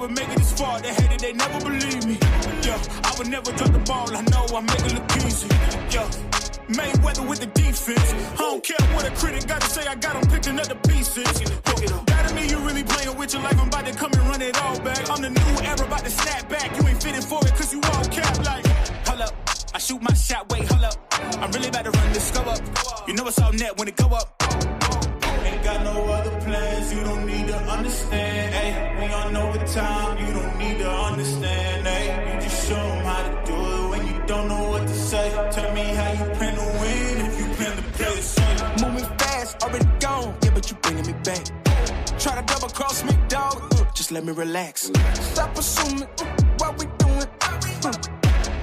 never make it this far. They hate it, they never believe me. Yeah, I would never drop the ball. I know I make it look easy. Yeah, Mayweather with the defense. I don't care what a critic got to say. I got them picking up the pieces. That to me, you really playing with your life. I'm about to come and run it all back. I'm the new era, about to snap back. You ain't fitting for it, cause you all cap like. Hold up, I shoot my shot, wait, hold up. I'm really about to run this go up. You know it's all net when it go up. Ain't got no other plans, you don't need to understand. Ay, we on overtime, you don't need to understand. Ay, you just show them how to do it when you don't know what to say. Tell me how you plan to win if you plan to play the same. Moving fast, already gone, yeah, but you bringing me back. Try to double cross me, dog, just let me relax. Stop assuming what we doing.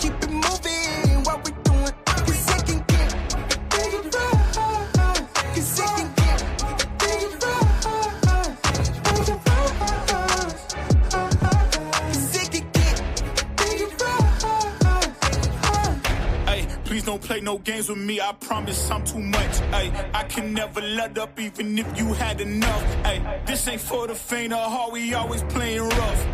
Keep it moving, what we doing. Cause it can get dangerous. Cause it can get dangerous. Cause it can get dangerous. Hey, please don't play no games with me. I promise I'm too much. Hey, I can never let up even if you had enough. Hey, this ain't for the faint of heart. We always playing rough.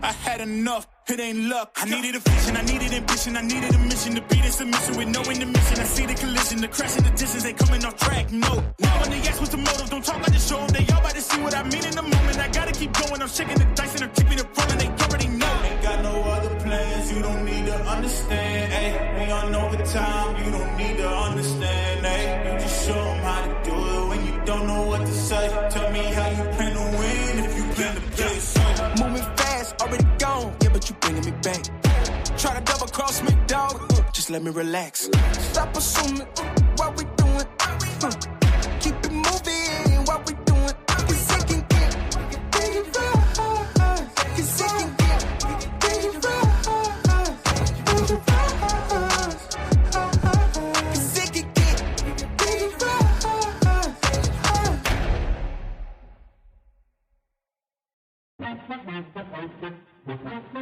I had enough. It ain't luck. I needed a vision, I needed ambition, I needed a mission to beat this submission with no intermission. I see the collision, the crash in the distance, they coming off track, no. Now when they ask what's the motive, don't talk about the show them. They all about to see what I mean in the moment. I gotta keep going, I'm shaking the dice and I'm keeping it rolling. They already know. Ain't got no other plans, you don't need to understand. Ay, we on overtime, you don't need to understand. Ay, you just show them how to do it when you don't know what to say. Tell me how you plan to win if you plan to play the same. Moving fast, already gone, yeah, but you bringing me back. Try to double cross me, dog, just let me relax. Stop assuming what we doing. Keep it moving, what we doing. Cause it can get dangerous. Cause it can get dangerous. Cause it can get dangerous.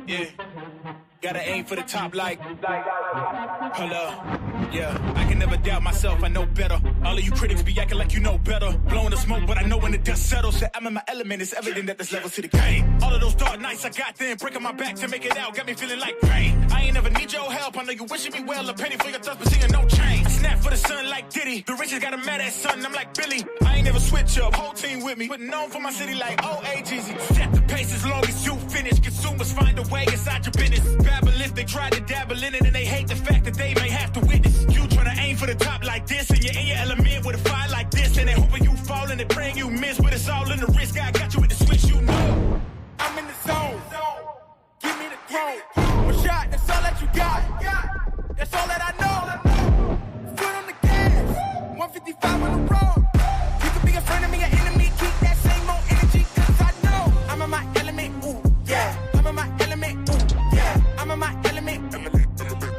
Yeah, gotta aim for the top like. Hold up. Yeah, I can never doubt myself, I know better. All of you critics be acting like you know better. Blowing the smoke, but I know when the dust settles that I'm in my element. It's evident that there's levels to the game. All of those dark nights I got then, breaking my back to make it out, got me feeling like rain. I ain't never need your help, I know you wishing me well. A penny for your thoughts, but seeing no change. Snap for the sun like Diddy. The richest got a mad ass son, I'm like Billy. I ain't never switch up, whole team with me. Putting on for my city like OAGZ. Set the pace as long as you finish. Consumers find a way inside your business. Babble if they try to dabble in it and they hate the fact that they may have to witness. You tryna aim for the top like this and you're in your element with a fire like this. And they hoping you fall and they praying you miss. But it's all in the risk, I got you with the switch, you know. I'm in the zone. Give me the throne. One shot, that's all that you got. That's all that I know. Foot on the gas. 155 on the road. You could be a friend of me, an enemy. Keep that same old energy, cause I know I'm in my element. Ooh, yeah. I'm in my element. Ooh, yeah. I'm in my element.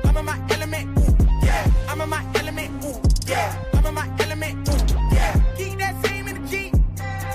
I'm in my element. Ooh, yeah. I'm in my element. Ooh, yeah. I'm in my element. Ooh, yeah. Keep that same energy.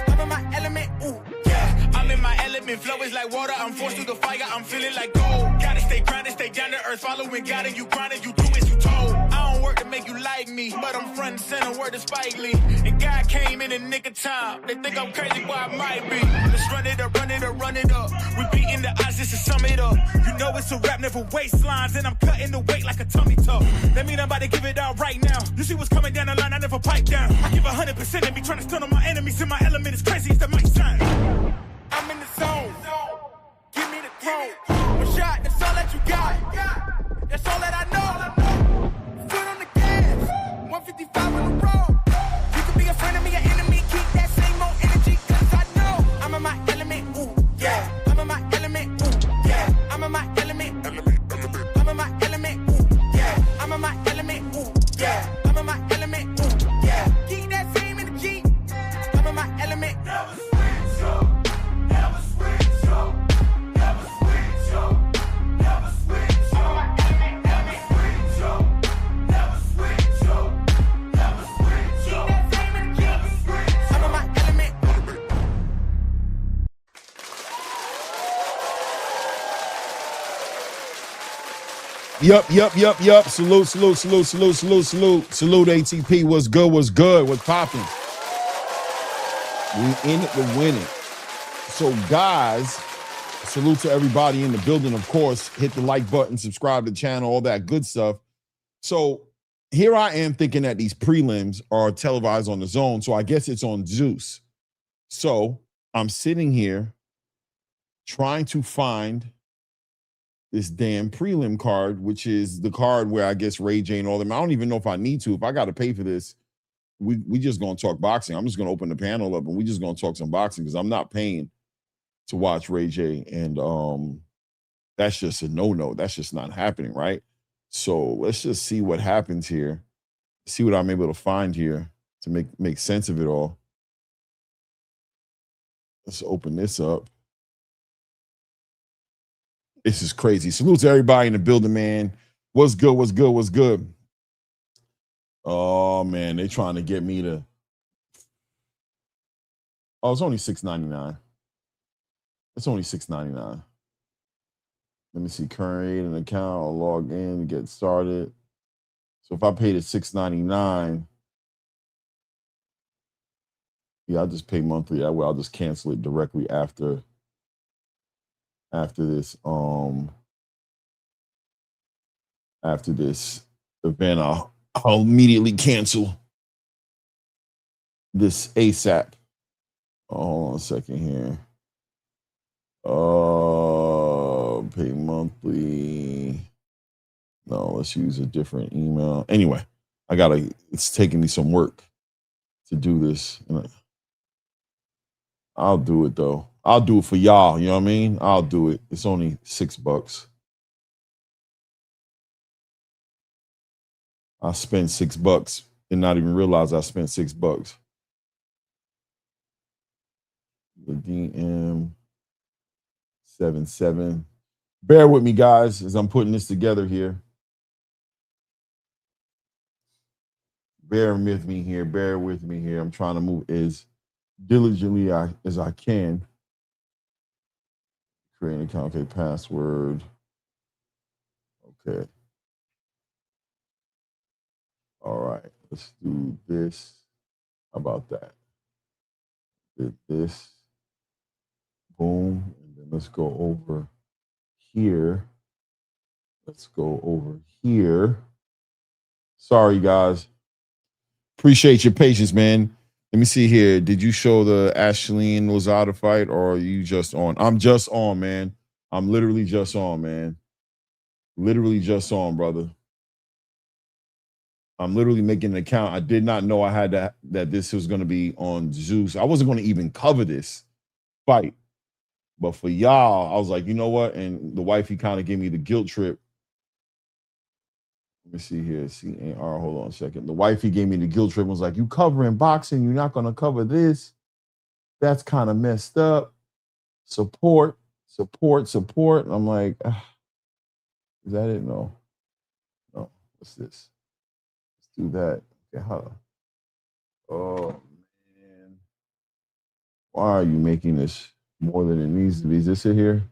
I'm in my element. Ooh, yeah. I'm in my element, flow is like water. I'm forced through the fire, I'm feeling like gold. Gotta stay grounded, stay down to earth. Following God and you grinding, you do as you told. I don't work to make you like me, but I'm front and center, word to Spike Lee. And God came in the nick of time. They think I'm crazy, well I might be. Let's run it up, run it up, run it up. We beating the odds just to sum it up. You know it's a rap, never waistlines, and I'm cutting the weight like a tummy tuck. That mean I'm about to give it out right now. You see what's coming down the line, I never pipe down. I give 100% and be trying to stun on my enemies. In my element, it's crazy as that might sound. I'm in the zone. Give me the throne. One shot, that's all that you got. That's all that I know. Foot on the gas. 155 on the road. You could be a friend of me, an enemy. Keep that same old energy, cause I know I'm in my element. Ooh, yeah. I'm in my element. Ooh, yeah. I'm in my element. I'm in my element. Ooh, yeah. I'm in my element. Ooh, yeah. I'm in my element. Ooh, yeah. Keep that same energy. I'm in my element. Never switch up. Never switch up. Never switch up. Never switch up. Never switch up. Never switch up. Never switch up. Keep that same energy. I'm in my element. Yup. Salute ATP. What's good? What's popping? We in it to win it. So guys, Salute to everybody in the building, of course. Hit the like button, subscribe to the channel, all that good stuff. So here I am thinking that these prelims are televised on the Zone, so I guess it's on Zeus. So I'm sitting here trying to find this damn prelim card, which is the card where I guess Ray J and all them. I don't even know if I need to. If I got to pay for this, we just gonna talk boxing. I'm just gonna open the panel up and we just gonna talk some boxing because I'm not paying to watch Ray J, and that's just a no-no. That's just not happening, right? So let's just see what happens here. See what I'm able to find here to make sense of it all. Let's open this up. This is crazy. Salute to everybody in the building, man. What's good? What's good? What's good? Oh man, they trying to get me to. Oh, it's only $6.99. It's only $6.99. Let me see. Create an account. I'll log in and get started. So if I paid it $6.99, yeah, I'll just pay monthly. That way, I'll just cancel it directly after this. After this event, I'll immediately cancel this ASAP. Hold on a second here. Pay monthly. No, let's use a different email. Anyway, it's taking me some work to do this. I'll do it though. I'll do it for y'all. You know what I mean? I'll do it. It's only $6. I spent $6 and not even realize I spent $6. The DM77. Bear with me, guys, as I'm putting this together here. Bear with me here. Bear with me here. I'm trying to move as diligently as I can. Create an account. Okay, password. Okay. All right, let's do this. How about that? Did this. Boom. And then let's go over here. Let's go over here. Sorry, guys. Appreciate your patience, man. Let me see here. Did you show the Ashleen Lozada fight or are you just on? I'm just on, man. I'm literally just on, man. Literally just on, brother. I'm literally making an account. I did not know I had that this was going to be on Zeus. I wasn't going to even cover this fight. But for y'all, I was like, you know what? And the wifey kind of gave me the guilt trip. Let me see here. CAR, hold on a second. The wifey gave me the guilt trip and was like, you covering boxing. You're not going to cover this. That's kind of messed up. Support. I'm like, is that it? No. What's this? Do that. Okay, how? Oh man, why are you making this more than it needs to be? Is this it here?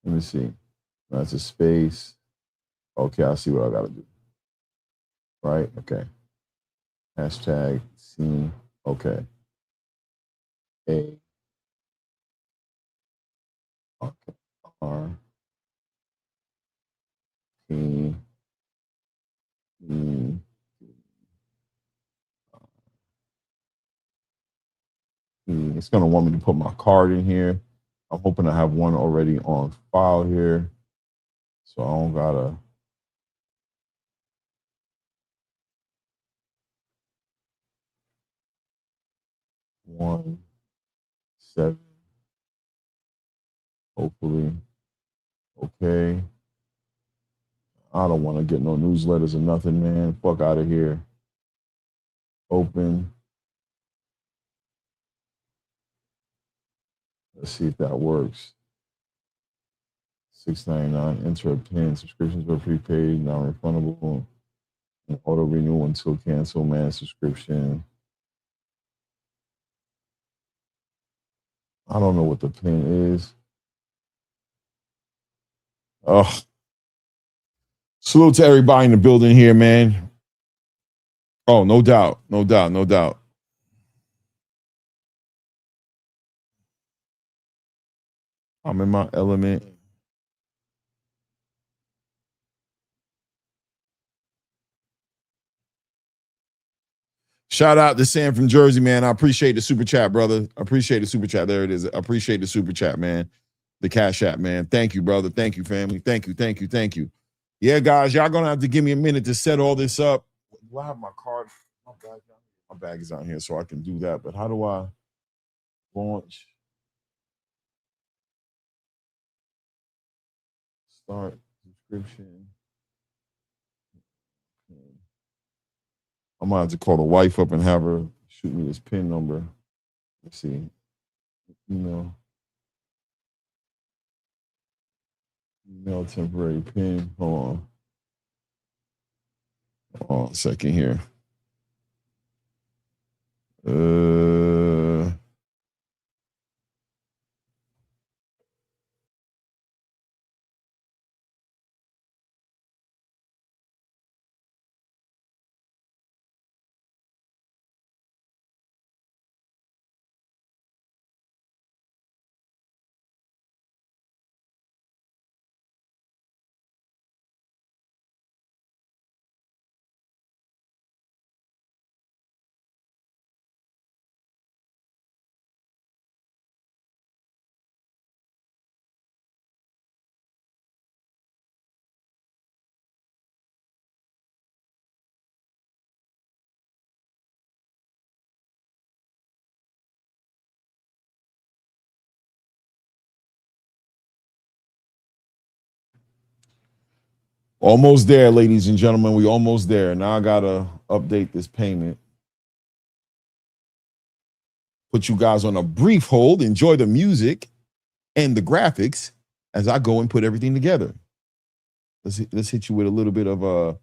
Let me see. That's a space. Okay, I see what I gotta do. Right? Okay. Hashtag C. Okay. A. Okay. R. P. It's going to want me to put my card in here. I'm hoping I have one already on file here. So I don't got to. One, 7. Hopefully. Okay. I don't want to get no newsletters or nothing, man. Fuck out of here. Open. Let's see if that works. $6.99. Enter a PIN. Subscriptions were prepaid, non-refundable. Auto renewal until cancel. Man, subscription. I don't know what the PIN is. Oh. Salute to everybody in the building here, man. Oh, no doubt. I'm in my element. Shout out to Sam from Jersey, man. I appreciate the super chat, brother. I appreciate the super chat. There it is. I appreciate the super chat, man. The Cash App, man. Thank you, brother. Thank you, family. Thank you, thank you, thank you. Yeah, guys, y'all gonna have to give me a minute to set all this up. Do I have my card? My bag is out here, so I can do that. But how do I launch? Start subscription. I'm gonna have to call the wife up and have her shoot me this PIN number. Let's see. Email temporary PIN. Hold on a second here. Almost there, ladies and gentlemen. We almost there. Now I gotta update this payment. Put you guys on a brief hold. Enjoy the music and the graphics as I go and put everything together. Let's hit you with a little bit of a.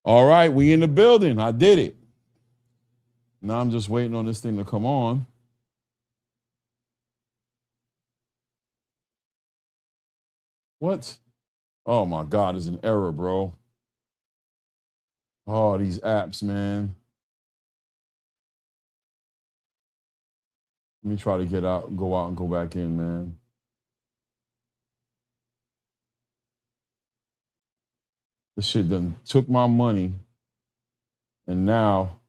All right, we in the building. I did it. Now I'm just waiting on this thing to come on. What? Oh my God, there's an error, bro. Oh, these apps, man. Let me try to go out and go back in, man. This shit done took my money, and now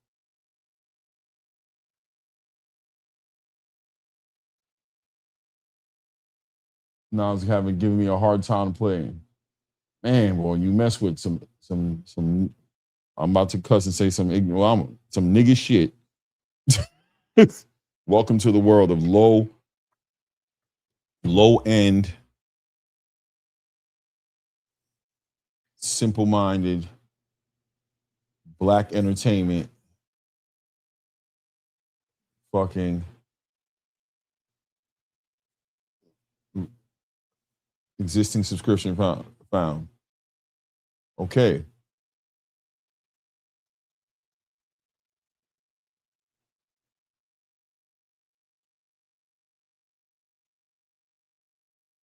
it's giving me a hard time playing. Man, boy, you mess with some. I'm about to cuss and say some nigga shit. Welcome to the world of low end, simple-minded, black entertainment, fucking existing subscription found. Okay.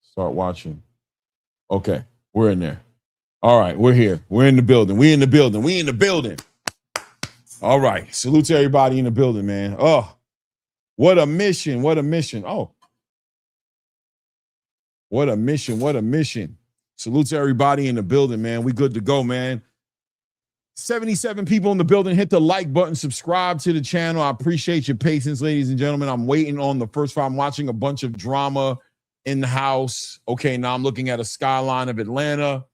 Start watching. Okay, we're in there. All right, we're here. We're in the building. We in the building. We in the building. All right. Salute to everybody in the building, man. Oh, what a mission. What a mission. Oh. What a mission. What a mission. Salute to everybody in the building, man. We good to go, man. 77 people in the building. Hit the like button. Subscribe to the channel. I appreciate your patience, ladies and gentlemen. I'm waiting on the first fight. I'm watching a bunch of drama in the house. Okay, now I'm looking at a skyline of Atlanta,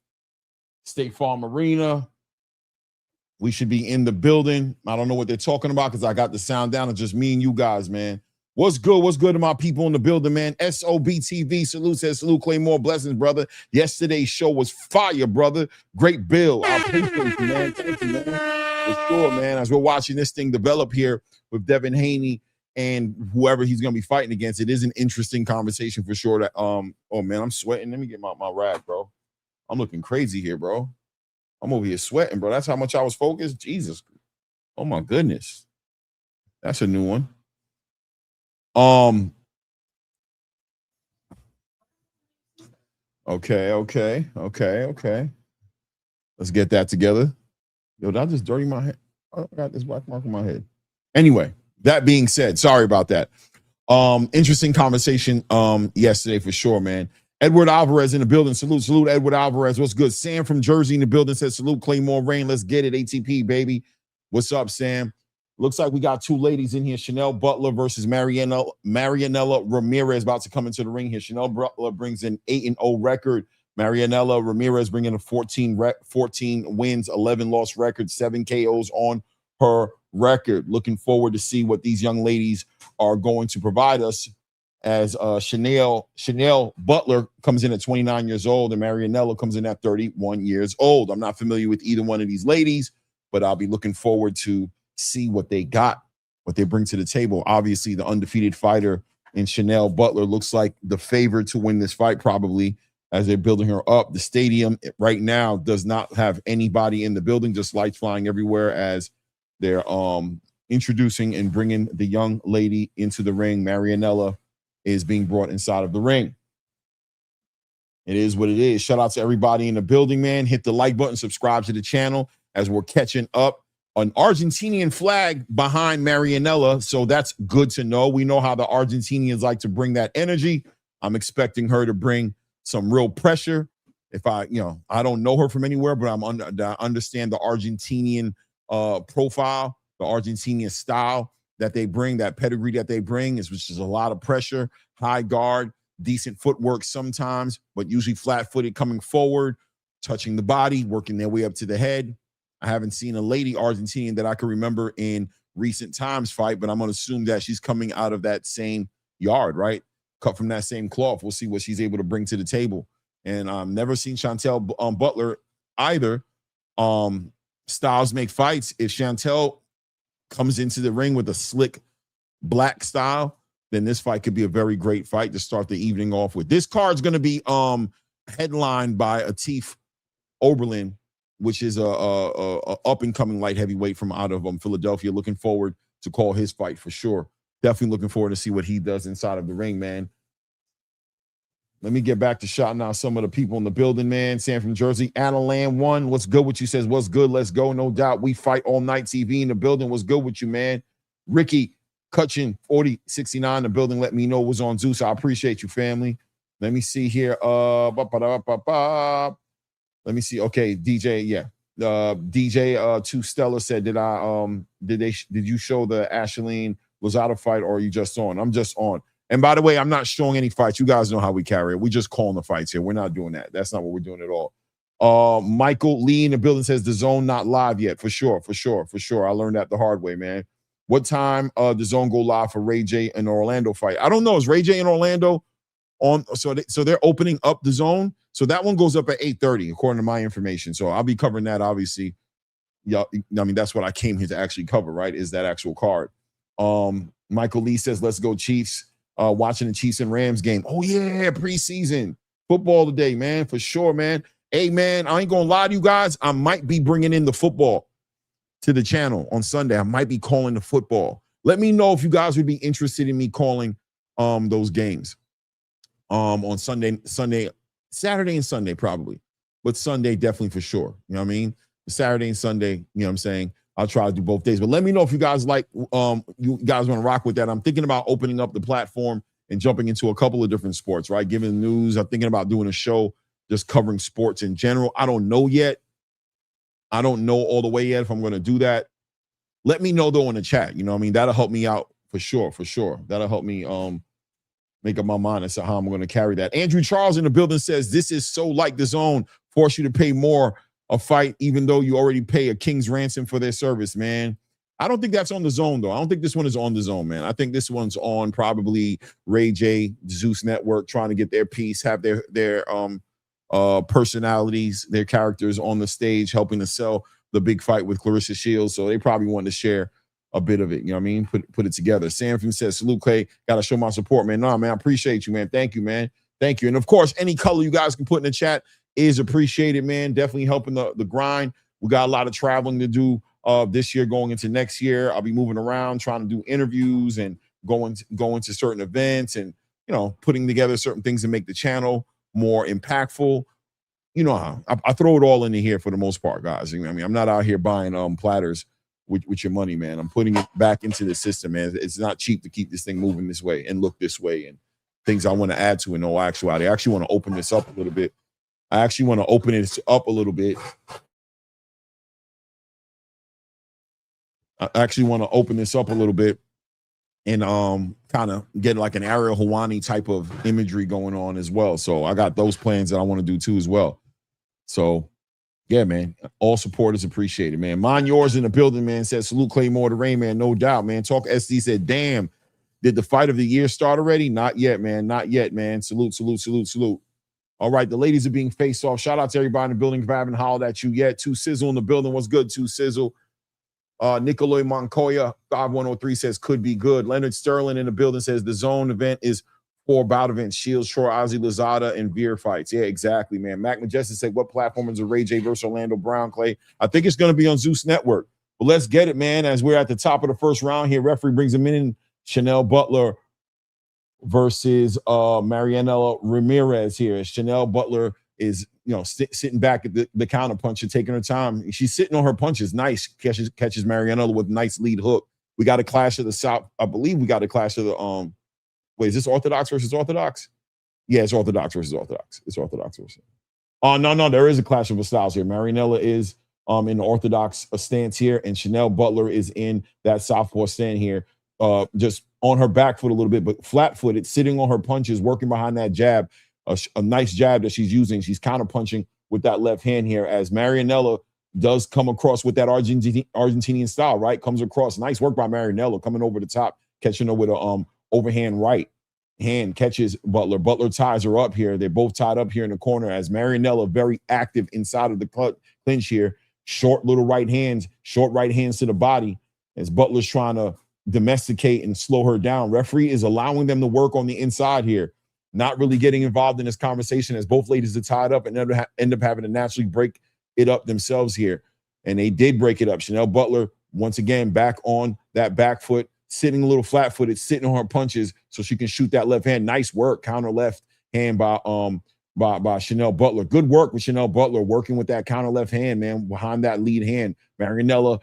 State Farm Arena. We should be in the building. I don't know what they're talking about because I got the sound down. It's just me and you guys, man. What's good? What's good to my people in the building, man? SOBTV, salute, says salute, Claymore, blessings, brother. Yesterday's show was fire, brother. Great bill. I appreciate you, man. Thank you, man. For sure, man. As we're watching this thing develop here with Devin Haney and whoever he's going to be fighting against, it is an interesting conversation for sure. That oh man, I'm sweating. Let me get my rag, bro. I'm looking crazy here, bro. I'm over here sweating, bro. That's how much I was focused. Jesus. Oh my goodness. That's a new one. Okay. Let's get that together. Yo, did I just dirty my head? I got this black mark on my head. Anyway, that being said, sorry about that. Interesting conversation yesterday for sure, man. Edward Alvarez in the building. Salute, Edward Alvarez. What's good? Sam from Jersey in the building says salute, Claymore Rain. Let's get it, ATP, baby. What's up, Sam? Looks like we got two ladies in here. Chanel Butler versus Marianella Ramirez about to come into the ring here. Chanel Butler brings an 8-0 record. Marianella Ramirez bringing a 14 wins, 11 loss record, 7 KOs on her record. Looking forward to see what these young ladies are going to provide us as Chanel Butler comes in at 29 years old and Marianella comes in at 31 years old. I'm not familiar with either one of these ladies, but I'll be looking forward to see what they got, what they bring to the table. Obviously, the undefeated fighter in Chanel Butler looks like the favorite to win this fight, probably, as they're building her up. The stadium right now does not have anybody in the building, just lights flying everywhere as they're introducing and bringing the young lady into the ring. Marianella is being brought inside of the ring. It is what it is. Shout out to everybody in the building, man. Hit the like button, subscribe to the channel as we're catching up. An Argentinian flag behind Marianella, so that's good to know. We know how the Argentinians like to bring that energy. I'm expecting her to bring some real pressure. If I don't know her from anywhere, but I understand the Argentinian profile, the Argentinian style that they bring, that pedigree that they bring, which is a lot of pressure, high guard, decent footwork sometimes, but usually flat-footed coming forward, touching the body, working their way up to the head. I haven't seen a lady Argentinian that I can remember in recent times fight, but I'm going to assume that she's coming out of that same yard, right? Cut from that same cloth. We'll see what she's able to bring to the table. And I've never seen Chantel Butler either. Styles make fights. If Chantel comes into the ring with a slick black style, then this fight could be a very great fight to start the evening off with. This card's going to be headlined by Atif Oberlin which is a up and coming light heavyweight from out of Philadelphia. Looking forward to call his fight for sure. Definitely looking forward to see what he does inside of the ring, man. Let me get back to shouting out some of the people in the building, man. Sam from Jersey, Anna Lamb 1. What's good with you? Says, what's good? Let's go. No doubt. We fight all night. TV in the building. What's good with you, man? Ricky Cutchin, 4069 in the building. Let me know it was on Zeus. I appreciate you, family. Let me see here. Let me see. Okay, DJ, yeah. DJ 2 Stella said, did you show the Ashley Lozada fight, or are you just on? I'm just on. And by the way, I'm not showing any fights. You guys know how we carry it. We just calling the fights here. We're not doing that. That's not what we're doing at all. Michael Lee in the building says the zone not live yet. For sure. I learned that the hard way, man. What time the zone go live for Ray J and Orlando fight? I don't know. Is Ray J and Orlando on? So they're opening up the zone. So that one goes up at 8:30, according to my information. So I'll be covering that, obviously. Yeah, I mean, that's what I came here to actually cover, right? Is that actual card. Michael Lee says, let's go Chiefs. Watching the Chiefs and Rams game. Oh, yeah, preseason football today, man, for sure, man. Hey, man, I ain't going to lie to you guys. I might be bringing in the football to the channel on Sunday. I might be calling the football. Let me know if you guys would be interested in me calling those games on Saturday and Sunday probably, but Sunday definitely for sure. You know what I mean? Saturday and Sunday, you know what I'm saying? I'll try to do both days, but let me know if you guys like, you guys want to rock with that. I'm thinking about opening up the platform and jumping into a couple of different sports, right? Giving news. I'm thinking about doing a show just covering sports in general. I don't know yet. I don't know all the way yet if I'm going to do that. Let me know though in the chat. You know what I mean? That'll help me out for sure. That'll help me make up my mind as to how I'm going to carry that. Andrew Charles in the building says, this is so like the zone, force you to pay more a fight, even though you already pay a king's ransom for their service, man. I don't think that's on the zone, though. I don't think this one is on the zone, man. I think this one's on probably Ray J, Zeus Network, trying to get their piece, have their personalities, their characters on the stage, helping to sell the big fight with Claressa Shields. So they probably want to share a bit of it. You know what I mean? Put it together. Sam says, salute, Clay. Got to show my support, man. No, man, I appreciate you, man. Thank you, man. Thank you. And of course, any color you guys can put in the chat is appreciated, man. Definitely helping the grind. We got a lot of traveling to do this year, going into next year. I'll be moving around, trying to do interviews and going to certain events and, you know, putting together certain things to make the channel more impactful. You know how I throw it all into here for the most part, guys. I mean, I'm not out here buying platters with your money, man. I'm putting it back into the system, man. It's not cheap to keep this thing moving this way and look this way and things I want to add to in all actuality. I actually want to open this up a little bit. I actually want to open it up a little bit. I actually want to open this up a little bit and kind of get like an Ariel Helwani type of imagery going on as well. So I got those plans that I want to do too as well. So yeah, man, all support is appreciated, man. Mine yours in the building, man, says salute Claymore to Rain, man. No doubt, man. Talk SD said, damn, did the fight of the year start already? Not yet, man. Not yet, man. Salute. All right, the ladies are being faced off. Shout out to everybody in the building if I haven't hollered at you yet. 2 Sizzle in the building. What's good, 2 Sizzle? Nicolai Moncoya, 5103 says could be good. Leonard Sterling in the building says the zone event is 4 bout events. Shields, Troy, Ozzy, Lozada, and Veer fights. Yeah, exactly, man. Mac Majestic said, what platform is a Ray J versus Orlando Brown, Clay? I think it's going to be on Zeus Network. But let's get it, man. As we're at the top of the first round here, referee brings him in. Chanel Butler versus Marianella Ramirez here. Chanel Butler is, you know, sitting back at the counter puncher, taking her time. She's sitting on her punches. Nice. Catches Marianella with a nice lead hook. We got a clash of the South. I believe we got a clash of the wait, is this Orthodox versus Orthodox? Yeah, it's Orthodox versus Orthodox. It's Orthodox versus. No, there is a clash of the styles here. Marianella is in the Orthodox stance here, and Chanel Butler is in that southpaw stand here. Just on her back foot a little bit, but flat-footed, sitting on her punches, working behind that jab, a nice jab that she's using. She's counter-punching with that left hand here as Marianella does come across with that Argentinian style, right? Comes across. Nice work by Marianella coming over the top, catching her with a overhand right hand, catches Butler. Butler ties her up here. They're both tied up here in the corner as Marianella very active inside of the clinch here. Short little right hands to the body as Butler's trying to domesticate and slow her down. Referee is allowing them to work on the inside here, not really getting involved in this conversation as both ladies are tied up and end up having to naturally break it up themselves here. And they did break it up. Chanel Butler, once again, back on that back foot, sitting a little flat-footed, sitting on her punches so she can shoot that left hand. Nice work, counter left hand by Chanel Butler. Good work with Chanel Butler, working with that counter left hand, man, behind that lead hand. Marianella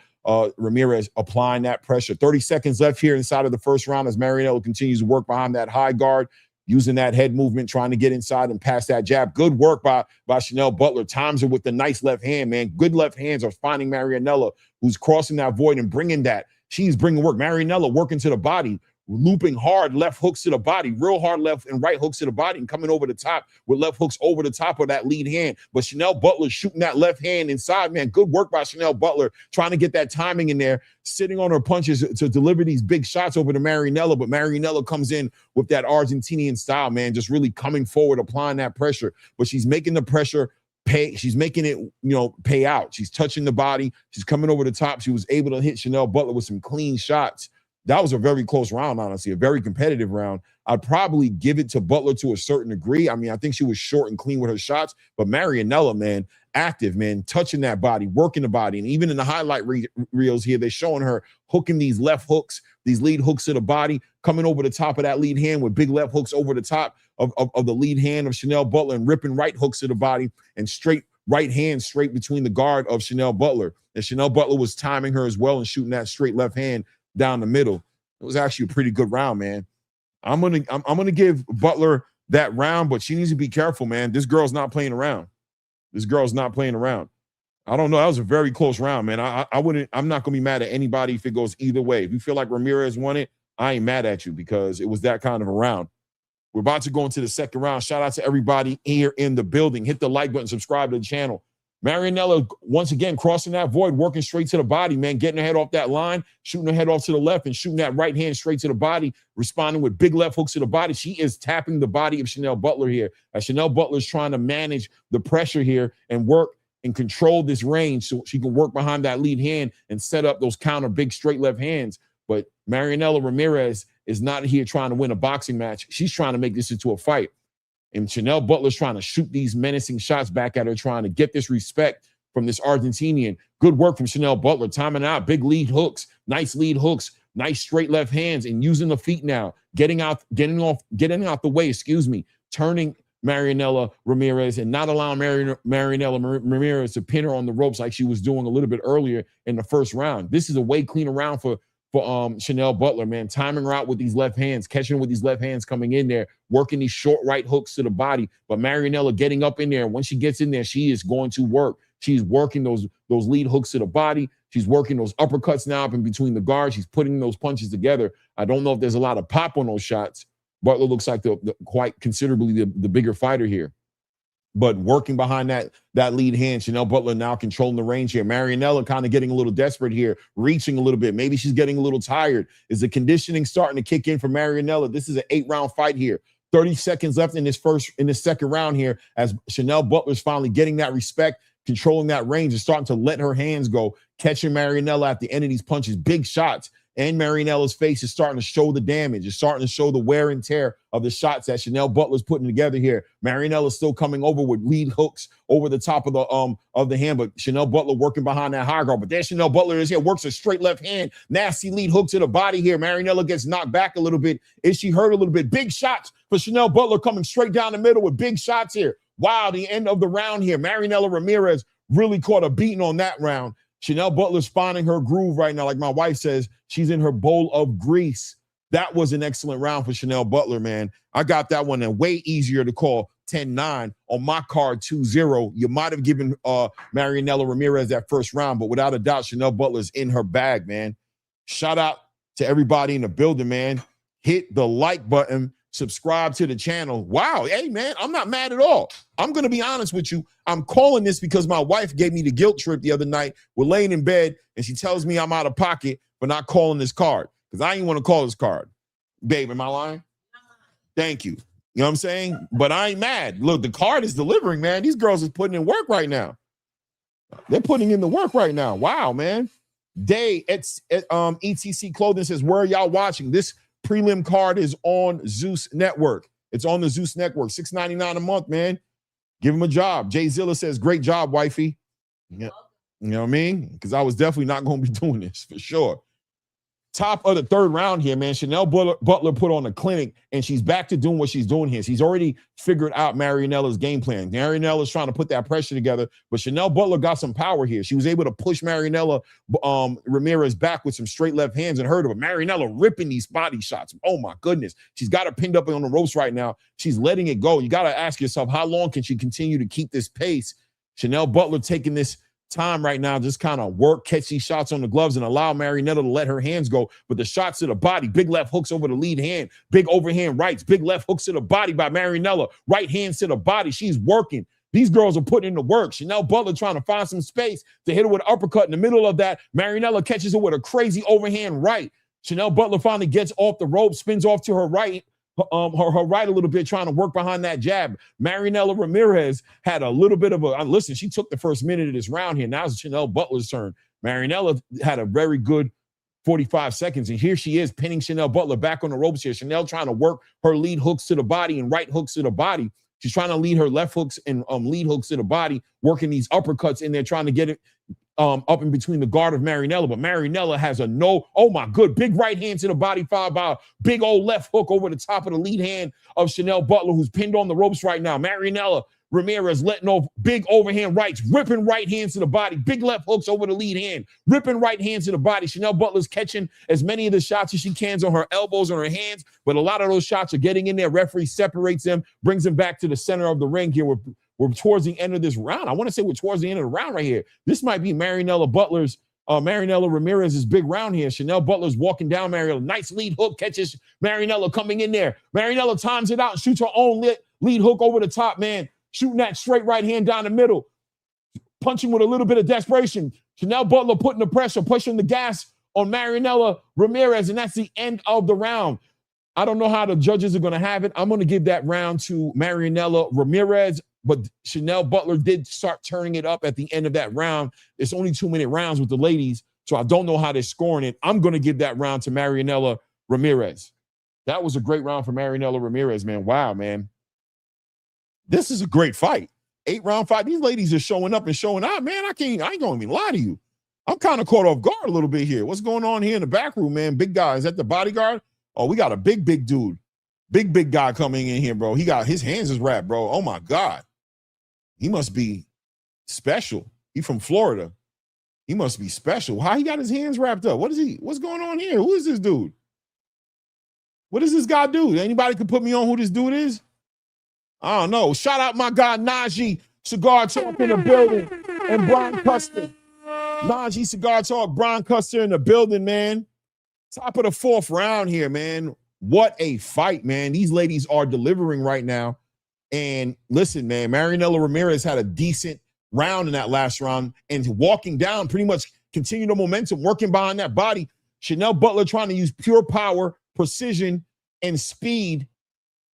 Ramirez applying that pressure. 30 seconds left here inside of the first round as Marianella continues to work behind that high guard, using that head movement, trying to get inside and pass that jab. Good work by Chanel Butler. Times her with the nice left hand, man. Good left hands are finding Marianella, who's crossing that void and bringing that. She's bringing work. Marianella working to the body, looping hard left hooks to the body, real hard left and right hooks to the body, and coming over the top with left hooks over the top of that lead hand. But Chanel Butler shooting that left hand inside, man. Good work by Chanel Butler, trying to get that timing in there, sitting on her punches to deliver these big shots over to Marianella. But Marianella comes in with that Argentinian style, man, just really coming forward, applying that pressure. But she's making the pressure pay. She's making it, pay out. She's touching the body. She's coming over the top. She was able to hit Chanel Butler with some clean shots. That was a very close round, honestly, a very competitive round. I'd probably give it to Butler to a certain degree. I mean, I think she was short and clean with her shots, but Marianella, man, active, man, touching that body, working the body. And even in the highlight reels here, they're showing her hooking these left hooks, these lead hooks to the body, coming over the top of that lead hand with big left hooks over the top of the lead hand of Chanel Butler, and ripping right hooks to the body and straight right hand straight between the guard of Chanel Butler. And Chanel Butler was timing her as well and shooting that straight left hand down the middle. It was actually a pretty good round, man. I'm gonna give Butler that round, but she needs to be careful, man. This girl's not playing around. This girl's not playing around. I don't know. That was a very close round, man. I'm not gonna be mad at anybody if it goes either way. If you feel like Ramirez won it, I ain't mad at you because it was that kind of a round. We're about to go into the second round. Shout out to everybody here in the building. Hit the like button, subscribe to the channel. Marianella, once again, crossing that void, working straight to the body, man, getting her head off that line, shooting her head off to the left and shooting that right hand straight to the body, responding with big left hooks to the body. She is tapping the body of Chanel Butler here. As Chanel Butler is trying to manage the pressure here and work and control this range so she can work behind that lead hand and set up those counter big straight left hands. But Marianella Ramirez is not here trying to win a boxing match. She's trying to make this into a fight. And Chanel Butler's trying to shoot these menacing shots back at her, trying to get this respect from this Argentinian. Good work from Chanel Butler, timing out, big lead hooks, nice lead hooks, nice straight left hands, and using the feet now, getting out the way, turning Marianella Ramirez and not allowing Marianella Ramirez to pin her on the ropes like she was doing a little bit earlier in the first round. This is a way cleaner round for Chanel Butler, man, timing her out with these left hands, catching her with these left hands coming in there, working these short right hooks to the body. But Marianella getting up in there. When she gets in there, she is going to work. She's working those lead hooks to the body. She's working those uppercuts now up in between the guards. She's putting those punches together. I don't know if there's a lot of pop on those shots. Butler looks like the quite considerably the bigger fighter here. But working behind that lead hand, Chanel Butler now controlling the range here. Marianella kind of getting a little desperate here, reaching a little bit. Maybe she's getting a little tired. Is the conditioning starting to kick in for Marianella? This is an 8-round fight here. 30 seconds left in this second round here as Chanel Butler's finally getting that respect, controlling that range, and starting to let her hands go, catching Marianella at the end of these punches. Big shots. And Marianella's face is starting to show the damage. It's starting to show the wear and tear of the shots that Chanel Butler's putting together here. Marianella's still coming over with lead hooks over the top of the hand, but Chanel Butler working behind that high guard. But there Chanel Butler is here, works a straight left hand, nasty lead hook to the body here. Marianella gets knocked back a little bit. Is she hurt a little bit? Big shots for Chanel Butler coming straight down the middle with big shots here. Wow, the end of the round here. Marianella Ramirez really caught a beating on that round. Chanel Butler's finding her groove right now. Like my wife says, she's in her bowl of grease. That was an excellent round for Chanel Butler, man. I got that one and way easier to call 10-9 on my card 2-0. You might have given Marianella Ramirez that first round, but without a doubt, Chanel Butler's in her bag, man. Shout out to everybody in the building, man. Hit the like button. Subscribe to the channel. Wow. Hey, man, I'm not mad at all. I'm going to be honest with you. I'm calling this because my wife gave me the guilt trip the other night. We're laying in bed, and she tells me I'm out of pocket for not calling this card because I didn't want to call this card. Babe, am I lying? Thank you. You know what I'm saying? But I ain't mad. Look, the card is delivering, man. These girls is putting in work right now. They're putting in the work right now. Wow, man. Day at ETC Clothing says, where are y'all watching? This prelim card is on Zeus Network. It's on the Zeus Network. $6.99 a month, man. Give him a job. Jay Zilla says, great job, wifey. Yeah. You know what I mean? Because I was definitely not going to be doing this for sure. Top of the third round here, man. Chanel Butler put on a clinic, and she's back to doing what she's doing here. She's already figured out Marianella's game plan. Marianella's trying to put that pressure together, but Chanel Butler got some power here. She was able to push Marianella Ramirez back with some straight left hands and hurt her. But Marianella ripping these body shots. Oh, my goodness. She's got her pinned up on the ropes right now. She's letting it go. You got to ask yourself, how long can she continue to keep this pace? Chanel Butler taking this time right now, just kind of work, catch these shots on the gloves and allow Marianella to let her hands go. But the shots to the body, big left hooks over the lead hand, big overhand rights, big left hooks to the body by Marianella, right hands to the body. She's working. These girls are putting in the work. Chanel Butler trying to find some space to hit her with an uppercut in the middle of that. Marianella catches her with a crazy overhand right. Chanel Butler finally gets off the rope, spins off to her right, her right a little bit, trying to work behind that jab. Marianella Ramirez had a little bit of a, listen, she took the first minute of this round here. Now it's Chanel Butler's turn. Marianella had a very good 45 seconds, and here she is pinning Chanel Butler back on the ropes here. Chanel trying to work her lead hooks to the body and right hooks to the body. She's trying to lead her left hooks and lead hooks to the body, working these uppercuts in there, trying to get it up in between the guard of Marianella. But Marianella has a big right hand to the body, followed by a big old left hook over the top of the lead hand of Chanel Butler, who's pinned on the ropes right now. Marianella Ramirez letting off big overhand rights, ripping right hands to the body, big left hooks over the lead hand, ripping right hands to the body. Chanel Butler's catching as many of the shots as she can on her elbows and her hands, but a lot of those shots are getting in there. Referee separates them, brings them back to the center of the ring here. We're towards the end of this round. I want to say we're towards the end of the round right here. This might be Marianella Ramirez's big round here. Chanel Butler's walking down Marianella. Nice lead hook, catches Marianella coming in there. Marianella times it out and shoots her own lead hook over the top, man. Shooting that straight right hand down the middle. Punching with a little bit of desperation. Chanel Butler putting the pressure, pushing the gas on Marianella Ramirez, and that's the end of the round. I don't know how the judges are going to have it. I'm going to give that round to Marianella Ramirez. But Chanel Butler did start turning it up at the end of that round. It's only 2-minute rounds with the ladies, so I don't know how they're scoring it. I'm going to give that round to Marianella Ramirez. That was a great round for Marianella Ramirez, man. Wow, man. This is a great fight. 8-round fight. These ladies are showing up and showing out, man. I ain't going to even lie to you. I'm kind of caught off guard a little bit here. What's going on here in the back room, man? Big guy. Is that the bodyguard? Oh, we got a big dude. Big guy coming in here, bro. He got his hands is wrapped, bro. Oh, my God. He must be special. He from Florida. He must be special. How he got his hands wrapped up? What's going on here? Who is this dude? What does this guy do? Anybody can put me on who this dude is? I don't know. Shout out my guy, Najee Cigar Talk in the building, and Brian Custer. Najee Cigar Talk, Brian Custer in the building, man. Top of the 4th round here, man. What a fight, man. These ladies are delivering right now. And listen, man, Marianella Ramirez had a decent round in that last round and walking down, pretty much continuing the momentum, working behind that body. Chanel Butler trying to use pure power, precision, and speed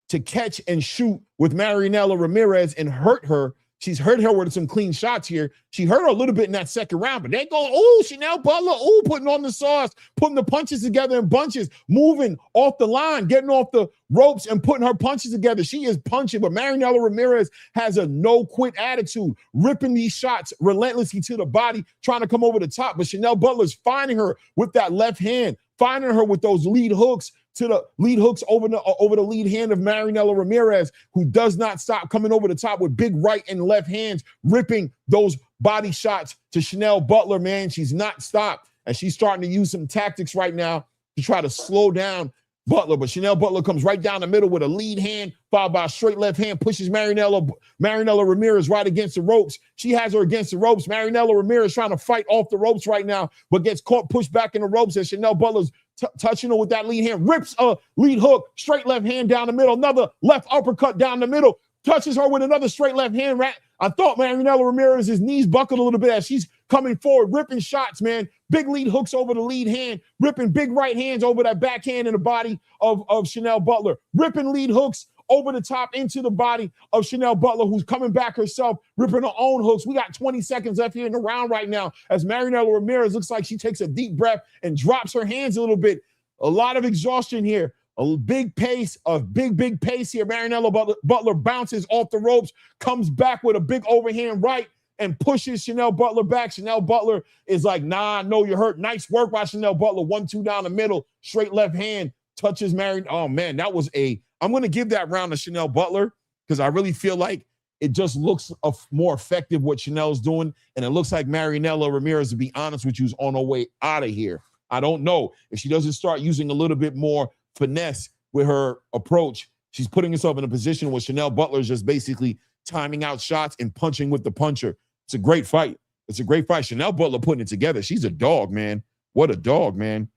to catch and shoot with Marianella Ramirez and hurt her. She's hurt her with some clean shots here. She hurt her a little bit in that second round, but they go, oh, Chanel Butler, oh, putting on the sauce, putting the punches together in bunches, moving off the line, getting off the ropes and putting her punches together. She is punching, but Marianella Ramirez has a no-quit attitude, ripping these shots relentlessly to the body, trying to come over the top, but Chanel Butler's finding her with that left hand, finding her with those lead hooks, to the lead hooks over the lead hand of Marianella Ramirez, who does not stop coming over the top with big right and left hands, ripping those body shots to Chanel Butler, man. She's not stopped, and she's starting to use some tactics right now to try to slow down Butler. But Chanel Butler comes right down the middle with a lead hand, followed by a straight left hand, pushes Marianella Ramirez right against the ropes. She has her against the ropes. Marianella Ramirez trying to fight off the ropes right now, but gets caught, pushed back in the ropes, and Chanel Butler's touching her with that lead hand, rips a lead hook, straight left hand down the middle, another left uppercut down the middle, touches her with another straight left hand. I thought Marianella Ramirez's knees buckled a little bit as she's coming forward, ripping shots, man. Big lead hooks over the lead hand, ripping big right hands over that backhand in the body of Chanel Butler, ripping lead hooks over the top into the body of Chanel Butler, who's coming back herself, ripping her own hooks. We got 20 seconds left here in the round right now as Marianella Ramirez looks like she takes a deep breath and drops her hands a little bit. A lot of exhaustion here. A big pace, a big pace here. Marianella Butler bounces off the ropes, comes back with a big overhand right, and pushes Chanel Butler back. Chanel Butler is like, nah, no, you're hurt. Nice work by Chanel Butler. 1-2 down the middle, straight left hand, touches Mary. Oh, man, that was I'm going to give that round to Chanel Butler because I really feel like it just looks more effective what Chanel's doing, and it looks like Marianella Ramirez, to be honest with you, is on her way out of here. I don't know if she doesn't start using a little bit more finesse with her approach. She's putting herself in a position where Chanel Butler is just basically timing out shots and punching with the puncher. It's a great fight. It's a great fight. Chanel Butler putting it together. She's a dog, man. What a dog, man.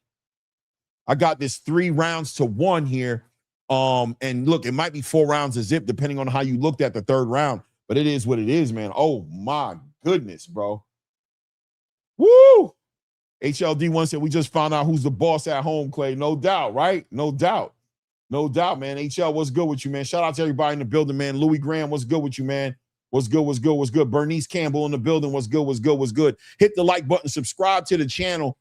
I got this 3-1 here. And look, it might be 4 rounds of zip, depending on how you looked at the third round, but it is what it is, man. Oh my goodness, bro. Woo! HLD1 said, we just found out who's the boss at home, Clay. No doubt, right? No doubt. No doubt, man. HL, what's good with you, man? Shout out to everybody in the building, man. Louis Graham, what's good with you, man? What's good, what's good, what's good? Bernice Campbell in the building, what's good, what's good, what's good? Hit the like button, subscribe to the channel.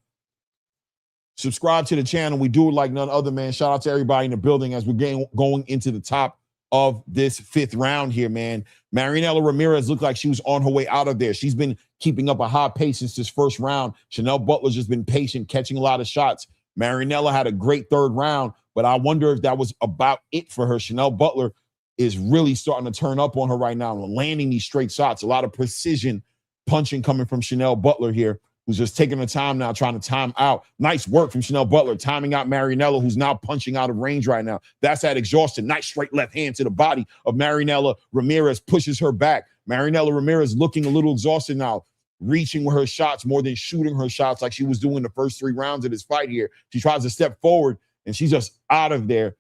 Subscribe to the channel. We do it like none other, man. Shout out to everybody in the building as we're going into the top of this 5th round here, man. Marianella Ramirez looked like she was on her way out of there. She's been keeping up a high pace since this first round. Chanel Butler's just been patient, catching a lot of shots. Marianella had a great third round, but I wonder if that was about it for her. Chanel Butler is really starting to turn up on her right now, landing these straight shots. A lot of precision punching coming from Chanel Butler here, who's just taking the time now, trying to time out. Nice work from Chanel Butler, timing out Marianella, who's now punching out of range right now. That's that exhaustion. Nice straight left hand to the body of Marianella Ramirez, pushes her back. Marianella Ramirez looking a little exhausted now, reaching with her shots more than shooting her shots like she was doing the first 3 rounds of this fight here. She tries to step forward, and she's just out of there.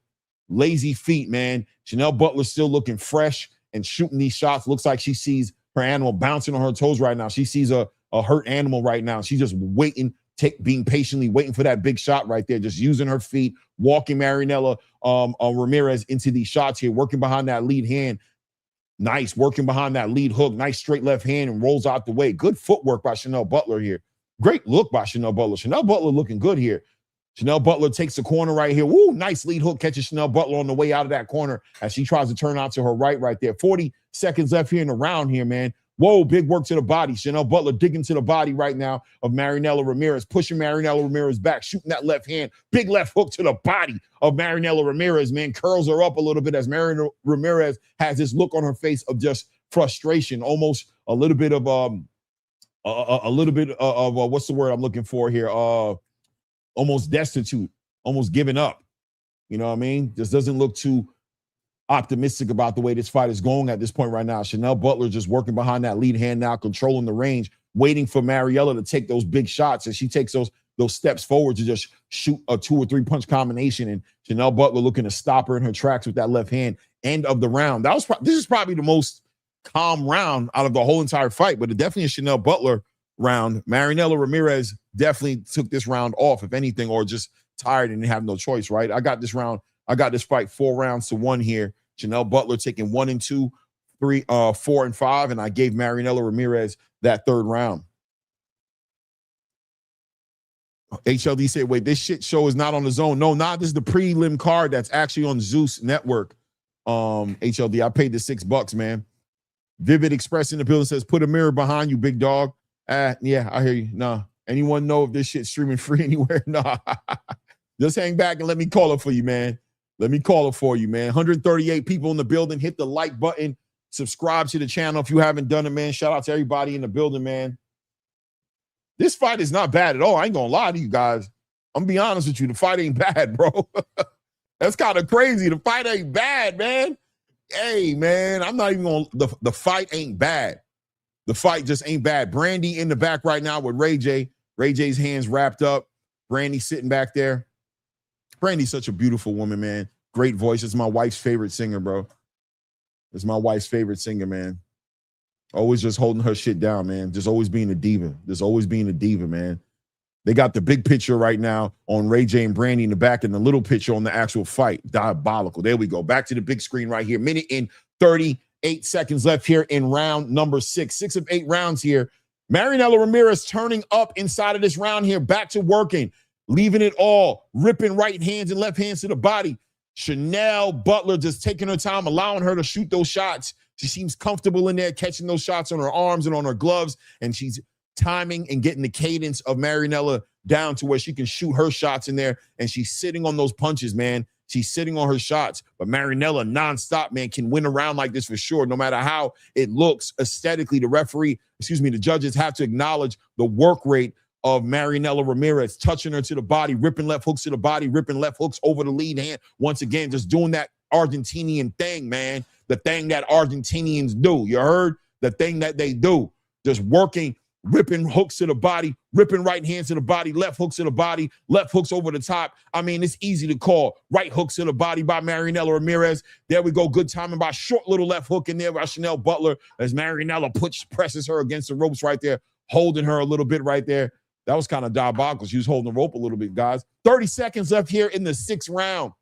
Lazy feet, man. Chanel Butler still looking fresh and shooting these shots. Looks like she sees her animal bouncing on her toes right now. She sees a hurt animal right now. She's just waiting, being patiently waiting for that big shot right there, just using her feet, walking Marianella Ramirez into these shots here, working behind that lead hand. Nice, working behind that lead hook. Nice straight left hand and rolls out the way. Good footwork by Chanel Butler here. Great look by Chanel Butler. Chanel Butler looking good here. Chanel Butler takes the corner right here. Woo, nice lead hook, catches Chanel Butler on the way out of that corner as she tries to turn out to her right there. 40 seconds left here in the round here, man. Whoa, big work to the body. Chanel Butler digging to the body right now of Marianella Ramirez, pushing Marianella Ramirez back, shooting that left hand. Big left hook to the body of Marianella Ramirez, man. Curls her up a little bit as Marianella Ramirez has this look on her face of just frustration, almost a little bit of what's the word I'm looking for here? Almost destitute, almost giving up. You know what I mean? Just doesn't look too optimistic about the way this fight is going at this point right now. Chanel Butler just working behind that lead hand now, controlling the range, waiting for Mariella to take those big shots, and she takes those steps forward to just shoot a 2 or 3 punch combination, and Chanel Butler looking to stop her in her tracks with that left hand. End of the round. This is probably the most calm round out of the whole entire fight, but it definitely is Chanel Butler round. Marianella Ramirez definitely took this round off, if anything, or just tired and didn't have no choice, right? I got this fight 4-1 here. Chanel Butler taking 1 and 2, 3, 4 and 5, and I gave Marianella Ramirez that third round. HLD said, wait, this shit show is not on the zone. No, this is the prelim card that's actually on Zeus Network. HLD, I paid the $6, man. Vivid Express in the building says, put a mirror behind you, big dog. Yeah, I hear you. Nah. Anyone know if this shit's streaming free anywhere? Nah. Just hang back and let me call it for you, man. Let me call it for you, man. 138 people in the building. Hit the like button. Subscribe to the channel if you haven't done it, man. Shout out to everybody in the building, man. This fight is not bad at all. I ain't gonna lie to you guys. I'm gonna be honest with you. The fight ain't bad, bro. That's kind of crazy. The fight ain't bad, man. Hey, man, I'm not even gonna, the fight ain't bad. The fight just ain't bad. Brandy in the back right now with Ray J. Ray J's hands wrapped up. Brandy sitting back there. Brandy's such a beautiful woman, man. Great voice. It's my wife's favorite singer, bro. It's my wife's favorite singer, man. Always just holding her shit down, man. Just always being a diva. Just always being a diva, man. They got the big picture right now on Ray J and Brandy in the back and the little picture on the actual fight. Diabolical. There we go. Back to the big screen right here. Minute and 38 seconds left here in round number 6. 6 of 8 rounds here. Marianella Ramirez turning up inside of this round here. Back to working. Leaving it all. Ripping right hands and left hands to the body. Chanel Butler just taking her time, allowing her to shoot those shots. She seems comfortable in there, catching those shots on her arms and on her gloves, and she's timing and getting the cadence of Marinella down to where she can shoot her shots in there, and she's sitting on those punches, man. She's sitting on her shots, but Marinella nonstop, man, can win a round like this for sure, no matter how it looks aesthetically. The judges have to acknowledge the work rate of Marinella Ramirez, touching her to the body, ripping left hooks to the body, ripping left hooks over the lead hand. Once again, just doing that Argentinian thing, man, the thing that Argentinians do. You heard? The thing that they do, just working, ripping hooks to the body, ripping right hands to the body, left hooks to the body, left hooks over the top. I mean, it's easy to call. Right hooks to the body by Marinella Ramirez. There we go. Good timing by short little left hook in there by Chanel Butler as Marinella presses her against the ropes right there, holding her a little bit right there. That was kind of diabolical. She was holding the rope a little bit, guys. 30 seconds left here in the 6th round.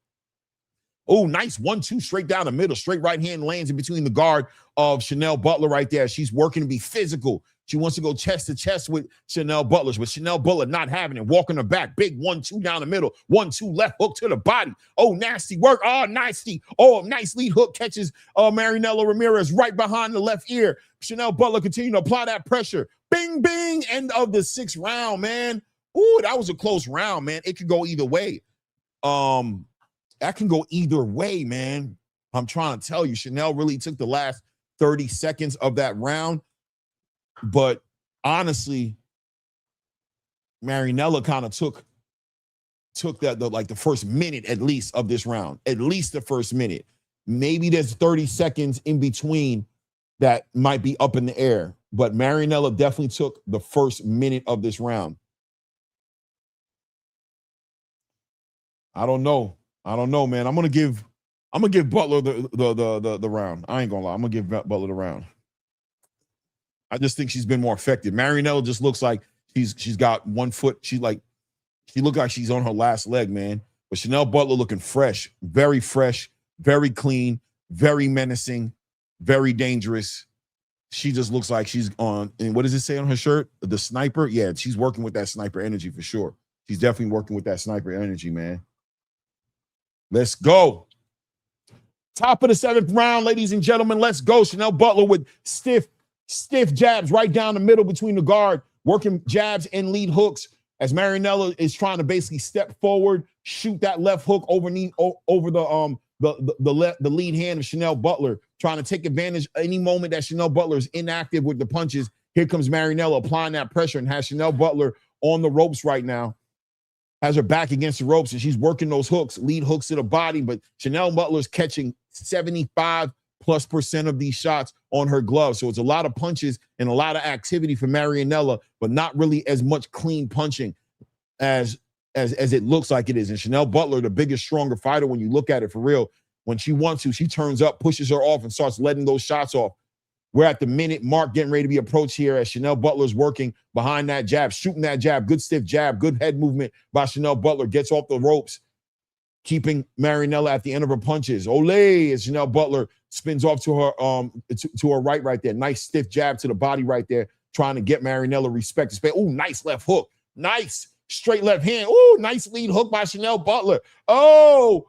Oh, nice 1-2 straight down the middle. Straight right hand lands in between the guard of Chanel Butler right there. She's working to be physical. She wants to go chest to chest with Chanel Butler, but Chanel Butler not having it. Walking her back. Big 1-2 down the middle. 1-2 left hook to the body. Oh, nasty work. Oh, nasty. Oh, nice lead hook catches Marinella Ramirez right behind the left ear. Chanel Butler continuing to apply that pressure. Bing, bing. End of the 6th round, man. Ooh, that was a close round, man. It could go either way. That can go either way, man. I'm trying to tell you, Chanel really took the last 30 seconds of that round. But honestly, Marinella kind of took the first minute at least of this round, at least the first minute. Maybe there's 30 seconds in between that might be up in the air, but Marinella definitely took the first minute of this round. I don't know, man. I'm gonna give Butler the round. I ain't gonna lie. I'm gonna give Butler the round. I just think she's been more effective. Marinella just looks like she's got 1 foot. She looked like she's on her last leg, man. But Chanel Butler looking fresh, very clean, very menacing, very dangerous. She just looks like she's on, and what does it say on her shirt? The sniper? Yeah, she's working with that sniper energy for sure. She's definitely working with that sniper energy, man. Let's go. Top of the 7th round, ladies and gentlemen. Let's go. Chanel Butler with stiff jabs right down the middle between the guard, working jabs and lead hooks as Marinella is trying to basically step forward, shoot that left hook over the lead hand of Chanel Butler, trying to take advantage any moment that Chanel Butler is inactive with the punches. Here comes Marinella applying that pressure and has Chanel Butler on the ropes right now. Has her back against the ropes, and she's working those hooks, lead hooks to the body, but Chanel Butler's catching 75+% of these shots on her gloves. So it's a lot of punches and a lot of activity for Marinella, but not really as much clean punching as it looks like it is. And Chanel Butler, the biggest, stronger fighter, when you look at it for real, when she wants to, she turns up, pushes her off, and starts letting those shots off. We're at the minute mark, getting ready to be approached here as Chanel Butler's working behind that jab, shooting that jab, good stiff jab, good head movement by Chanel Butler, gets off the ropes, keeping Marinella at the end of her punches. Olay, as Chanel Butler spins off to her to her right there. Nice stiff jab to the body right there, trying to get Marinella respect. Oh, nice left hook. Nice straight left hand. Oh, nice lead hook by Chanel Butler. Oh,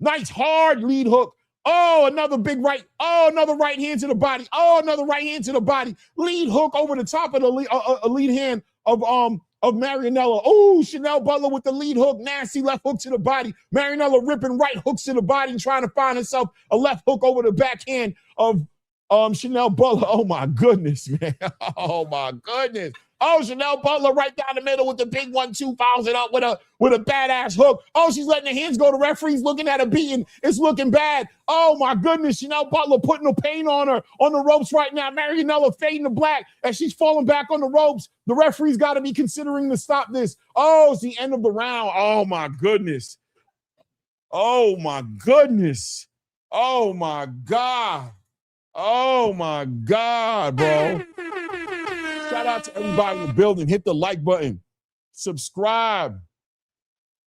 nice hard lead hook. Oh, another big right. Oh, another right hand to the body. Oh, another right hand to the body. Lead hook over the top of the lead hand of Marinella. Oh, Chanel Butler with the lead hook. Nasty left hook to the body. Marinella ripping right hooks to the body and trying to find herself a left hook over the backhand of Chanel Butler. Oh, my goodness, man. Oh, my goodness. Oh, Chanel Butler right down the middle with the big 1-2, fouls it up with a badass hook. Oh, she's letting the hands go. The referee's looking at her beating. It's looking bad. Oh, my goodness. Chanel Butler putting the pain on her on the ropes right now. Marinella fading to black as she's falling back on the ropes. The referee's got to be considering to stop this. Oh, it's the end of the round. Oh, my goodness. Oh, my goodness. Oh, my God. Oh, my God, bro. Shout out to everybody in the building. Hit the like button. Subscribe.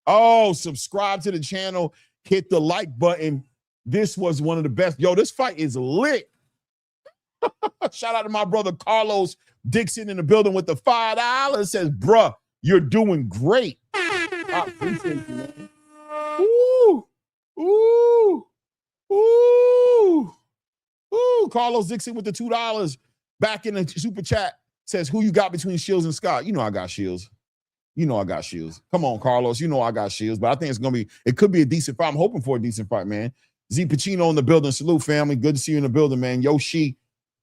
Oh, subscribe to the channel. Hit the like button. This was one of the best. Yo, this fight is lit. Shout out to my brother Carlos Dixon in the building with the $5. Says, bruh, you're doing great. I appreciate you, man. Ooh. Ooh. Ooh. Ooh, Carlos Dixon with the $2 back in the super chat says, who you got between Shields and Scott? You know I got Shields. You know I got Shields. Come on, Carlos. You know I got Shields, but I think it could be a decent fight. I'm hoping for a decent fight, man. Z Pacino in the building. Salute, family. Good to see you in the building, man. Yoshi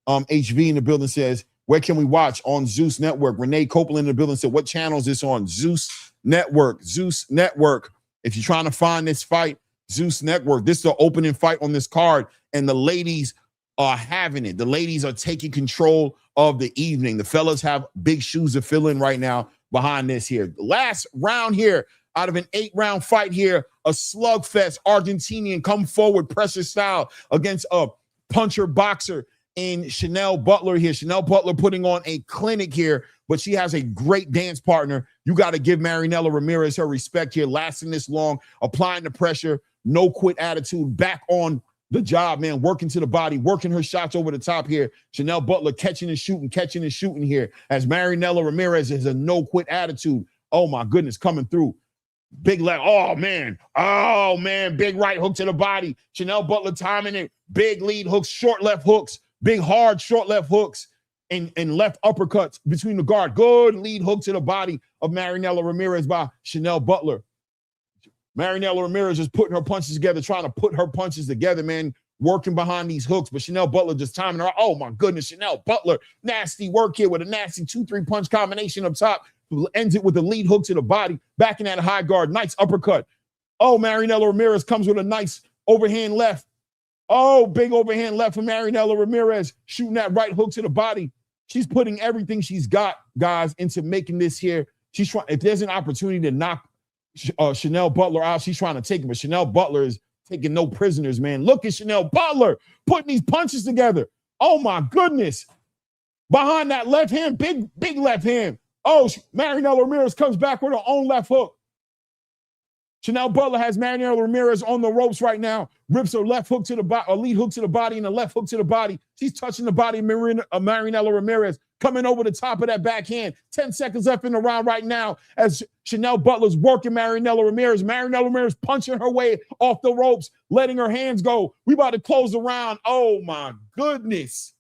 HV in the building says, where can we watch? On Zeus Network. Renee Copeland in the building said, what channel is this on? Zeus Network. Zeus Network. If you're trying to find this fight, Zeus Network. This is the opening fight on this card, and the ladies are having it. The ladies are taking control of the evening. The fellas have big shoes to fill in right now behind this here. Last round here, out of an 8-round fight here, a slugfest. Argentinian come forward, pressure style against a puncher boxer in Chanel Butler here. Chanel Butler putting on a clinic here, but she has a great dance partner. You got to give Marinella Ramirez her respect here, lasting this long, applying the pressure, no quit attitude, back on the job, man, working to the body, working her shots over the top here. Chanel Butler catching and shooting here as Marinella Ramirez has a no-quit attitude. Oh, my goodness, coming through. Big leg. Oh, man. Big right hook to the body. Chanel Butler timing it. Big lead hooks, short left hooks, big hard short left hooks, and left uppercuts between the guard. Good lead hook to the body of Marinella Ramirez by Chanel Butler. Marinella Ramirez is putting her punches together, trying to put her punches together, man, working behind these hooks. But Chanel Butler just timing her. Oh, my goodness, Chanel Butler. Nasty work here with a nasty 2-3 punch combination up top. Ends it with a lead hook to the body, backing at a high guard. Nice uppercut. Oh, Marinella Ramirez comes with a nice overhand left. Oh, big overhand left from Marinella Ramirez, shooting that right hook to the body. She's putting everything she's got, guys, into making this here. She's trying. If there's an opportunity to knock Chanel Butler out, she's trying to take him, but Chanel Butler is taking no prisoners, man. Look at Chanel Butler putting these punches together. Oh, my goodness. Behind that left hand, big left hand. Oh, Marinella Ramirez comes back with her own left hook. Chanel Butler has Marinella Ramirez on the ropes right now. Rips her left hook to the body, a lead hook to the body, and a left hook to the body. She's touching the body of Marinella Ramirez, coming over the top of that backhand. 10 seconds left in the round right now as Chanel Butler's working Marinella Ramirez. Marinella Ramirez punching her way off the ropes, letting her hands go. We about to close the round. Oh, my goodness.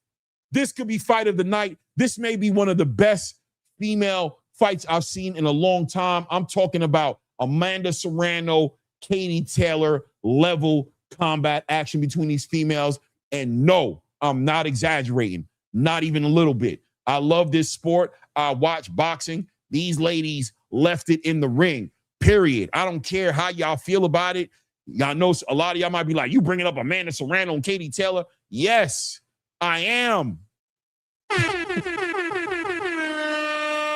This could be fight of the night. This may be one of the best female fights I've seen in a long time. I'm talking about Amanda Serrano, Katie Taylor level combat action between these females. And no, I'm not exaggerating, not even a little bit. I love this sport. I watch boxing. These ladies left it in the ring, period. I don't care how y'all feel about it. Y'all know a lot of y'all might be like, you bringing up Amanda Serrano and Katie Taylor? Yes, I am.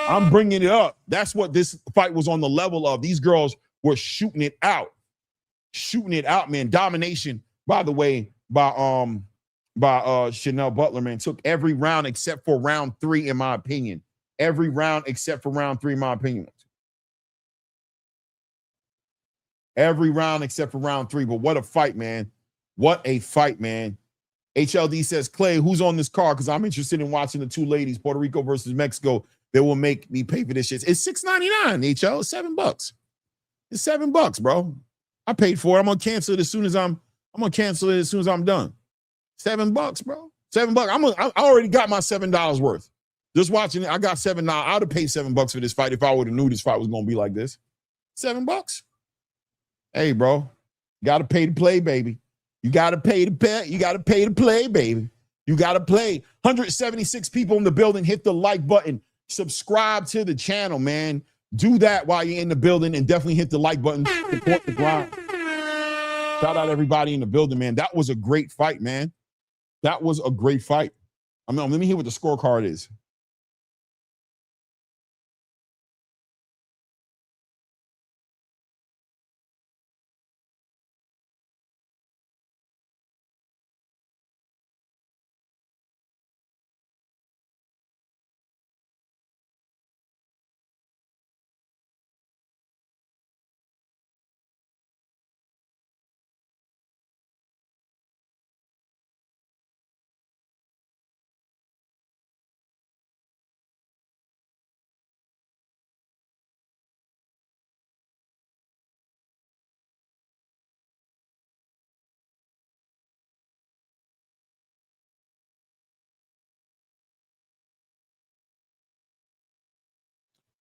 I'm bringing it up. That's what this fight was on the level of. These girls were shooting it out, man. Domination, by the way, by Chanel Butler, man. Took every round except for round 3, in my opinion. Every round except for round 3, in my opinion. Every round except for round 3. But what a fight, man. What a fight, man. HLD says, Clay, who's on this card? Because I'm interested in watching the two ladies, Puerto Rico versus Mexico. They will make me pay for this shit. It's $6.99, HL. It's $7. It's $7, bro. I paid for it. I'm gonna cancel it as soon as I'm done. $7, bro. $7. I already got my $7 worth. Just watching it, I got $7. I'd have paid $7 for this fight if I would have knew this fight was gonna be like this. $7. Hey, bro, you gotta pay to play, baby. You gotta pay to pay. You gotta pay to play, baby. You gotta play. 176 people in the building. Hit the like button. Subscribe to the channel, man. Do that while you're in the building, and definitely hit the like button. Support the grind. Shout out everybody in the building, man. That was a great fight, man. That was a great fight. Let me hear what the scorecard is.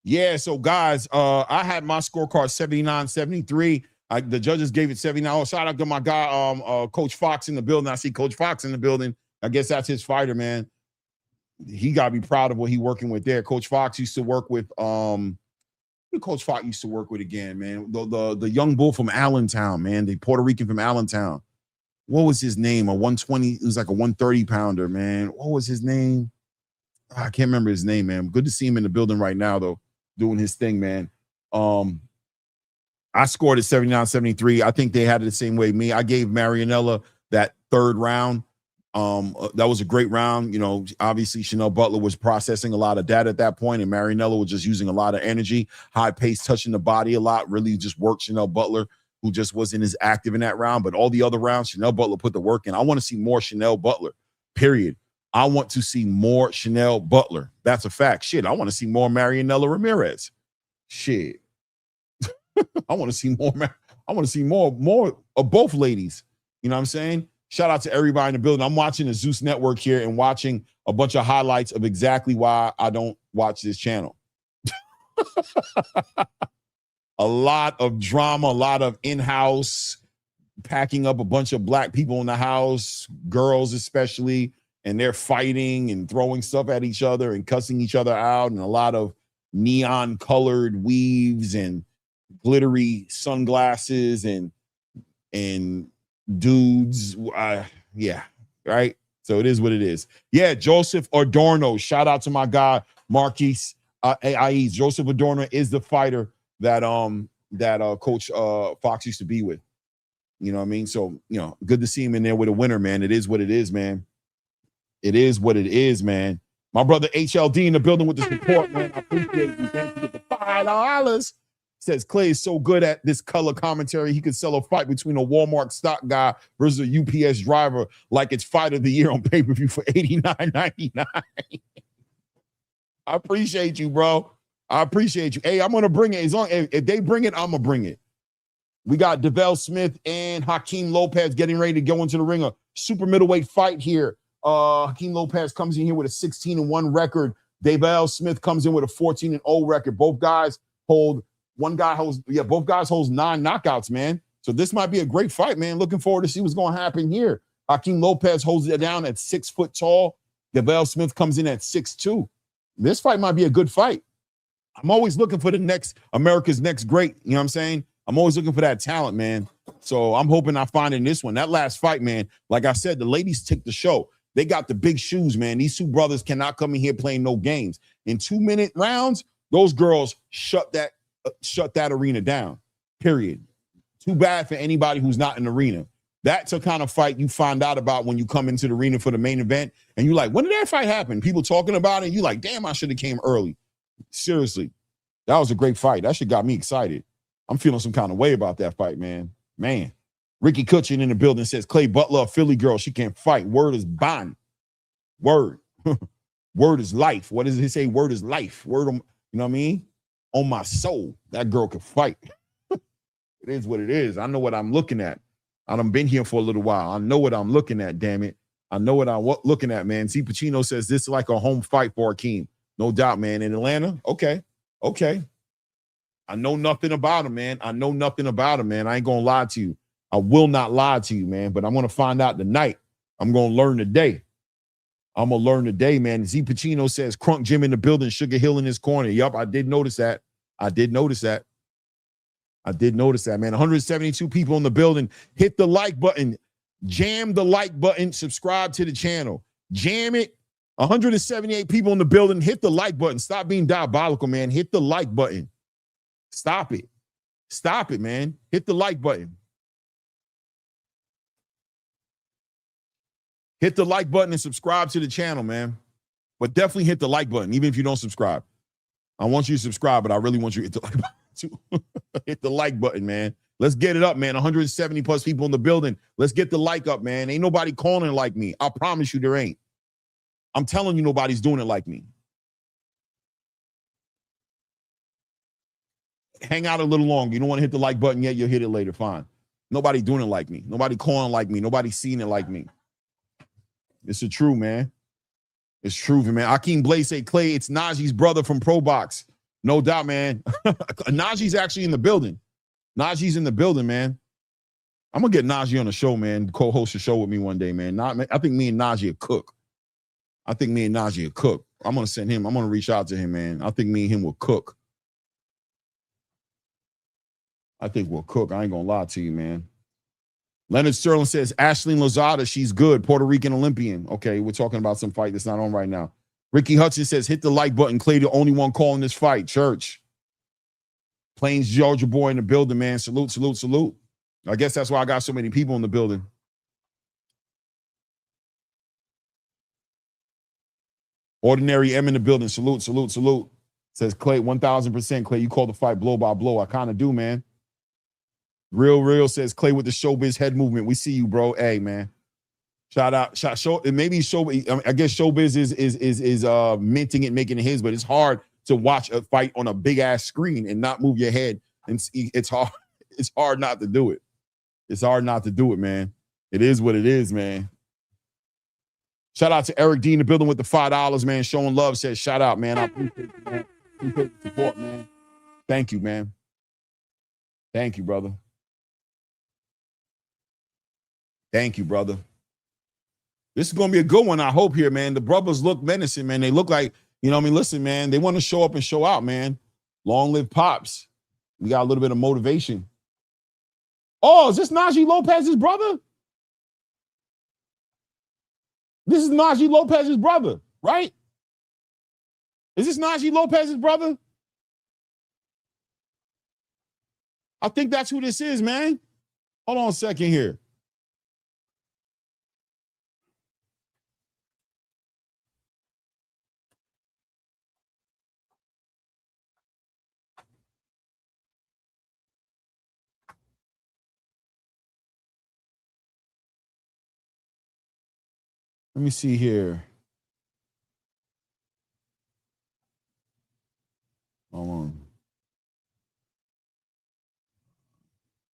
Yeah, so guys, I had my scorecard 79-73. The judges gave it 79. Oh, shout out to my guy, Coach Fox in the building. I see Coach Fox in the building. I guess that's his fighter, man. He got to be proud of what he working with there. Coach Fox used to work with who Coach Fox used to work with again, man. The young bull from Allentown, man. The Puerto Rican from Allentown. What was his name? A 120, it was like a 130 pounder, man. What was his name? I can't remember his name, man. Good to see him in the building right now, though, doing his thing, man. I scored at 79-73. I think they had it the same way me. I gave Marianella that third round. That was a great round. You know, obviously Chanel Butler was processing a lot of data at that point, and Marianella was just using a lot of energy, high pace, touching the body a lot, really just worked Chanel Butler, who just wasn't as active in that round. But all the other rounds, Chanel Butler put the work in. I want to see more Chanel Butler, period. I want to see more Chanel Butler. That's a fact. Shit, I want to see more Marianella Ramirez. Shit. I want to see more. I want to see more of both ladies. You know what I'm saying? Shout out to everybody in the building. I'm watching the Zeus Network here and watching a bunch of highlights of exactly why I don't watch this channel. A lot of drama, a lot of in-house packing up a bunch of black people in the house, girls especially, and they're fighting and throwing stuff at each other and cussing each other out, and a lot of neon colored weaves and glittery sunglasses and dudes. Yeah, right. So it is what it is. Yeah, Joseph Adorno. Shout out to my guy Marquise AIEs. Joseph Adorno is the fighter that Coach Fox used to be with. You know what I mean? So, you know, good to see him in there with a winner, man. It is what it is, man. It is what it is, man. My brother HLD in the building with the support, man. I appreciate you. Thank you for the $5. Says Clay is so good at this color commentary, he could sell a fight between a Walmart stock guy versus a UPS driver like it's fight of the year on pay-per-view for $89.99. I appreciate you, bro. I appreciate you. Hey, I'm gonna bring it. As long if they bring it, I'm gonna bring it. We got Devell Smith and Hakeem Lopez getting ready to go into the ring. A super middleweight fight here. Hakeem Lopez comes in here with a 16-1 record. Devell Smith comes in with a 14-0 record. Both guys hold. Both guys holds 9 knockouts, man. So this might be a great fight, man. Looking forward to see what's going to happen here. Hakeem Lopez holds it down at 6 foot tall. Devell Smith comes in at 6'2". This fight might be a good fight. I'm always looking for the next America's next great. You know what I'm saying? I'm always looking for that talent, man. So I'm hoping I find in this one. That last fight, man, like I said, the ladies took the show. They got the big shoes, man. These two brothers cannot come in here playing no games. In 2-minute rounds, those girls shut that arena down, period. Too bad for anybody who's not in the arena. That's a kind of fight you find out about when you come into the arena for the main event, and you're like, when did that fight happen? People talking about it, and you're like, damn, I should have came early. Seriously, that was a great fight. That shit got me excited. I'm feeling some kind of way about that fight, man. Man, Ricky Kutchin in the building says, Clay Butler, a Philly girl, she can't fight. Word is bond. Word. Word is life. What does he say? Word is life. Word, you know what I mean? On my soul, that girl can fight. It is what it is. I know what I'm looking at. I done been here for a little while. I know what I'm looking at, damn it. I know what I'm looking at, man. Z Pacino says this is like a home fight for Hakeem. No doubt, man. In Atlanta, okay. I know nothing about him, man. I know nothing about him, man. I ain't going to lie to you. I will not lie to you, man. But I'm going to find out tonight. I'm going to learn today. I'm going to learn today, man. Z Pacino says, Crunk Jim in the building, Sugar Hill in his corner. Yup, I did notice that. I did notice that, man. 172 people in the building. Hit the like button. Jam the like button. Subscribe to the channel. Jam it. 178 people in the building. Hit the like button. Stop being diabolical, man. Hit the like button. Stop it. Stop it, man. Hit the like button. Hit the like button and subscribe to the channel, man. But definitely hit the like button, even if you don't subscribe. I want you to subscribe, but I really want you to hit the like button too. Hit the like button, man. Let's get it up, man. 170 plus people in the building. Let's get the like up, man. Ain't nobody calling like me. I promise you there ain't. I'm telling you nobody's doing it like me. Hang out a little longer. You don't want to hit the like button yet, you'll hit it later. Fine. Nobody doing it like me. Nobody calling like me. Nobody seeing it like me. It's the truth, man. It's true, man. Akeem Blaze say, Clay, it's Najee's brother from Pro Box. No doubt, man. Najee's actually in the building. Najee's in the building, man. I'm going to get Najee on the show, man. Co-host a show with me one day, man. I think me and Najee are cook. I'm going to send him. I'm going to reach out to him, man. I think me and him will cook. I think we'll cook. I ain't going to lie to you, man. Leonard Sterling says, Ashley Lozada, she's good. Puerto Rican Olympian. Okay, we're talking about some fight that's not on right now. Ricky Hudson says, hit the like button. Clay, the only one calling this fight. Church. Plains, Georgia boy in the building, man. Salute, salute, salute. I guess that's why I got so many people in the building. Ordinary M in the building. Salute, salute, salute. Says Clay, 1,000%. Clay, you call the fight blow by blow. I kind of do, man. Real says Clay with the showbiz head movement. We see you, bro. Hey, man. Shout out. Maybe show. I guess showbiz is minting it, making it his, but it's hard to watch a fight on a big ass screen and not move your head. And it's hard. It's hard not to do it. It's hard not to do it, man. It is what it is, man. Shout out to Eric D in the building with the $5, man. Showing love. Says shout out, man. I appreciate it, man. Appreciate the support, man. Thank you, man. Thank you, brother. Thank you, brother. This is going to be a good one, I hope, here, man. The brothers look menacing, man. They look like, you know what I mean? Listen, man, they want to show up and show out, man. Long live Pops. We got a little bit of motivation. Oh, is this Najee Lopez's brother? This is Najee Lopez's brother, right? Is this Najee Lopez's brother? I think that's who this is, man. Hold on a second here. Let me see here. Hold on.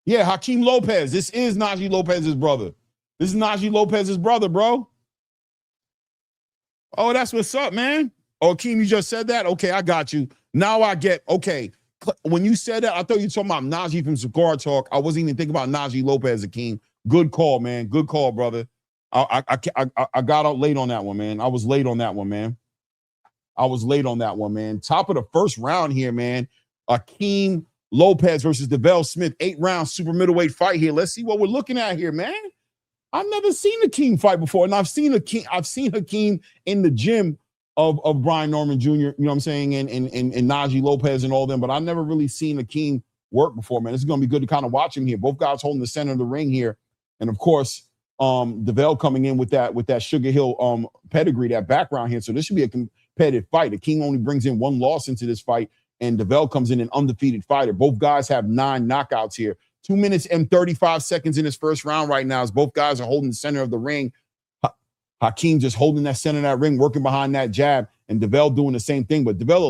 Yeah, Hakeem Lopez. This is Najee Lopez's brother. This is Najee Lopez's brother, bro. Oh, that's what's up, man. Oh, Hakeem, you just said that? Okay, I got you. Now I get, okay. When you said that, I thought you were talking about Najee from Cigar Talk. I wasn't even thinking about Najee Lopez, Hakeem. Good call, man. Good call, brother. I got out late on that one, man. I was late on that one, man. Top of the first round here, man. Hakeem Lopez versus DeVell Smith. 8-round super middleweight fight here. Let's see what we're looking at here, man. I've never seen Hakeem fight before, and I've seen Hakeem in the gym of Brian Norman Jr., you know what I'm saying, and Najee Lopez and all them, but I've never really seen Hakeem work before, man. This is going to be good to kind of watch him here. Both guys holding the center of the ring here, and of course, DeVell coming in with that Sugar Hill pedigree, that background here. So this should be a competitive fight. The King only brings in one loss into this fight, and DeVell comes in an undefeated fighter. Both guys have 9 knockouts here. 2 minutes and 35 seconds in his first round right now as both guys are holding the center of the ring. Hakeem just holding that center of that ring, working behind that jab, and DeVell doing the same thing. But DeVell a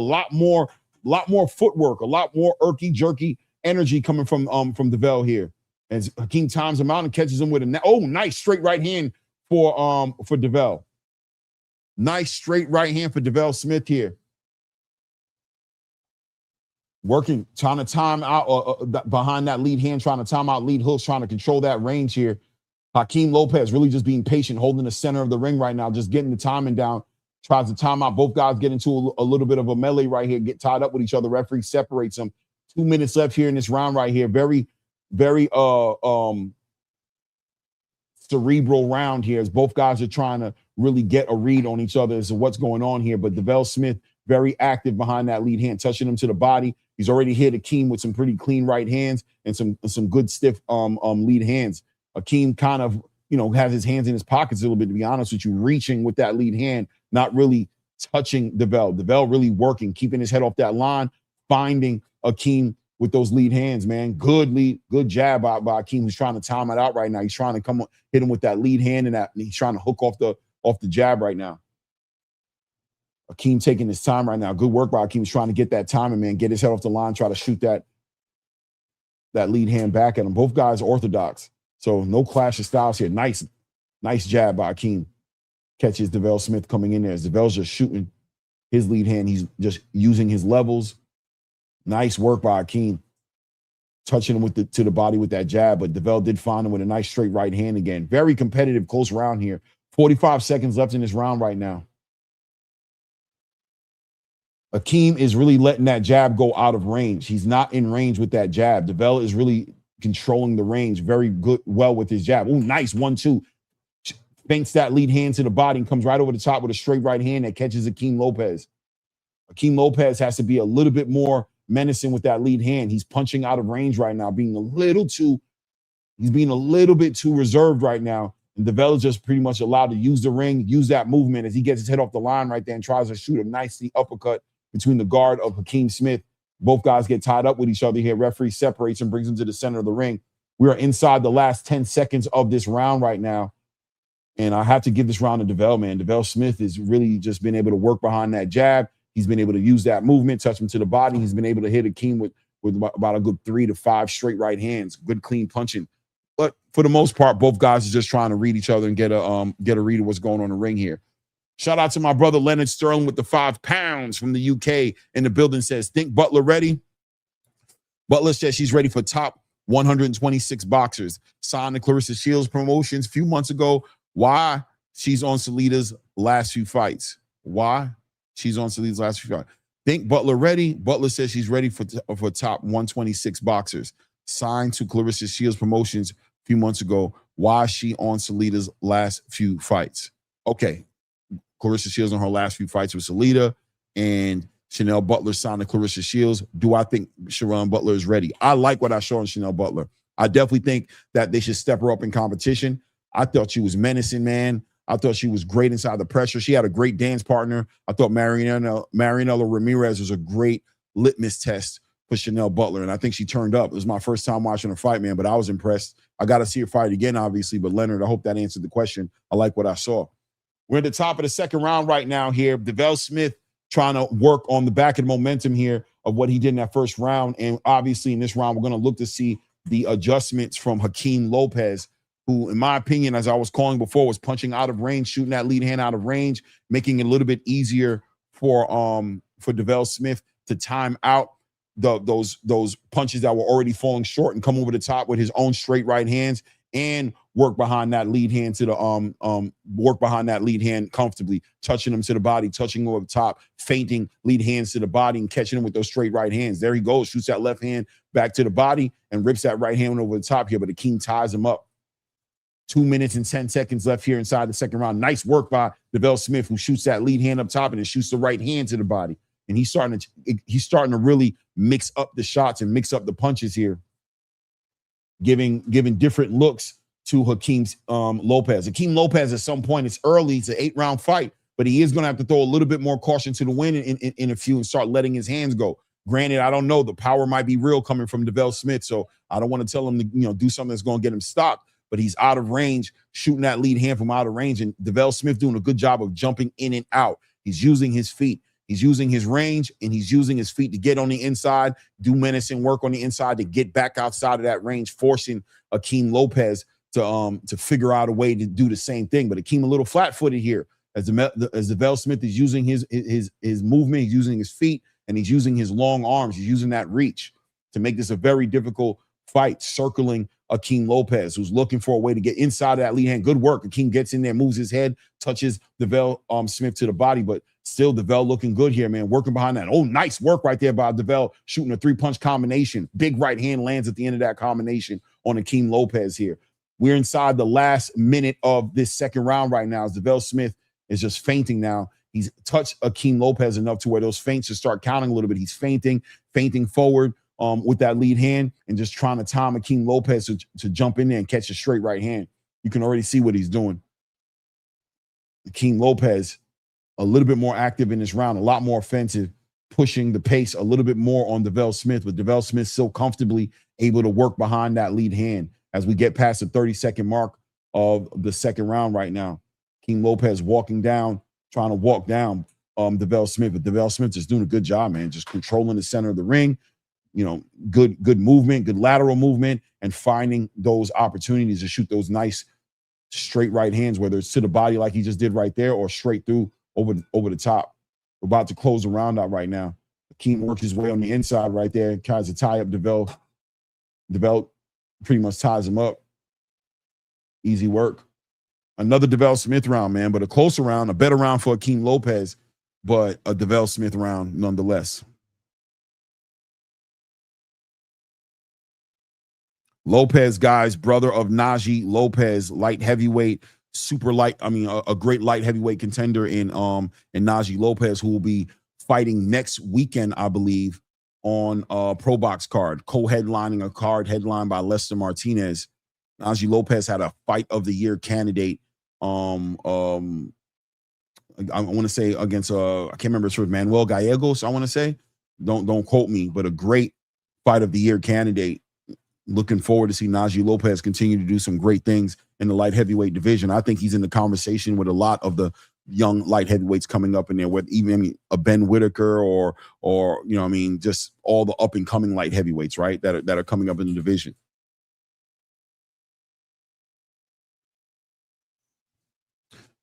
lot more footwork, a lot more jerky energy coming from DeVell here. As Hakeem times him out and catches him with a nice straight right hand for DeVell. Nice straight right hand for DeVell Smith here. Working, trying to time out behind that lead hand, trying to time out lead hooks, trying to control that range here. Hakeem Lopez really just being patient, holding the center of the ring right now, just getting the timing down. Tries to time out. Both guys get into a little bit of a melee right here, get tied up with each other. Referee separates them. 2 minutes left here in this round right here. Very cerebral round here as both guys are trying to really get a read on each other as to what's going on here. But DeVell Smith very active behind that lead hand, touching him to the body. He's already hit Hakeem with some pretty clean right hands and some good stiff lead hands. Hakeem kind of, has his hands in his pockets a little bit, to be honest with you, reaching with that lead hand, not really touching DeVell. DeVell really working, keeping his head off that line, finding Hakeem with those lead hands, man. Good jab by Hakeem, who's trying to time it out right now. He's trying to hit him with that lead hand, and he's trying to hook off the jab right now. Hakeem taking his time right now. Good work by Hakeem. He's trying to get that timing, man. Get his head off the line, try to shoot that lead hand back at him. Both guys are orthodox, so no clash of styles here. Nice jab by Hakeem. Catches DeVell Smith coming in there. As DeVell's just shooting his lead hand, he's just using his levels, Nice work by Akeem. Touching him to the body with that jab, but DeVell did find him with a nice straight right hand again. Very competitive, close round here. 45 seconds left in this round right now. Akeem is really letting that jab go out of range. He's not in range with that jab. DeVell is really controlling the range very well with his jab. Oh, nice 1-2. Feints that lead hand to the body and comes right over the top with a straight right hand that catches Akeem Lopez. Akeem Lopez has to be a little bit more menacing with that lead hand. He's punching out of range right now, being a little bit too reserved right now. And DeVell is just pretty much allowed to use the ring, use that movement as he gets his head off the line right there and tries to shoot a nicely uppercut between the guard of Hakeem Smith. Both guys get tied up with each other here. Referee separates and brings him to the center of the ring. We are inside the last 10 seconds of this round right now. And I have to give this round to DeVell, man. DeVell Smith has really just been able to work behind that jab. He's been able to use that movement, touch him to the body. He's been able to hit Akeem with about a good 3 to 5 straight right hands. Good, clean punching. But for the most part, both guys are just trying to read each other and get a read of what's going on in the ring here. Shout out to my brother Leonard Sterling with the 5 pounds from the UK in the building. Says, think Butler ready? Butler says she's ready for top 126 boxers. Signed to Claressa Shields Promotions a few months ago. Why? She's on Salida's last few fights. Why? She's on Salida's last few fights. Think Butler ready? Butler says she's ready for top 126 boxers. Signed to Claressa Shields Promotions a few months ago. Why is she on Salida's last few fights? Okay. Claressa Shields on her last few fights with Salida, and Chanel Butler signed to Claressa Shields. Do I think Sharon Butler is ready? I like what I saw in Chanel Butler. I definitely think that they should step her up in competition. I thought she was menacing, man. I thought she was great inside the pressure. She had a great dance partner. I thought Marianela Ramirez was a great litmus test for Chanel Butler, and I think she turned up. It was my first time watching her fight, man, but I was impressed. I got to see her fight again, obviously, but Leonard, I hope that answered the question. I like what I saw. We're at the top of the second round right now here. DeVell Smith trying to work on the back of the momentum here of what he did in that first round, and obviously in this round, we're going to look to see the adjustments from Hakeem Lopez, who, in my opinion, as I was calling before, was punching out of range, shooting that lead hand out of range, making it a little bit easier for DeVell Smith to time out those punches that were already falling short and come over the top with his own straight right hands and work behind that lead hand to the work behind that lead hand comfortably, touching him to the body, touching him over the top, feinting lead hands to the body and catching him with those straight right hands. There he goes, shoots that left hand back to the body and rips that right hand over the top here, but Akeem ties him up. 2 minutes and 10 seconds left here inside the second round. Nice work by DeVell Smith, who shoots that lead hand up top and then shoots the right hand to the body. And he's starting to really mix up the shots and mix up the punches here, giving different looks to Hakeem Lopez. Hakeem Lopez, at some point, it's early, it's an 8-round fight, but he is going to have to throw a little bit more caution to the wind in a few and start letting his hands go. Granted, I don't know, the power might be real coming from DeVell Smith, so I don't want to tell him to do something that's going to get him stopped. But he's out of range, shooting that lead hand from out of range, and DeVell Smith doing a good job of jumping in and out. He's using his feet. He's using his range, and he's using his feet to get on the inside, do menacing work on the inside to get back outside of that range, forcing Hakeem Lopez to figure out a way to do the same thing. But Hakeem a little flat-footed here as DeVell Smith is using his movement, he's using his feet, and he's using his long arms. He's using that reach to make this a very difficult fight, circling Hakeem Lopez, who's looking for a way to get inside of that lead hand. Good work. Hakeem gets in there, moves his head, touches DeVell Smith to the body, but still DeVell looking good here, man, working behind that. Oh, nice work right there by DeVell, shooting a 3-punch combination. Big right hand lands at the end of that combination on Hakeem Lopez here. We're inside the last minute of this second round right now as DeVell Smith is just feinting now. He's touched Hakeem Lopez enough to where those feints should start counting a little bit. He's feinting forward with that lead hand and just trying to time Hakeem Lopez to jump in there and catch a straight right hand. You can already see what he's doing. Hakeem Lopez, a little bit more active in this round, a lot more offensive, pushing the pace a little bit more on DeVell Smith, but DeVell Smith so comfortably able to work behind that lead hand as we get past the 30-second mark of the second round right now. Hakeem Lopez walking down, trying to walk down DeVell Smith, but DeVell Smith just doing a good job, man, just controlling the center of the ring. Good movement, good lateral movement, and finding those opportunities to shoot those nice straight right hands, whether it's to the body like he just did right there or straight through over the top. We're about to close the round out right now. Keem works his way on the inside right there. Tries to tie up DeVell. DeVell pretty much ties him up. Easy work. Another DeVell Smith round, man, but a closer round, a better round for Akeem Lopez, but a DeVell Smith round nonetheless. Lopez, guys, brother of Najee Lopez, light heavyweight, super light. I mean, a great light heavyweight contender in Najee Lopez, who will be fighting next weekend, I believe, on Pro Box card, co-headlining a card headlined by Lester Martinez. Najee Lopez had a Fight of the Year candidate. I want to say against I can't remember, it's with Manuel Gallegos. I want to say, don't quote me, but a great Fight of the Year candidate. Looking forward to see Najee Lopez continue to do some great things in the light heavyweight division. I think he's in the conversation with a lot of the young light heavyweights coming up in there, with even a Ben Whitaker or you know what I mean, just all the up and coming light heavyweights, right? That are coming up in the division.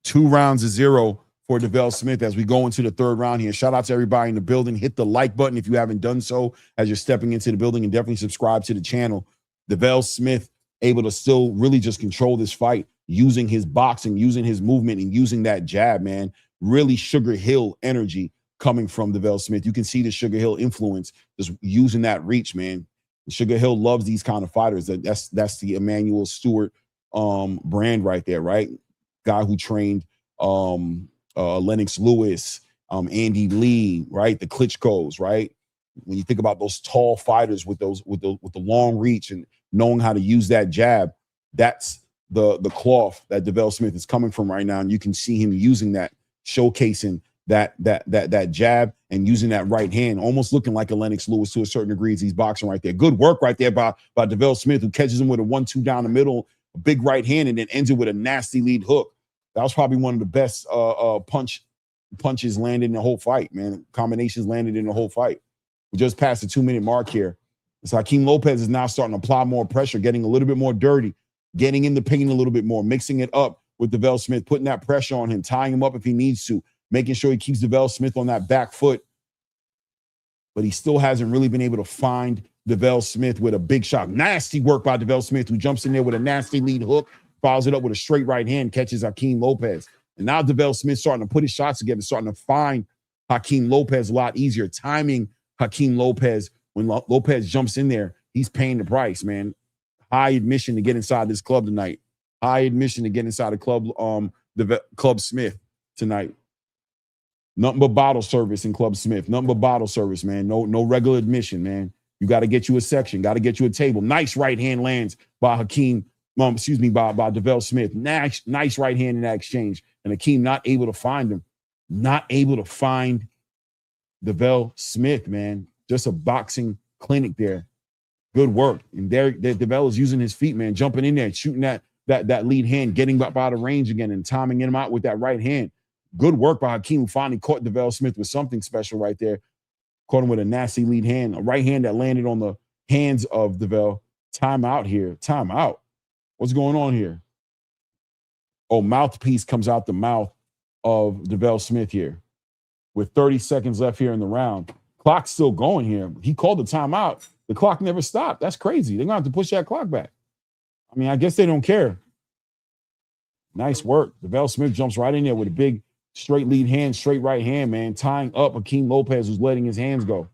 Two rounds to zero for DeVell Smith as we go into the third round here. Shout out to everybody in the building. Hit the like button if you haven't done so as you're stepping into the building, and definitely subscribe to the channel. DeVell Smith able to still really just control this fight using his boxing, using his movement, and using that jab, man. Really Sugar Hill energy coming from DeVell Smith. You can see the Sugar Hill influence just using that reach, man. Sugar Hill loves these kind of fighters. That's the Emmanuel Stewart brand right there, right? Guy who trained Lennox Lewis, Andy Lee, right? The Klitschko's, right? When you think about those tall fighters with the long reach and knowing how to use that jab, that's the cloth that DeVell Smith is coming from right now. And you can see him using that, showcasing that jab and using that right hand, almost looking like a Lennox Lewis to a certain degree as he's boxing right there. Good work right there by DeVell Smith, who catches him with a 1-2 down the middle, a big right hand, and then ends it with a nasty lead hook. That was probably one of the best punches landed in the whole fight, man. Combinations landed in the whole fight. We just passed the 2-minute mark here. So Akeem Lopez is now starting to apply more pressure, getting a little bit more dirty, getting in the paint a little bit more, mixing it up with DeVell Smith, putting that pressure on him, tying him up if he needs to, making sure he keeps DeVell Smith on that back foot. But he still hasn't really been able to find DeVell Smith with a big shot. Nasty work by DeVell Smith, who jumps in there with a nasty lead hook, follows it up with a straight right hand, catches Akeem Lopez. And now DeVell Smith starting to put his shots together, starting to find Akeem Lopez a lot easier, timing Akeem Lopez. When Lopez jumps in there, he's paying the price, man. High admission to get inside this club tonight. High admission to get inside the club, Club Smith tonight. Nothing but bottle service in Club Smith. Nothing but bottle service, man. No regular admission, man. You got to get you a section. Got to get you a table. Nice right hand lands by by DeVell Smith. Nice right hand in that exchange. And Akeem not able to find him. Not able to find DeVell Smith, man. Just a boxing clinic there. Good work. And there DeVell is using his feet, man, jumping in there, shooting that lead hand, getting up out of range again and timing him out with that right hand. Good work by Akeem, who finally caught DeVell Smith with something special right there. Caught him with a nasty lead hand, a right hand that landed on the hands of DeVell. Time out here. Time out. What's going on here? Oh, mouthpiece comes out the mouth of DeVell Smith here with 30 seconds left here in the round. Clock's still going here. He called the timeout. The clock never stopped. That's crazy. They're going to have to push that clock back. I mean, I guess they don't care. Nice work. DeVell Smith jumps right in there with a big straight lead hand, straight right hand, man, tying up Akeem Lopez, who's letting his hands go.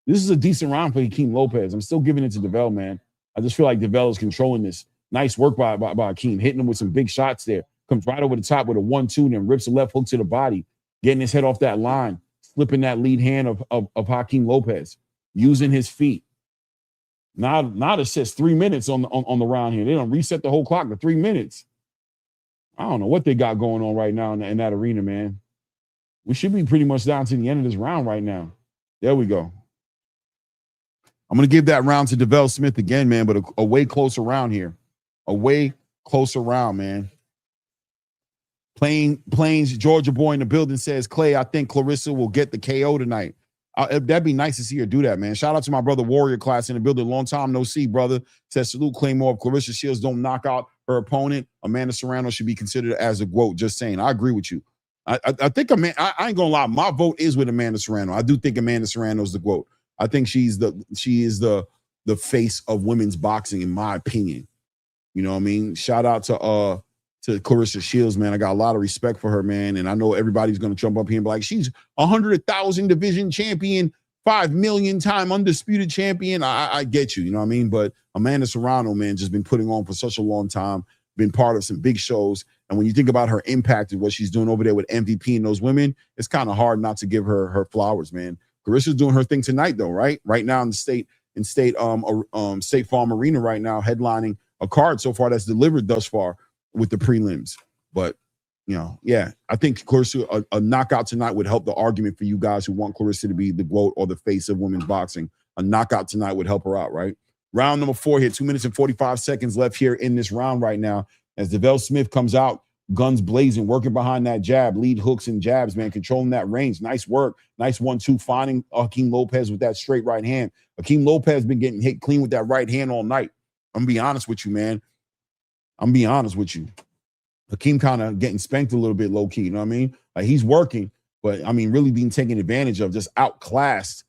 This is a decent round for Akeem Lopez. I'm still giving it to DeVell, man. I just feel like DeVell is controlling this. Nice work by Akeem, hitting him with some big shots there. Comes right over the top with a 1-2, then rips a left hook to the body, getting his head off that line, slipping that lead hand of Akeem Lopez, using his feet. Now it says 3 minutes on the round here. They don't reset the whole clock to 3 minutes. I don't know what they got going on right now in that arena, man. We should be pretty much down to the end of this round right now. There we go. I'm going to give that round to DeVell Smith again, man, but a way closer round here. A way closer round, man. Plains, Georgia boy in the building says, Clay, I think Claressa will get the KO tonight. That'd be nice to see her do that, man. Shout out to my brother Warrior Class in the building. Long time no see, brother. Says, salute Claymore. If Claressa Shields don't knock out her opponent, Amanda Serrano should be considered as a GWOAT. Just saying. I agree with you. I think I ain't gonna lie. My vote is with Amanda Serrano. I do think Amanda Serrano is the GWOAT. I think she is the face of women's boxing, in my opinion. You know what I mean? Shout out to Claressa Shields, man. I got a lot of respect for her, man. And I know everybody's gonna jump up here and be like, she's 100,000 division champion, 5 million time undisputed champion. I get you, you know what I mean? But Amanda Serrano, man, just been putting on for such a long time, been part of some big shows. And when you think about her impact and what she's doing over there with MVP and those women, it's kind of hard not to give her flowers, man. Claressa's doing her thing tonight, though, right? Right now in the State Farm Arena right now, headlining a card so far that's delivered thus far with the prelims. But, you know, yeah, I think Claressa, a knockout tonight would help the argument for you guys who want Claressa to be the GWOAT or the face of women's boxing. A knockout tonight would help her out, right? Round number 4 here, 2 minutes and 45 seconds left here in this round right now. As DeVelle Smith comes out, guns blazing, working behind that jab, lead hooks and jabs, man, controlling that range. Nice work. Nice 1-2, finding Hakeem Lopez with that straight right hand. Hakeem Lopez been getting hit clean with that right hand all night. I'm going to be honest with you, man. I'm being honest with you. Hakeem kind of getting spanked a little bit low-key, you know what I mean? Like, he's working, but, I mean, really being taken advantage of, just outclassed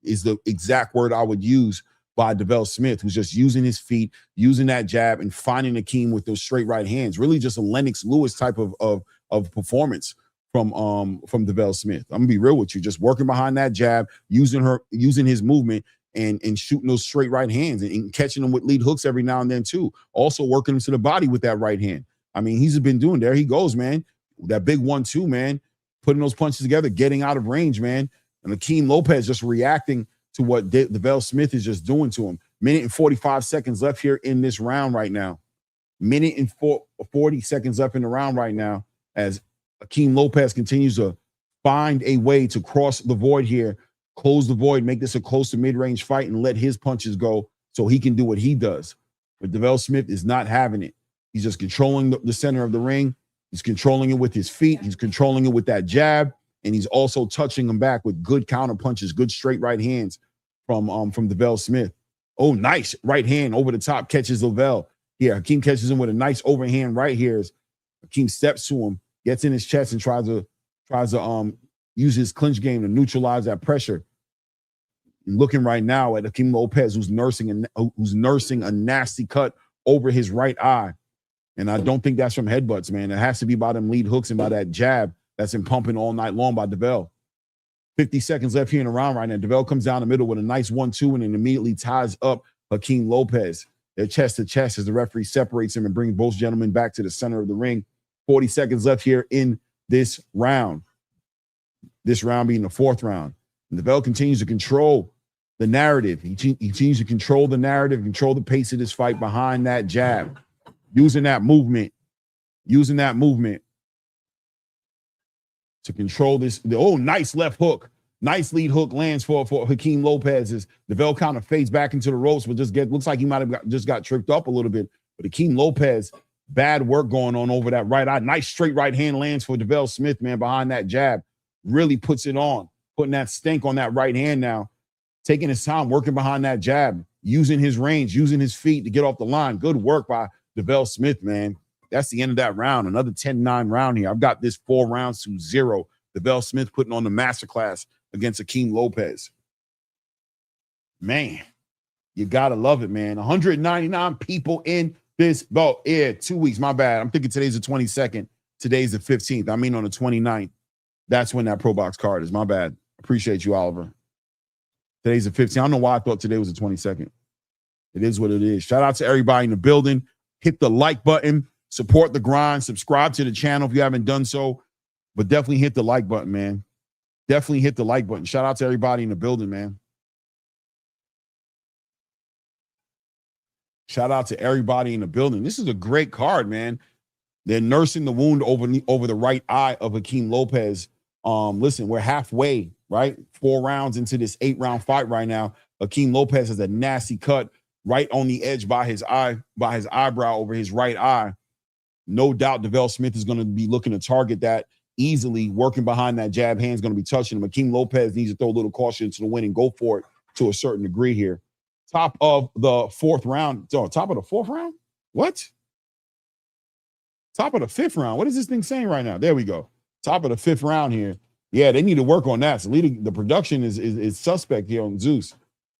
is the exact word I would use by DeVelle Smith, who's just using his feet, using that jab, and finding Hakeem with those straight right hands. Really just a Lennox Lewis type of performance from DeVelle Smith. I'm going to be real with you. Just working behind that jab, using his movement, and shooting those straight right hands and catching them with lead hooks every now and then too. Also working him to the body with that right hand. I mean, he's been doing, there he goes, man. That big 1-2, man. Putting those punches together, getting out of range, man. And Hakeem Lopez just reacting to what DeVelle Smith is just doing to him. Minute and 45 seconds left here in this round right now. Minute and 40 seconds left in the round right now as Hakeem Lopez continues to find a way to cross the void here, close the void, make this a close to mid-range fight, and let his punches go so he can do what he does. But DeVelle Smith is not having it. He's just controlling the center of the ring. He's controlling it with his feet. He's controlling it with that jab. And he's also touching him back with good counter punches, good straight right hands from DeVelle Smith. Oh, nice right hand over the top, catches Lavelle. Yeah, Hakeem catches him with a nice overhand right here. As Hakeem steps to him, gets in his chest, and tries to use his clinch game to neutralize that pressure. And looking right now at Hakeem Lopez, who's nursing a nasty cut over his right eye. And I don't think that's from headbutts, man. It has to be by them lead hooks and by that jab that's been pumping all night long by DeVelle. 50 seconds left here in the round right now. DeVelle comes down the middle with a nice 1-2 and then immediately ties up Hakeem Lopez. They're chest to chest as the referee separates him and brings both gentlemen back to the center of the ring. 40 seconds left here in this round. This round being the 4th round. And DeVelle continues to control the narrative. He continues to control the narrative, control the pace of this fight behind that jab. Using that movement to control this. Oh, nice left hook. Nice lead hook lands for Hakeem Lopez as DeVelle kind of fades back into the ropes, but looks like he might have just got tripped up a little bit. But Hakeem Lopez, bad work going on over that right eye. Nice straight right hand lands for DeVelle Smith, man, behind that jab. Really puts it on, putting that stink on that right hand now. Taking his time, working behind that jab, using his range, using his feet to get off the line. Good work by DeVelle Smith, man. That's the end of that round. Another 10-9 round here. I've got this 4 rounds to 0. DeVelle Smith putting on the masterclass against Hakeem Lopez. Man, you got to love it, man. 199 people in this boat. Yeah, 2 weeks. My bad. I'm thinking today's the 22nd. Today's the 15th. I mean on the 29th. That's when that Pro Box card is. My bad. Appreciate you, Oliver. Today's the 15th. I don't know why I thought today was the 22nd. It is what it is. Shout out to everybody in the building. Hit the like button. Support the grind. Subscribe to the channel if you haven't done so. But definitely hit the like button, man. Definitely hit the like button. Shout out to everybody in the building, man. Shout out to everybody in the building. This is a great card, man. They're nursing the wound over the right eye of Hakeem Lopez. Listen, we're halfway, right? 4 rounds into this 8-round fight right now. Hakeem Lopez has a nasty cut right on the edge by his eyebrow over his right eye. No doubt DeVelle Smith is going to be looking to target that easily, working behind that jab. Hand's going to be touching him. Hakeem Lopez needs to throw a little caution to the wind and go for it to a certain degree here. Top of the 4th round. Oh, top of the 4th round? What? Top of the 5th round. What is this thing saying right now? There we go. Top of the 5th round here. Yeah, they need to work on that. So the production is suspect here on Zeus.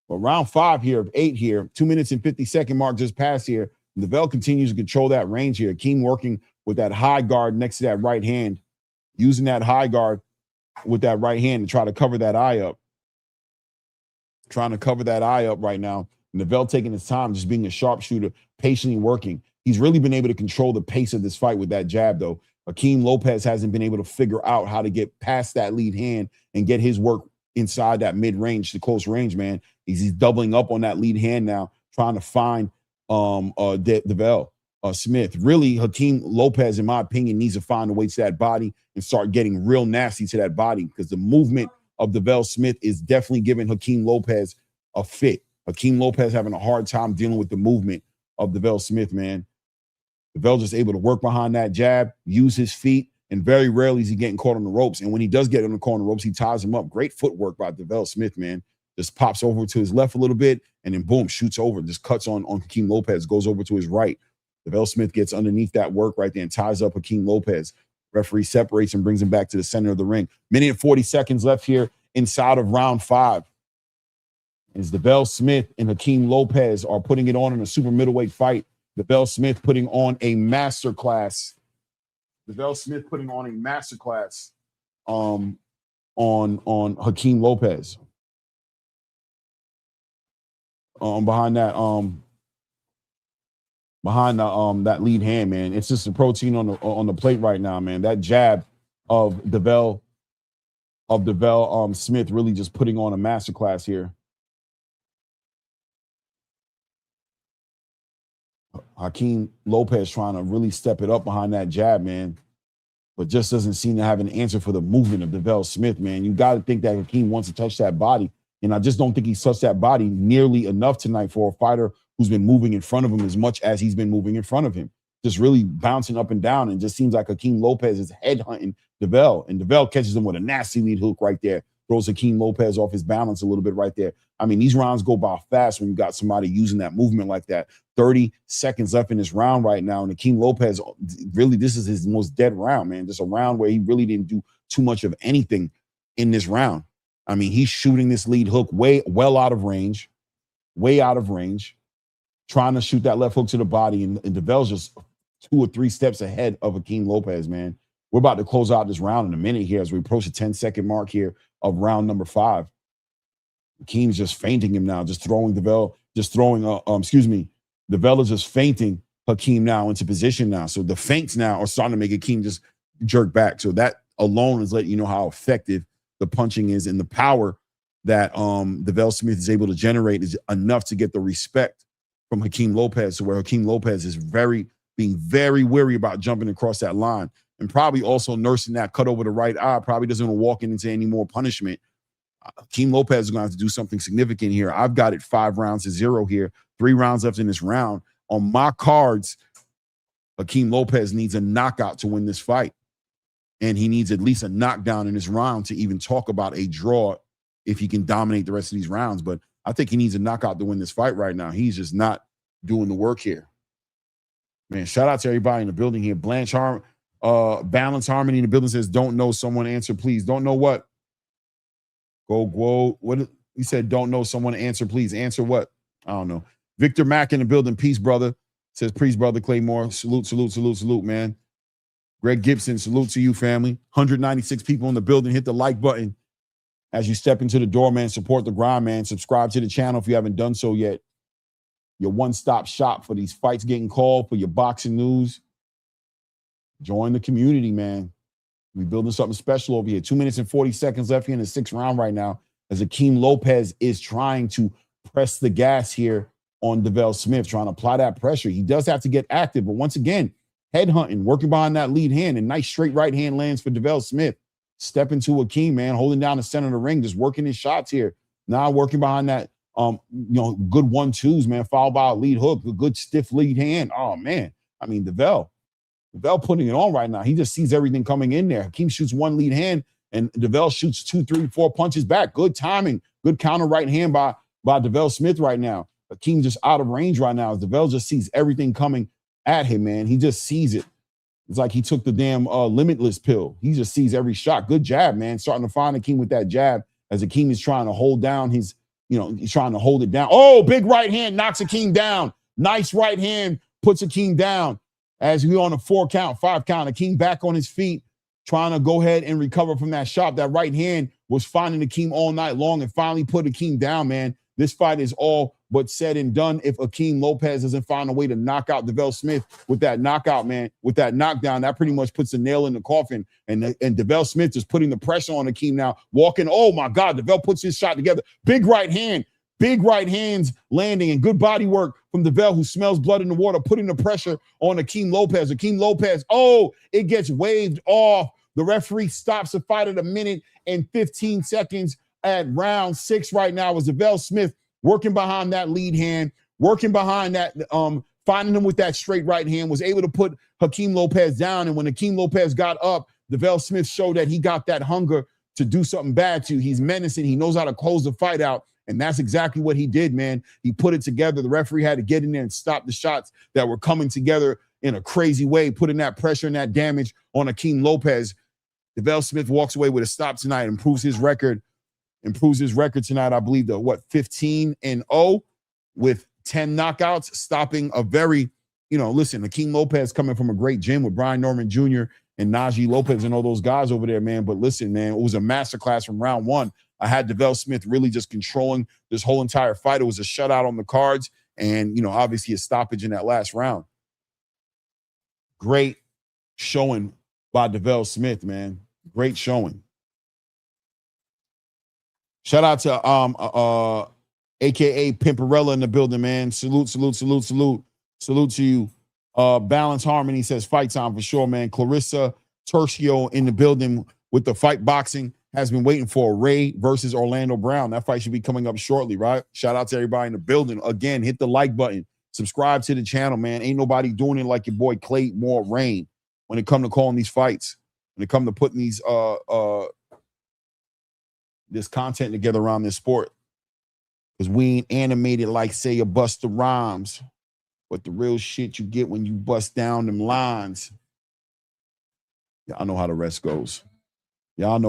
But round 5 here of 8 here, 2 minutes and 50-second mark just passed here. DeVell continues to control that range here. Hakeem working with that high guard next to that right hand, using that high guard with that right hand to try to cover that eye up. Trying to cover that eye up right now. And DeVell taking his time, just being a sharpshooter, patiently working. He's really been able to control the pace of this fight with that jab, though. Hakeem Lopez hasn't been able to figure out how to get past that lead hand and get his work inside that mid-range to close range, man. He's doubling up on that lead hand now, trying to find DeVell Smith. Really, Hakeem Lopez, in my opinion, needs to find a way to that body and start getting real nasty to that body, because the movement of DeVell Smith is definitely giving Hakeem Lopez a fit. Hakeem Lopez having a hard time dealing with the movement of DeVell Smith, man. DeVell just able to work behind that jab, use his feet, and very rarely is he getting caught on the ropes. And when he does get on the corner ropes, he ties him up. Great footwork by DeVell Smith, man. Just pops over to his left a little bit, and then boom, shoots over, just cuts on Hakeem Lopez, goes over to his right. DeVell Smith gets underneath that work right there and ties up Hakeem Lopez. Referee separates and brings him back to the center of the ring. Minute and 40 seconds left here inside of round 5. As DeVell Smith and Hakeem Lopez are putting it on in a super middleweight fight. DeVell Smith putting on a masterclass. DeVell Smith putting on a masterclass on Hakeem Lopez. Behind that that lead hand, man. It's just the protein on the plate right now, man. That jab of DeVell Smith really just putting on a masterclass here. Hakeem Lopez trying to really step it up behind that jab, man, but just doesn't seem to have an answer for the movement of DeVell Smith, man. You got to think that Hakeem wants to touch that body, and I just don't think he's touched that body nearly enough tonight for a fighter who's been moving in front of him as much as he's been moving in front of him. Just really bouncing up and down, and just seems like Hakeem Lopez is headhunting DeVell, and DeVell catches him with a nasty lead hook right there, throws Hakeem Lopez off his balance a little bit right there. I mean, these rounds go by fast when you got somebody using that movement like that. 30 seconds left in this round right now, and Hakeem Lopez, really, this is his most dead round, man. Just a round where he really didn't do too much of anything in this round. I mean, he's shooting this lead hook well out of range, trying to shoot that left hook to the body, and DeVell's just 2 or 3 steps ahead of Hakeem Lopez, man. We're about to close out this round in a minute here as we approach the 10-second mark here of round number 5. Hakeem's just fainting him now, just throwing DeVell, DeVell is just fainting Hakeem now into position now. So the feints now are starting to make Hakeem just jerk back. So that alone is letting you know how effective the punching is, and the power that DeVell Smith is able to generate is enough to get the respect from Hakeem Lopez, to where Hakeem Lopez is being very wary about jumping across that line, and probably also nursing that cut over the right eye. Probably doesn't want to walk into any more punishment. Hakeem Lopez is going to have to do something significant here. I've got it 5-0 here. 3 rounds left in this round. On my cards, Hakeem Lopez needs a knockout to win this fight. And he needs at least a knockdown in this round to even talk about a draw if he can dominate the rest of these rounds. But I think he needs a knockout to win this fight right now. He's just not doing the work here. Man, shout out to everybody in the building here. Balance Harmony in the building says, don't know, someone answer, please. Don't know what? Go GWOAT. What he said, don't know, someone answer, please. Answer what? I don't know. Victor Mack in the building. Peace, brother. Says, peace, brother Claymore. Salute, man. Greg Gibson, salute to you, family. 196 people in the building. Hit the like button as you step into the door, man. Support the grind, man. Subscribe to the channel if you haven't done so yet. Your one-stop shop for these fights getting called, for your boxing news. Join the community, man. We're building something special over here. 2 minutes and 40 seconds left here in the 6th round right now, as Hakeem Lopez is trying to press the gas here on DeVell Smith, trying to apply that pressure. He does have to get active, but once again, headhunting, working behind that lead hand, and nice straight right hand lands for DeVell Smith. Step into Hakeem, man, holding down the center of the ring, just working his shots here. Now working behind that, good 1-2s, man, followed by a lead hook, a good stiff lead hand. Oh, man. I mean, DeVell putting it on right now. He just sees everything coming in there. Hakeem shoots 1 lead hand, and DeVell shoots 2, 3, 4 punches back. Good timing. Good counter right hand by DeVell Smith right now. Hakeem just out of range right now. DeVell just sees everything coming at him, man. He just sees it. It's like he took the damn limitless pill. He just sees every shot. Good jab, man. Starting to find Hakeem with that jab as Hakeem is trying to hold down his, he's trying to hold it down. Oh, big right hand knocks Hakeem down. Nice right hand puts Hakeem down as we on a 4 count, 5 count. Hakeem back on his feet, trying to go ahead and recover from that shot. That right hand was finding Hakeem all night long and finally put Hakeem down, man. This fight is all but said and done if Hakeem Lopez doesn't find a way to knock out DeVell Smith with that knockout, man. With that knockdown, that pretty much puts a nail in the coffin. And DeVell Smith is putting the pressure on Hakeem now. Walking, oh, my God, DeVell puts his shot together. Big right hand. Big right hands landing and good body work from DeVell, who smells blood in the water, putting the pressure on Hakeem Lopez. Hakeem Lopez, oh, it gets waved off. The referee stops the fight at 1 minute and 15 seconds at round 6 right now as DeVell Smith working behind that lead hand, working behind that, finding him with that straight right hand, was able to put Hakeem Lopez down. And when Hakeem Lopez got up, DeVell Smith showed that he got that hunger to do something bad to. He's menacing. He knows how to close the fight out. And that's exactly what he did, man. He put it together. The referee had to get in there and stop the shots that were coming together in a crazy way, putting that pressure and that damage on Hakeem Lopez. DeVell Smith walks away with a stop tonight, improves his record tonight, I believe, to 15-0 with 10 knockouts, stopping a very, listen, Hakeem Lopez coming from a great gym with Brian Norman Jr. and Najee Lopez and all those guys over there, man. But listen, man, it was a masterclass from round 1. I had DeVell Smith really just controlling this whole entire fight. It was a shutout on the cards and, obviously a stoppage in that last round. Great showing by DeVell Smith, man. Great showing. Shout out to AKA Pimperella in the building, man. Salute to you. Balance Harmony says fight time for sure, man. Claressa Tercio in the building with the fight boxing. Has been waiting for Ray versus Orlando Brown. That fight should be coming up shortly, right? Shout out to everybody in the building. Again, hit the like button. Subscribe to the channel, man. Ain't nobody doing it like your boy Clay Moore Rain when it come to calling these fights. When it come to putting these this content together around this sport. Because we ain't animated like, say, a Busta Rhymes. But the real shit you get when you bust down them lines. Y'all know how the rest goes. Shout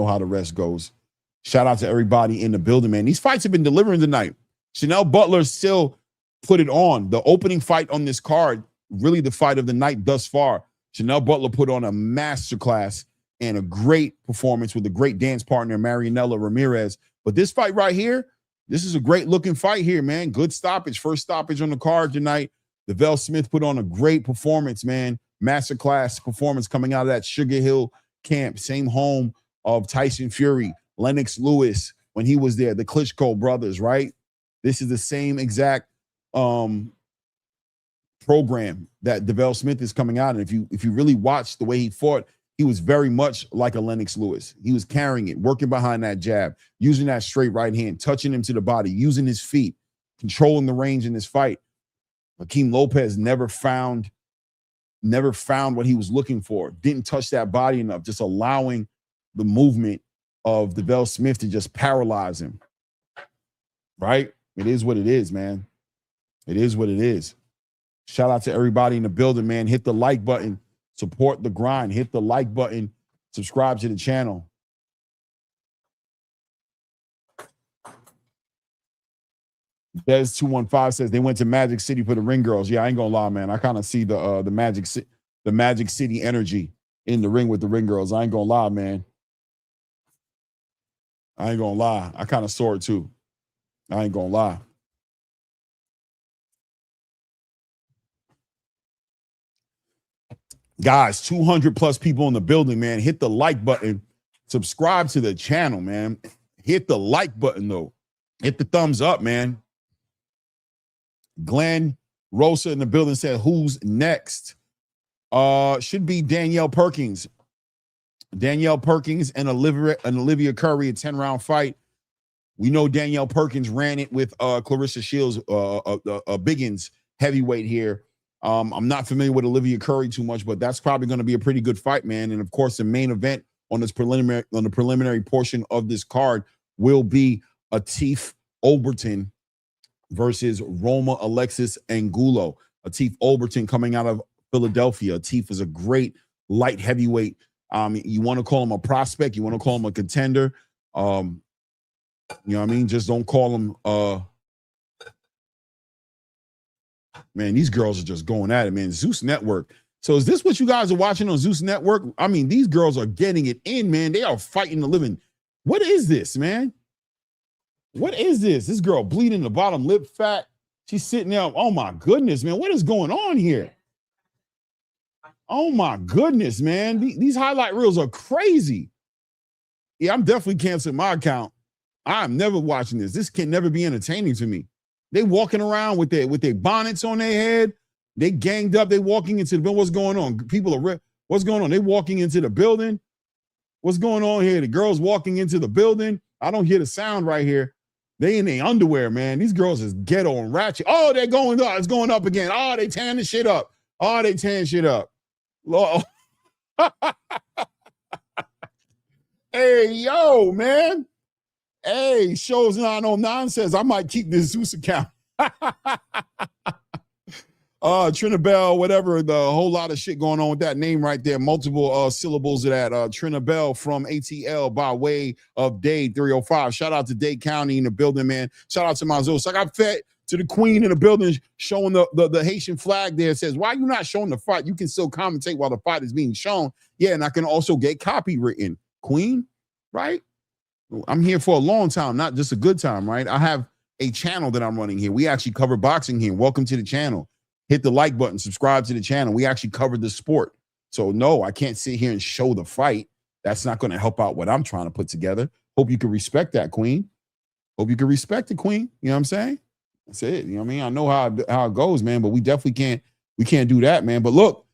out to everybody in the building, man. These fights have been delivering tonight. Chanel Butler still put it on. The opening fight on this card, really the fight of the night thus far. Chanel Butler put on a masterclass and a great performance with a great dance partner, Marianella Ramirez. But this fight right here, this is a great looking fight here, man. Good stoppage. First stoppage on the card tonight. DeVell Smith put on a great performance, man. Masterclass performance coming out of that Sugar Hill camp. Same home of Tyson Fury, Lennox Lewis, when he was there, the Klitschko brothers, right? This is the same exact program that DeVell Smith is coming out. And if you really watch the way he fought, he was very much like a Lennox Lewis. He was carrying it, working behind that jab, using that straight right hand, touching him to the body, using his feet, controlling the range in this fight. Hakeem Lopez never found what he was looking for. Didn't touch that body enough, just allowing the movement of DeVell Smith to just paralyze him. Right? It is what it is, man. It is what it is. Shout out to everybody in the building, man. Hit the like button. Support the grind. Hit the like button. Subscribe to the channel. Des215 says they went to Magic City for the ring girls. Yeah, I ain't gonna lie, man. I kind of see the Magic City energy in the ring with the ring girls. I ain't gonna lie, man. I ain't gonna lie. I kind of saw it too. I ain't gonna lie. Guys, 200 plus people in the building, man. Hit the like button. Subscribe to the channel, man. Hit the like button, though. Hit the thumbs up, man. Glenn Rosa in the building said, who's next? Should be Danielle Perkins. Danielle Perkins and Olivia Curry, a 10-round fight. We know Danielle Perkins ran it with Claressa Shields, a Biggins heavyweight here. I'm not familiar with Olivia Curry too much, but that's probably going to be a pretty good fight, man. And of course, the main event on the preliminary portion of this card will be Atif Overton versus Roma Alexis Angulo. Atif Overton coming out of Philadelphia. Atif is a great light heavyweight. You want to call him a prospect, you want to call him a contender. You know what I mean? Just don't call him man, these girls are just going at it, man. Zeus Network. So is this what you guys are watching on Zeus Network? I mean, these girls are getting it in, man. They are fighting the living. What is this, man? What is this? This girl bleeding the bottom lip fat. She's sitting there. Oh, my goodness, man. What is going on here? Oh, my goodness, man. These highlight reels are crazy. Yeah, I'm definitely canceling my account. I'm never watching this. This can never be entertaining to me. They walking around with their bonnets on their head. They ganged up. They walking into the building. What's going on? People are what's going on? They walking into the building. What's going on here? The girls walking into the building. I don't hear the sound right here. They in their underwear, man. These girls is ghetto and ratchet. Oh, they're going up. It's going up again. Oh, they tearing the shit up. Oh, they tearing shit up. Lord. Hey, yo, man. Hey, Shows 909 says I might keep this Zeus account. Trinabelle, whatever, the whole lot of shit going on with that name right there. Multiple syllables of that. Trinabelle from ATL by way of Dade 305. Shout out to Dade County in the building, man. Shout out to my Zeus. I got fed to the queen in the building showing the Haitian flag there. It says, why are you not showing the fight? You can still commentate while the fight is being shown. Yeah, and I can also get copywritten. Queen, right? I'm here for a long time, not just a good time, right? I have a channel that I'm running here. We actually cover boxing here. Welcome to the channel. Hit the like button, subscribe to the channel. We actually cover the sport. So no, I can't sit here and show the fight. That's not going to help out what I'm trying to put together. Hope you can respect that, queen. Hope you can respect the queen. You know what I'm saying? That's it. You know what I mean? I know how it goes, man, but we definitely can't do that, man. But look,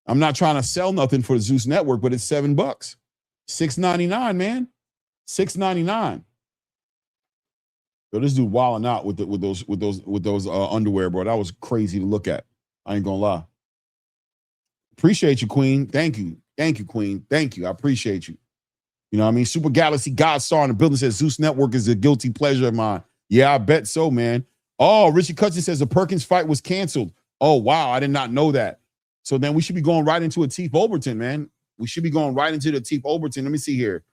I'm not trying to sell nothing for the Zeus Network, but it's $7. $6.99, man. $6.99. Yo, this dude wilding out with those underwear, bro. That was crazy to look at. I ain't gonna lie. Appreciate you, queen. Thank you, queen. Thank you. I appreciate you. You know what I mean? Super Galaxy God Star in the building says Zeus Network is a guilty pleasure of mine. Yeah, I bet so, man. Oh, Richie Cutson says the Perkins fight was canceled. Oh, wow. I did not know that. So then we should be going right into a Teef Overton, man. We should be going right into the Teef Overton. Let me see here.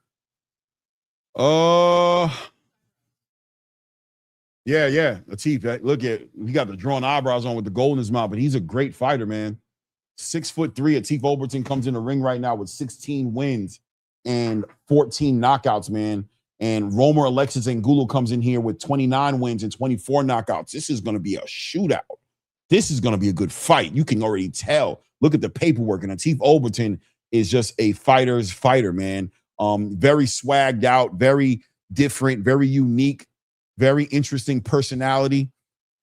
Yeah. Lateef, look at, he got the drawn eyebrows on with the gold in his mouth, but he's a great fighter, man. 6'3". Teef Overton comes in the ring right now with 16 wins and 14 knockouts, man. And Romer Alexis Angulo comes in here with 29 wins and 24 knockouts. This is going to be a shootout. This is going to be a good fight. You can already tell. Look at the paperwork. And Teef Overton is just a fighter's fighter, man. Very swagged out, very different, very unique, very interesting personality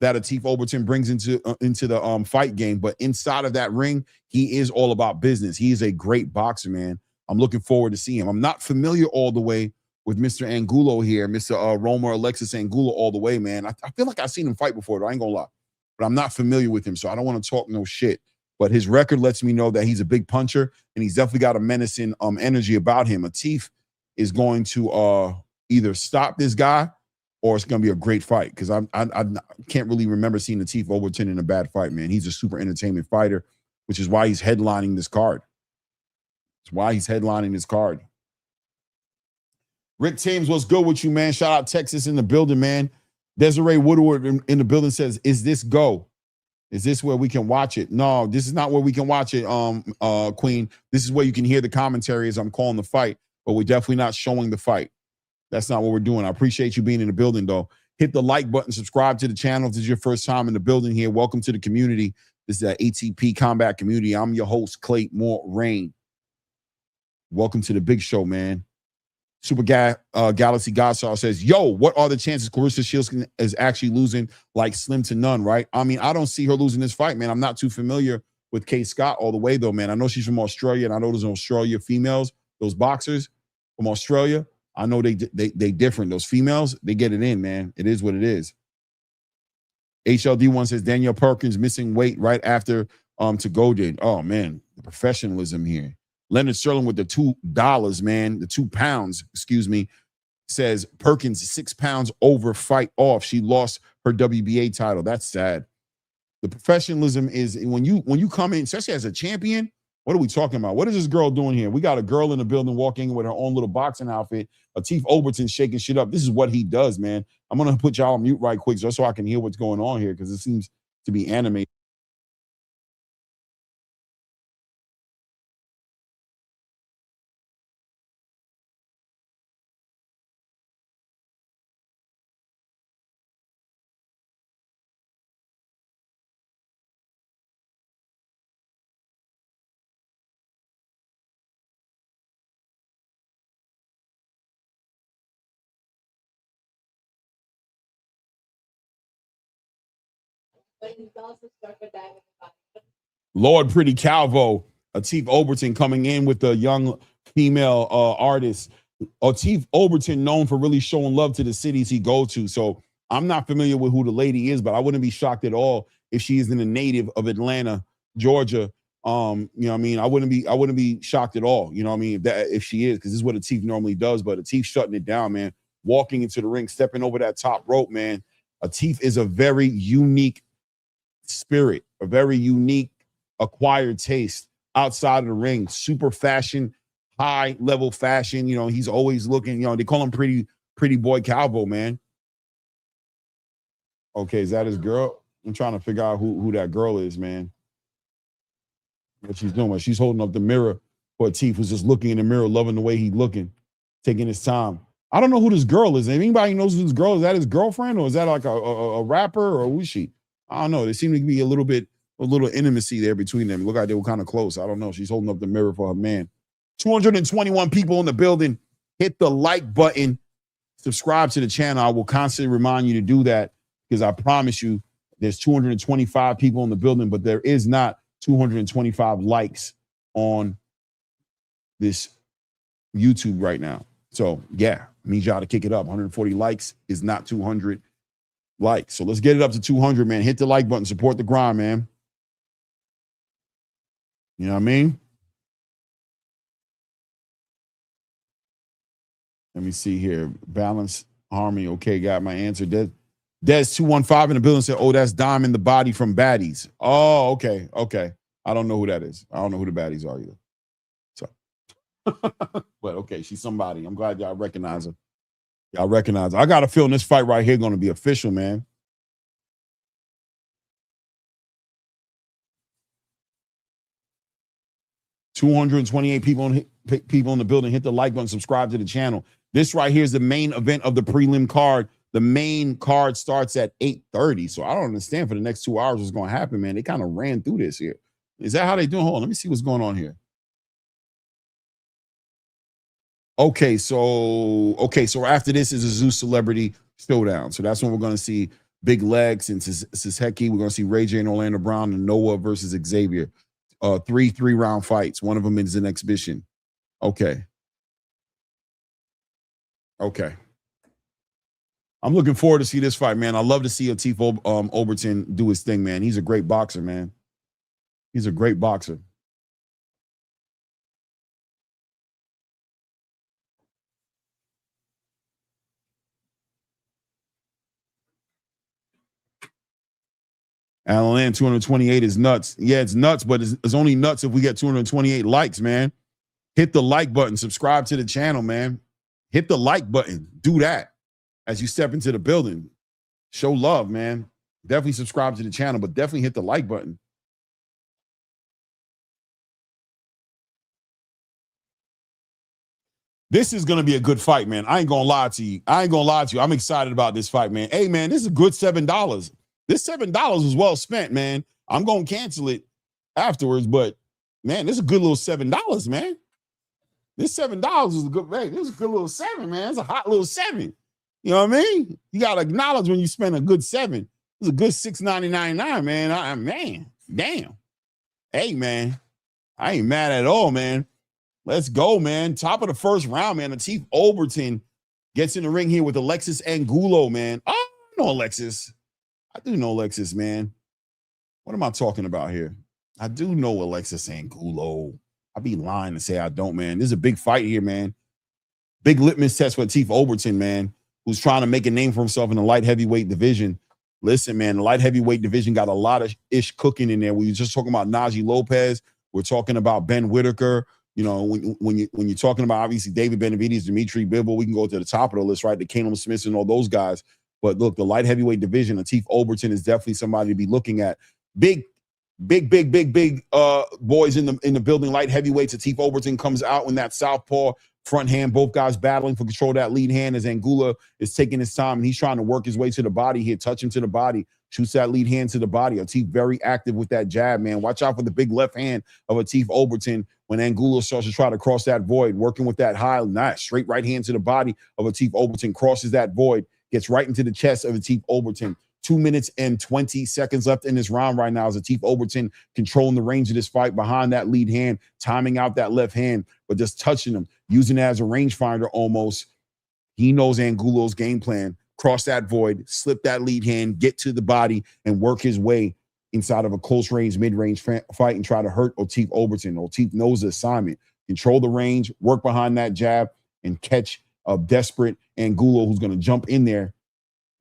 that Teef Overton brings into the fight game. But inside of that ring, he is all about business. He is a great boxer, man. I'm looking forward to seeing him. I'm not familiar all the way with Mr. Angulo here, Mr. Romer Alexis Angulo all the way, man. I feel like I've seen him fight before, though. I ain't gonna lie. But I'm not familiar with him, so I don't want to talk no shit. But his record lets me know that he's a big puncher, and he's definitely got a menacing energy about him. Teef is going to either stop this guy or it's going to be a great fight, because I can't really remember seeing the Teef Overton in a bad fight, man. He's a super entertainment fighter, which is why he's headlining this card. It's why he's headlining this card. Rick Thames, what's good with you, man? Shout out Texas in the building, man. Desiree Woodward in the building says, is this go? Is this where we can watch it? No, this is not where we can watch it, Queen. This is where you can hear the commentary as I'm calling the fight, but we're definitely not showing the fight. That's not what we're doing. I appreciate you being in the building, though. Hit the like button, subscribe to the channel if this is your first time in the building here. Welcome to the community. This is the ATP Combat Community. I'm your host, Clay Moore Rain. Welcome to the big show, man. Super Galaxy Godstar says, yo, what are the chances Claressa Shields is actually losing like slim to none, right? I mean, I don't see her losing this fight, man. I'm not too familiar with Kaye Scott all the way, though, man. I know she's from Australia, and I know there's Australia females, those boxers from Australia. I know they different. Those females, they get it in, man. It is what it is. HLD1 says, Danielle Perkins missing weight right after to-go did. Oh, man, the professionalism here. Leonard Sterling with the $2, man, the 2 pounds, excuse me, says Perkins 6 pounds over fight off. She lost her WBA title. That's sad. The professionalism is when you come in, especially as a champion, What are we talking about? What is this girl doing here? We got a girl in the building walking with her own little boxing outfit. Latif Overton shaking shit up. This is what he does, man. I'm going to put y'all on mute right quick just so I can hear what's going on here because it seems to be animated. Lord Pretty Calvo, Latif Overton coming in with the young female artist. Latif Overton known for really showing love to the cities he goes to. So I'm not familiar with who the lady is, but I wouldn't be shocked at all if she isn't a native of Atlanta, Georgia. You know what I mean? I wouldn't be shocked at all. You know what I mean? If she is, because this is what Latif normally does, but Latif shutting it down, man. Walking into the ring, stepping over that top rope, man. Latif is a very unique spirit, a very unique acquired taste outside of the ring. Super fashion, high level fashion. You know, he's always looking, you know, they call him pretty boy Calvo, man. Okay, is that his girl? I'm trying to figure out who that girl is, man. What she's doing. She's holding up the mirror for Latif, who's just looking in the mirror, loving the way he's looking, taking his time. I don't know who this girl is. If anybody knows who this girl is, that his girlfriend, or is that like a rapper, or who is she? I don't know. There seemed to be a little intimacy there between them. Look like they were kind of close. I don't know. She's holding up the mirror for her man. 221 people in the building. Hit the like button. Subscribe to the channel. I will constantly remind you to do that because I promise you there's 225 people in the building, but there is not 225 likes on this YouTube right now. So, yeah, need y'all to kick it up. 140 likes is not 200 likes. So let's get it up to 200, man. Hit the like button. Support the grind, man. You know what I mean? Let me see here. Balance, harmony. Okay, got my answer. Des215 in the building said, oh, that's Dime in the Body from Baddies. Oh, okay. I don't know who that is. I don't know who the baddies are either. So, but okay, she's somebody. I'm glad y'all recognize her. Y'all recognize her. I got a feeling this fight right here going to be official, man. $228 people in the building. Hit the like button, subscribe to the channel. This right here is the main event of the prelim card. The main card starts at 8:30. So I don't understand for the next 2 hours what's going to happen, man. They kind of ran through this here. Is that how they doing? Hold on, let me see what's going on here. Okay, so after this is a Zeus Celebrity Showdown. So that's when we're going to see Big Legs and Siseki. We're going to see Ray J and Orlando Brown and Noah versus Xavier. Three-round fights. One of them is an exhibition. Okay. I'm looking forward to see this fight, man. I love to see Latif Overton do his thing, man. He's a great boxer, man. He's a great boxer. Alan Land, 228 is nuts. Yeah, it's nuts, but it's only nuts if we get 228 likes, man. Hit the like button. Subscribe to the channel, man. Hit the like button. Do that as you step into the building. Show love, man. Definitely subscribe to the channel, but definitely hit the like button. This is going to be a good fight, man. I ain't going to lie to you. I'm excited about this fight, man. Hey, man, this is a good $7. This $7 was well spent, man. I'm going to cancel it afterwards, but, man, this is a good little $7, man. This $7 was a good, man. This is a good little 7, man. It's a hot little 7. You know what I mean? You got to acknowledge when you spend a good 7. It's a good $6.99, man. Man, damn. Hey, man, I ain't mad at all, man. Let's go, man. Top of the first round, man. Latif Overton gets in the ring here with Alexis Angulo, man. Oh, I know Alexis. I do know Alexis, man. What am I talking about here? I do know Alexis Angulo. I'd be lying to say I don't, man. This is a big fight here, man. Big litmus test for Latif Overton, man, who's trying to make a name for himself in the light heavyweight division. Listen, man, the light heavyweight division got a lot of ish cooking in there. We were just talking about Najee Lopez. We're talking about Ben Whitaker. You know, when you're talking about obviously David Benavidez, Dimitri Bivol, we can go to the top of the list, right? The Caleb Smiths and all those guys. But look, the light heavyweight division, Latif Overton is definitely somebody to be looking at. Big boys in the building. Light heavyweights. Latif Overton comes out in that southpaw front hand. Both guys battling for control of that lead hand as Angulo is taking his time and he's trying to work his way to the body here. Touch him to the body. Shoots that lead hand to the body. Latif very active with that jab, man. Watch out for the big left hand of Latif Overton when Angulo starts to try to cross that void, working with that high, nice straight right hand to the body of Latif Overton, crosses that void, gets right into the chest of Latif Overton. 2 minutes and 20 seconds left in this round right now as Latif Overton controlling the range of this fight behind that lead hand, timing out that left hand, but just touching him, using it as a rangefinder almost. He knows Angulo's game plan. Cross that void, slip that lead hand, get to the body, and work his way inside of a close range, mid-range fight and try to hurt Latif Overton. Latif knows the assignment. Control the range, work behind that jab, and catch a desperate Angulo who's going to jump in there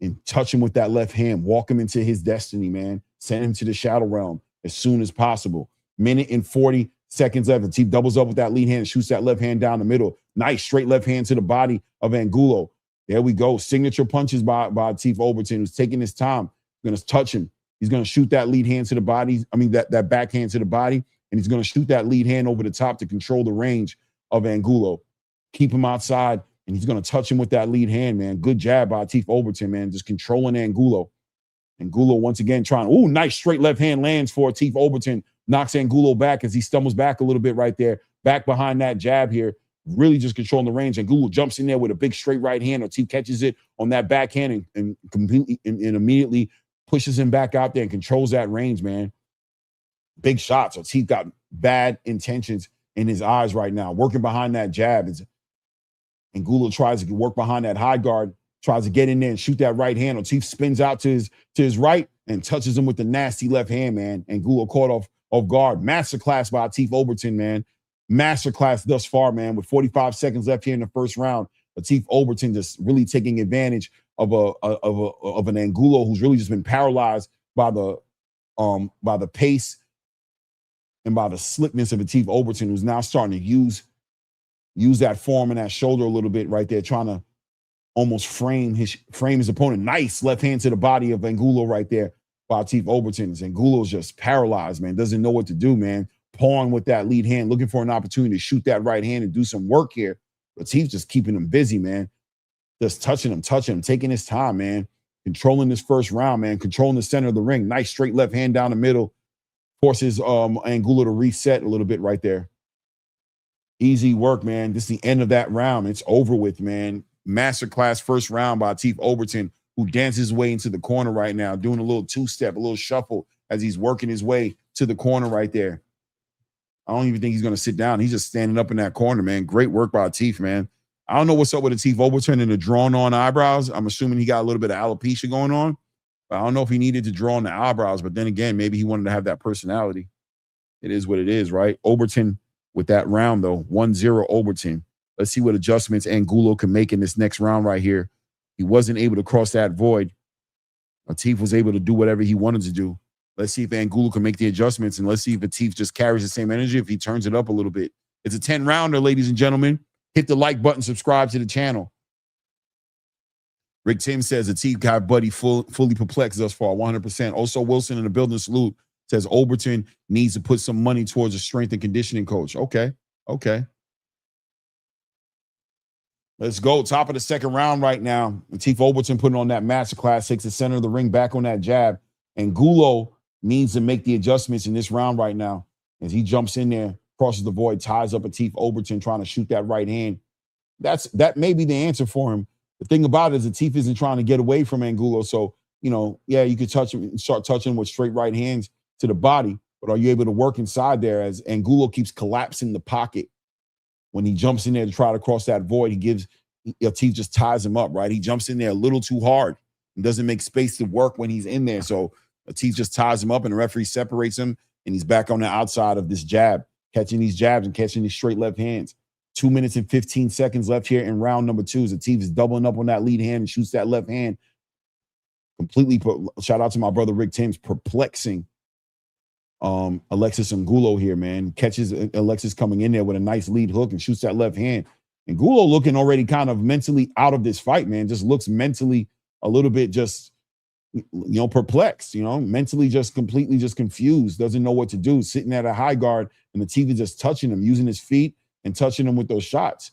and touch him with that left hand, walk him into his destiny, man. Send him to the shadow realm as soon as possible. Minute and 40 seconds left. Latif doubles up with that lead hand and shoots that left hand down the middle. Nice straight left hand to the body of Angulo. There we go. Signature punches by Latif Overton, who's taking his time. Going to touch him. He's going to shoot that lead hand to the body. I mean, that backhand to the body. And he's going to shoot that lead hand over the top to control the range of Angulo. Keep him outside. And he's going to touch him with that lead hand, man. Good jab by Latif Overton, man. Just controlling Angulo. Angulo once again trying. Ooh, nice straight left hand lands for Latif Overton. Knocks Angulo back as he stumbles back a little bit right there. Back behind that jab here. Really just controlling the range. Angulo jumps in there with a big straight right hand. Latif catches it on that backhand and completely and immediately pushes him back out there and controls that range, man. Big shots. Latif got bad intentions in his eyes right now. Working behind that jab. Angulo tries to work behind that high guard, tries to get in there and shoot that right hand. Latif spins out to his right and touches him with the nasty left hand, man. Angulo caught off guard. Masterclass by Latif Overton, man. Masterclass thus far, man. With 45 seconds left here in the first round, Latif Overton just really taking advantage of an Angulo who's really just been paralyzed by the pace and by the slickness of Latif Overton, who's now starting to use that form and that shoulder a little bit right there, trying to almost frame his opponent. Nice left hand to the body of Angulo right there by Latif Overton. Angulo's just paralyzed, man. Doesn't know what to do, man. Pawing with that lead hand, looking for an opportunity to shoot that right hand and do some work here. Latif's just keeping him busy, man. Just touching him, taking his time, man. Controlling this first round, man. Controlling the center of the ring. Nice straight left hand down the middle. Forces Angulo to reset a little bit right there. Easy work, man. This is the end of that round. It's over with, man. Masterclass first round by Latif Overton, who dances his way into the corner right now, doing a little two-step, a little shuffle as he's working his way to the corner right there. I don't even think he's going to sit down. He's just standing up in that corner, man. Great work by Latif, man. I don't know what's up with Latif Overton and the drawn-on eyebrows. I'm assuming he got a little bit of alopecia going on. But I don't know if he needed to draw on the eyebrows. But then again, maybe he wanted to have that personality. It is what it is, right? Overton with that round, though. 1-0 Overton. Let's see what adjustments Angulo can make in this next round right here. He wasn't able to cross that void. Latif was able to do whatever he wanted to do. Let's see if Angulo can make the adjustments, and let's see if Latif just carries the same energy, if he turns it up a little bit. It's a 10-rounder, ladies and gentlemen. Hit the like button, subscribe to the channel. Rick Tim says, Latif got Buddy fully perplexed thus far, 100%. Also, Wilson in the building salute says Overton needs to put some money towards a strength and conditioning coach. Okay. Let's go. Top of the second round right now. Latif Overton putting on that masterclass, takes the center of the ring back on that jab. Angulo needs to make the adjustments in this round right now as he jumps in there, crosses the void, ties up Latif Overton, trying to shoot that right hand. That may be the answer for him. The thing about it is Latif isn't trying to get away from Angulo. So, yeah, you could touch him and start touching with straight right hands to the body, but are you able to work inside there as Angulo keeps collapsing the pocket? When he jumps in there to try to cross that void, Latif just ties him up, right? He jumps in there a little too hard and doesn't make space to work when he's in there. So Latif just ties him up and the referee separates him and he's back on the outside of this jab, catching these jabs and catching these straight left hands. 2 minutes and 15 seconds left here in round number 2. Latif is doubling up on that lead hand and shoots that left hand. Completely, shout out to my brother Rick Timms, perplexing Alexis Angulo here, man. Catches Alexis coming in there with a nice lead hook and shoots that left hand. Angulo looking already kind of mentally out of this fight, man. Just looks mentally a little bit just, perplexed, mentally just completely just confused, doesn't know what to do, sitting at a high guard, and the TV just touching him, using his feet and touching him with those shots.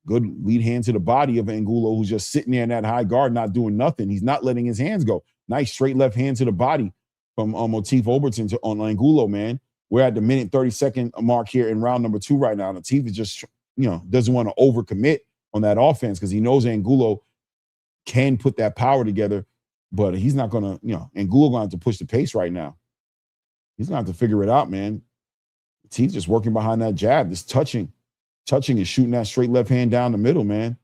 Good lead hand to the body of Angulo, who's just sitting there in that high guard, not doing nothing. He's not letting his hands go. Nice straight left hand to the body from Motif Overton on Angulo, man. We're at the minute 30-second mark here in round number 2 right now. Motif is just, doesn't want to overcommit on that offense because he knows Angulo can put that power together, but he's not going to, Angulo going to have to push the pace right now. He's going to have to figure it out, man. Motif just working behind that jab, just touching and shooting that straight left hand down the middle, man.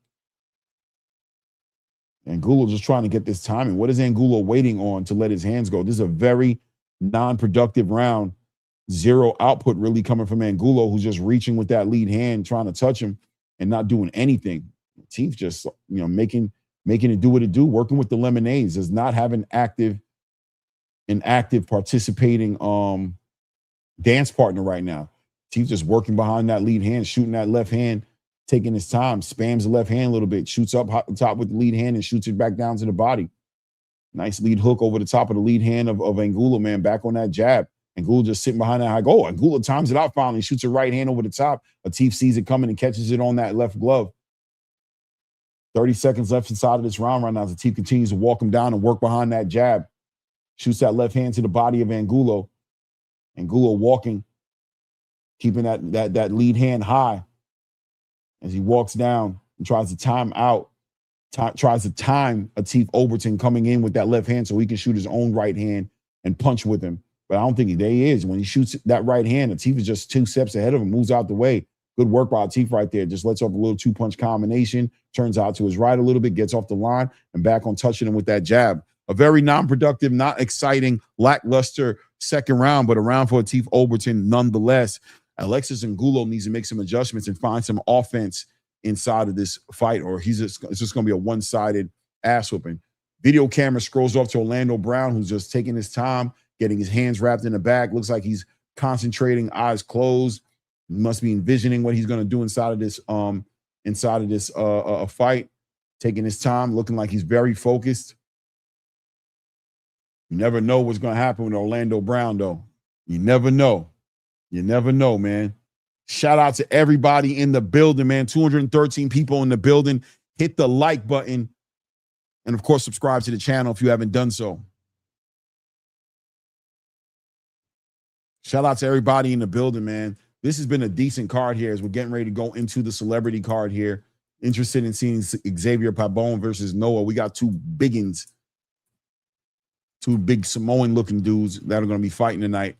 Angulo just trying to get this timing. What is Angulo waiting on to let his hands go? This is a very non-productive round. Zero output really coming from Angulo, who's just reaching with that lead hand, trying to touch him and not doing anything. Motif just, making it do what it do, working with the lemonades, does not have an active participating dance partner right now. Motif just working behind that lead hand, shooting that left hand, taking his time, spams the left hand a little bit, shoots up top with the lead hand and shoots it back down to the body. Nice lead hook over the top of the lead hand of Angulo, man, back on that jab. Angulo just sitting behind that high goal. Angulo times it out finally, shoots a right hand over the top. Motif sees it coming and catches it on that left glove. 30 seconds left inside of this round right now. Motif continues to walk him down and work behind that jab. Shoots that left hand to the body of Angulo. Angulo walking, keeping that lead hand high as he walks down and tries to time Motif Overton coming in with that left hand so he can shoot his own right hand and punch with him. But I don't think there he is. When he shoots that right hand, Motif is just 2 steps ahead of him, moves out the way. Good work by Motif right there. Just lets off a little 2-punch combination, turns out to his right a little bit, gets off the line, and back on touching him with that jab. A very non-productive, not exciting, lackluster second round, but a round for Motif Overton nonetheless. Alexis Angulo needs to make some adjustments and find some offense inside of this fight, or it's just going to be a one-sided ass whooping. Video camera scrolls off to Orlando Brown, who's just taking his time, getting his hands wrapped in the back. Looks like he's concentrating, eyes closed. He must be envisioning what he's going to do inside of this fight. Taking his time, looking like he's very focused. You never know what's going to happen with Orlando Brown, though. You never know. You never know, man. Shout out to everybody in the building, man. 213 people in the building. Hit the like button. And, of course, subscribe to the channel if you haven't done so. Shout out to everybody in the building, man. This has been a decent card here as we're getting ready to go into the celebrity card here. Interested in seeing Xavier Pabon versus Noah. We got two biggins. Two big Samoan-looking dudes that are going to be fighting tonight.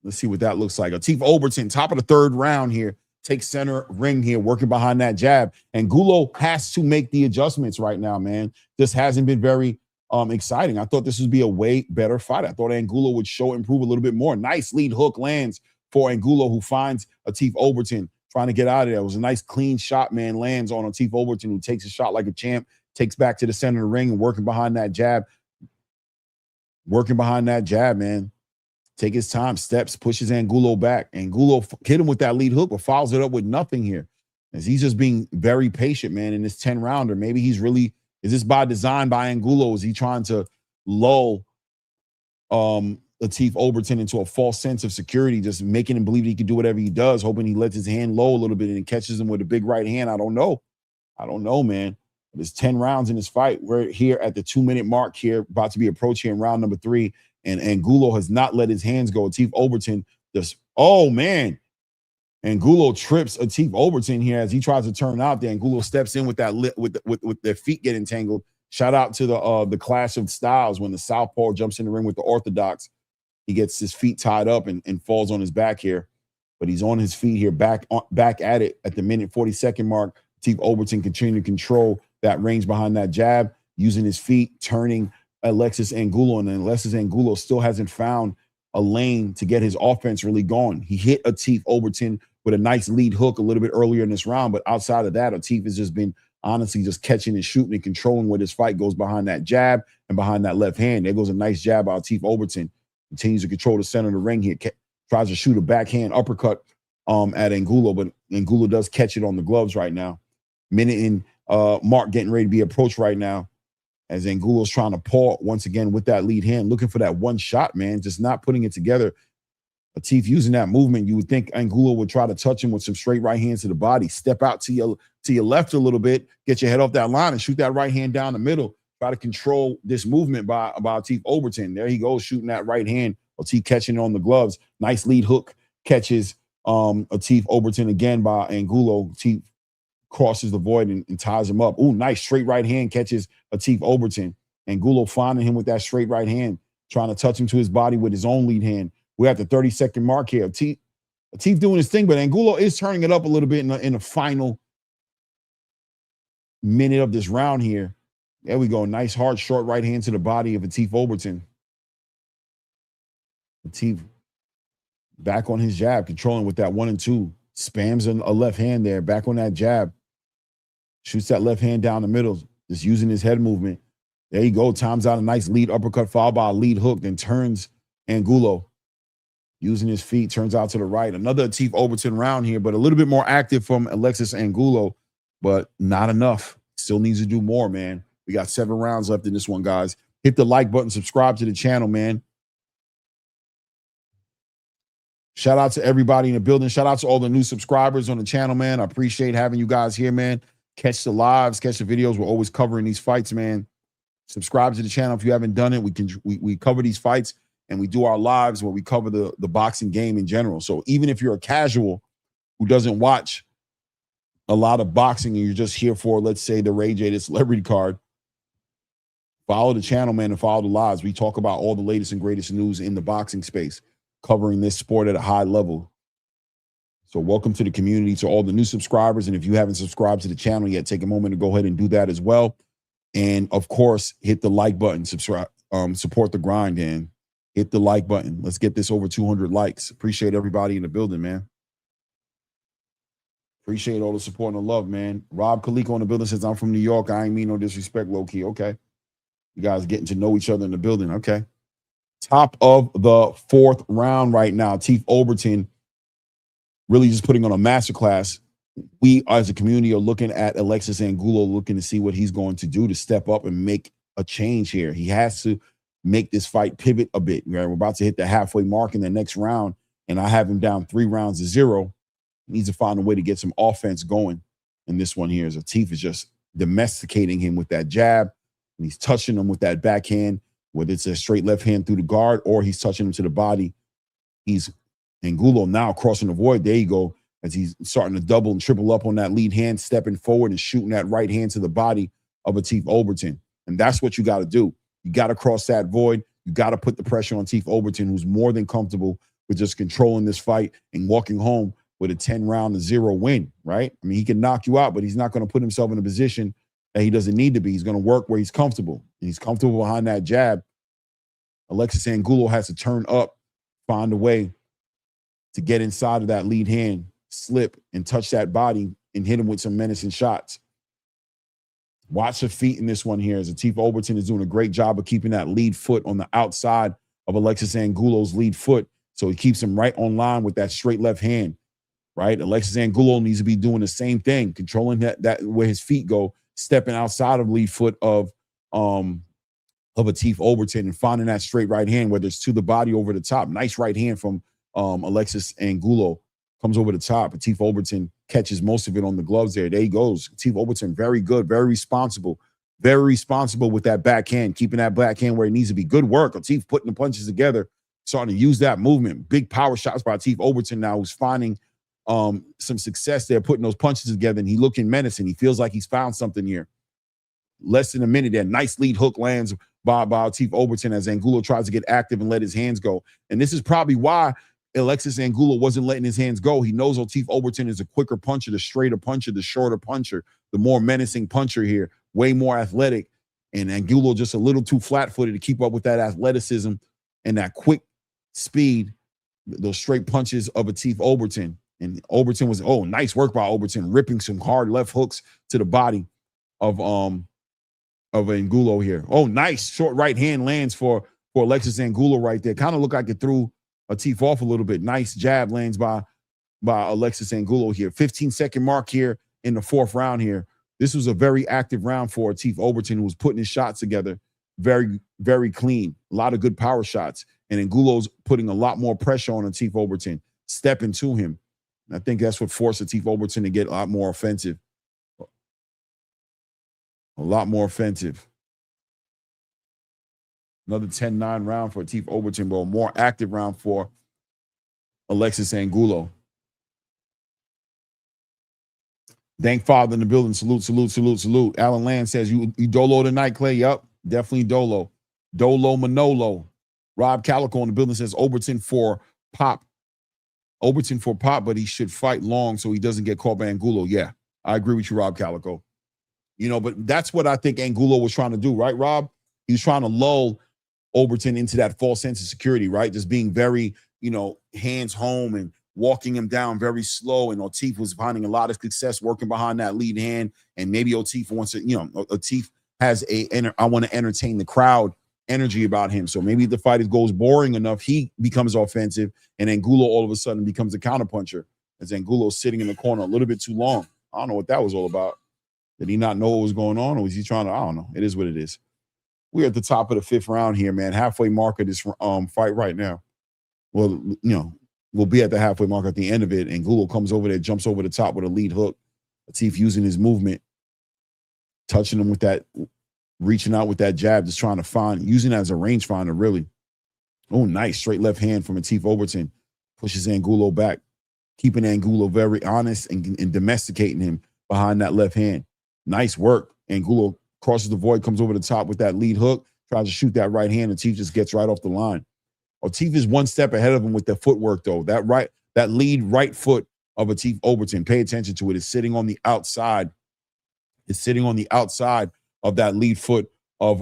Let's see what that looks like. Motif Overton, top of the third round here, takes center ring here, working behind that jab. Angulo has to make the adjustments right now, man. This hasn't been very exciting. I thought this would be a way better fight. I thought Angulo would improve a little bit more. Nice lead hook lands for Angulo, who finds Motif Overton trying to get out of there. It was a nice clean shot, man, lands on Motif Overton, who takes a shot like a champ, takes back to the center of the ring and working behind that jab. Working behind that jab, man. Take his time, steps, pushes Angulo back. Angulo hit him with that lead hook, but follows it up with nothing here. As he's just being very patient, man, in this 10-rounder. Maybe he's really, is this by design by Angulo? Is he trying to lull Motif Overton into a false sense of security, just making him believe he can do whatever he does, hoping he lets his hand low a little bit and catches him with a big right hand? I don't know. I don't know, man. There's 10 rounds in this fight. We're here at the 2-minute mark here, about to be approaching round number 3. And Angulo has not let his hands go. Motif Overton just, oh, man. Angulo trips Motif Overton here as he tries to turn out there. Angulo steps in with that with their feet getting tangled. Shout out to the clash of styles when the southpaw jumps in the ring with the orthodox. He gets his feet tied up and falls on his back here. But he's on his feet here, back at it at the minute 42nd mark. Motif Overton continuing to control that range behind that jab, using his feet, turning Alexis Angulo, and then Alexis Angulo still hasn't found a lane to get his offense really going. He hit Motif Overton with a nice lead hook a little bit earlier in this round, but outside of that, Motif has just been honestly just catching and shooting and controlling where this fight goes behind that jab and behind that left hand. There goes a nice jab by Motif Overton. Continues to control the center of the ring here. Tries to shoot a backhand uppercut at Angulo, but Angulo does catch it on the gloves right now. Minute and mark getting ready to be approached right now as Angulo's trying to paw once again with that lead hand, looking for that one shot, man, just not putting it together. Latif using that movement, you would think Angulo would try to touch him with some straight right hands to the body, step out to your left a little bit, get your head off that line and shoot that right hand down the middle. Try to control this movement by Latif Overton. There he goes, shooting that right hand. Latif catching it on the gloves. Nice lead hook catches Latif Overton again by Angulo. Latif crosses the void and ties him up. Ooh, nice straight right hand catches Latif Overton. Angulo finding him with that straight right hand, trying to touch him to his body with his own lead hand. We're at the 30-second mark here. Latif doing his thing, but Angulo is turning it up a little bit in the final minute of this round here. There we go. Nice, hard, short right hand to the body of Latif Overton. Latif back on his jab, controlling with that 1 and 2. Spams a left hand there, back on that jab. Shoots that left hand down the middle, just using his head movement. There you go. Times out a nice lead uppercut followed by a lead hook, then turns Angulo. Using his feet, turns out to the right. Another Latif Overton round here, but a little bit more active from Alexis Angulo, but not enough. Still needs to do more, man. We got 7 rounds left in this one, guys. Hit the like button, subscribe to the channel, man. Shout out to everybody in the building. Shout out to all the new subscribers on the channel, man. I appreciate having you guys here, man. Catch the lives, catch the videos. We're always covering these fights, man. Subscribe to the channel if you haven't done it. We cover these fights and we do our lives where we cover the boxing game in general. So even if you're a casual who doesn't watch a lot of boxing and you're just here for, let's say, the Ray J, the celebrity card, follow the channel, man, and follow the lives. We talk about all the latest and greatest news in the boxing space, covering this sport at a high level. So welcome to the community, to all the new subscribers. And if you haven't subscribed to the channel yet, take a moment to go ahead and do that as well. And of course, hit the like button, subscribe, support the grind, and hit the like button. Let's get this over 200 likes. Appreciate everybody in the building, man. Appreciate all the support and the love, man. Rob Kaliko in the building says, I'm from New York. I ain't mean no disrespect, low key. Okay. You guys getting to know each other in the building. Okay. Top of the 4th round right now. Latif Overton really just putting on a masterclass. We as a community are looking at Alexis Angulo, looking to see what he's going to do to step up and make a change here. He has to make this fight pivot a bit. Right? We're about to hit the halfway mark in the next round, and I have him down 3 rounds to 0. He needs to find a way to get some offense going in this one here. As Latif is just domesticating him with that jab, and he's touching him with that backhand, whether it's a straight left hand through the guard or he's touching him to the body. He's Angulo now crossing the void. There you go. As he's starting to double and triple up on that lead hand, stepping forward and shooting that right hand to the body of Latif Overton. And that's what you got to do. You got to cross that void. You got to put the pressure on Latif Overton, who's more than comfortable with just controlling this fight and walking home with a 10-round to 0 win, right? I mean, he can knock you out, but he's not going to put himself in a position that he doesn't need to be. He's going to work where he's comfortable. And he's comfortable behind that jab. Alexis Angulo has to turn up, find a way to get inside of that lead hand, slip, and touch that body and hit him with some menacing shots. Watch the feet in this one here, as Latif Overton is doing a great job of keeping that lead foot on the outside of Alexis Angulo's lead foot, so he keeps him right on line with that straight left hand, right? Alexis Angulo needs to be doing the same thing, controlling that where his feet go, stepping outside of lead foot of Latif Overton and finding that straight right hand, whether it's to the body over the top. Nice right hand from Alexis Angulo. Comes over the top. Latif Overton catches most of it on the gloves there. There he goes. Latif Overton, very good, very responsible with that backhand, keeping that backhand where it needs to be. Good work. Latif putting the punches together, starting to use that movement. Big power shots by Latif Overton now, who's finding some success there, putting those punches together, and he looking menacing. He feels like he's found something here. Less than a minute there. Nice lead hook lands by Latif Overton as Angulo tries to get active and let his hands go. And this is probably why Alexis Angulo wasn't letting his hands go. He knows Latif Overton is a quicker puncher, the straighter puncher, the shorter puncher, the more menacing puncher here, way more athletic. And Angulo just a little too flat-footed to keep up with that athleticism and that quick speed, those straight punches of Latif Overton. And Overton was, oh, nice work by Overton, ripping some hard left hooks to the body of Angulo here. Oh, nice short right hand lands for for Alexis Angulo right there. Kind of looked like it threw Atif off a little bit. Nice jab lands by Alexis Angulo here. 15-second mark here in the 4th round here. This was a very active round for Atif Overton, who was putting his shots together very, very clean. A lot of good power shots. And Angulo's putting a lot more pressure on Atif Overton, stepping to him. And I think that's what forced Atif Overton to get a lot more offensive. A lot more offensive. Another 10-9 round for Atif Overton, but a more active round for Alexis Angulo. Thank Father in the building. Salute, salute, salute, salute. Alan Land says, you dolo tonight, Clay? Yup, definitely dolo. Dolo Manolo. Rob Calico in the building says, Overton for pop. Overton for pop, but he should fight long so he doesn't get caught by Angulo. Yeah, I agree with you, Rob Calico. You know, but that's what I think Angulo was trying to do, right, Rob? He was trying to lull Overton into that false sense of security, right? Just being very, you know, hands home and walking him down very slow. And Atif was finding a lot of success working behind that lead hand. And maybe Atif wants to, you know, Atif has I want to entertain the crowd energy about him. So maybe the fight goes boring enough, he becomes offensive, and Angulo all of a sudden becomes a counterpuncher as Angulo's sitting in the corner a little bit too long. I don't know what that was all about. Did he not know what was going on, or was he trying to? I don't know. It is what it is. We're at the top of the 5th round here, man. Halfway mark of this fight right now. Well, you know, we'll be at the halfway mark at the end of it. Angulo comes over there, jumps over the top with a lead hook. Atif using his movement, touching him with that, reaching out with that jab, just trying to find, using it as a rangefinder, really. Oh, nice straight left hand from Atif Overton. Pushes Angulo back, keeping Angulo very honest and domesticating him behind that left hand. Nice work. Angulo crosses the void, comes over the top with that lead hook, tries to shoot that right hand. Atif just gets right off the line. Atif is one step ahead of him with the footwork, though. That lead right foot of Atif Overton, pay attention to it, is sitting on the outside. It's sitting on the outside of that lead foot of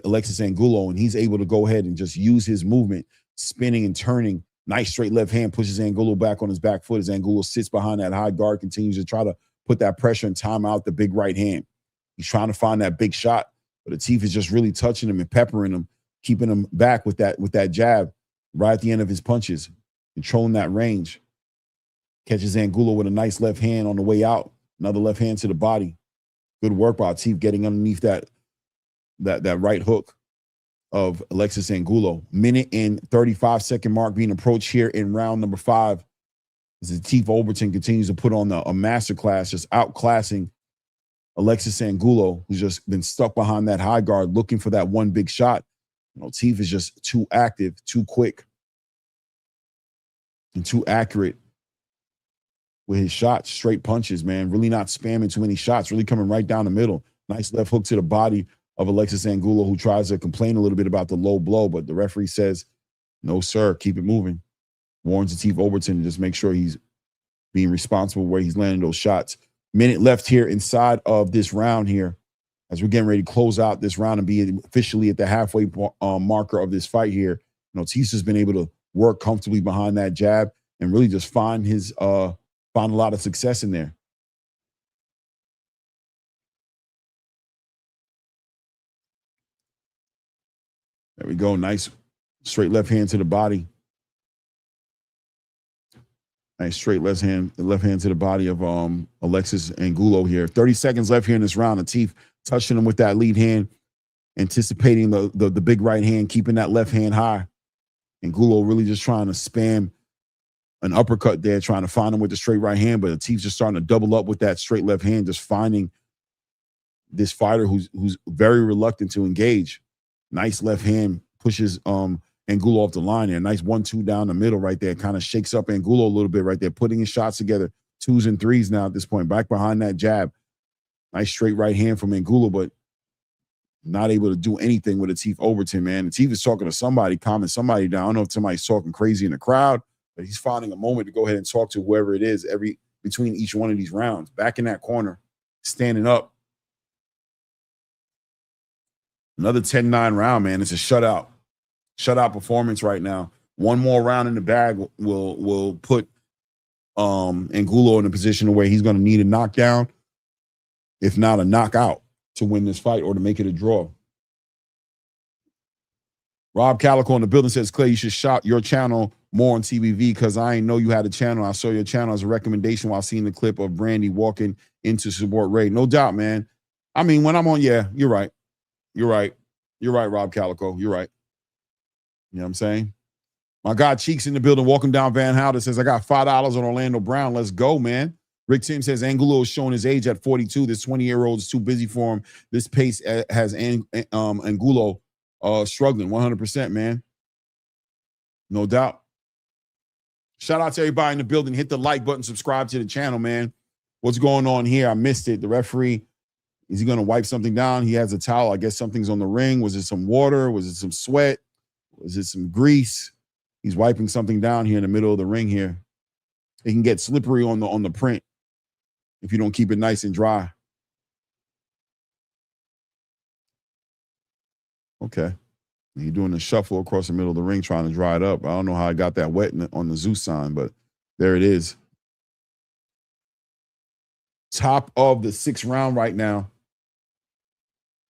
Alexis Angulo, and he's able to go ahead and just use his movement, spinning and turning. Nice straight left hand pushes Angulo back on his back foot as Angulo sits behind that high guard, continues to try to put that pressure and time out the big right hand. He's trying to find that big shot, but Atif is just really touching him and peppering him, keeping him back with that jab right at the end of his punches, controlling that range. Catches Angulo with a nice left hand on the way out. Another left hand to the body. Good work by Atif getting underneath that right hook of Alexis Angulo. Minute and 35-second mark being approached here in round number 5 as Atif Overton continues to put on a masterclass, just outclassing Alexis Angulo, who's just been stuck behind that high guard looking for that one big shot. You know, Atif is just too active, too quick, and too accurate with his shots. Straight punches, man. Really not spamming too many shots, really coming right down the middle. Nice left hook to the body of Alexis Angulo, who tries to complain a little bit about the low blow, but the referee says, no, sir, keep it moving. Warns Atif Overton to just make sure he's being responsible where he's landing those shots. Minute left here inside of this round here as we're getting ready to close out this round and be officially at the halfway marker of this fight here. You know, Tisa's been able to work comfortably behind that jab and really just find a lot of success in there. There we go. Nice straight left hand to the body. Nice straight left hand to the body of Alexis Angulo here. 30 seconds left here in this round. Atif touching him with that lead hand, anticipating the big right hand, keeping that left hand high. Angulo really just trying to spam an uppercut there, trying to find him with the straight right hand, but Atif's just starting to double up with that straight left hand, just finding this fighter who's very reluctant to engage. Nice left hand pushes Angulo off the line there. Nice 1-2 down the middle right there. Kind of shakes up Angulo a little bit right there, putting his shots together. 2s and 3s now at this point. Back behind that jab. Nice straight right hand from Angulo, but not able to do anything with Atif Overton, man. Atif is talking to somebody, calming somebody down. I don't know if somebody's talking crazy in the crowd, but he's finding a moment to go ahead and talk to whoever it is between each one of these rounds. Back in that corner, standing up. Another 10-9 round, man. It's a shutout. Shutout performance right now. One more round in the bag will put Angulo in a position where he's going to need a knockdown, if not a knockout, to win this fight or to make it a draw. Rob Calico in the building says, Clay, you should shout your channel more on TBV because I ain't know you had a channel. I saw your channel as a recommendation while seeing the clip of Brandy walking into support Ray. No doubt, man. I mean, when I'm on, yeah, you're right. You're right. You're right, Rob Calico. You're right. You know what I'm saying? My God, Cheeks in the building. Welcome down Van Houder says, I got $5 on Orlando Brown. Let's go, man. Rick Tim says, Angulo is showing his age at 42. This 20-year-old is too busy for him. This pace has Angulo struggling 100%, man. No doubt. Shout out to everybody in the building. Hit the like button, subscribe to the channel, man. What's going on here? I missed it. The referee, is he going to wipe something down? He has a towel. I guess something's on the ring. Was it some water? Was it some sweat? Was it some grease? He's wiping something down here in the middle of the ring here. It can get slippery on the print if you don't keep it nice and dry. Okay. You're doing a shuffle across the middle of the ring trying to dry it up. I don't know how I got that wet on the Zeus sign, but there it is. Top of the 6th round right now.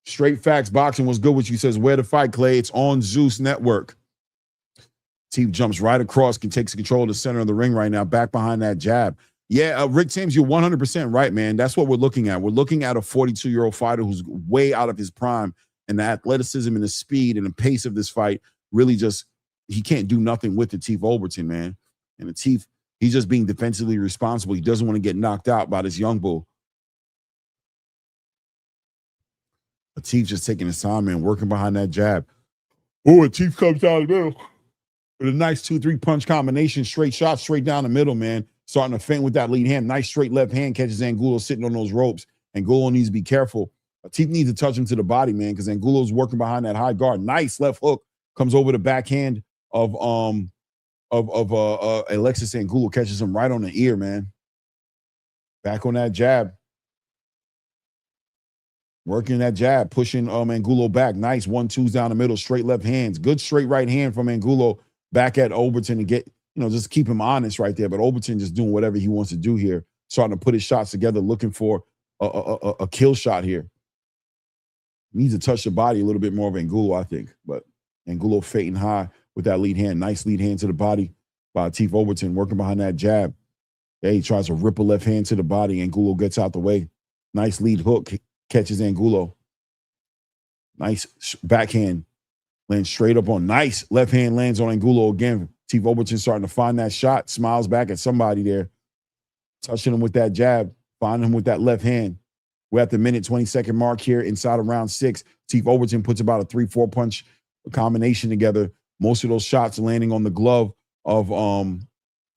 Straight Facts Boxing was good with you. Says, where to fight, Clay? It's on Zeus Network. Team jumps right across, takes control of the center of the ring right now, back behind that jab. Yeah, Rick Thames, you're 100% right, man. That's what we're looking at. We're looking at a 42-year-old fighter who's way out of his prime, and the athleticism and the speed and the pace of this fight really just, he can't do nothing with the Teef Overton, man. And the Teef, he's just being defensively responsible. He doesn't want to get knocked out by this young bull. Teef just taking his time, man, working behind that jab. Oh, and Teef comes down the middle with a nice 2-3 punch combination, straight shot, straight down the middle, man. Starting to feint with that lead hand. Nice straight left hand catches Angulo sitting on those ropes. Angulo needs to be careful. Teef needs to touch him to the body, man, because Angulo's working behind that high guard. Nice left hook comes over the backhand of Alexis Angulo, catches him right on the ear, man. Back on that jab. Working that jab, pushing Angulo back. Nice 1-2s down the middle, straight left hands. Good straight right hand from Angulo back at Overton to get, just keep him honest right there. But Overton just doing whatever he wants to do here, starting to put his shots together, looking for a kill shot here. Needs to touch the body a little bit more of Angulo, I think. But Angulo fading high with that lead hand. Nice lead hand to the body by Teef Overton, working behind that jab. He tries to rip a left hand to the body. Angulo gets out the way. Nice lead hook. Catches Angulo. Nice backhand. Lands straight up on. Nice left hand lands on Angulo again. Teef Overton starting to find that shot. Smiles back at somebody there. Touching him with that jab. Finding him with that left hand. We're at the minute 20-second mark here inside of round 6. Teef Overton puts about a 3-4 punch combination together. Most of those shots landing on the glove of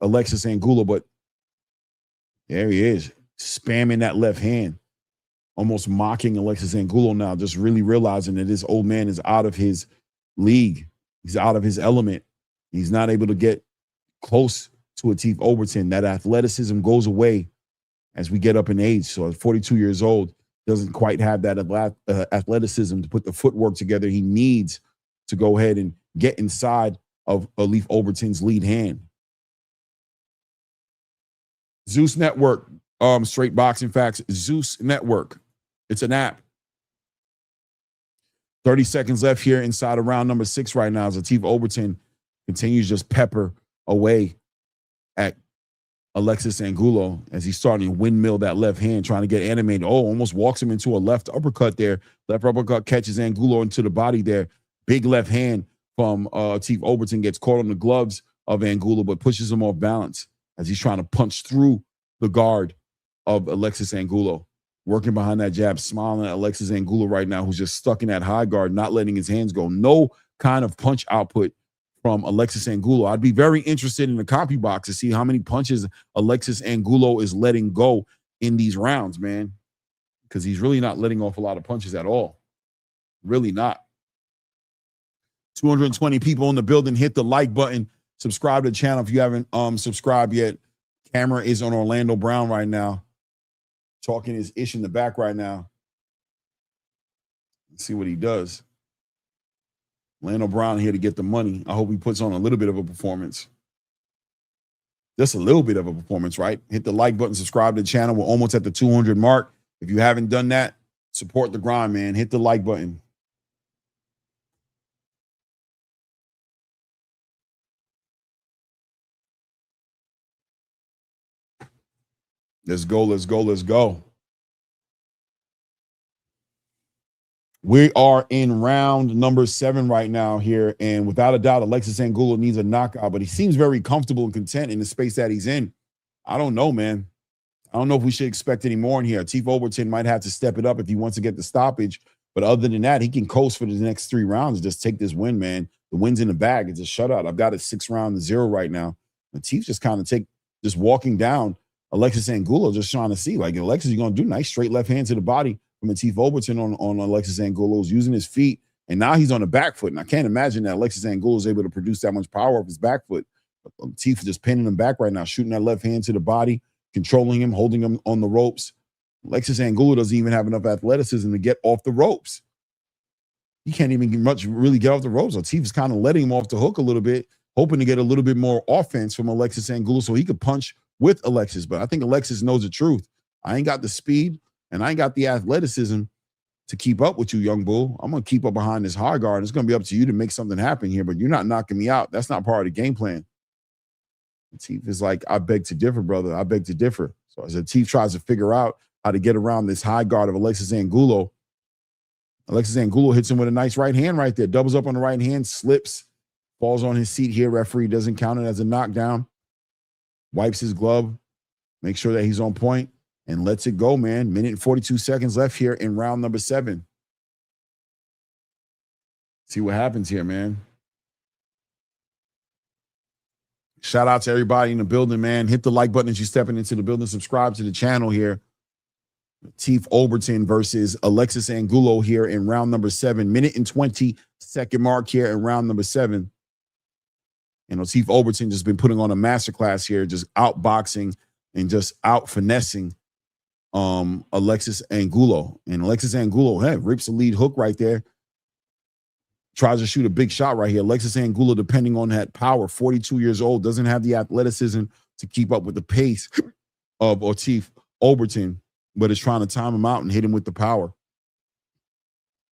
Alexis Angulo. But there he is. Spamming that left hand. Almost mocking Alexis Angulo now, just really realizing that this old man is out of his league. He's out of his element. He's not able to get close to a Teef Overton. That athleticism goes away as we get up in age. So at 42 years old, doesn't quite have that athleticism to put the footwork together. He needs to go ahead and get inside of Teef Overton's lead hand. Zeus Network, Straight Boxing Facts, Zeus Network. It's an app. 30 seconds left here inside of round number 6 right now as Teef Overton continues just pepper away at Alexis Angulo as he's starting to windmill that left hand, trying to get animated. Oh, almost walks him into a left uppercut there. Left uppercut catches Angulo into the body there. Big left hand from Teef Overton gets caught on the gloves of Angulo, but pushes him off balance as he's trying to punch through the guard of Alexis Angulo. Working behind that jab, smiling at Alexis Angulo right now, who's just stuck in that high guard, not letting his hands go. No kind of punch output from Alexis Angulo. I'd be very interested in the copy box to see how many punches Alexis Angulo is letting go in these rounds, man, because he's really not letting off a lot of punches at all. Really not. 220 people in the building. Hit the like button. Subscribe to the channel if you haven't subscribed yet. Camera is on Orlando Brown right now. Talking his ish in the back right now. Let's see what he does. Orlando Brown here to get the money. I hope he puts on a little bit of a performance. Just a little bit of a performance, right? Hit the like button, subscribe to the channel. We're almost at the 200 mark. If you haven't done that, support the grind, man. Hit the like button. Let's go, let's go, let's go. We are in round number 7 right now here, and without a doubt, Alexis Angulo needs a knockout, but he seems very comfortable and content in the space that he's in. I don't know, man. I don't know if we should expect any more in here. Teef Overton might have to step it up if he wants to get the stoppage, but other than that, he can coast for the next 3 rounds and just take this win, man. The win's in the bag. It's a shutout. I've got it 6-0 right now. And Teef just kind of just walking down Alexis Angulo, just trying to see, like, Alexis, you're going to do nice straight left hand to the body from Teef Overton on Alexis Angulo, using his feet, and now he's on the back foot. And I can't imagine that Alexis Angulo is able to produce that much power off his back foot. Teef is just pinning him back right now, shooting that left hand to the body, controlling him, holding him on the ropes. Alexis Angulo doesn't even have enough athleticism to get off the ropes. He can't even really get off the ropes. So Teef is kind of letting him off the hook a little bit, hoping to get a little bit more offense from Alexis Angulo so he could punch with Alexis. But I think Alexis knows the truth. I ain't got the speed and I ain't got the athleticism to keep up with you, young bull. I'm going to keep up behind this high guard. It's going to be up to you to make something happen here, but you're not knocking me out. That's not part of the game plan. Teef is like, I beg to differ, brother. I beg to differ. So as Teef tries to figure out how to get around this high guard of Alexis Angulo, Alexis Angulo hits him with a nice right hand right there. Doubles up on the right hand, slips, falls on his seat here. Referee doesn't count it as a knockdown. Wipes his glove, makes sure that he's on point, and lets it go, man. 1 minute and 42 seconds left here in round number 7. See what happens here, man. Shout out to everybody in the building, man. Hit the like button as you're stepping into the building. Subscribe to the channel here. Teef Overton versus Alexis Angulo here in round number 7. 1 minute and 20-second mark here in round number 7. You know, Teef Overton just been putting on a masterclass here, just outboxing and just out finessing Alexis Angulo. And Alexis Angulo, hey, rips the lead hook right there. Tries to shoot a big shot right here. Alexis Angulo, depending on that power, 42 years old, doesn't have the athleticism to keep up with the pace of Teef Overton, but is trying to time him out and hit him with the power.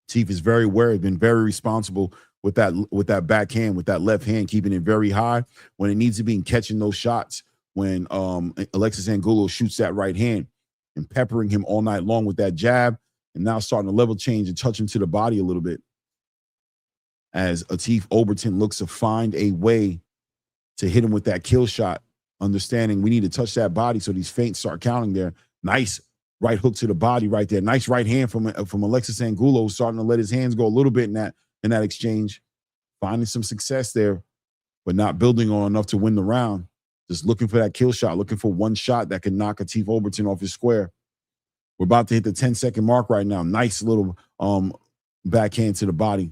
Teef is very wary, been very responsible with that backhand, with that left hand, keeping it very high when it needs to be, and catching those shots when Alexis Angulo shoots that right hand, and peppering him all night long with that jab, and now starting to level change and touch him to the body a little bit. As Teef Overton looks to find a way to hit him with that kill shot, understanding we need to touch that body so these feints start counting there. Nice right hook to the body right there. Nice right hand from Alexis Angulo, starting to let his hands go a little bit in that exchange. Finding some success there, but not building on enough to win the round. Just looking for that kill shot, looking for one shot that can knock a Teef Overton off his square. We're about to hit the 10-second mark right now. Nice little backhand to the body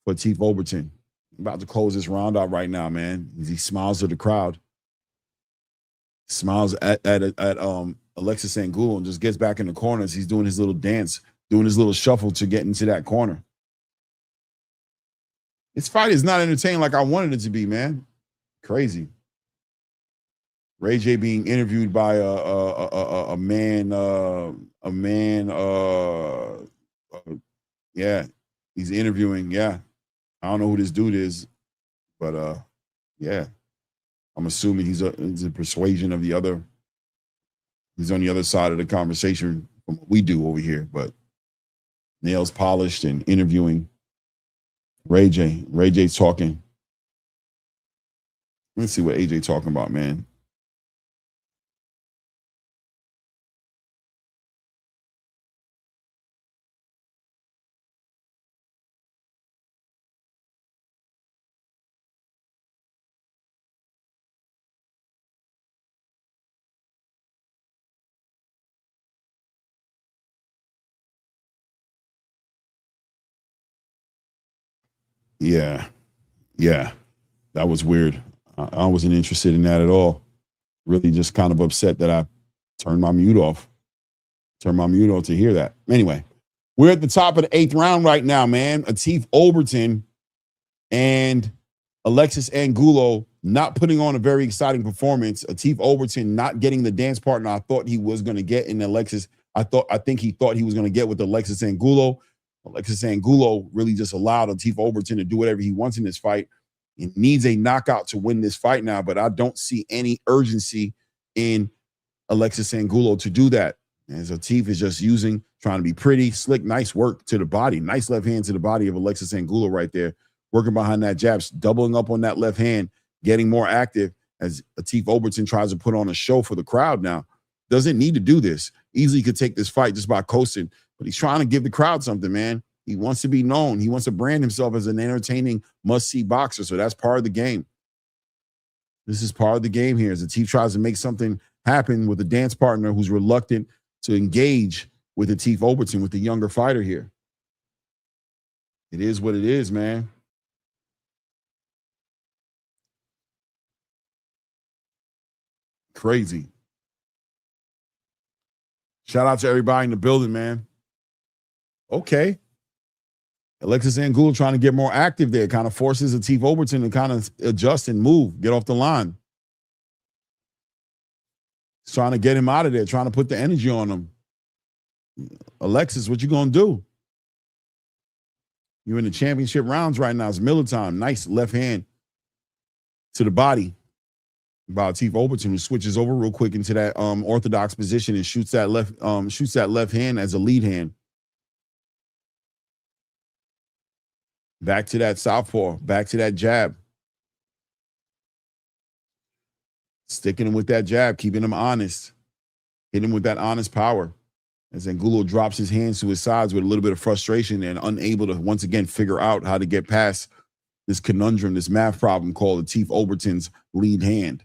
for Teef Overton. About to close this round out right now, man. He smiles at the crowd. Smiles at Alexis Angulo and just gets back in the corner as he's doing his little dance, doing his little shuffle to get into that corner. This fight is not entertaining like I wanted it to be, man. Crazy. Ray J being interviewed by a man. Yeah, he's interviewing. Yeah, I don't know who this dude is, but yeah, I'm assuming he's a persuasion of the other. He's on the other side of the conversation from what we do over here, but nails polished and interviewing Ray J. Ray J's talking. Let's see what AJ talking about, man. Yeah, that was weird. I wasn't interested in that at all. Really just kind of upset that I turned my mute off. Turned my mute off to hear that. Anyway, we're at the top of the 8th round right now, man. Teef Overton and Alexis Angulo not putting on a very exciting performance. Teef Overton not getting the dance partner I thought he was going to get in Alexis. I think he thought he was going to get with Alexis Angulo. Alexis Angulo really just allowed Teef Overton to do whatever he wants in this fight. He needs a knockout to win this fight now, but I don't see any urgency in Alexis Angulo to do that. And Latif is just trying to be pretty, slick, nice work to the body. Nice left hand to the body of Alexis Angulo right there. Working behind that jab, doubling up on that left hand, getting more active as Latif Overton tries to put on a show for the crowd now. Doesn't need to do this. Easily could take this fight just by coasting, but he's trying to give the crowd something, man. He wants to be known. He wants to brand himself as an entertaining, must-see boxer, so that's part of the game. This is part of the game here as Latif tries to make something happen with a dance partner who's reluctant to engage with Latif Overton, with the younger fighter here. It is what it is, man. Crazy. Shout out to everybody in the building, man. Okay. Alexis Angulo trying to get more active there, kind of forces Latif Overton to kind of adjust and move, get off the line. He's trying to get him out of there, trying to put the energy on him. Alexis, what you going to do? You're in the championship rounds right now. It's Miller time. Nice left hand to the body by Latif Overton, who switches over real quick into that orthodox position and shoots that left hand as a lead hand. Back to that southpaw, back to that jab. Sticking him with that jab, keeping him honest. Hitting him with that honest power. As Angulo drops his hands to his sides with a little bit of frustration and unable to once again figure out how to get past this conundrum, this math problem called Latif Overton's lead hand.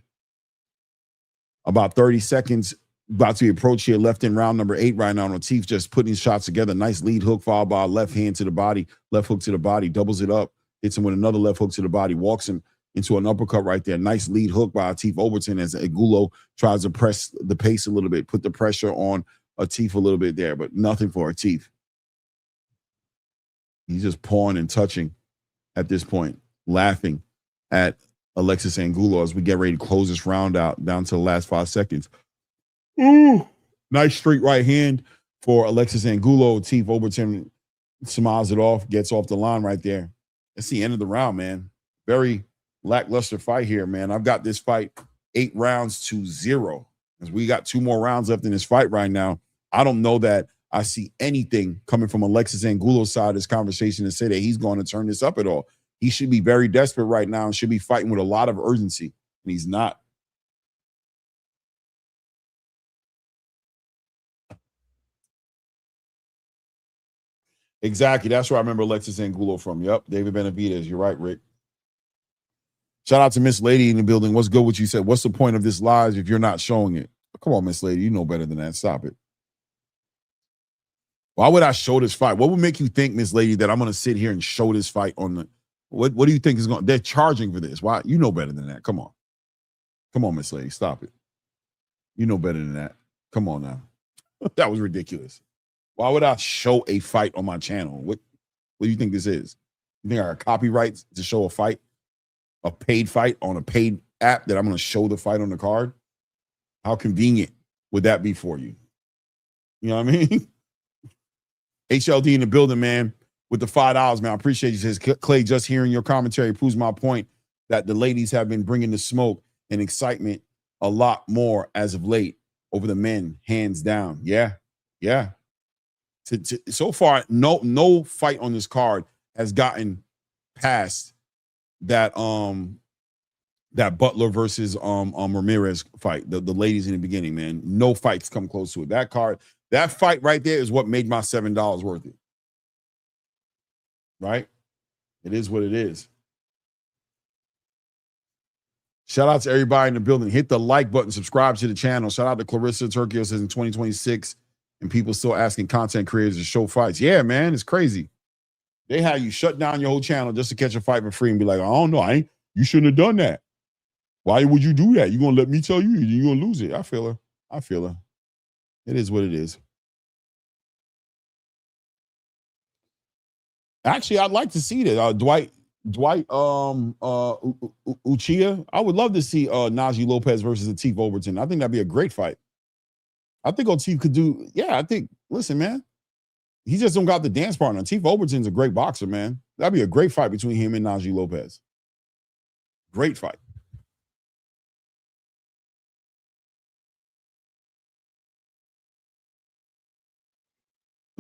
About 30 seconds about to approach here, left in round number 8 right now. Latif just putting his shots together. Nice lead hook followed by a left hand to the body, left hook to the body, doubles it up, hits him with another left hook to the body, walks him into an uppercut right there. Nice lead hook by Latif Overton as Angulo tries to press the pace a little bit, put the pressure on Latif a little bit there, but nothing for Latif. He's just pawing and touching at this point, laughing at Alexis Angulo as we get ready to close this round out down to the last 5 seconds. Ooh, nice straight right hand for Alexis Angulo. Latif Overton smiles it off, gets off the line right there. That's the end of the round, man. Very lackluster fight here, man. I've got this fight 8 rounds to 0. As we got 2 more rounds left in this fight right now. I don't know that I see anything coming from Alexis Angulo's side of this conversation to say that he's going to turn this up at all. He should be very desperate right now and should be fighting with a lot of urgency, and he's not. Exactly. That's where I remember Alexis Angulo from. Yep. David Benavidez. You're right, Rick. Shout out to Miss Lady in the building. What's good? What you said? What's the point of this live if you're not showing it? Come on, Miss Lady. You know better than that. Stop it. Why would I show this fight? What would make you think, Miss Lady, that I'm going to sit here and show this fight on the... What do you think is going... They're charging for this. Why? You know better than that. Come on. Come on, Miss Lady. Stop it. You know better than that. Come on now. That was ridiculous. Why would I show a fight on my channel? What do you think this is? You think I got copyrights to show a fight? A paid fight on a paid app that I'm going to show the fight on the card? How convenient would that be for you? You know what I mean? HLD in the building, man, with the $5, man. I appreciate you. Says Clay, just hearing your commentary proves my point that the ladies have been bringing the smoke and excitement a lot more as of late over the men, hands down. Yeah. So far, no fight on this card has gotten past that that Butler versus Ramirez fight. The ladies in the beginning, man. No fights come close to it. That card, that fight right there is what made my $7 worth it. Right? It is what it is. Shout out to everybody in the building. Hit the like button, subscribe to the channel. Shout out to Claressa Turkio, says in 2026, and people still asking content creators to show fights. Yeah, man, it's crazy. They have you shut down your whole channel just to catch a fight for free and be like, I don't know, you shouldn't have done that. Why would you do that? You gonna let me tell you you're gonna lose it? I feel her. It is what it is. Actually, I'd like to see that. Dwight Uchia. I would love to see Najee Lopez versus Latif Overton. I think that'd be a great fight. I think Latif could do, listen, man. He just don't got the dance partner. Latif Overton's a great boxer, man. That'd be a great fight between him and Najee Lopez. Great fight.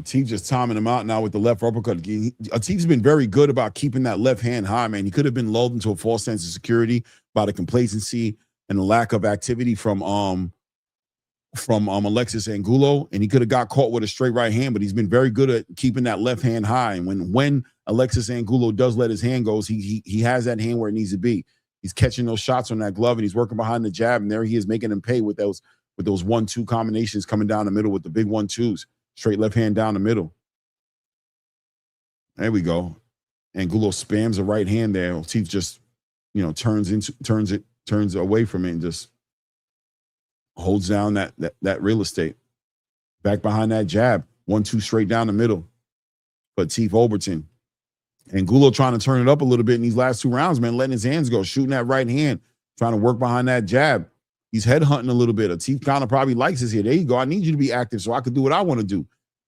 Atif just timing him out now with the left uppercut. Atif's been very good about keeping that left hand high, man. He could have been lulled into a false sense of security by the complacency and the lack of activity from Alexis Angulo, and he could have got caught with a straight right hand, but he's been very good at keeping that left hand high. And when Alexis Angulo does let his hand go, he has that hand where it needs to be. He's catching those shots on that glove, and he's working behind the jab, and there he is making them pay with those 1-2 combinations coming down the middle with the big 1-2s. Straight left hand down the middle. There we go. Angulo spams the right hand there. Atif just, turns away from it and just holds down that real estate. Back behind that jab. 1-2 straight down the middle. But Atif Overton. Angulo trying to turn it up a little bit in these last 2 rounds, man, letting his hands go, shooting that right hand, trying to work behind that jab. He's headhunting a little bit. Atif kind of probably likes this here. There you go. I need you to be active so I could do what I want to do.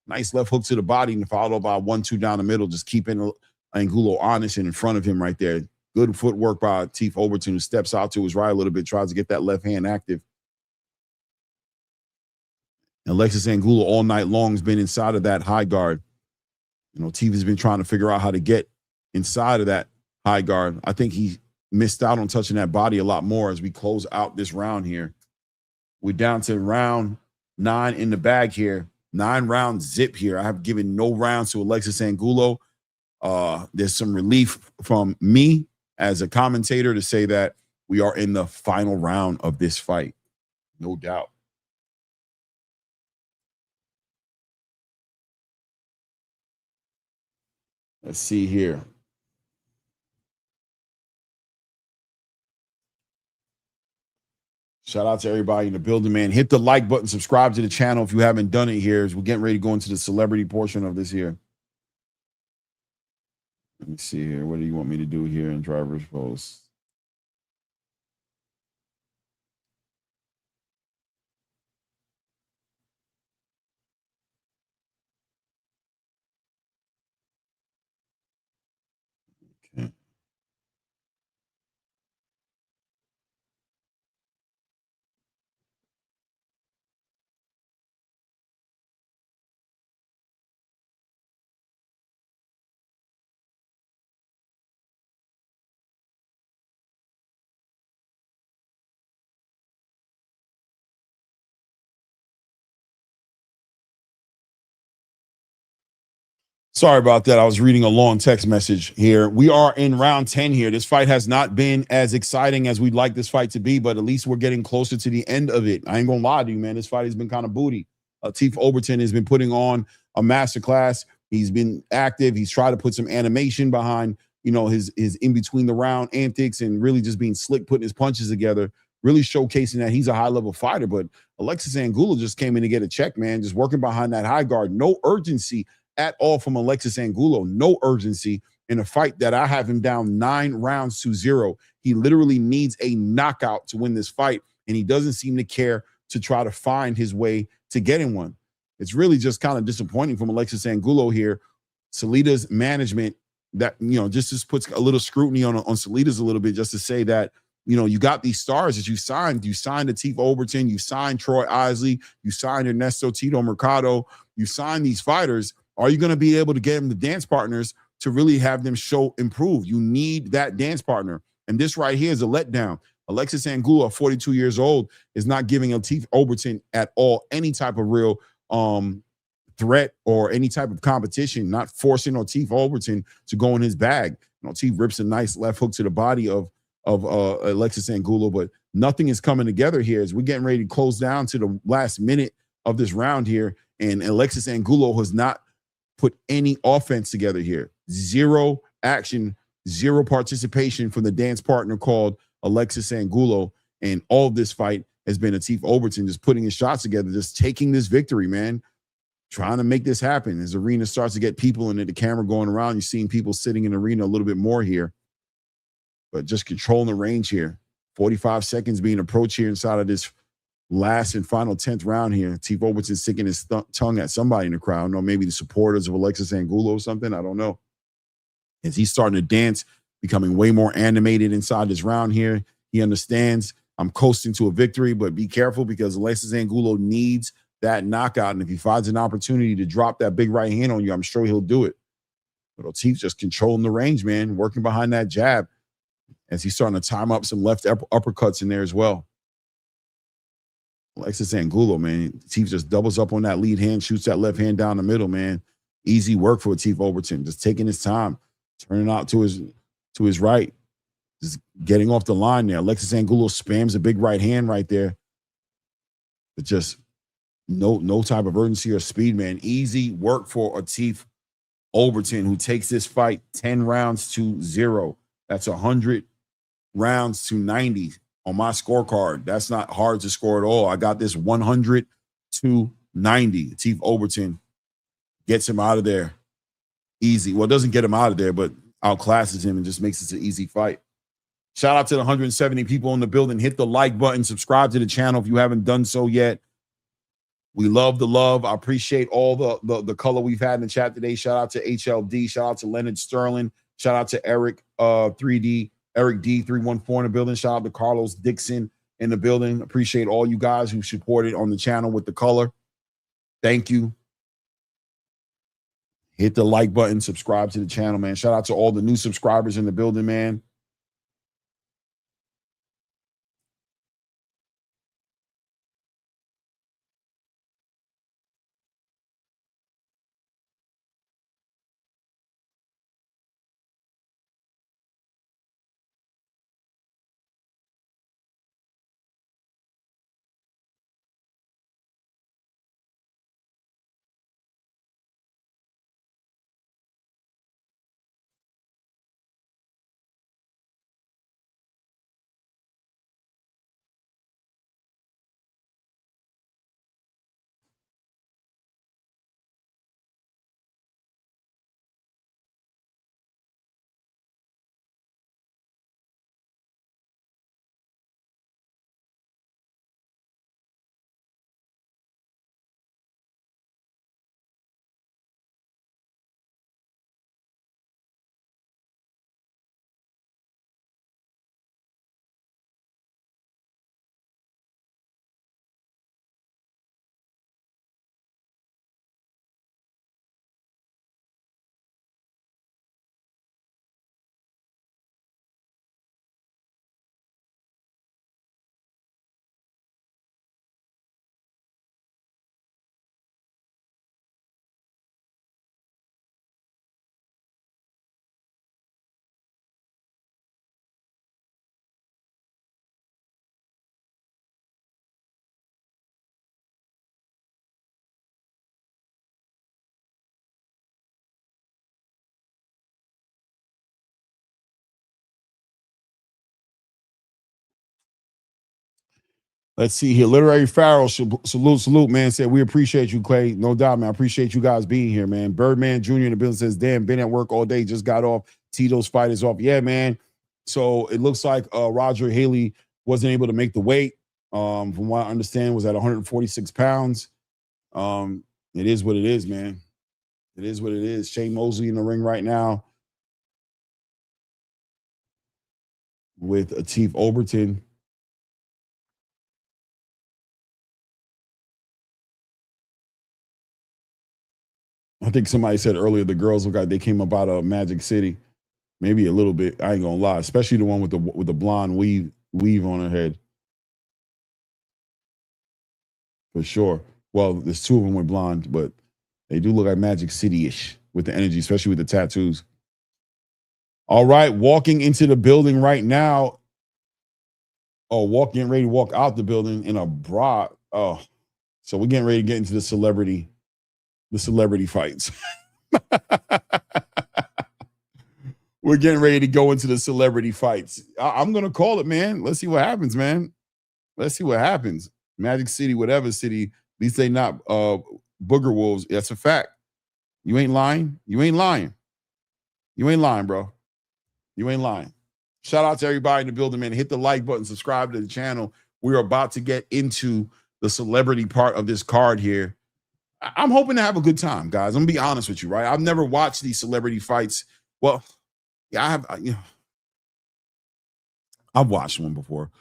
Nice left hook to the body and followed by a 1-2 down the middle, just keeping Angulo honest and in front of him right there. Good footwork by Atif Overton, who steps out to his right a little bit, tries to get that left hand active. And Alexis Angulo all night long has been inside of that high guard. Atif has been trying to figure out how to get inside of that high guard. I think he missed out on touching that body a lot more as we close out this round here. We're down to round 9 in the bag here. 9-round zip here. I have given no rounds to Alexis Angulo. There's some relief from me as a commentator to say that we are in the final round of this fight. No doubt. Let's see here. Shout out to everybody in the building, man. Hit the like button, subscribe to the channel if you haven't done it here, as we're getting ready to go into the celebrity portion of this here. Let me see here. What do you want me to do here in driver's post? Okay. Sorry about that. I was reading a long text message here. We are in round 10 here. This fight has not been as exciting as we'd like this fight to be, but at least we're getting closer to the end of it. I ain't going to lie to you, man. This fight has been kind of booty. Atif Overton has been putting on a masterclass. He's been active. He's tried to put some animation behind, his in between the round antics and really just being slick, putting his punches together, really showcasing that he's a high-level fighter. But Alexis Angulo just came in to get a check, man, just working behind that high guard. No urgency at all from Alexis Angulo. No urgency in a fight that I have him down 9-0. He literally needs a knockout to win this fight, and he doesn't seem to care to try to find his way to getting one. It's really just kind of disappointing from Alexis Angulo here. Salida's management that, just puts a little scrutiny on Salida's a little bit, just to say that, you got these stars that you signed. You signed Atif Overton, you signed Troy Isley, you signed Ernesto Tito Mercado, you signed these fighters. Are you going to be able to get them the dance partners to really have them show improve? You need that dance partner. And this right here is a letdown. Alexis Angulo, 42 years old, is not giving Atif Overton at all any type of real threat or any type of competition, not forcing Atif Overton to go in his bag. Atif rips a nice left hook to the body of Alexis Angulo, but nothing is coming together here as we're getting ready to close down to the last minute of this round here. And Alexis Angulo has not put any offense together here. Zero action, zero participation from the dance partner called Alexis Angulo. And all of this fight has been Atif Overton just putting his shots together, just taking this victory, man. Trying to make this happen. As arena starts to get people in it, the camera going around, you're seeing people sitting in the arena a little bit more here. But just controlling the range here. 45 seconds being approached here inside of this last and final 10th round here. Atif Overton sticking his tongue at somebody in the crowd. I don't know, maybe the supporters of Alexis Angulo or something. I don't know. As he's starting to dance, becoming way more animated inside this round here. He understands I'm coasting to a victory, but be careful because Alexis Angulo needs that knockout. And if he finds an opportunity to drop that big right hand on you, I'm sure he'll do it. But Ortiz just controlling the range, man, working behind that jab as he's starting to time up some left uppercuts in there as well. Alexis Angulo, man, Ortiz just doubles up on that lead hand, shoots that left hand down the middle, man. Easy work for Ortiz Overton, just taking his time, turning out to his right, just getting off the line there. Alexis Angulo spams a big right hand right there. But just no type of urgency or speed, man. Easy work for Ortiz Overton, who takes this fight 10 rounds to 0. That's 100 rounds to 90 on my scorecard. That's not hard to score at all. I got this 100 to 90. Ortiz Overton gets him out of there easy. Well, it doesn't get him out of there, but outclasses him and just makes it an easy fight. Shout out to the 170 people in the building. Hit the like button. Subscribe to the channel if you haven't done so yet. We love the love. I appreciate all the color we've had in the chat today. Shout out to HLD. Shout out to Leonard Sterling. Shout out to Eric 3D, Eric D314 in the building. Shout out to Carlos Dixon in the building. Appreciate all you guys who supported on the channel with the color. Thank you. Hit the like button. Subscribe to the channel, man. Shout out to all the new subscribers in the building, man. Let's see here. Literary Farrell, salute, man. Said, we appreciate you, Clay. No doubt, man. I appreciate you guys being here, man. Birdman Jr. in the building says, damn, been at work all day. Just got off. Tito's fight is off. Yeah, man. So it looks like Roger Haley wasn't able to make the weight. From what I understand, was at 146 pounds. It is what it is, man. It is what it is. Shane Mosley in the ring right now with Ortiz Overton. I think somebody said earlier the girls look like they came up out of Magic City. Maybe a little bit. I ain't gonna lie, especially the one with the blonde weave on her head. For sure. Well, there's two of them with blonde, but they do look like Magic City-ish with the energy, especially with the tattoos. All right, walking into the building right now. Oh, getting ready to walk out the building in a bra. Oh, so we're getting ready to get into the celebrity fights. We're getting ready to go into the celebrity fights. I'm going to call it, man. Let's see what happens, man. Let's see what happens. Magic City, whatever city, at least they not booger wolves. That's a fact. You ain't lying. You ain't lying. You ain't lying, bro. You ain't lying. Shout out to everybody in the building, man. Hit the like button, subscribe to the channel. We're about to get into the celebrity part of this card here. I'm hoping to have a good time, guys. I'm gonna be honest with you, right? I've never watched these celebrity fights. Well, yeah, I have. I've watched one before.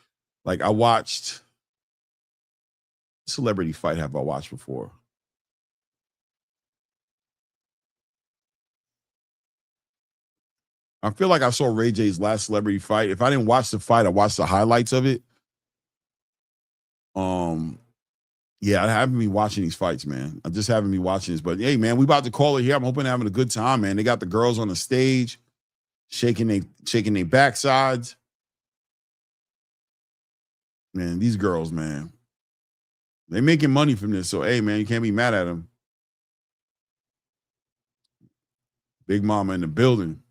Like I watched celebrity fight have I watched before? I feel like I saw Ray J's last celebrity fight. If I didn't watch the fight, I watched the highlights of it. Yeah, I haven't been watching these fights, man. I just haven't been watching this. But hey, man, we about to call it here. I'm hoping they're having a good time, man. They got the girls on the stage, shaking their backsides. Man, these girls, man, they making money from this. So hey, man, you can't be mad at them. Big Mama in the building.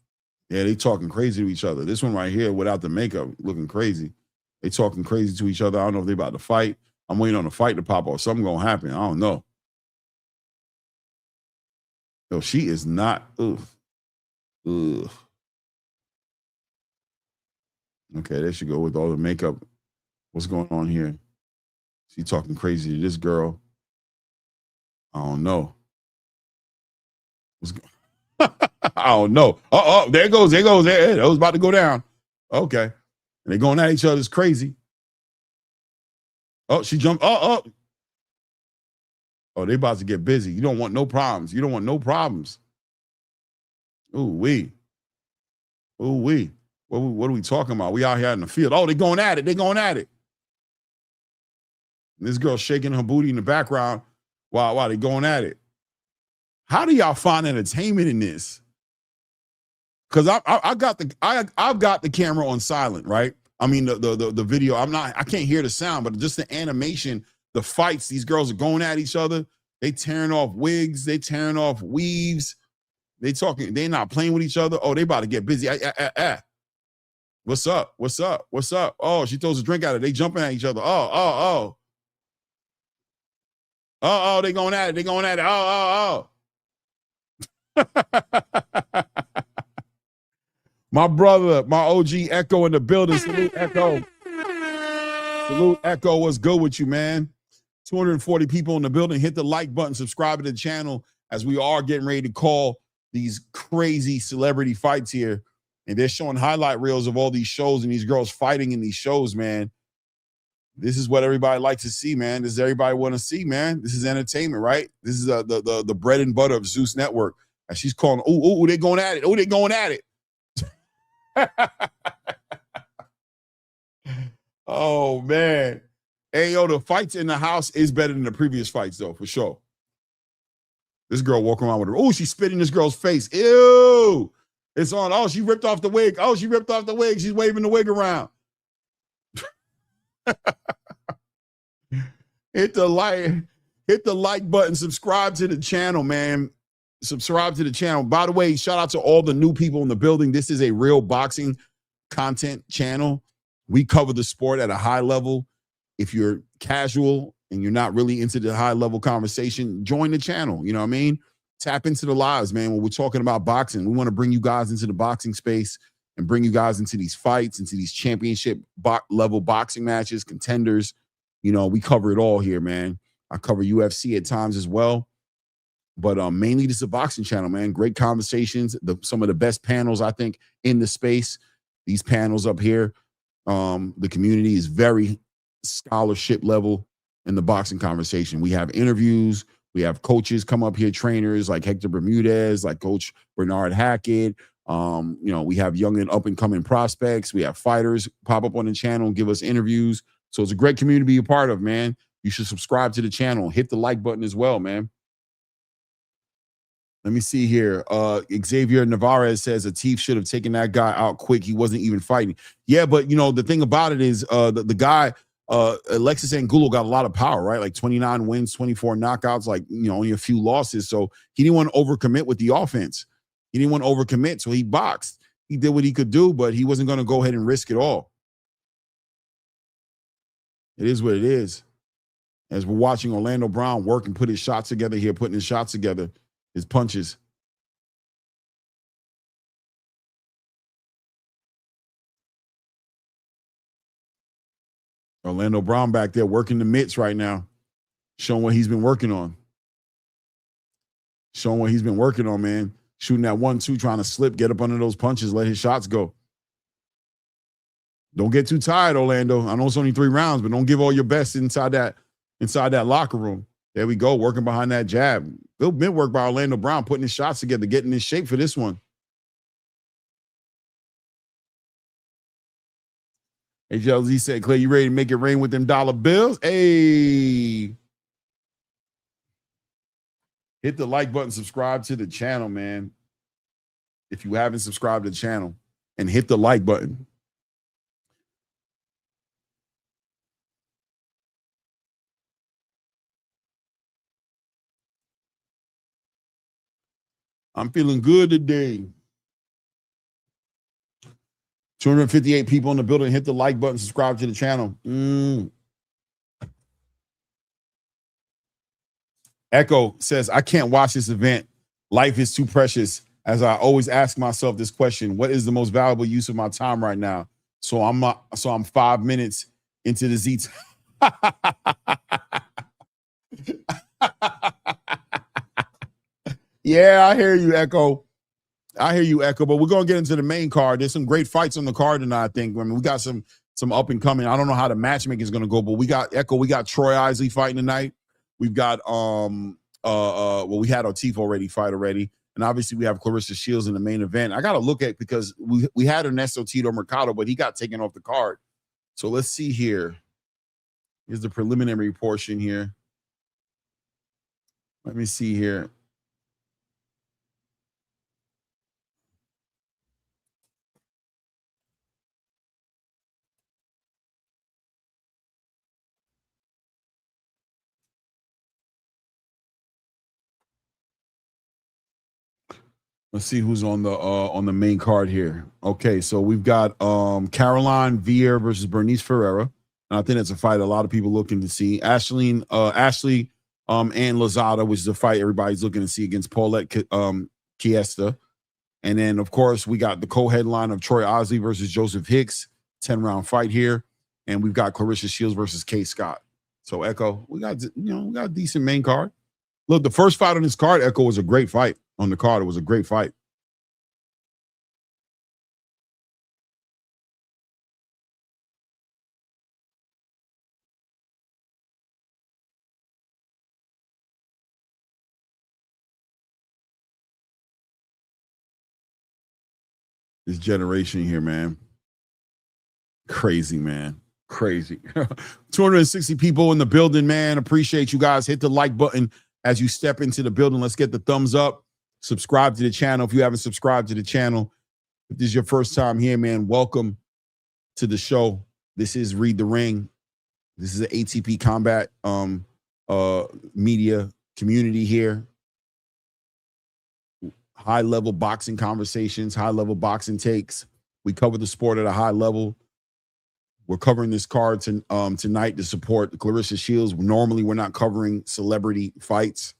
Yeah, they talking crazy to each other. This one right here, without the makeup, looking crazy. They talking crazy to each other. I don't know if they about to fight. I'm waiting on the fight to pop off. Something gonna happen. I don't know. Yo, she is not. Ugh. Okay, there she go with all the makeup. What's going on here? She talking crazy to this girl. I don't know. I don't know. Oh, there it goes. There goes. There. That was about to go down. Okay. And they're going at each other. It's crazy. Oh, she jumped. Oh, they about to get busy. You don't want no problems. You don't want no problems. Ooh, wee. What are we talking about? We out here in the field. Oh, they're going at it. They're going at it. And this girl shaking her booty in the background while they're going at it. How do y'all find entertainment in this? Because I've got the camera on silent, right? I mean the video. I can't hear the sound, but just the animation, the fights. These girls are going at each other. They tearing off wigs. They tearing off weaves. They not playing with each other. Oh, they about to get busy. What's up? Oh, she throws a drink at her. They jumping at each other. Oh, they going at it. Oh. My brother, my OG Echo in the building. Salute, Echo. Salute, Echo. What's good with you, man? 240 people in the building. Hit the like button. Subscribe to the channel as we are getting ready to call these crazy celebrity fights here. And they're showing highlight reels of all these shows and these girls fighting in these shows, man. This is what everybody likes to see, man. This is everybody want to see, man. This is entertainment, right? This is the bread and butter of Zeus Network. And she's calling, oh, they're going at it. Oh, they're going at it. Oh, man. Hey, yo, the fights in the house is better than the previous fights, though, for sure. This girl walking around with her. Oh, she's spitting this girl's face. Ew. It's on. Oh, she ripped off the wig. She's waving the wig around. Hit the like button. Subscribe to the channel, man. Subscribe to the channel. By the way, shout out to all the new people in the building. This is a real boxing content channel. We cover the sport at a high level. If you're casual and you're not really into the high level conversation, join the channel. You know what I mean? Tap into the lives, man. When we're talking about boxing, we want to bring you guys into the boxing space and bring you guys into these fights, into these championship level boxing matches, contenders. You know, we cover it all here, man. I cover UFC at times as well. But mainly this is a boxing channel, man. Great conversations. Some of the best panels, I think, in the space. These panels up here, the community is very scholarship level in the boxing conversation. We have interviews. We have coaches come up here, trainers like Hector Bermudez, like Coach Bernard Hackett. We have young and up-and-coming prospects. We have fighters pop up on the channel and give us interviews. So it's a great community to be a part of, man. You should subscribe to the channel. Hit the like button as well, man. Let me see here. Xavier Navarez says Atif should have taken that guy out quick. He wasn't even fighting. Yeah, but, the thing about it is the guy, Alexis Angulo, got a lot of power, right? Like 29 wins, 24 knockouts, like, only a few losses. So he didn't want to overcommit with the offense. He didn't want to overcommit, so he boxed. He did what he could do, but he wasn't going to go ahead and risk it all. It is what it is. As we're watching Orlando Brown work and put his shots together here, putting his shots together, his punches. Orlando Brown back there working the mitts right now, showing what he's been working on. Man. Shooting that 1-2, trying to slip, get up under those punches, let his shots go. Don't get too tired, Orlando. I know it's only 3 rounds, but don't give all your best inside that inside that locker room. There we go, working behind that jab. Good mid work by Orlando Brown, putting his shots together, getting in shape for this one. HLZ said, Clay, you ready to make it rain with them dollar bills? Hey. Hit the like button, subscribe to the channel, man. If you haven't subscribed to the channel, and hit the like button. I'm feeling good today. 258 people in the building. Hit the like button, subscribe to the channel. Echo says, I can't watch this event. Life is too precious. As I always ask myself this question, what is the most valuable use of my time right now? So I'm 5 minutes into the Z. Yeah, I hear you, Echo. But we're gonna get into the main card. There's some great fights on the card tonight, I think. I mean, we got some up and coming. I don't know how the matchmaking is gonna go, but we got Echo. We got Troy Isley fighting tonight. We've got well, we had O'Teef already fight already, and obviously we have Claressa Shields in the main event. I got to look at, because we had Ernesto Tito Mercado, but he got taken off the card. So let's see here. Here's the preliminary portion here. Let me see here. Let's see who's on the main card here. Okay, so we've got Caroline Vier versus Bernice Ferreira. And I think that's a fight a lot of people looking to see. Ashley and Lozada, which is a fight everybody's looking to see against Paulette Chiesta. And then, of course, we got the co-headline of Troy Isley versus Joseph Hicks, 10-round fight here. And we've got Claressa Shields versus Kaye Scott. So, Echo, we got a decent main card. Look, the first fight on this card, Echo, was a great fight. On the card, it was a great fight. This generation here, man. Crazy, man. Crazy. 260 people in the building, man. Appreciate you guys. Hit the like button as you step into the building. Let's get the thumbs up. Subscribe to the channel if you haven't subscribed to the channel. If this is your first time here, man, welcome to the show. This is Read the Ring. This is an ATP Combat media community here. High-level boxing conversations, high-level boxing takes. We cover the sport at a high level. We're covering this card tonight to support Claressa Shields. Normally, we're not covering celebrity fights.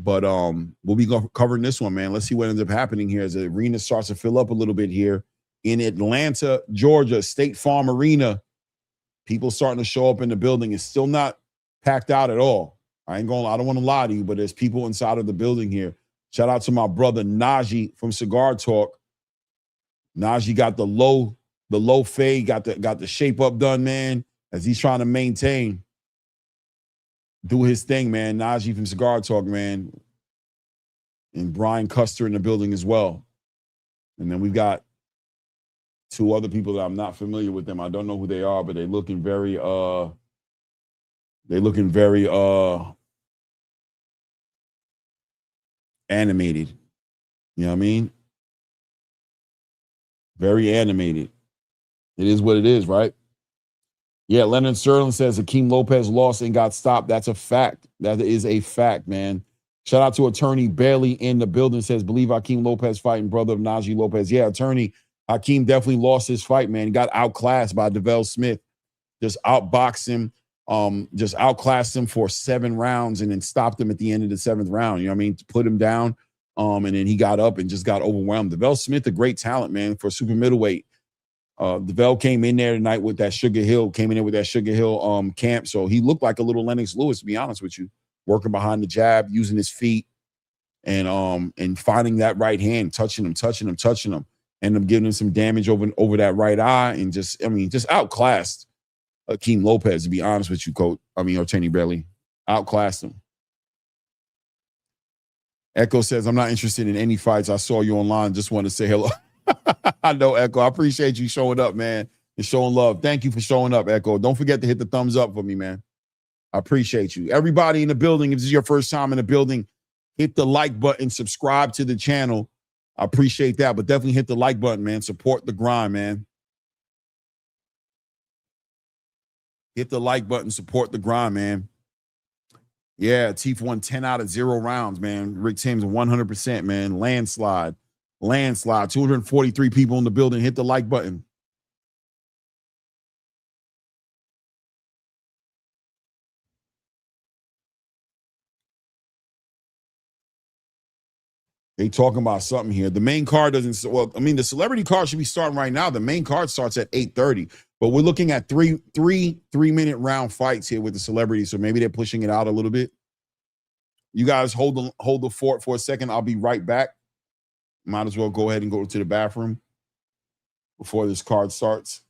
But we'll be covering this one, man. Let's see what ends up happening here as the arena starts to fill up a little bit here in Atlanta, Georgia, State Farm Arena. People starting to show up in the building. It's still not packed out at all. I don't want to lie to you, but there's people inside of the building here. Shout out to my brother Najee from Cigar Talk. Najee got the low fade, got the shape up done, man, as he's trying to maintain. Do his thing, man. Najee from Cigar Talk, man. And Brian Custer in the building as well. And then we've got two other people that I'm not familiar with them. I don't know who they are, but they're looking very animated. You know what I mean? Very animated. It is what it is, right? Yeah, Leonard Sterling says Hakeem Lopez lost and got stopped. That's a fact. That is a fact, man. Shout out to Attorney Bailey in the building. Says, believe Hakeem Lopez fighting brother of Najee Lopez. Yeah, Attorney, Hakeem definitely lost his fight, man. He got outclassed by Devell Smith. Just outboxed him, just outclassed him for 7 rounds and then stopped him at the end of the 7th round. You know what I mean? To put him down. And then he got up and just got overwhelmed. Devell Smith, a great talent, man, for super middleweight. Devell came in there tonight with that Sugar Hill, camp. So he looked like a little Lennox Lewis, to be honest with you, working behind the jab, using his feet and finding that right hand, touching him, ended up giving him some damage over that right eye and just outclassed Hakeem Lopez, to be honest with you, coach. I mean, Otani Belly outclassed him. Echo says, I'm not interested in any fights. I saw you online. Just want to say hello. I know, Echo. I appreciate you showing up, man, and showing love. Thank you for showing up, Echo. Don't forget to hit the thumbs up for me, man. I appreciate you. Everybody in the building, if this is your first time in the building, hit the like button, subscribe to the channel. I appreciate that, but definitely hit the like button, man. Support the grind, man. Hit the like button, support the grind, man. Yeah, Teef won 10 out of 0 rounds, man. Rick Timms 100%, man. Landslide. 243 people in the building. Hit the like button. They talking about something here. The main card doesn't. Well, I mean, the celebrity card should be starting right now. The main card starts at 8:30, but we're looking at three 3-minute round fights here with the celebrities. So maybe they're pushing it out a little bit. You guys hold the fort for a second. I'll be right back. Might as well go ahead and go to the bathroom before this card starts.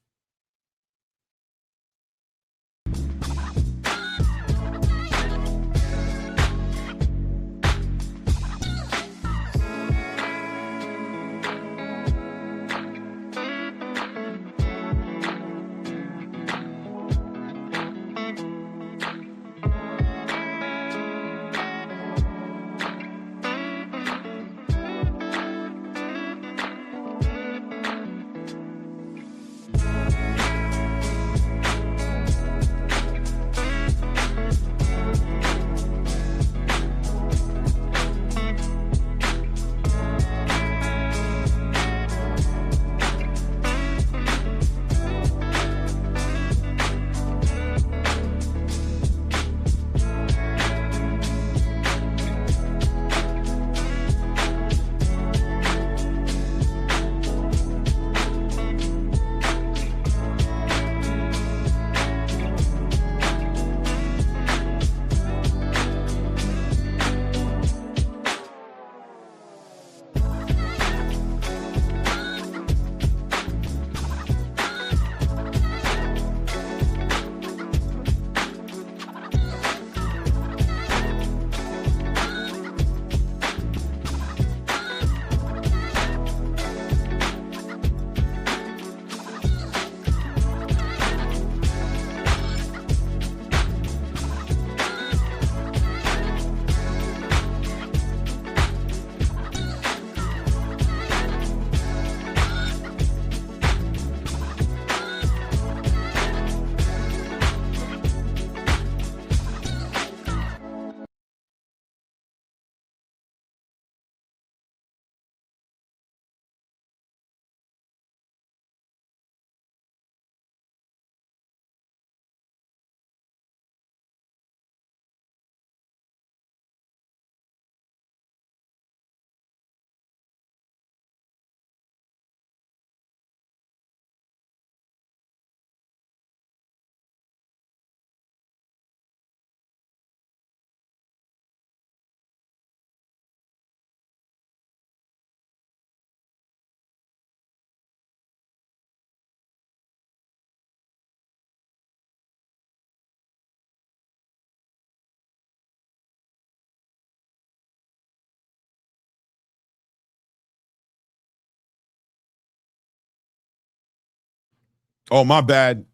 Oh, my bad.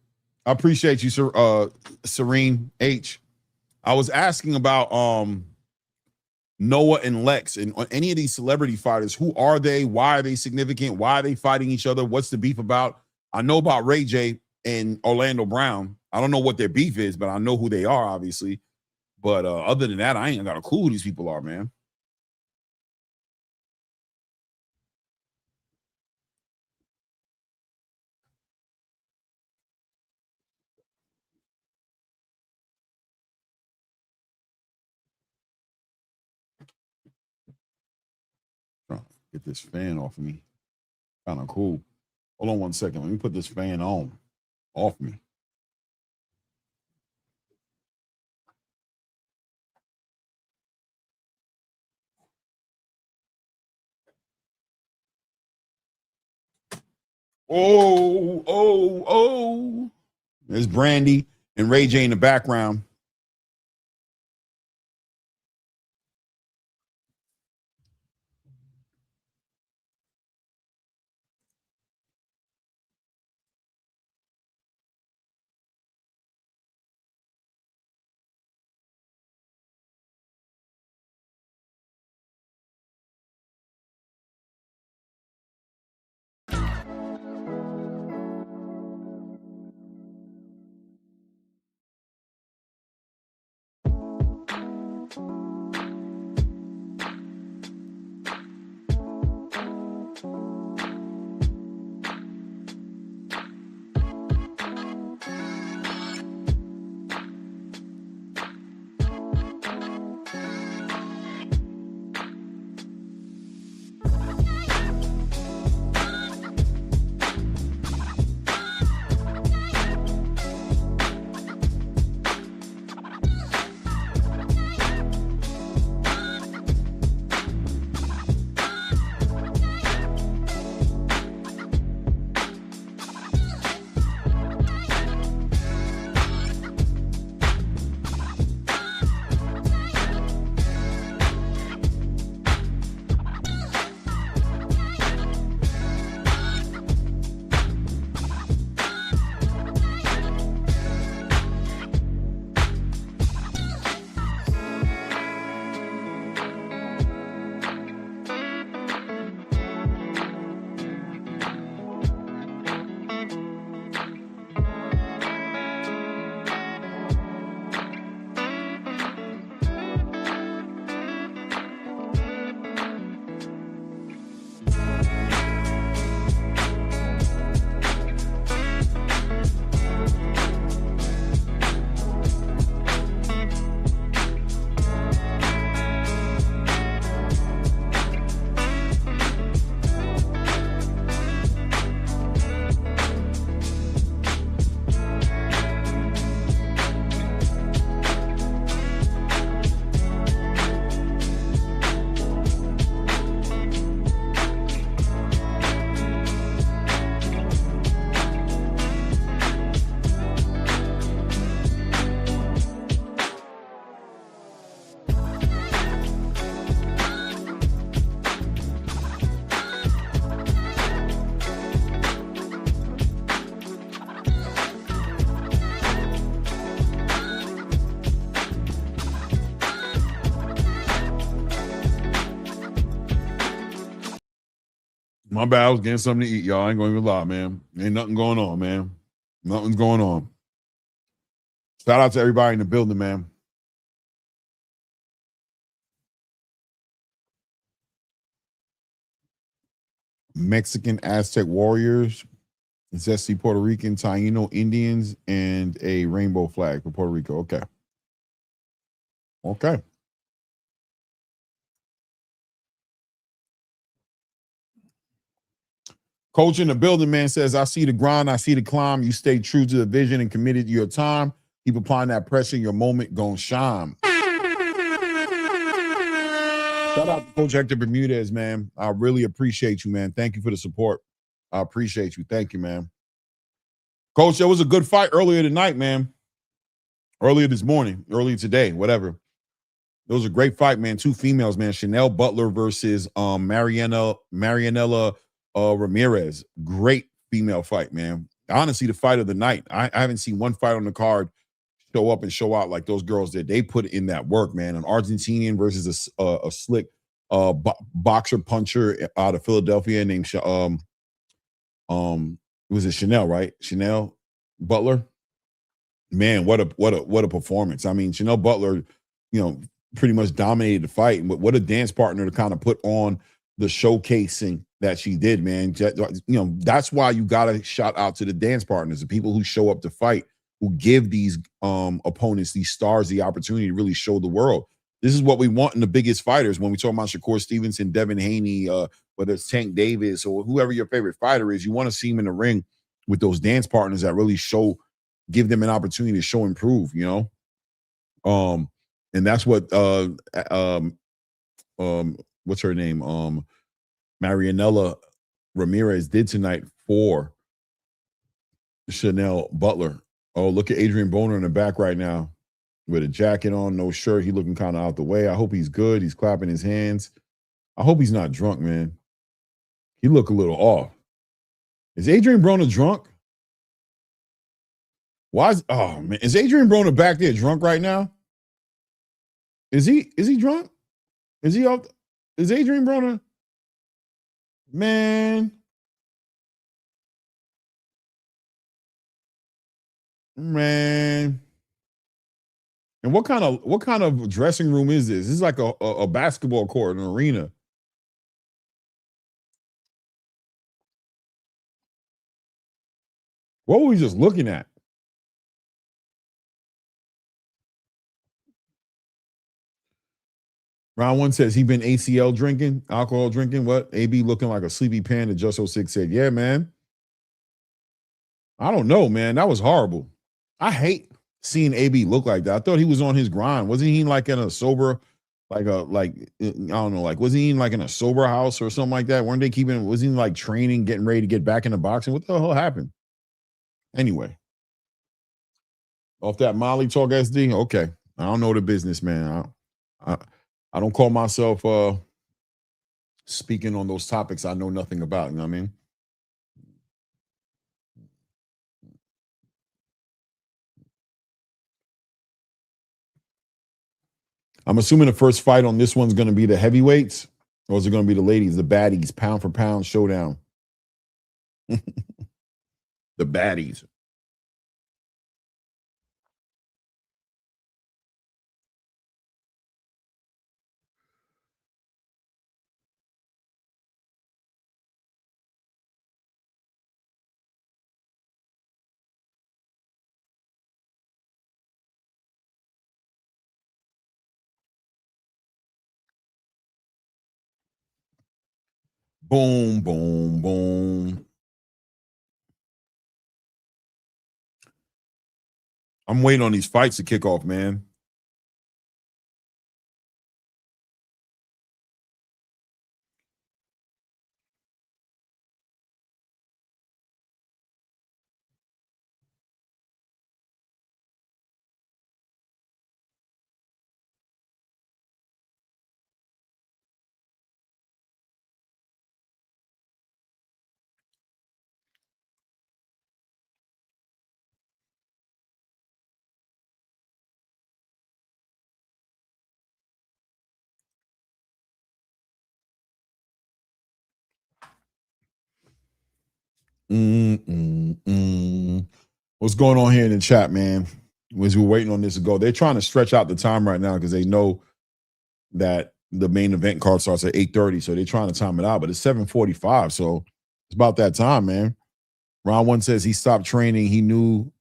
I appreciate you, sir. Serene H. I was asking about Noah and Lex and on any of these celebrity fighters. Who are they? Why are they significant? Why are they fighting each other? What's the beef about? I know about Ray J and Orlando Brown. I don't know what their beef is, but I know who they are, obviously. But other than that, I ain't got a clue who these people are, man. Trying to get this fan off of me. Kind of cool. Hold on one second. Let me put this fan on. Off me. Oh. There's Brandy and Ray J in the background. My bad. I was getting something to eat, y'all. I ain't going to even lie, man. Ain't nothing going on, man. Nothing's going on. Shout out to everybody in the building, man. Mexican Aztec warriors, zesty Puerto Rican, Taino Indians, and a rainbow flag for Puerto Rico. Okay. Okay. Coach in the building, man, says, I see the grind, I see the climb. You stay true to the vision and committed to your time. Keep applying that pressure. Your moment gonna shine. Shout out to Coach Hector Bermudez, man. I really appreciate you, man. Thank you for the support. I appreciate you. Thank you, man. Coach, there was a good fight earlier tonight, man. Earlier this morning, earlier today, whatever. It was a great fight, man. Two females, man. Chanel Butler versus Marianella Ramirez. Great female fight, man. Honestly, the fight of the night. I haven't seen one fight on the card show up and show out like those girls did. They put in that work, man. An Argentinian versus a slick boxer puncher out of Philadelphia named was it Chanel, right? Chanel Butler. Man, what a performance. I mean, Chanel Butler, you know, pretty much dominated the fight. But what a dance partner to kind of put on the showcasing that she did, man. You know, that's why you got to shout out to the dance partners, the people who show up to fight, who give these opponents, these stars, the opportunity to really show the world. This is what we want in the biggest fighters. When we talk about Shakur Stevenson, Devin Haney, whether it's Tank Davis or whoever your favorite fighter is, you want to see him in the ring with those dance partners that really give them an opportunity to show and prove, you know? And that's what what's her name? Marianella Ramirez did tonight for Chanel Butler. Oh, look at Adrian Broner in the back right now with a jacket on, no shirt. He looking kind of out the way. I hope he's good. He's clapping his hands. I hope he's not drunk, man. He look a little off. Is Adrian Broner drunk? Oh man, is Adrian Broner back there drunk right now? Is he drunk? Is he off? Is Adrian Broner? Man. And what kind of dressing room is this? This is like a basketball court, an arena. What were we just looking at? Round one says he been ACL drinking, alcohol drinking. What? AB looking like a sleepy panda. Just 06 said, yeah, man. I don't know, man. That was horrible. I hate seeing AB look like that. I thought he was on his grind. Wasn't he like in a sober, I don't know, like, was he in like in a sober house or something like that? Weren't they was he like training, getting ready to get back into boxing? What the hell happened? Anyway, off that Molly talk, SD. Okay. I don't know the business, man. I don't call myself speaking on those topics I know nothing about. You know what I mean? I'm assuming the first fight on this one's going to be the heavyweights, or is it going to be the ladies, the baddies, pound for pound showdown? The baddies. Boom, boom, boom. I'm waiting on these fights to kick off, man. What's going on here in the chat, man? As we're waiting on this to go, they're trying to stretch out the time right now because they know that the main event card starts at 8:30, so they're trying to time it out. But it's 7:45, so it's about that time, man. Round one says he stopped training. He knew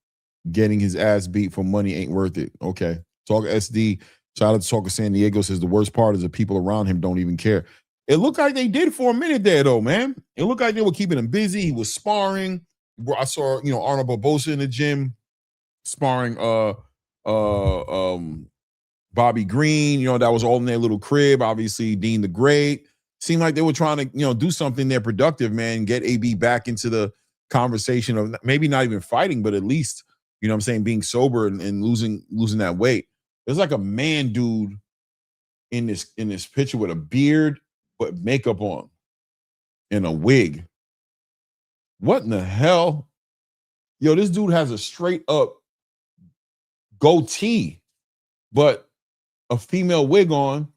getting his ass beat for money ain't worth it. Okay, Talk SD. Shout out to Talk of San Diego says the worst part is the people around him don't even care. It looked like they did for a minute there, though, man. It looked like they were keeping him busy. He was sparring. I saw, Arnold Barbosa in the gym sparring Bobby Green. That was all in their little crib. Obviously, Dean the Great. Seemed like they were trying to, do something there productive, man. Get AB back into the conversation of maybe not even fighting, but at least, being sober and losing that weight. There's like a man dude in this picture with a beard but makeup on and a wig. What in the hell? Yo, this dude has a straight up goatee, but a female wig on.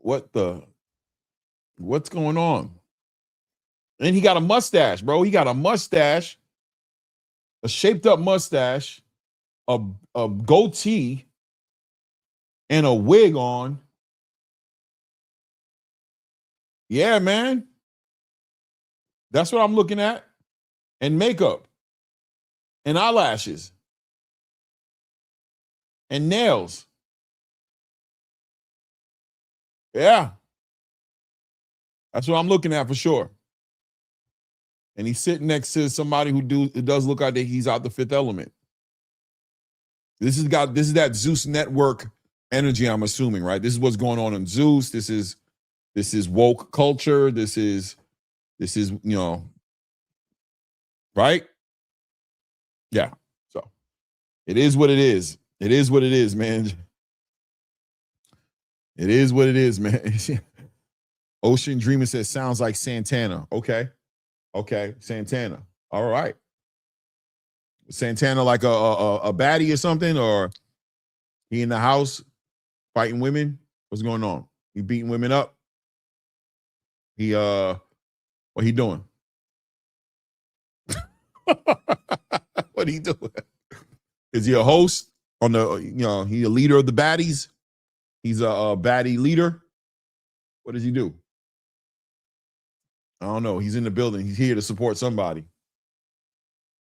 What's going on? And he got a mustache, bro. He got a mustache, a shaped up mustache, a goatee, and a wig on. Yeah, man. That's what I'm looking at. And makeup. And eyelashes. And nails. Yeah. That's what I'm looking at for sure. And he's sitting next to somebody who does look like he's out the Fifth Element. This is that Zeus Network energy, I'm assuming, right? This is what's going on in Zeus. This is woke culture. This is Right? Yeah. So it is what it is. It is what it is, man. It is what it is, man. Ocean Dreamer says, sounds like Santana. Okay. Okay. Santana. All right. Santana like a baddie or something, or he in the house fighting women? What's going on? He beating women up? He what he doing? What he doing? Is he a host on the, he a leader of the baddies? He's a baddie leader. What does he do? I don't know. He's in the building. He's here to support somebody.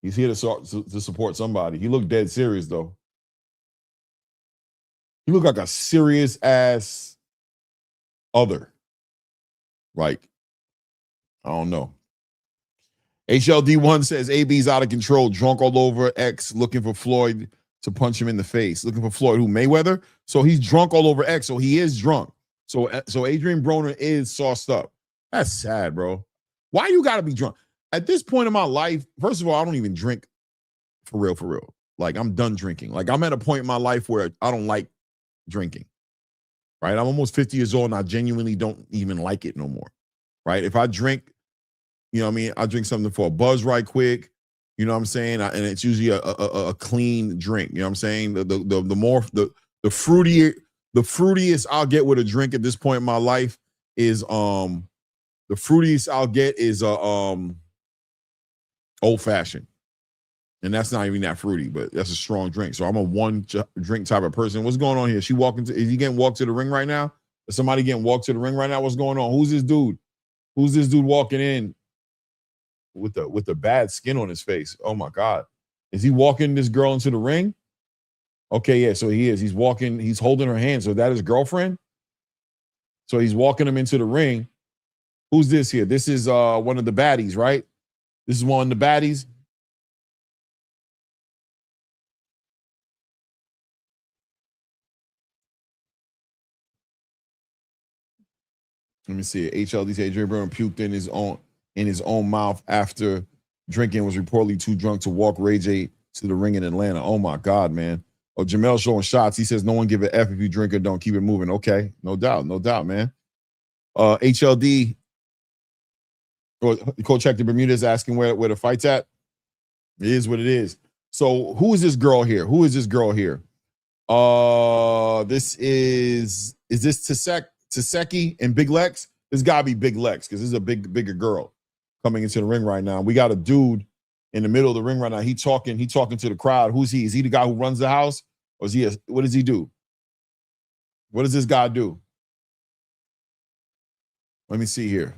He's here to support somebody. He looked dead serious, though. He looked like a serious ass other. Like, I don't know. HLD1 says AB's out of control, drunk all over X, looking for Floyd to punch him in the face. Looking for Floyd, who, Mayweather? So he's drunk all over X, so he is drunk. So Adrian Broner is sauced up. That's sad, bro. Why you gotta be drunk? At this point in my life, first of all, I don't even drink for real. Like, I'm done drinking. Like, I'm at a point in my life where I don't like drinking, right? I'm almost 50 years old and I genuinely don't even like it no more, right? If I drink, you know what I mean? I drink something for a buzz right quick, you know what I'm saying? And it's usually a clean drink, you know what I'm saying? The fruitiest I'll get with a drink at this point in my life is the fruitiest I'll get is old fashioned. And that's not even that fruity, but that's a strong drink. So I'm a one drink type of person. What's going on here? Is he getting walked to the ring right now? Is somebody getting walked to the ring right now? What's going on? Who's this dude? Who's this dude walking in with the bad skin on his face? Oh my God. Is he walking this girl into the ring? Okay, yeah, so he is. He's walking, he's holding her hand. So that is girlfriend? So he's walking him into the ring. Who's this here? This is one of the baddies, right? This is one of the baddies. Let me see. HLD said Adrian Broner puked in his own mouth after drinking, was reportedly too drunk to walk Ray J to the ring in Atlanta. Oh my God, man. Oh, Jamel showing shots. He says no one give a F if you drink or don't, keep it moving. Okay, no doubt, man. HLD, or Coach Hector Bermudez asking where the fight's at. It is what it is. So who is this girl here? This is this Taseki and Big Lex? This gotta be Big Lex, because this is a bigger girl coming into the ring right now. We got a dude in the middle of the ring right now. He talking to the crowd. Who's he? Is he the guy who runs the house? Or is he what does he do? What does this guy do? Let me see here.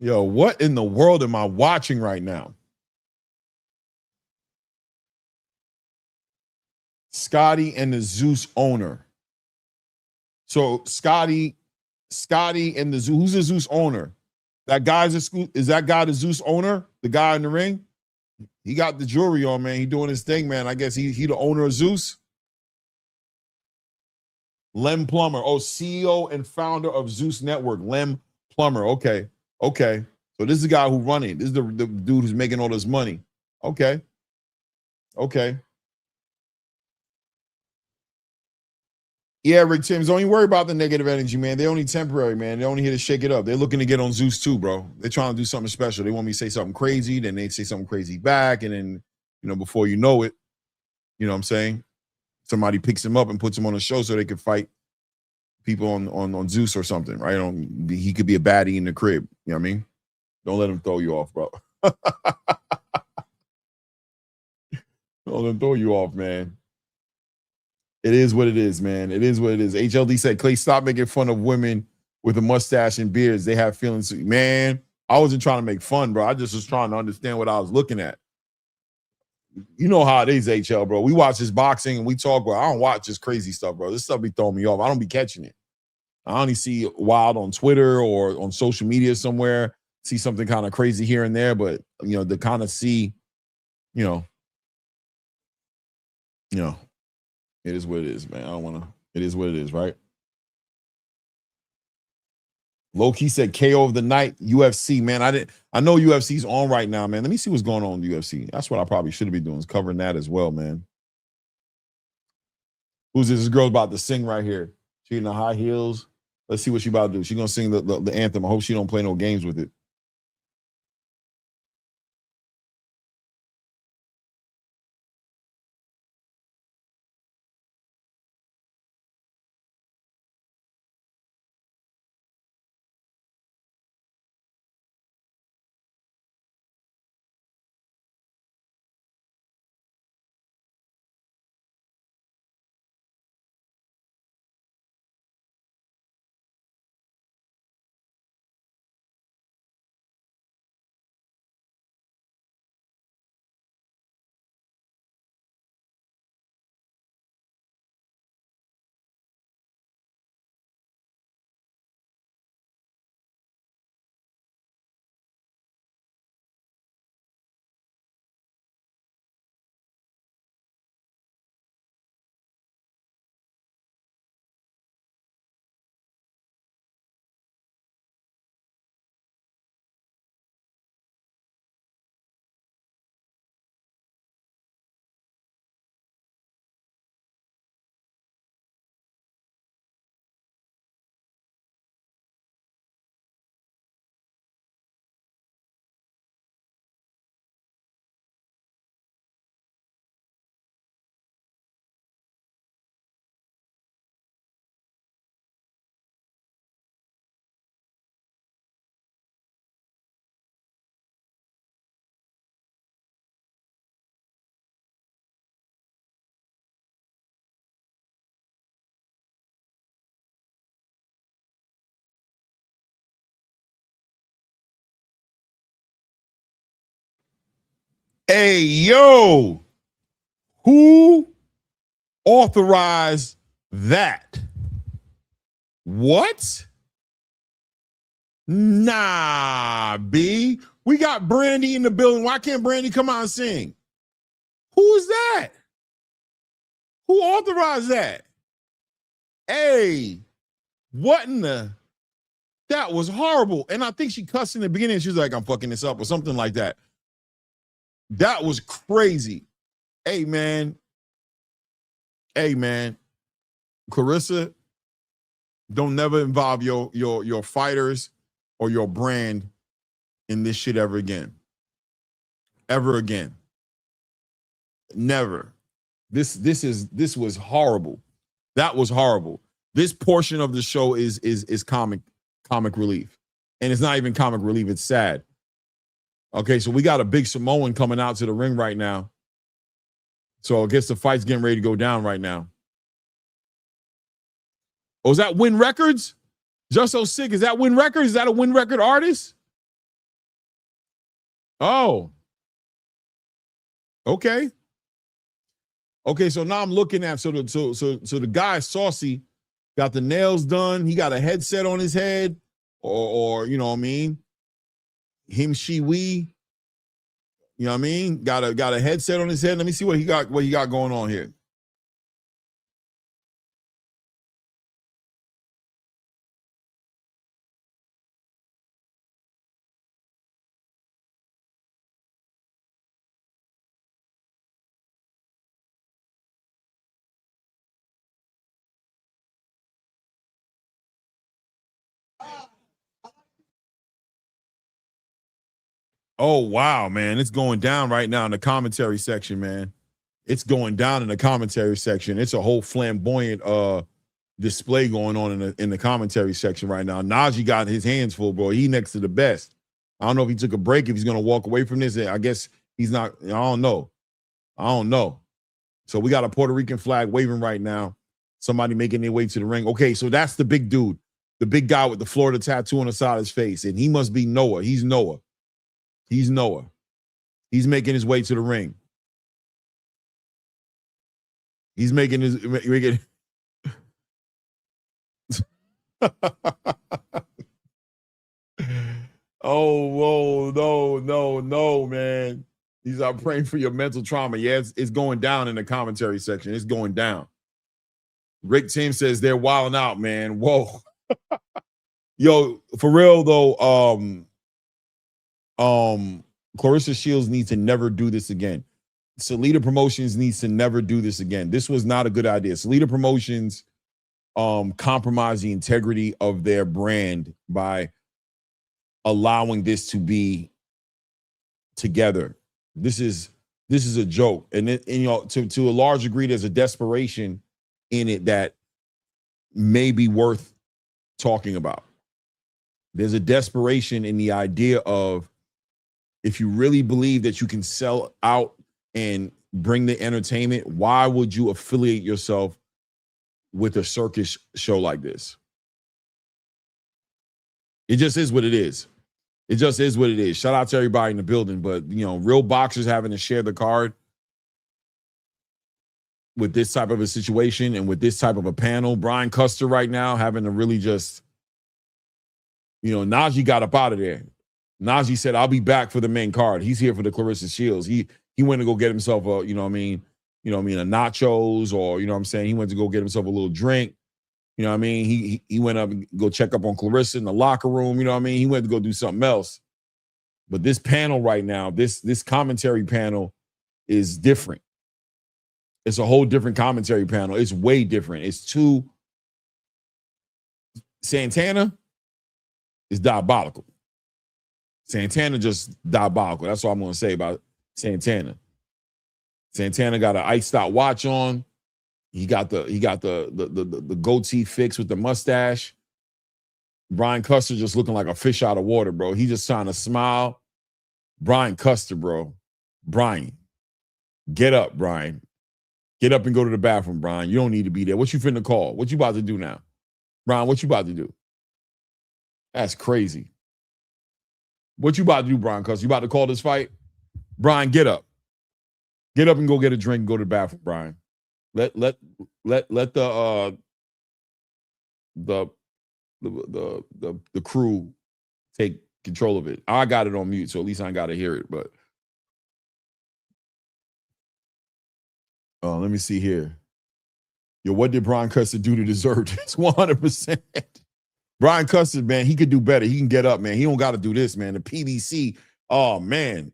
Yo, what in the world am I watching right now? Scotty and the Zeus owner. So Scotty and the Zeus. Who's the Zeus owner? Is that guy the Zeus owner? The guy in the ring? He got the jewelry on, man. He doing his thing, man. I guess he the owner of Zeus. Lem Plummer. Oh, CEO and founder of Zeus Network. Lem Plummer. Okay. So this is the guy who's running. This is the dude who's making all this money. Okay. Yeah, Rick Timms, don't even worry about the negative energy, man. They're only temporary, man. They're only here to shake it up. They're looking to get on Zeus too, bro. They're trying to do something special. They want me to say something crazy, then they say something crazy back, and then, before you know it, you know what I'm saying? Somebody picks him up and puts him on a show so they can fight people on Zeus or something, right? He could be a baddie in the crib. You know what I mean? Don't let him throw you off, bro. Don't let him throw you off, man. It is what it is, man. It is what it is. HLD said, Clay, stop making fun of women with a mustache and beards. They have feelings. Man, I wasn't trying to make fun, bro. I just was trying to understand what I was looking at. You know how it is, HL, bro. We watch this boxing and we talk, bro. I don't watch this crazy stuff, bro. This stuff be throwing me off. I don't be catching it. I only see wild on Twitter or on social media somewhere, see something kind of crazy here and there, but, you know, to kind of see, you know, it is what it is, man. I don't want to, it is what it is, right? Low-key said KO of the night, UFC, man. I know UFC's on right now, man. Let me see what's going on in the UFC. That's what I probably should be doing, is covering that as well, man. Who's this? This girl's about to sing right here. She in the high heels. Let's see what she about to do. She's going to sing the anthem. I hope she don't play no games with it. Hey, yo, who authorized that? What? Nah, B. We got Brandy in the building. Why can't Brandy come out and sing? Who is that? Who authorized that? Hey, what in the? That was horrible. And I think she cussed in the beginning. She was like, I'm fucking this up or something like that. That was crazy. Hey, man. Claressa, don't never involve your fighters or your brand in this shit ever again. Ever again. Never. This was horrible. That was horrible. This portion of the show is comic relief. And it's not even comic relief, it's sad. Okay, so we got a big Samoan coming out to the ring right now. So I guess the fight's getting ready to go down right now. Oh, is that Win Records? Just So Sick. Is that Win Records? Is that a Win Record artist? Oh. Okay. Okay, so now I'm looking at so the guy Saucy got the nails done. He got a headset on his head, or you know what I mean? Him, she, we. You know what I mean? Got a headset on his head. Let me see what he got going on here. Oh, wow, man. It's going down right now in the commentary section, man. It's going down in the commentary section. It's a whole flamboyant display going on in the commentary section right now. Najee got his hands full, bro. He next to the best. I don't know if he took a break, if he's going to walk away from this. I guess he's not. I don't know. So we got a Puerto Rican flag waving right now. Somebody making their way to the ring. Okay, so that's the big dude. The big guy with the Florida tattoo on the side of his face. And he must be Noah. He's Noah. He's Noah. He's making his way to the ring. He's making his Oh, whoa, no, man. He's out praying for your mental trauma. Yeah, it's going down in the commentary section. It's going down. Rick Tim says they're wilding out, man. Whoa. Yo, for real though, Claressa Shields needs to never do this again. Salida Promotions needs to never do this again. This was not a good idea. Salida Promotions compromised the integrity of their brand by allowing this to be together. This is a joke. And you know, to a large degree, there's a desperation in it that may be worth talking about. There's a desperation in the idea of, if you really believe that you can sell out and bring the entertainment, why would you affiliate yourself with a circus show like this? It just is what it is. It just is what it is. Shout out to everybody in the building, but you know, real boxers having to share the card with this type of a situation and with this type of a panel. Brian Custer right now having to really just, you know, Najee got up out of there. Najee said, I'll be back for the main card. He's here for the Claressa Shields. He went to go get himself a, you know what I mean, a nachos, or, you know what I'm saying, he went to go get himself a little drink. You know what I mean? He went up and go check up on Claressa in the locker room. You know what I mean? He went to go do something else. But this panel right now, this commentary panel is different. It's a whole different commentary panel. It's way different. It's too. Santana is diabolical. Santana just diabolical. That's all I'm going to say about Santana. Santana got an iced out watch on. He got the goatee fix with the mustache. Brian Custer just looking like a fish out of water, bro. He just trying to smile. Brian Custer, bro. Brian, get up, Brian. Get up and go to the bathroom, Brian. You don't need to be there. What you finna call? What you about to do now? Brian, what you about to do? That's crazy. What you about to do, Brian Custer? You about to call this fight? Brian, get up. Get up and go get a drink and go to the bathroom, Brian. Let the crew take control of it. I got it on mute, so at least I ain't got to hear it. But let me see here. Yo, what did Brian Custer do to deserve this? 100%. Brian Custer, man, he could do better. He can get up, man. He don't got to do this, man. The PBC, oh, man.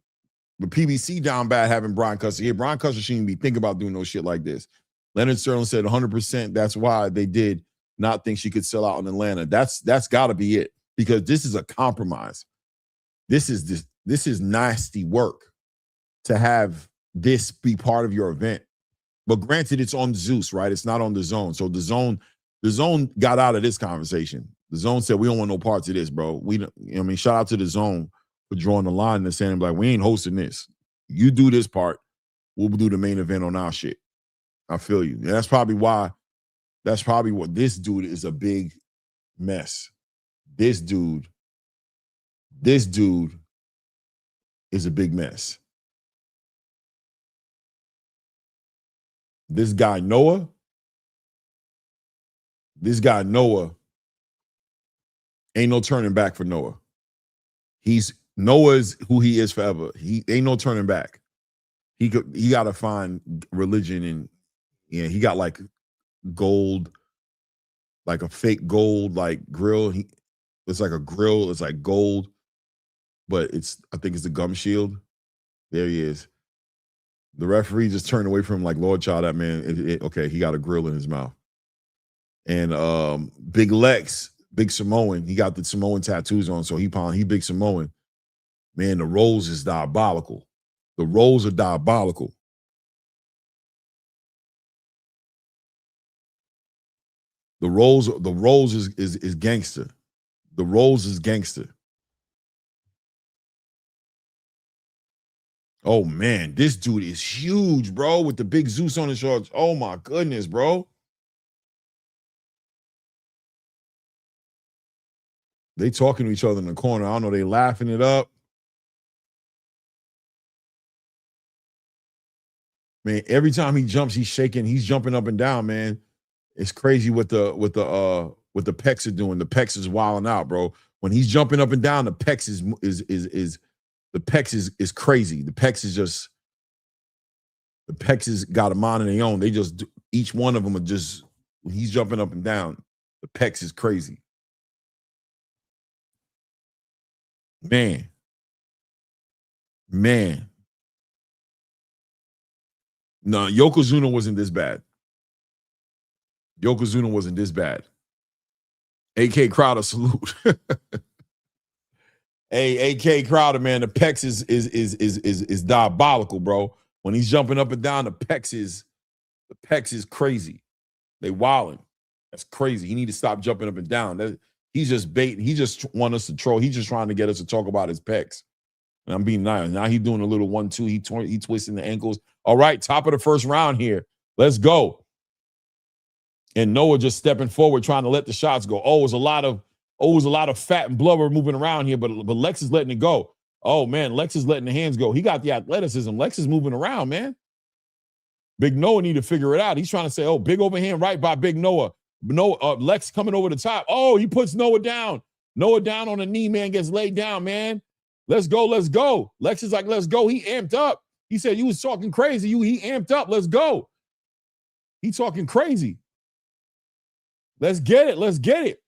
The PBC down bad having Brian Custer here. Brian Custer shouldn't be thinking about doing no shit like this. Leonard Sterling said 100%. That's why they did not think she could sell out in Atlanta. That's got to be it, because this is a compromise. This is nasty work to have this be part of your event. But granted, it's on Zeus, right? It's not on the Zone. So the Zone got out of this conversation. The Zone said, we don't want no parts of this, bro. Shout out to the Zone for drawing the line and saying, like, we ain't hosting this. You do this part, we'll do the main event on our shit. I feel you. And that's probably what this dude is a big mess. This dude is a big mess. This guy Noah ain't no turning back for Noah. Noah's who he is forever. He ain't no turning back. He got to find religion, and he got like gold, like a fake gold like grill. It's like a grill. It's like gold, but I think it's the gum shield. There he is. The referee just turned away from him like, Lord child, that man. Okay, he got a grill in his mouth. And Big Lex, Big Samoan, he got the Samoan tattoos on, so he Big Samoan. Man, the rolls is diabolical. The rolls are diabolical. The rolls is gangster. The rolls is gangster. Oh man, this dude is huge, bro, with the big Zeus on his shorts. Oh my goodness, bro. They talking to each other in the corner. I don't know. They laughing it up. Man, every time he jumps, he's shaking. He's jumping up and down, man. It's crazy what the pecs are doing. The pecs is wilding out, bro. When he's jumping up and down, the pecs is crazy. The pecs is got a mind of their own. They just each one of them are just when he's jumping up and down. The pecs is crazy. Man. No, Yokozuna wasn't this bad. AK Crowder, salute. Hey, AK Crowder, man, the pecs is diabolical, bro. When he's jumping up and down, the pecs is crazy. They wilding. That's crazy. He need to stop jumping up and down. He's just baiting. He just want us to troll. He's just trying to get us to talk about his pecs. And I'm being nice. Now he's doing a little 1-2. He twisting the ankles. All right, top of the first round here. Let's go. And Noah just stepping forward, trying to let the shots go. It was a lot of fat and blubber moving around here, but Lex is letting it go. Oh man, Lex is letting the hands go. He got the athleticism. Lex is moving around, man. Big Noah need to figure it out. He's trying to say, oh, big overhand right by Big Noah. Lex coming over the top. Oh, he puts Noah down. Noah down on the knee, man, gets laid down, man. Let's go. Lex is like, let's go. He amped up. He said, you was talking crazy. He amped up. Let's go. He talking crazy. Let's get it.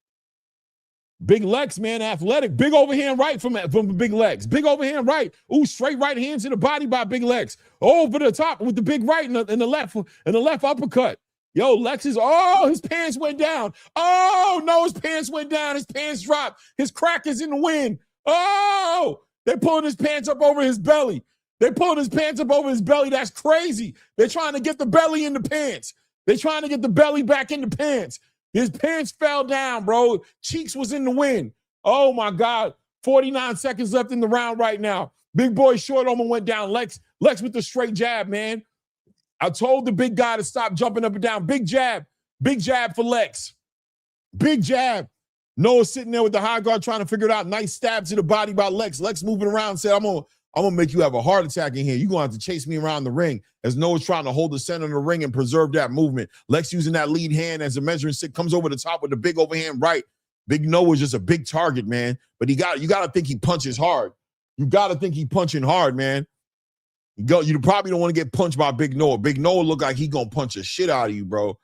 Big Lex, man, athletic. Big overhand right from Big Lex. Big overhand right. Ooh, straight right hands in the body by Big Lex. Over the top with the big right and the left uppercut. Yo, Lex is, his pants went down. Oh, no, his pants went down. His pants dropped. His crack is in the wind. Oh, they're pulling his pants up over his belly. That's crazy. They're trying to get the belly in the pants. They're trying to get the belly back in the pants. His pants fell down, bro. Cheeks was in the wind. Oh, my God. 49 seconds left in the round right now. Big boy short almost went down. Lex with the straight jab, man. I told the big guy to stop jumping up and down. Big jab for Lex. Big jab. Noah sitting there with the high guard trying to figure it out. Nice stab to the body by Lex. Lex moving around said, I'm gonna make you have a heart attack in here. You're gonna have to chase me around the ring. As Noah's trying to hold the center of the ring and preserve that movement. Lex using that lead hand as a measuring stick, comes over the top with the big overhand right. Big Noah's just a big target, man. But you gotta think he punches hard. You gotta think he punching hard, man. You probably don't want to get punched by Big Noah. Big Noah look like he gonna punch the shit out of you, bro.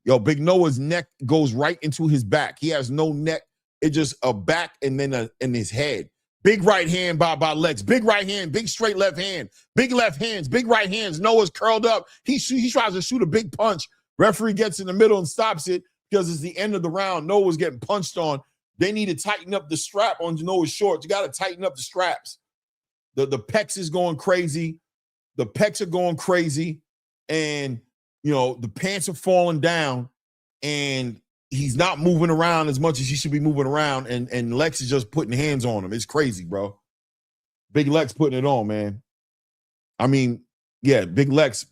Yo, Big Noah's neck goes right into his back. He has no neck. It's just a back and then in his head. Big right hand by Lex. Big right hand, big straight left hand. Big left hands, big right hands. Noah's curled up. He tries to shoot a big punch. Referee gets in the middle and stops it because it's the end of the round. Noah's getting punched on. They need to tighten up the strap on Noah's shorts. You got to tighten up the straps. The pecs is going crazy. The pecs are going crazy. And, the pants are falling down. And he's not moving around as much as he should be moving around. And Lex is just putting hands on him. It's crazy, bro. Big Lex putting it on, man. I mean, yeah, Big Lex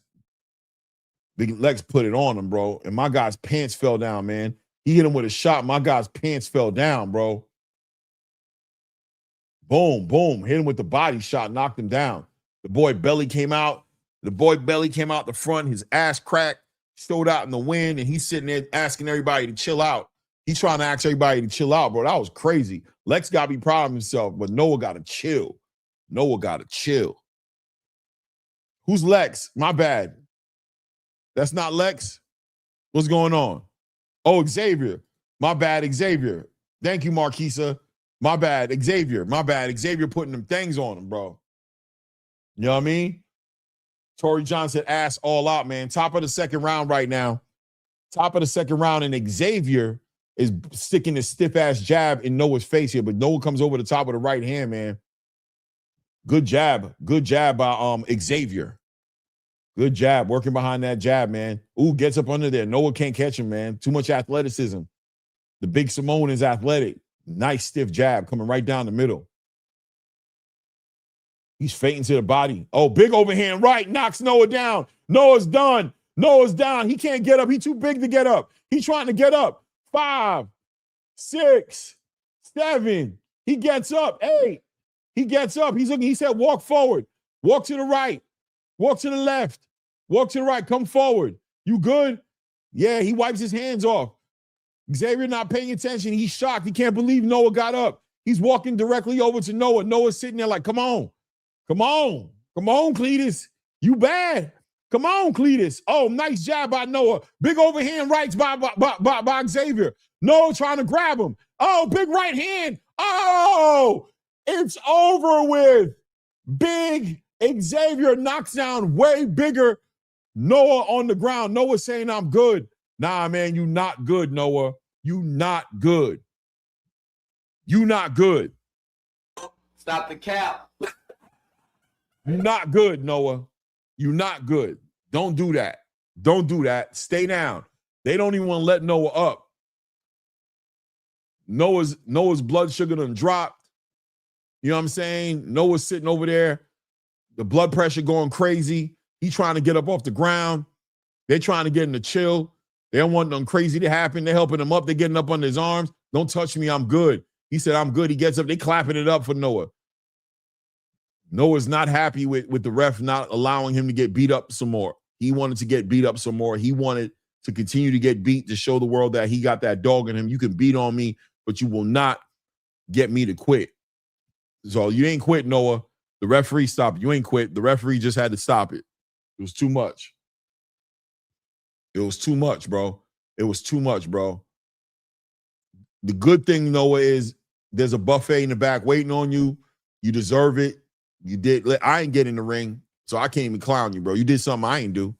put it on him, bro. And my guy's pants fell down, man. He hit him with a shot. My guy's pants fell down, bro. Boom, boom. Hit him with the body shot, knocked him down. The boy belly came out. The front. His ass cracked, stowed out in the wind, and he's sitting there asking everybody to chill out. He's trying to ask everybody to chill out, bro. That was crazy. Lex got to be proud of himself, but Noah got to chill. Who's Lex? My bad. That's not Lex? What's going on? Oh, Xavier. My bad, Xavier. Thank you, Marquisa. My bad, Xavier. Xavier putting them things on him, bro. You know what I mean? Tory Johnson ass all out, man. Top of the second round right now. And Xavier is sticking his stiff-ass jab in Noah's face here, but Noah comes over the top of the right hand, man. Good jab by Xavier. Good jab, working behind that jab, man. Ooh, gets up under there. Noah can't catch him, man. Too much athleticism. The big Simone is athletic. Nice stiff jab coming right down the middle. He's fading to the body. Oh, big overhand right, knocks Noah down. Noah's done. Noah's down. He can't get up. He's too big to get up. He's trying to get up. 5, 6, 7. He gets up. 8. He gets up. He's looking. He said, walk forward. Walk to the right. Walk to the left. Walk to the right. Come forward. You good? Yeah, he wipes his hands off. Xavier not paying attention. He's shocked. He can't believe Noah got up. He's walking directly over to Noah. Noah's sitting there like, come on. Come on. Come on, Cletus. You bad. Come on, Cletus. Oh, nice jab by Noah. Big overhand rights by Xavier. Noah trying to grab him. Oh, big right hand. Oh, it's over with. Big Xavier knocks down way bigger Noah on the ground. Noah saying, I'm good. Nah, man, you not good, Noah. You not good. You not good. Stop the cap. You not good, Noah. You not good. Don't do that. Don't do that. Stay down. They don't even want to let Noah up. Noah's blood sugar done dropped. You know what I'm saying? Noah's sitting over there. The blood pressure going crazy. He trying to get up off the ground. They're trying to get him to chill. They don't want nothing crazy to happen. They're helping him up. They're getting up under his arms. Don't touch me. I'm good. He said, I'm good. He gets up. They clapping it up for Noah. Noah's not happy with the ref not allowing him to get beat up some more. He wanted to get beat up some more. He wanted to continue to get beat to show the world that he got that dog in him. You can beat on me, but you will not get me to quit. So you ain't quit, Noah. The referee stopped it. You ain't quit. The referee just had to stop it. It was too much. It was too much, bro. It was too much, bro. The good thing, Noah, is there's a buffet in the back waiting on you. You deserve it. You did. I ain't get in the ring, so I can't even clown you, bro. You did something I ain't do.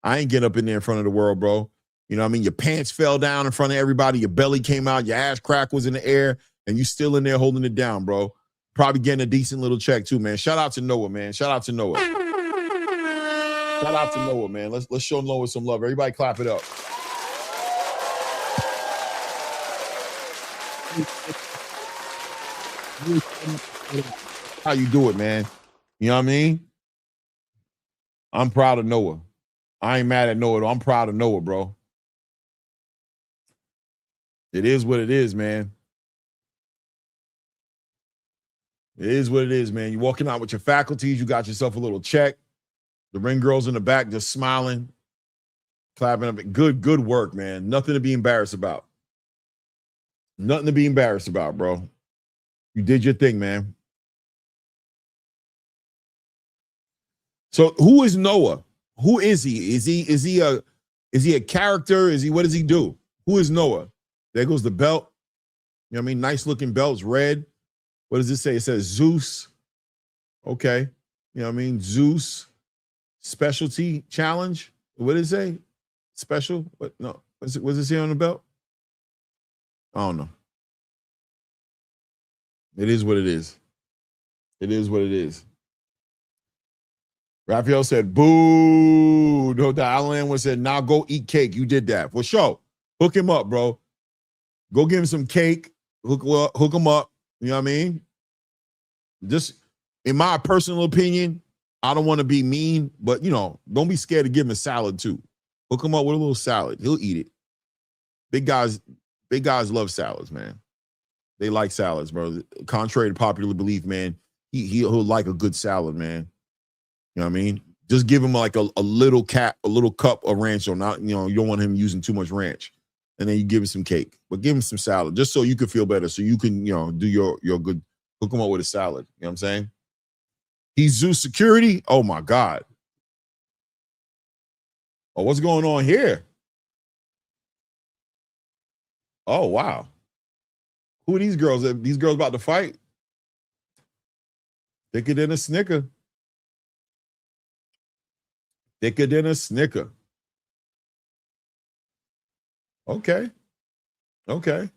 I ain't get up in there in front of the world, bro. You know what I mean? Your pants fell down in front of everybody. Your belly came out. Your ass crack was in the air, and you still in there holding it down, bro. Probably getting a decent little check too, man. Shout out to Noah, man. Shout out to Noah. Shout out to Noah, man. Let's show Noah some love. Everybody clap it up. How you do it, man? You know what I mean? I'm proud of Noah. I ain't mad at Noah, though. I'm proud of Noah, bro. It is what it is, man. It is what it is, man. You're walking out with your faculties. You got yourself a little check. The ring girls in the back just smiling, clapping up. Good work, man. Nothing to be embarrassed about. Nothing to be embarrassed about, bro. You did your thing, man. So who is Noah? Who is he? Is he a character? What does he do? Who is Noah? There goes the belt. You know what I mean? Nice looking belts, red. What does it say? It says Zeus. Okay. You know what I mean? Zeus specialty challenge. What does it say? Special? What? No. What's it say on the belt? I don't know. It is what it is. It is what it is. Raphael said, boo. No, the Alan one said, now go eat cake. You did that. For sure. Hook him up, bro. Go give him some cake. Hook him up. You know what I mean? Just, in my personal opinion, I don't want to be mean, but, you know, don't be scared to give him a salad, too. Hook him up with a little salad. He'll eat it. Big guys love salads, man. They like salads, bro. Contrary to popular belief, man, he'll like a good salad, man. You know what I mean? Just give him like a little cup of ranch, or not, you know, you don't want him using too much ranch. And then you give him some cake, but give him some salad just so you can feel better. So you can, you know, do your good, hook him up with a salad. You know what I'm saying? He's Zeus security. Oh my God. Oh, what's going on here? Oh, wow. Who are these girls? Are these girls about to fight? Thicker than a Snicker. Thicker than a Snicker. Okay. Okay.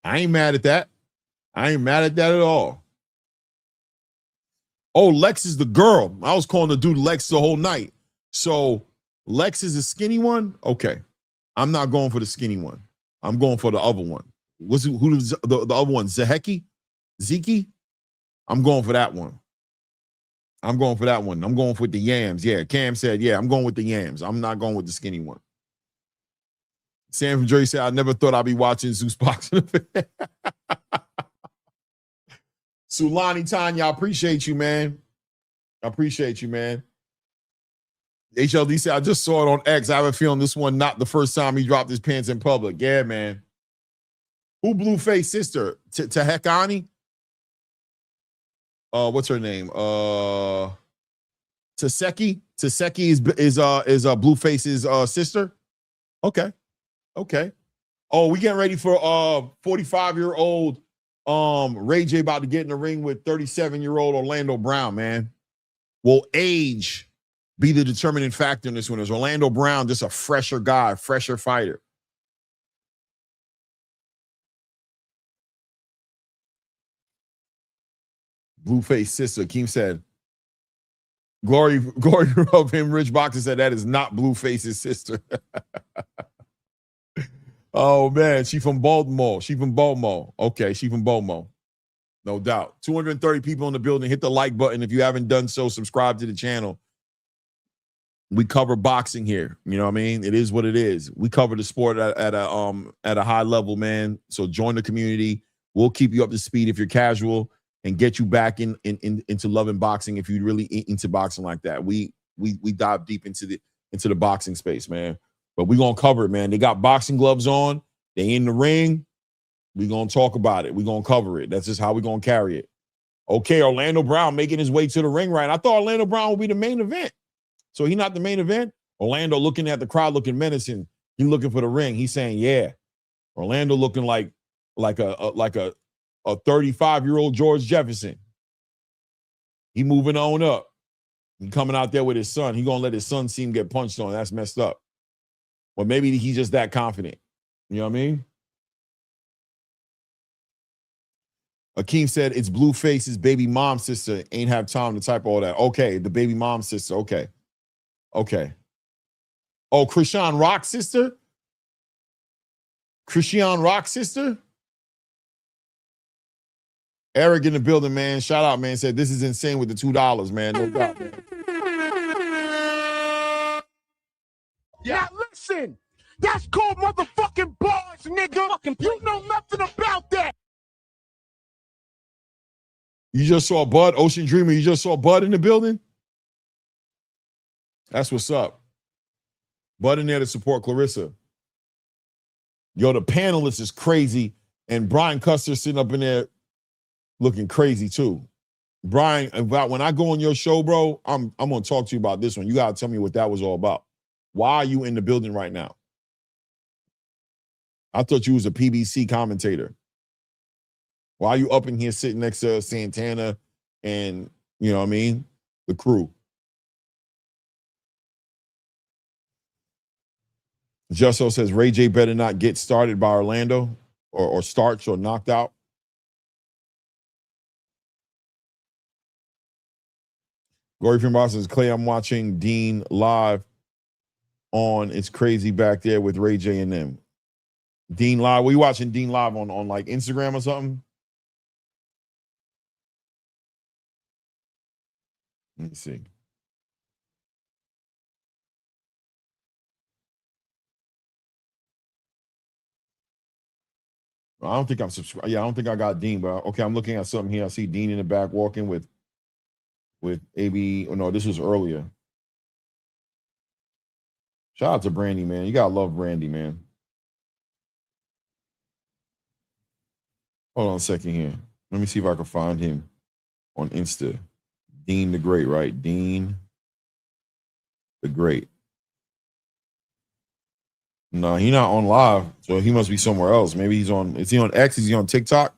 I ain't mad at that. I ain't mad at that at all. Oh, Lex is the girl. I was calling the dude Lex the whole night. So Lex is the skinny one? Okay. I'm not going for the skinny one. I'm going for the other one. Who's the other one? Zaheki? Zeke? I'm going for that one. I'm going for that one. I'm going with the yams. Yeah, Cam said, yeah, I'm going with the yams. I'm not going with the skinny one. Sam from Jersey said, I never thought I'd be watching Zeus boxing. Sulani Tanya, I appreciate you, man. I appreciate you, man. HLD said, I just saw it on X. I have a feeling this one not the first time he dropped his pants in public. Yeah, man. Who Blueface sister? Tahekani? What's her name? Taseki? Taseki is Blueface's sister? Okay. Okay. Oh, we getting ready for 45-year-old Ray J about to get in the ring with 37-year-old Orlando Brown, man. Will age be the determining factor in this one? Is Orlando Brown just a fresher guy, fresher fighter? Blueface sister, Keem said. Glory of him, Rich Boxer said that is not Blueface's sister. Oh, man, she from Baltimore. She from Baltimore. Okay, she from Baltimore. No doubt. 230 people in the building. Hit the like button. If you haven't done so, subscribe to the channel. We cover boxing here. You know what I mean? It is what it is. We cover the sport at a high level, man. So join the community. We'll keep you up to speed if you're casual and get you back into loving boxing if you really into boxing like that. We dive deep into the boxing space, man. But we're going to cover it, man. They got boxing gloves on. They in the ring. We're going to talk about it. We're going to cover it. That's just how we're going to carry it. Okay, Orlando Brown making his way to the ring, right? I thought Orlando Brown would be the main event. So he's not the main event? Orlando looking at the crowd, looking menacing. He looking for the ring. He's saying, yeah. Orlando looking like a 35-year-old George Jefferson. He moving on up. He coming out there with his son. He going to let his son see him get punched on. That's messed up. Or maybe he's just that confident. You know what I mean? Akeem said it's Blueface's baby mom sister. Ain't have time to type all that. Okay, the baby mom sister. Okay. Okay. Oh, Krishan Rock's sister? Krishan Rock's sister? Eric in the building, man. Shout out, man. Said this is insane with the $2, man. No doubt, man. Now listen, that's called motherfucking bars, nigga. You know nothing about that. You just saw Bud, Ocean Dreamer. You just saw Bud in the building? That's what's up. Bud in there to support Claressa. Yo, the panelist is crazy. And Brian Custer sitting up in there looking crazy too. Brian, when I go on your show, bro, I'm going to talk to you about this one. You got to tell me what that was all about. Why are you in the building right now? I thought you was a PBC commentator. Why are you up in here sitting next to Santana and, you know what I mean, the crew? Justo says Ray J better not get started by Orlando or starts or knocked out. Gory from Boston says, Clay, I'm watching Dean live on It's Crazy back there with Ray J and them. Dean live. Were you watching Dean live on like Instagram or something? Let me see. I don't think I'm subscribed. Yeah, I don't think I got Dean, but okay, I'm looking at something here. I see Dean in the back walking with AB. Oh no, this was earlier. Shout out to Brandy, man. You gotta love Brandy, man. Hold on a second here. Let me see if I can find him on Insta. Dean the Great, right? Dean the Great. No, he's not on live, so he must be somewhere else. Maybe he's on. Is he on X? Is he on TikTok?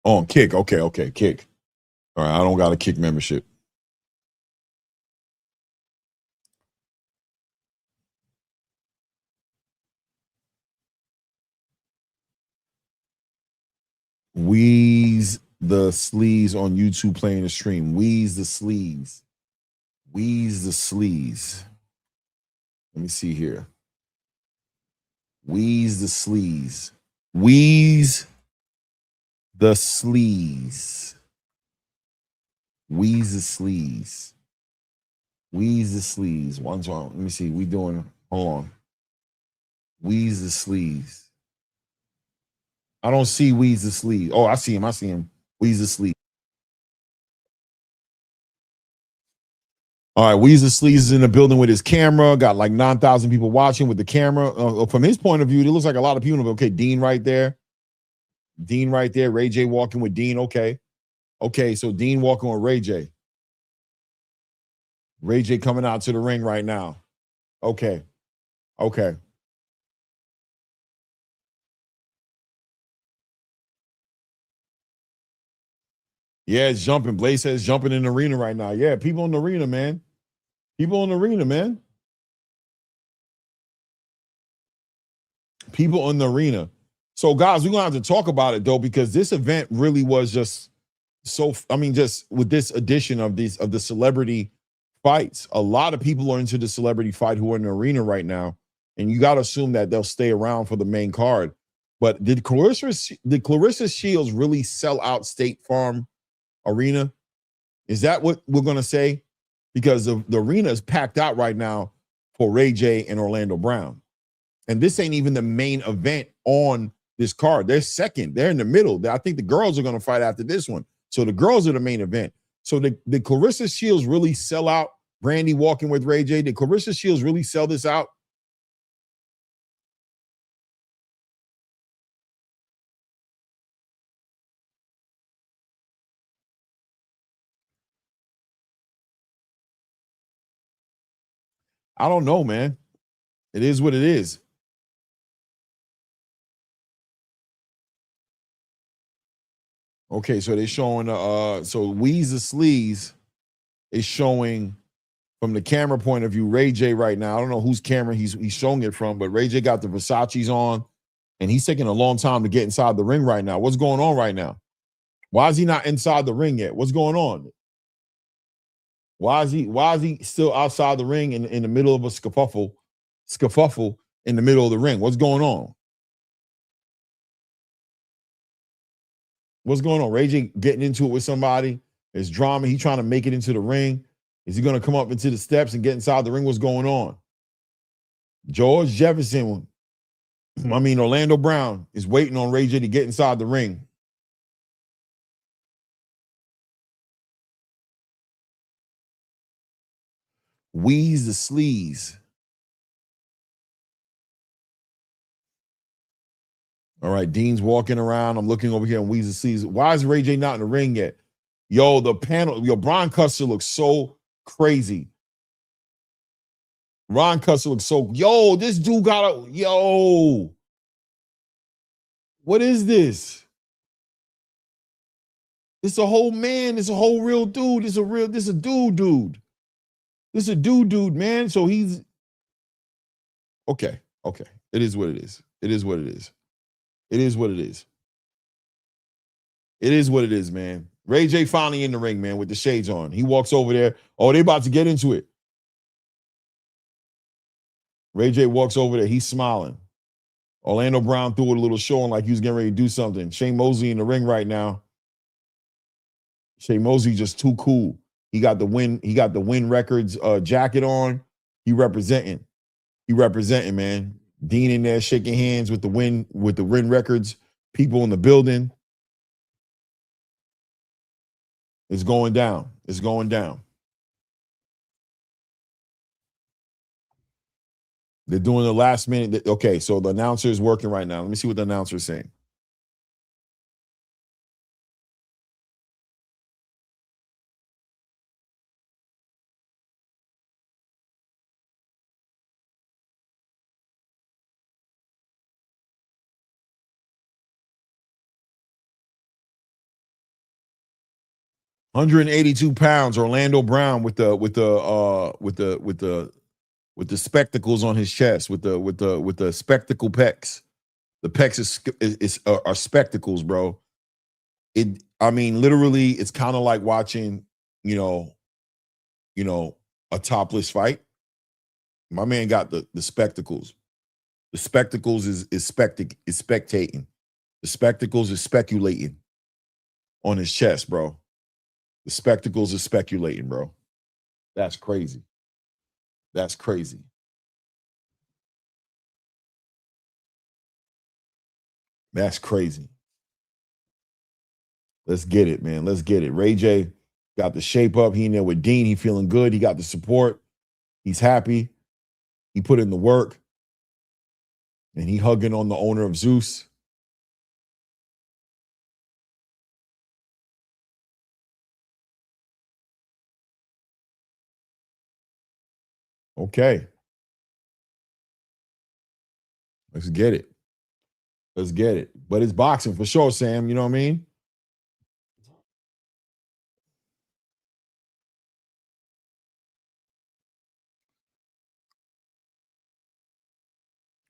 Oh, on Kick. Okay, Kick. All right, I don't got a Kick membership. Wheeze the Sleaze on YouTube playing the stream. Wheeze the Sleaze. Wheeze the Sleaze. Let me see here. Wheeze the Sleaze. Wheeze the Sleaze. Weeze the Sleaze. Weeze the Sleaze. One's wrong. Let me see. We doing, hold on. Weeze the Sleaze. I don't see Weeze the Sleaze. Oh, I see him. Weeze the Sleaze. All right, Weeze the Sleaze is in the building with his camera. Got like 9,000 people watching with the camera. From his point of view, it looks like a lot of people. Okay, Dean right there. Ray J walking with Dean. Okay, so Dean walking with Ray J. Ray J coming out to the ring right now. Okay. Yeah, it's jumping. Blaze says jumping in the arena right now. Yeah, people in the arena, man. People in the arena. So, guys, we're going to have to talk about it, though, because this event really was just just with this edition of the celebrity fights, a lot of people are into the celebrity fight who are in the arena right now, and you got to assume that they'll stay around for the main card. But did Claressa Shields really sell out State Farm Arena? Is that what we're going to say? Because the arena is packed out right now for Ray J and Orlando Brown. And this ain't even the main event on this card. They're second. They're in the middle. I think the girls are going to fight after this one. So the girls are the main event. So did Claressa Shields really sell out Brandy walking with Ray J? Did Claressa Shields really sell this out? I don't know, man. It is what it is. Okay, so they're showing so Weeze the Sleaze is showing from the camera point of view Ray J right now. I don't know whose camera he's showing it from, but Ray J got the Versace's on, and he's taking a long time to get inside the ring right now. What's going on right now? Why is he not inside the ring yet? What's going on? Why is he still outside the ring in the middle of a scuffle in the middle of the ring? What's going on? What's going on? Ray J getting into it with somebody. There's drama. He trying to make it into the ring. Is he going to come up into the steps and get inside the ring? What's going on? Orlando Brown is waiting on Ray J to get inside the ring. Weeze the Sleaze. All right, Dean's walking around. I'm looking over here and Weeze the Sleaze. Why is Ray J not in the ring yet? Yo, the panel, Brian Custer looks so crazy. Ron Custer looks so, this dude what is this? It's a whole man. It's a whole real dude. This a dude. This a dude, man. So he's, okay. It is what it is. It is what it is, man. Ray J finally in the ring, man, with the shades on. He walks over there. Oh, they about to get into it. Ray J walks over there. He's smiling. Orlando Brown threw it a little showing like he was getting ready to do something. Shane Mosley in the ring right now. Shane Mosley just too cool. He got the Win Records jacket on. He representing, man. Dean in there shaking hands with the Win Records people in the building. It's going down. They're doing the last minute. Okay, so the announcer is working right now. Let me see what the announcer is saying. £182, Orlando Brown with the spectacles on his chest, with the spectacle pecs. The pecs are spectacles, bro. Literally, it's kind of like watching, a topless fight. My man got the spectacles. The spectacles is spectating. The spectacles is speculating on his chest, bro. The spectacles are speculating, bro. That's crazy. That's crazy. That's crazy. Let's get it, man. Let's get it. Ray J got the shape up. He in there with Dean. He feeling good. He got the support. He's happy. He put in the work. And he hugging on the owner of Zeus. Okay. Let's get it. Let's get it. But it's boxing for sure, Sam. You know what I mean?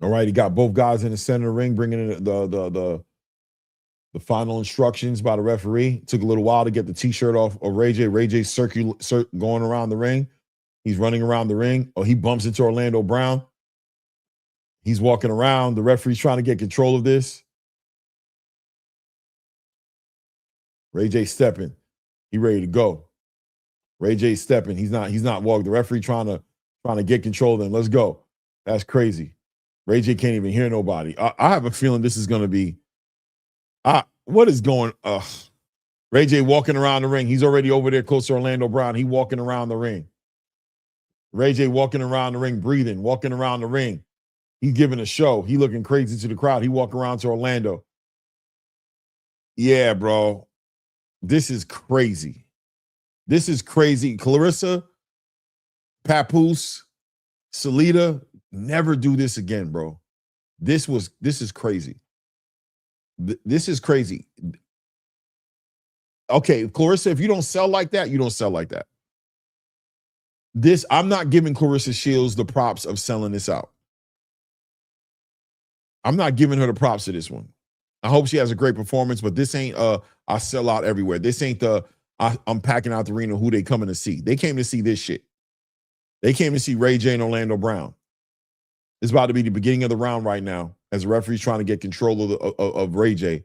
All right, he got both guys in the center of the ring, bringing in the final instructions by the referee. Took a little while to get the T-shirt off of Ray J. Ray J going around the ring. He's running around the ring. Oh, he bumps into Orlando Brown. He's walking around. The referee's trying to get control of this. Ray J stepping. He ready to go. Ray J stepping. He's not walking. The referee trying to get control of him. Let's go. That's crazy. Ray J can't even hear nobody. I have a feeling this is going to be. What is going? Ray J walking around the ring. He's already over there close to Orlando Brown. He walking around the ring. Ray J walking around the ring, breathing, walking around the ring. He's giving a show. He looking crazy to the crowd. He walking around to Orlando. Yeah, bro. This is crazy. This is crazy. Claressa, Papoose, Salida, never do this again, bro. This is crazy. This is crazy. Okay, Claressa, if you don't sell like that, you don't sell like that. I'm not giving Claressa Shields the props of selling this out. I'm not giving her the props to this one. I hope she has a great performance, but this ain't I sell out everywhere. This ain't I'm packing out the arena who they coming to see. They came to see this shit. They came to see Ray J and Orlando Brown. It's about to be the beginning of the round right now as the referee's trying to get control of Ray J.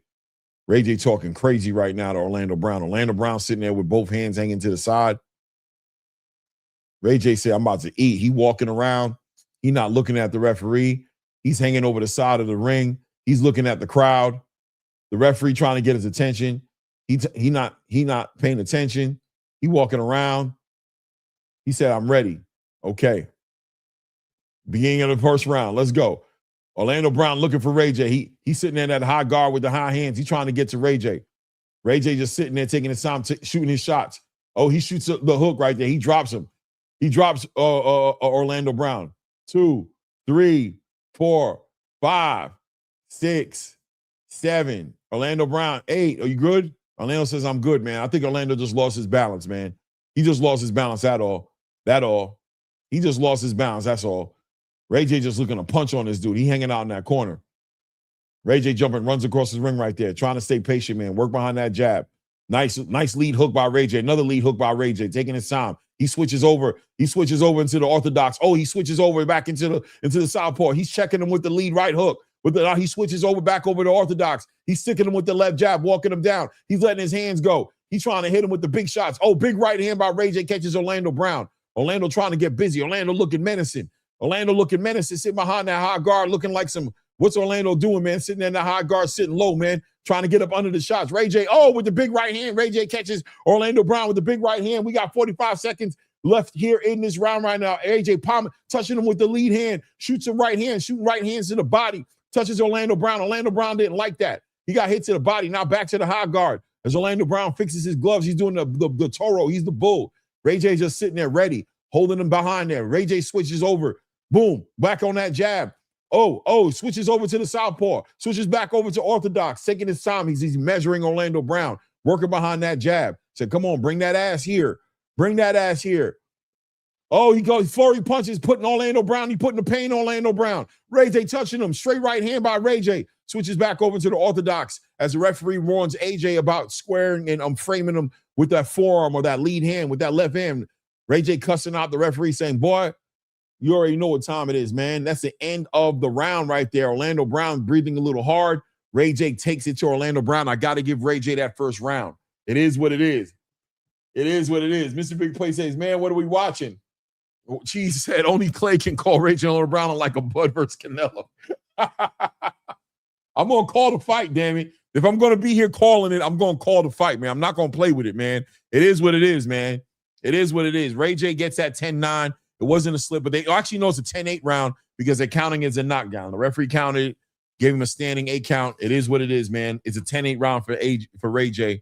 Ray J talking crazy right now to Orlando Brown. Orlando Brown sitting there with both hands hanging to the side. Ray J said, I'm about to eat. He walking around. He not looking at the referee. He's hanging over the side of the ring. He's looking at the crowd. The referee trying to get his attention. He not paying attention. He walking around. He said, I'm ready. Okay. Beginning of the first round. Let's go. Orlando Brown looking for Ray J. He's sitting there in that high guard with the high hands. He's trying to get to Ray J. Ray J just sitting there taking his time, shooting his shots. Oh, he shoots the hook right there. He drops him. He drops Orlando Brown. 2, 3, 4, 5, 6, 7. Orlando Brown, 8. Are you good? Orlando says, I'm good, man. I think Orlando just lost his balance, man. He just lost his balance, that all. He just lost his balance, that's all. Ray J just looking to punch on this dude. He hanging out in that corner. Ray J jumping, runs across his ring right there, trying to stay patient, man. Work behind that jab. Nice lead hook by Ray J. Another lead hook by Ray J, taking his time. He switches over into the orthodox. Oh, he switches over back into the southpaw. He's checking him with the lead right hook. He switches back over to orthodox. He's sticking him with the left jab, walking him down. He's letting his hands go. He's trying to hit him with the big shots. Oh, big right hand by Ray J catches Orlando Brown. Orlando trying to get busy. Orlando looking menacing. Sitting behind that high guard, looking like what's Orlando doing, man? Sitting there in the high guard, sitting low, man, trying to get up under the shots. Ray J, with the big right hand. Ray J catches Orlando Brown with the big right hand. We got 45 seconds left here in this round right now. AJ Palmer touching him with the lead hand, shoots a right hand, shooting right hands to the body, touches Orlando Brown. Orlando Brown didn't like that. He got hit to the body. Now back to the high guard. As Orlando Brown fixes his gloves, he's doing the Toro. He's the bull. Ray J just sitting there ready, holding him behind there. Ray J switches over. Boom, back on that jab. Switches over to the southpaw. Switches back over to orthodox, taking his time. He's measuring Orlando Brown, working behind that jab. Said, come on, bring that ass here. Bring that ass here. Oh, he goes, flurry punches, putting Orlando Brown. He putting the pain on Orlando Brown. Ray J touching him. Straight right hand by Ray J. Switches back over to the orthodox as the referee warns AJ about squaring and framing him with that forearm or that lead hand, with that left hand. Ray J cussing out the referee saying, boy, you already know what time it is, man. That's the end of the round right there. Orlando Brown breathing a little hard. Ray J takes it to Orlando Brown. I got to give Ray J that first round. It is what it is. It is what it is. Mr. Big Play says, man, what are we watching? Cheese said, only Clay can call Ray J Brown like a Bud versus Canelo. I'm going to call the fight, damn it. If I'm going to be here calling it, I'm going to call the fight, man. I'm not going to play with it, man. It is what it is, man. It is what it is. Ray J gets that 10-9. It wasn't a slip, but they actually know it's a 10-8 round because they're counting it as a knockdown. The referee counted, gave him a standing 8 count. It is what it is, man. It's a 10-8 round for Ray J.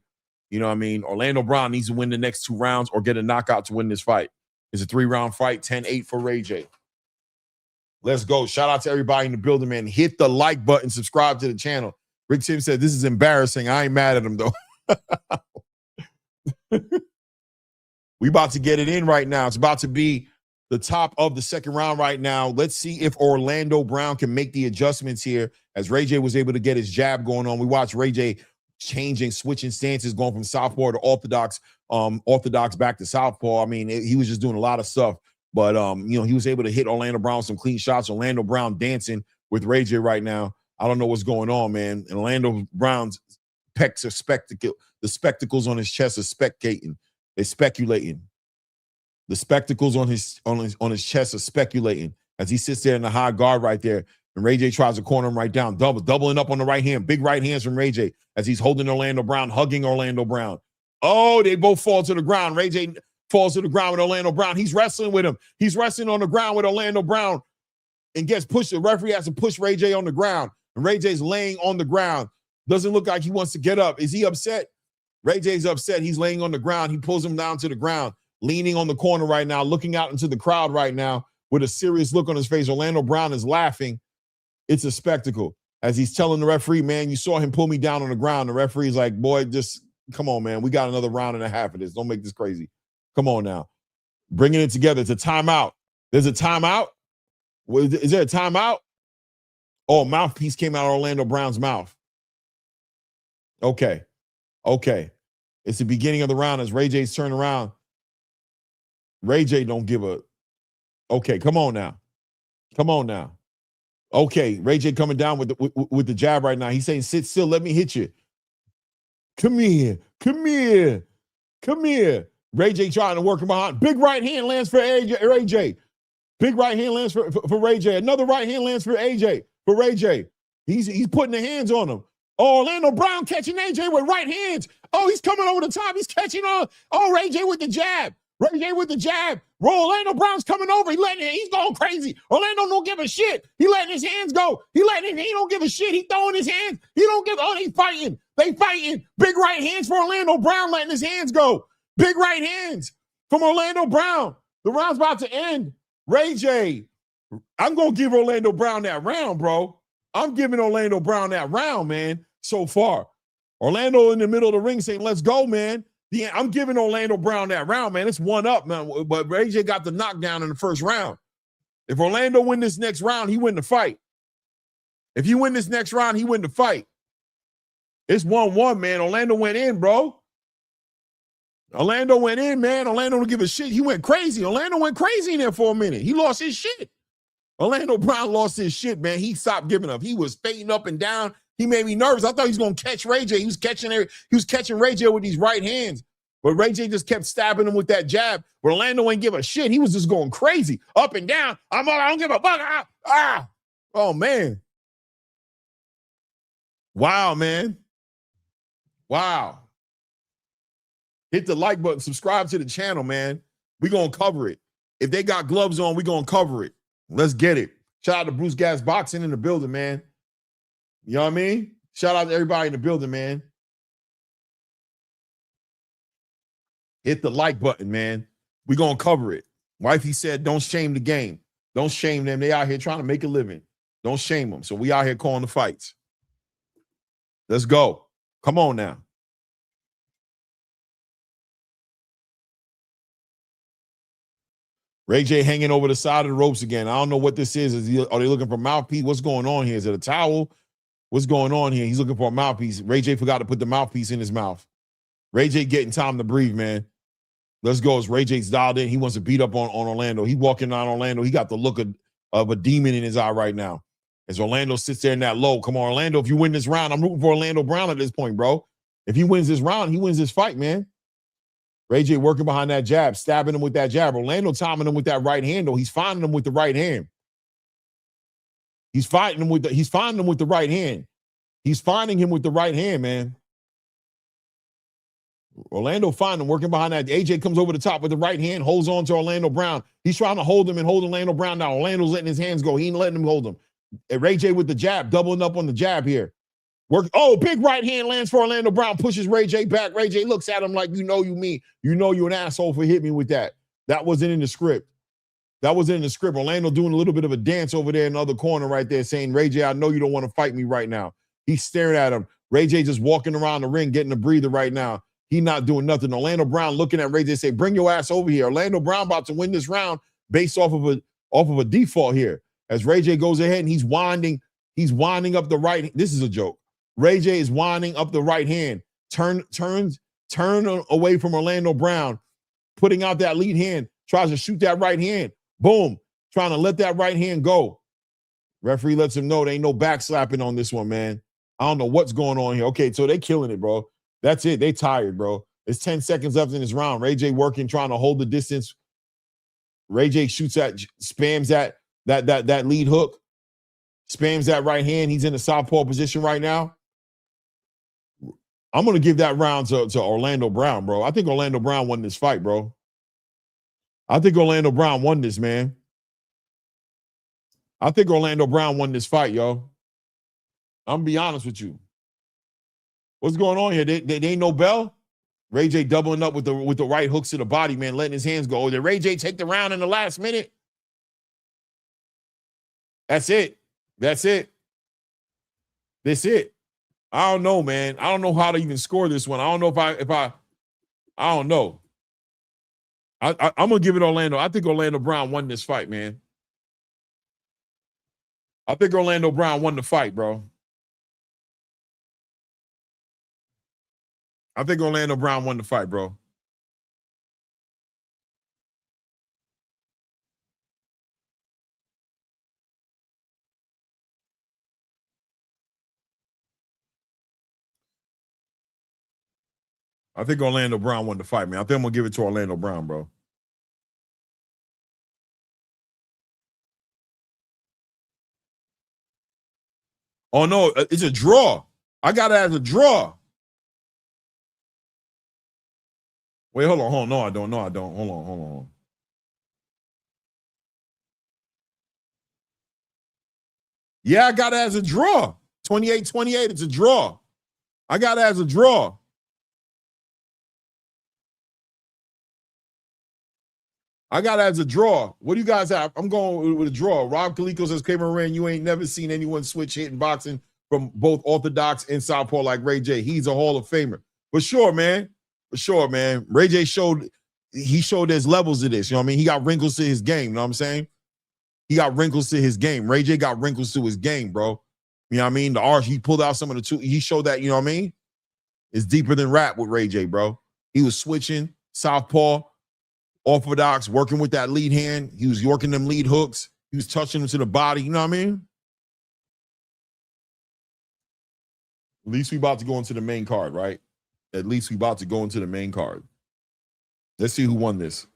You know what I mean? Orlando Brown needs to win the next 2 rounds or get a knockout to win this fight. It's a 3-round fight, 10-8 for Ray J. Let's go. Shout out to everybody in the building, man. Hit the like button, subscribe to the channel. Rick Tim said, this is embarrassing. I ain't mad at him, though. We about to get it in right now. It's about to be the top of the second round right now. Let's see if Orlando Brown can make the adjustments here as Ray J was able to get his jab going on. We watched Ray J changing, switching stances, going from southpaw to orthodox back to southpaw. I mean, he was just doing a lot of stuff. But, he was able to hit Orlando Brown with some clean shots. Orlando Brown dancing with Ray J right now. I don't know what's going on, man. And Orlando Brown's pecs are spectacle. The spectacles on his chest are spectating. They're speculating. The spectacles on his chest are speculating as he sits there in the high guard right there. And Ray J tries to corner him right down, doubling up on the right hand. Big right hands from Ray J as he's holding Orlando Brown, hugging Orlando Brown. Oh, they both fall to the ground. Ray J falls to the ground with Orlando Brown. He's wrestling with him. He's wrestling on the ground with Orlando Brown and gets pushed. The referee has to push Ray J on the ground. And Ray J's laying on the ground. Doesn't look like he wants to get up. Is he upset? Ray J's upset. He's laying on the ground. He pulls him down to the ground, leaning on the corner right now, looking out into the crowd right now with a serious look on his face. Orlando Brown is laughing. It's a spectacle. As he's telling the referee, man, you saw him pull me down on the ground. The referee's like, boy, just come on, man. We got another round and a half of this. Don't make this crazy. Come on now. Bringing it together. It's a timeout. There's a timeout? Is there a timeout? Oh, mouthpiece came out of Orlando Brown's mouth. Okay. It's the beginning of the round as Ray J's turning around. Ray J don't give a... Okay, come on now. Okay, Ray J coming down with the jab right now. He's saying, sit still, let me hit you. Come here. Ray J trying to work him behind. Big right hand lands for Ray J. Big right hand lands for Ray J. Another right hand lands for Ray J. He's putting the hands on him. Oh, Orlando Brown catching AJ with right hands. Oh, he's coming over the top. He's catching on. Oh, Ray J with the jab. Orlando Brown's coming over. He's going crazy. Orlando don't give a shit. He letting his hands go. He don't give a shit. He throwing his hands. They fighting. Big right hands for Orlando Brown, letting his hands go. Big right hands from Orlando Brown. The round's about to end. Ray J, I'm going to give Orlando Brown that round, bro. I'm giving Orlando Brown that round, man, so far. Orlando in the middle of the ring saying, let's go, man. Yeah, I'm giving Orlando Brown that round, man. It's 1-up, man. But Ray J got the knockdown in the first round. If Orlando win this next round, he win the fight. If he win this next round, he win the fight. It's 1-1, man. Orlando went in, bro. Orlando went in, man. Orlando don't give a shit. He went crazy. Orlando went crazy in there for a minute. He lost his shit. Orlando Brown lost his shit, man. He stopped giving up. He was fading up and down. He made me nervous. I thought he was going to catch Ray J. He was catching Ray J with these right hands. But Ray J just kept stabbing him with that jab. But Orlando ain't give a shit. He was just going crazy. Up and down. I don't give a fuck. Oh, man. Wow, man. Wow. Hit the like button. Subscribe to the channel, man. We're going to cover it. If they got gloves on, we're going to cover it. Let's get it. Shout out to Bruce Gas Boxing in the building, man. You know what I mean? Shout out to everybody in the building, man. Hit the like button, man. We're going to cover it. Wifey said, don't shame the game. Don't shame them. They out here trying to make a living. Don't shame them. So we out here calling the fights. Let's go. Come on now. Ray J hanging over the side of the ropes again. I don't know what this is. Are they looking for mouthpiece? What's going on here? Is it a towel? What's going on here? He's looking for a mouthpiece. Ray J forgot to put the mouthpiece in his mouth. Ray J getting time to breathe, man. Let's go. As Ray J's dialed in, he wants to beat up on Orlando. He walking on Orlando. He got the look of a demon in his eye right now. As Orlando sits there in that low. Come on, Orlando. If you win this round, I'm rooting for Orlando Brown at this point, bro. If he wins this round, he wins this fight, man. Ray J working behind that jab, stabbing him with that jab. Orlando timing him with that right hand, though. He's finding him with the right hand. He's finding him with the right hand. He's finding him with the right hand, man. Orlando finding him working behind that. AJ comes over the top with the right hand, holds on to Orlando Brown. He's trying to hold him and hold Orlando Brown down. Orlando's letting his hands go. He ain't letting him hold him. And Ray J with the jab, doubling up on the jab here. Big right hand lands for Orlando Brown, pushes Ray J back. Ray J looks at him like, you know you're an asshole for hitting me with that. That wasn't in the script. Orlando doing a little bit of a dance over there in the other corner right there saying, Ray J, I know you don't want to fight me right now. He's staring at him. Ray J just walking around the ring, getting a breather right now. He not doing nothing. Orlando Brown looking at Ray J say, bring your ass over here. Orlando Brown about to win this round based off of a default here. As Ray J goes ahead and he's winding up the right. This is a joke. Ray J is winding up the right hand, turn away from Orlando Brown, putting out that lead hand, tries to shoot that right hand. Boom, trying to let that right hand go. Referee lets him know there ain't no backslapping on this one, man. I don't know what's going on here. Okay, so they killing it, bro. That's it. They tired, bro. It's 10 seconds left in this round. Ray J working, trying to hold the distance. Ray J spams that lead hook, spams that right hand. He's in the southpaw position right now. I'm going to give that round to Orlando Brown, bro. I think Orlando Brown won this fight, bro. I think Orlando Brown won this, man. I think Orlando Brown won this fight, yo. I'm going to be honest with you. What's going on here? They ain't no bell? Ray J doubling up with the right hooks to the body, man, letting his hands go. Did Ray J take the round in the last minute? That's it. That's it. I don't know, man. I don't know how to even score this one. I don't know if I don't know. I'm gonna give it Orlando. I think Orlando Brown won this fight, man. I think Orlando Brown won the fight, bro. I think Orlando Brown won the fight, bro. I think Orlando Brown won the fight, man. I think I'm going to give it to Orlando Brown, bro. Oh, no, it's a draw. I got it as a draw. Wait, hold on. No, I don't. Hold on. Yeah, I got it as a draw. 28-28, it's a draw. I got it as a draw. I got it as a draw. What do you guys have? I'm going with a draw. Rob Calico says, Cameron, you ain't never seen anyone switch hitting boxing from both orthodox and southpaw like Ray J. He's a Hall of Famer. For sure, man. Ray J showed there's levels of this. You know what I mean? He got wrinkles to his game. You know what I'm saying? He got wrinkles to his game. Ray J got wrinkles to his game, bro. You know what I mean? The arch, he pulled out some of the two. He showed that, you know what I mean? It's deeper than rap with Ray J, bro. He was switching, southpaw, orthodox, working with that lead hand. He was working them lead hooks. He was touching them to the body. You know what I mean? At least we about to go into the main card, right? At least we about to go into the main card. Let's see who won this.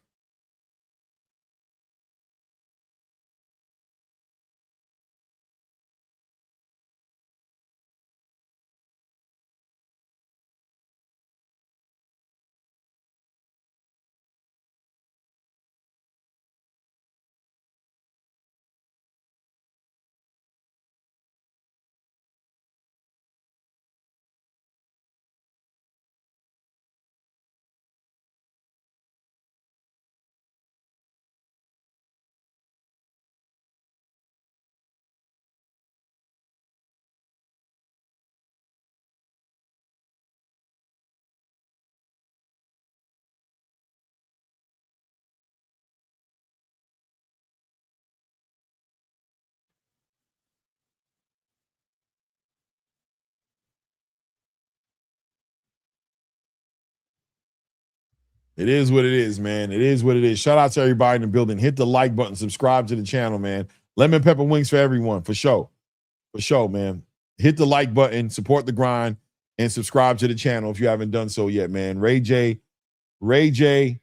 It is what it is, man. It is what it is. Shout out to everybody in the building. Hit the like button. Subscribe to the channel, man. Lemon pepper wings for everyone, for sure. For sure, man. Hit the like button, support the grind, and subscribe to the channel if you haven't done so yet, man. Ray J Ray J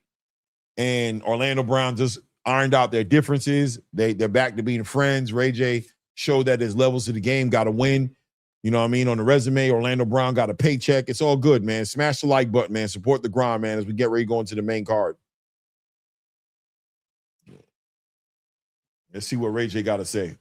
and Orlando Brown just ironed out their differences. They're back to being friends. Ray J showed that there's levels to the game, got to win. You know what I mean? On the resume, Orlando Brown got a paycheck. It's all good, man. Smash the like button, man. Support the grind, man, as we get ready to go into the main card. Let's see what Ray J got to say.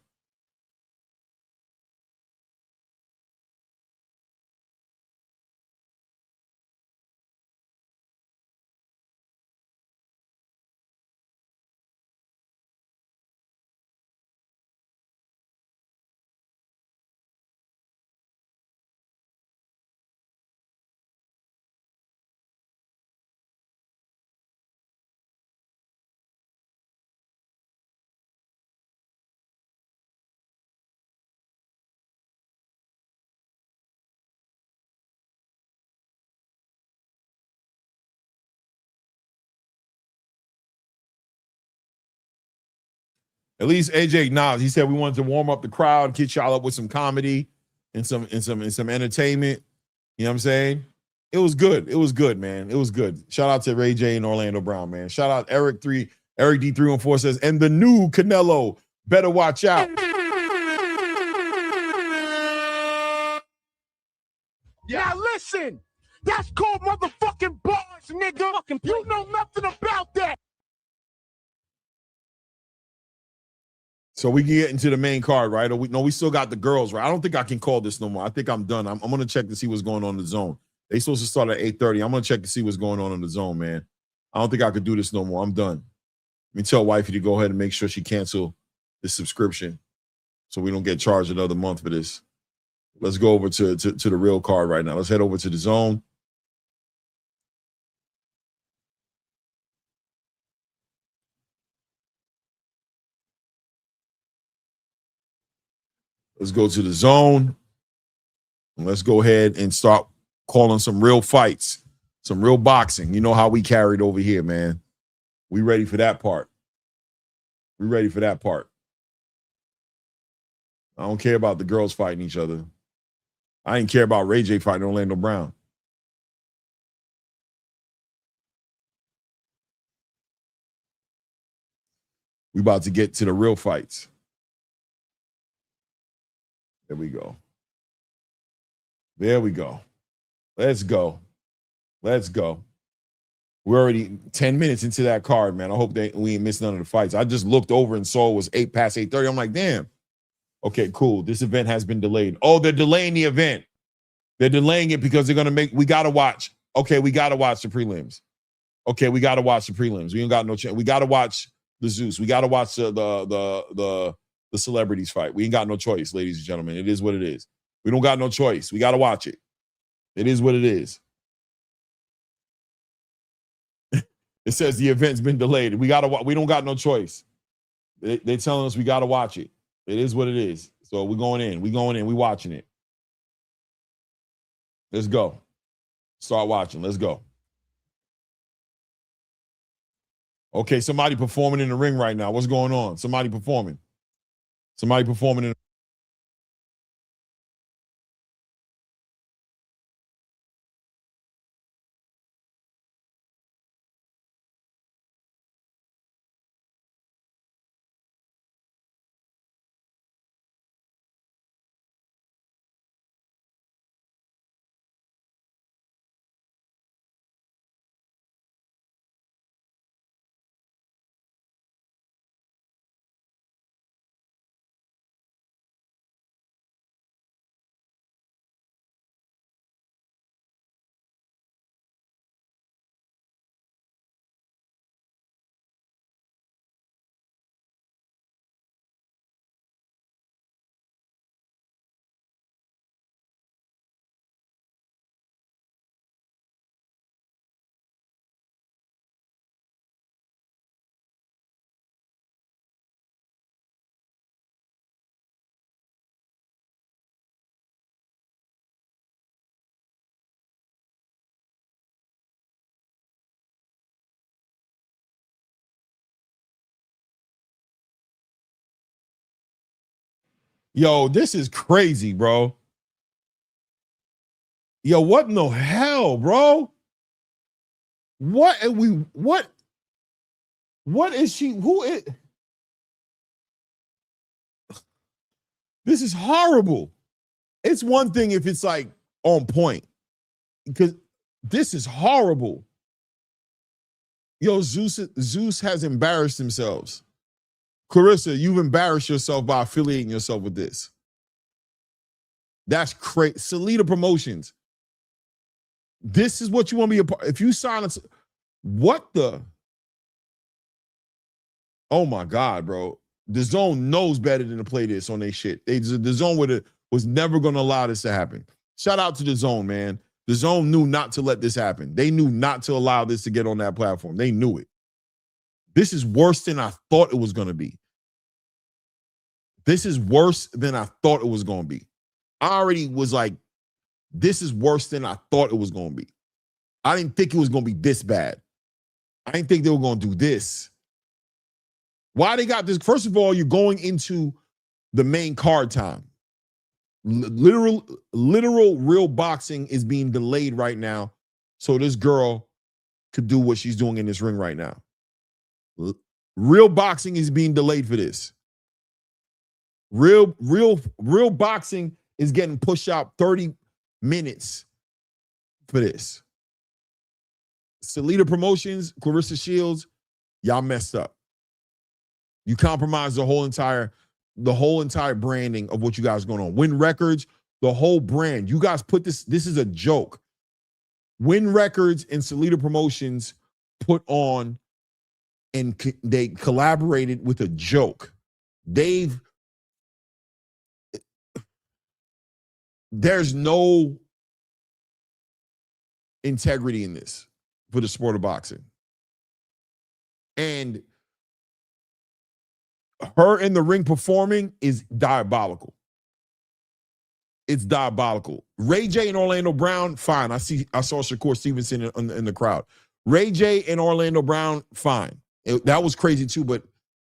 At least AJ acknowledged. He said we wanted to warm up the crowd, get y'all up with some comedy and some entertainment. You know what I'm saying? It was good. It was good, man. It was good. Shout out to Ray J and Orlando Brown, man. Shout out Eric D314 says, and the new Canelo, better watch out. Now listen, that's called motherfucking bars, nigga. You know nothing about that. So we can get into the main card, right? Or we still got the girls, right? I don't think I can call this no more. I think I'm done. I'm going to check to see what's going on in the zone. They supposed to start at 8:30. I'm going to check to see what's going on in the zone, man. I don't think I could do this no more. I'm done. Let me tell wifey to go ahead and make sure she cancel the subscription so we don't get charged another month for this. Let's go over to the real card right now. Let's head over to the zone. Let's go to the zone. And let's go ahead and start calling some real fights, some real boxing. You know how we carried over here, man. We ready for that part. We ready for that part. I don't care about the girls fighting each other. I didn't care about Ray J fighting Orlando Brown. We about to get to the real fights. There we go. There we go. Let's go. Let's go. We're already 10 minutes into that card, man. I hope we ain't missed none of the fights. I just looked over and saw it was 8:30. I'm like, damn. Okay, cool. This event has been delayed. Oh, they're delaying the event. They're delaying it because they're going to we got to watch. Okay, we got to watch the prelims. Okay, we got to watch the prelims. We ain't got no chance. We got to watch the Zeus. We got to watch the celebrities fight. We ain't got no choice, ladies and gentlemen. It is what it is. We don't got no choice. We got to watch it. It is what it is. It says the event's been delayed. We don't got no choice. They're telling us we got to watch it. It is what it is. So we're going in. We watching it. Let's go. Start watching. Let's go. Okay, somebody performing in the ring right now. What's going on? Somebody performing. Somebody performing in. Yo, this is crazy, bro. Yo, what in the hell, bro? What are we? What is she? Who is? This is horrible. It's one thing if it's like on point, because this is horrible. Yo, Zeus has embarrassed themselves. Claressa, you've embarrassed yourself by affiliating yourself with this. That's crazy. Salida Promotions. This is what you want to be a part. If you sign it, what the? Oh my God, bro. The Zone knows better than to play this on their shit. The Zone was never going to allow this to happen. Shout out to the Zone, man. The Zone knew not to let this happen. They knew not to allow this to get on that platform. They knew it. This is worse than I thought it was going to be. This is worse than I thought it was going to be. I already was like, this is worse than I thought it was going to be. I didn't think it was going to be this bad. I didn't think they were going to do this. Why they got this? First of all, you're going into the main card time. Literal real boxing is being delayed right now, so this girl could do what she's doing in this ring right now. Real boxing is being delayed for this. Real boxing is getting pushed out 30 minutes for this. Salida Promotions, Claressa Shields, y'all messed up. You compromised the whole entire branding of what you guys going on. Win Records, the whole brand. You guys put this is a joke. Win Records and Salida Promotions put on and they collaborated with a joke. There's no integrity in this for the sport of boxing. And her in the ring performing is diabolical. It's diabolical. Ray J and Orlando Brown, fine. I saw Shakur Stevenson in the crowd. Ray J and Orlando Brown, fine. That was crazy too, but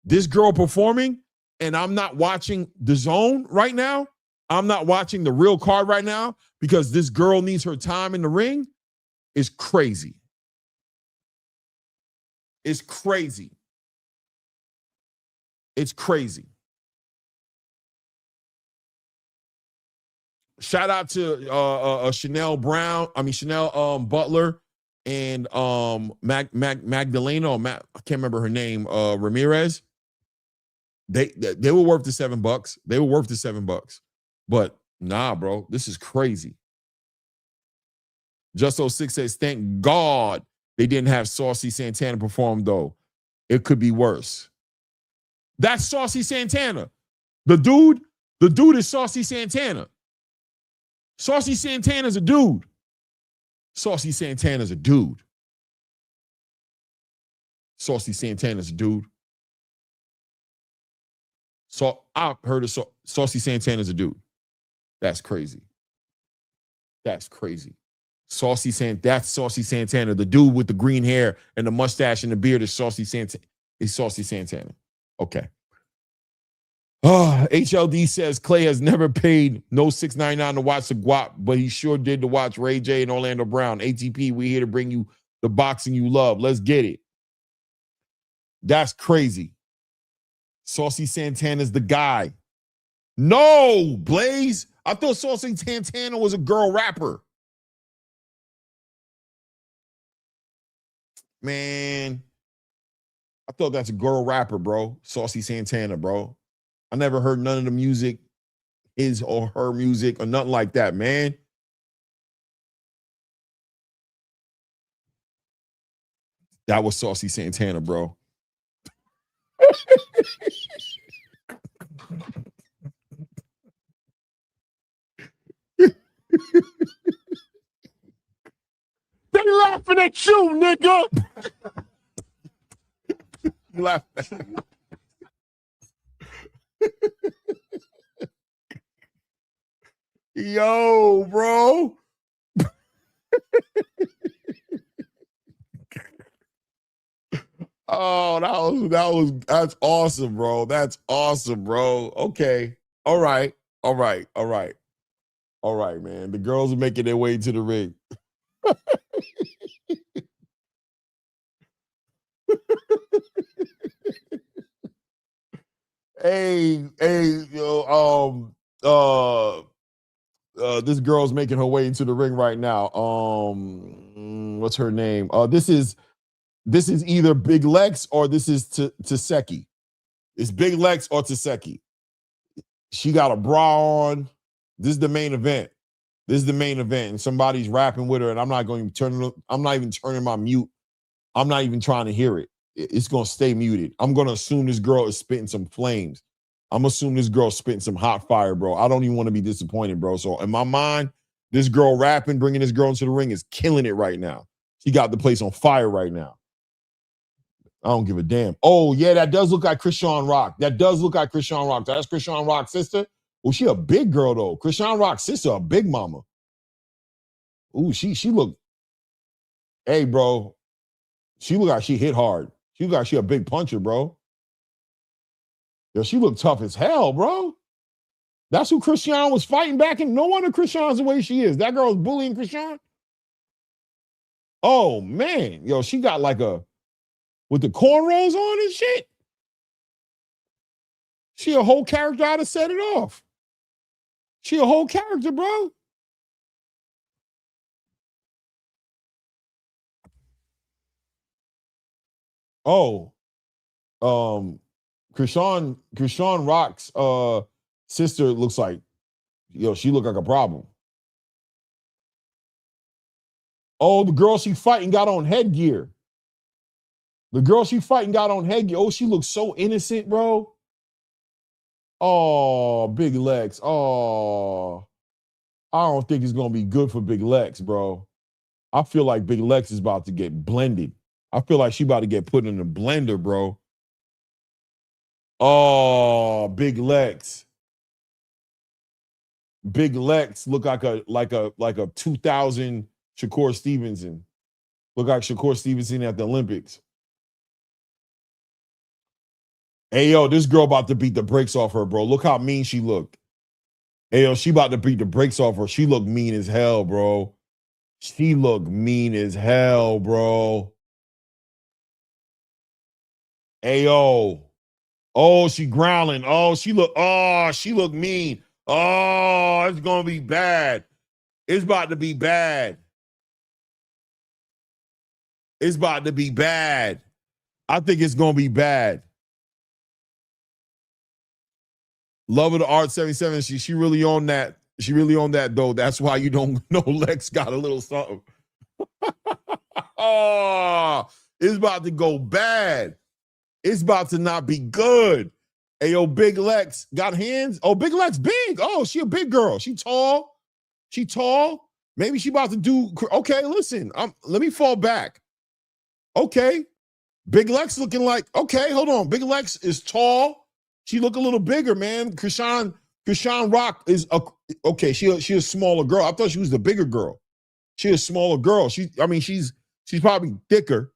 this girl performing, and I'm not watching the Zone right now. I'm not watching the real card right now because this girl needs her time in the ring is crazy. It's crazy. It's crazy. Shout out to Chanel Butler and Magdalena, I can't remember her name, Ramirez. They were worth the $7. They were worth the $7. But nah, bro, this is crazy. Just06 says, thank God they didn't have Saucy Santana perform, though. It could be worse. That's Saucy Santana. The dude is Saucy Santana. Saucy Santana's a dude. Saucy Santana's a dude. Saucy Santana's a dude. So I heard of Saucy Santana's a dude. That's crazy. That's crazy. That's Saucy Santana. The dude with the green hair and the mustache and the beard is Saucy Santana. Okay. HLD says Clay has never paid no $6.99 to watch the GWOAT, but he sure did to watch Ray J and Orlando Brown. ATP, we here to bring you the boxing you love. Let's get it. That's crazy. Saucy Santana's the guy. No, Blaze. I thought Saucy Santana was a girl rapper. Man, I thought that's a girl rapper, bro. Saucy Santana, bro. I never heard none of the music, his or her music, or nothing like that, man. That was Saucy Santana, bro. They laughing at you, nigga. Laughing at you. Yo, bro. Oh, that's awesome, bro. That's awesome, bro. Okay. All right, man. The girls are making their way to the ring. This girl's making her way into the ring right now. What's her name? This is either Big Lex or this is Taseki. It's Big Lex or Taseki. She got a bra on. This is the main event. And somebody's rapping with her, and I'm not even turning my mute. I'm not even trying to hear it. It's gonna stay muted. I'm gonna assume this girl is spitting some flames. I'm assuming this girl spitting some hot fire, bro. I don't even want to be disappointed, bro. So in my mind, this girl rapping, bringing this girl into the ring is killing it right now. She got the place on fire right now. I don't give a damn. Oh, yeah, that does look like Krishan Rock. That's Krishan Rock's sister. Oh, she a big girl, though. Krishan Rock's sister, a big mama. Ooh, she look. Hey, bro. She look like she hit hard. She look like she a big puncher, bro. Yo, she looked tough as hell, bro. That's who Krishan was fighting back in. No wonder Krishan's the way she is. That girl's bullying Krishan. Oh, man. Yo, she got like with the cornrows on and shit. She a whole character how to set it off. She a whole character, bro. Oh, Krishan Rock's sister looks like, she look like a problem. Oh, the girl she fighting got on headgear. Oh, she looks so innocent, bro. Oh, Big Lex. Oh, I don't think it's going to be good for Big Lex, bro. I feel like Big Lex is about to get blended. I feel like she about to get put in a blender, bro. Oh, Big Lex. Big Lex look like a 2000 Shakur Stevenson. Look like Shakur Stevenson at the Olympics. Hey, yo, this girl about to beat the brakes off her, bro. Look how mean she looked. Hey, yo, she about to beat the brakes off her. She look mean as hell, bro. Hey, yo. Oh, she growling. Oh, she look mean. Oh, it's going to be bad. It's about to be bad. I think it's going to be bad. Love of the Art 77. She really on that. She really on that, though. That's why you don't know Lex got a little something. Oh, it's about to go bad. It's about to not be good. Hey, yo, Big Lex got hands. Oh, Big Lex big. Oh, she a big girl. She tall. Maybe she about to do. Okay, listen. Let me fall back. Okay. Big Lex looking like. Okay, hold on. Big Lex is tall. She look a little bigger, man. Krishan Rock is okay. She a smaller girl. I thought she was the bigger girl. She a smaller girl. She's probably thicker,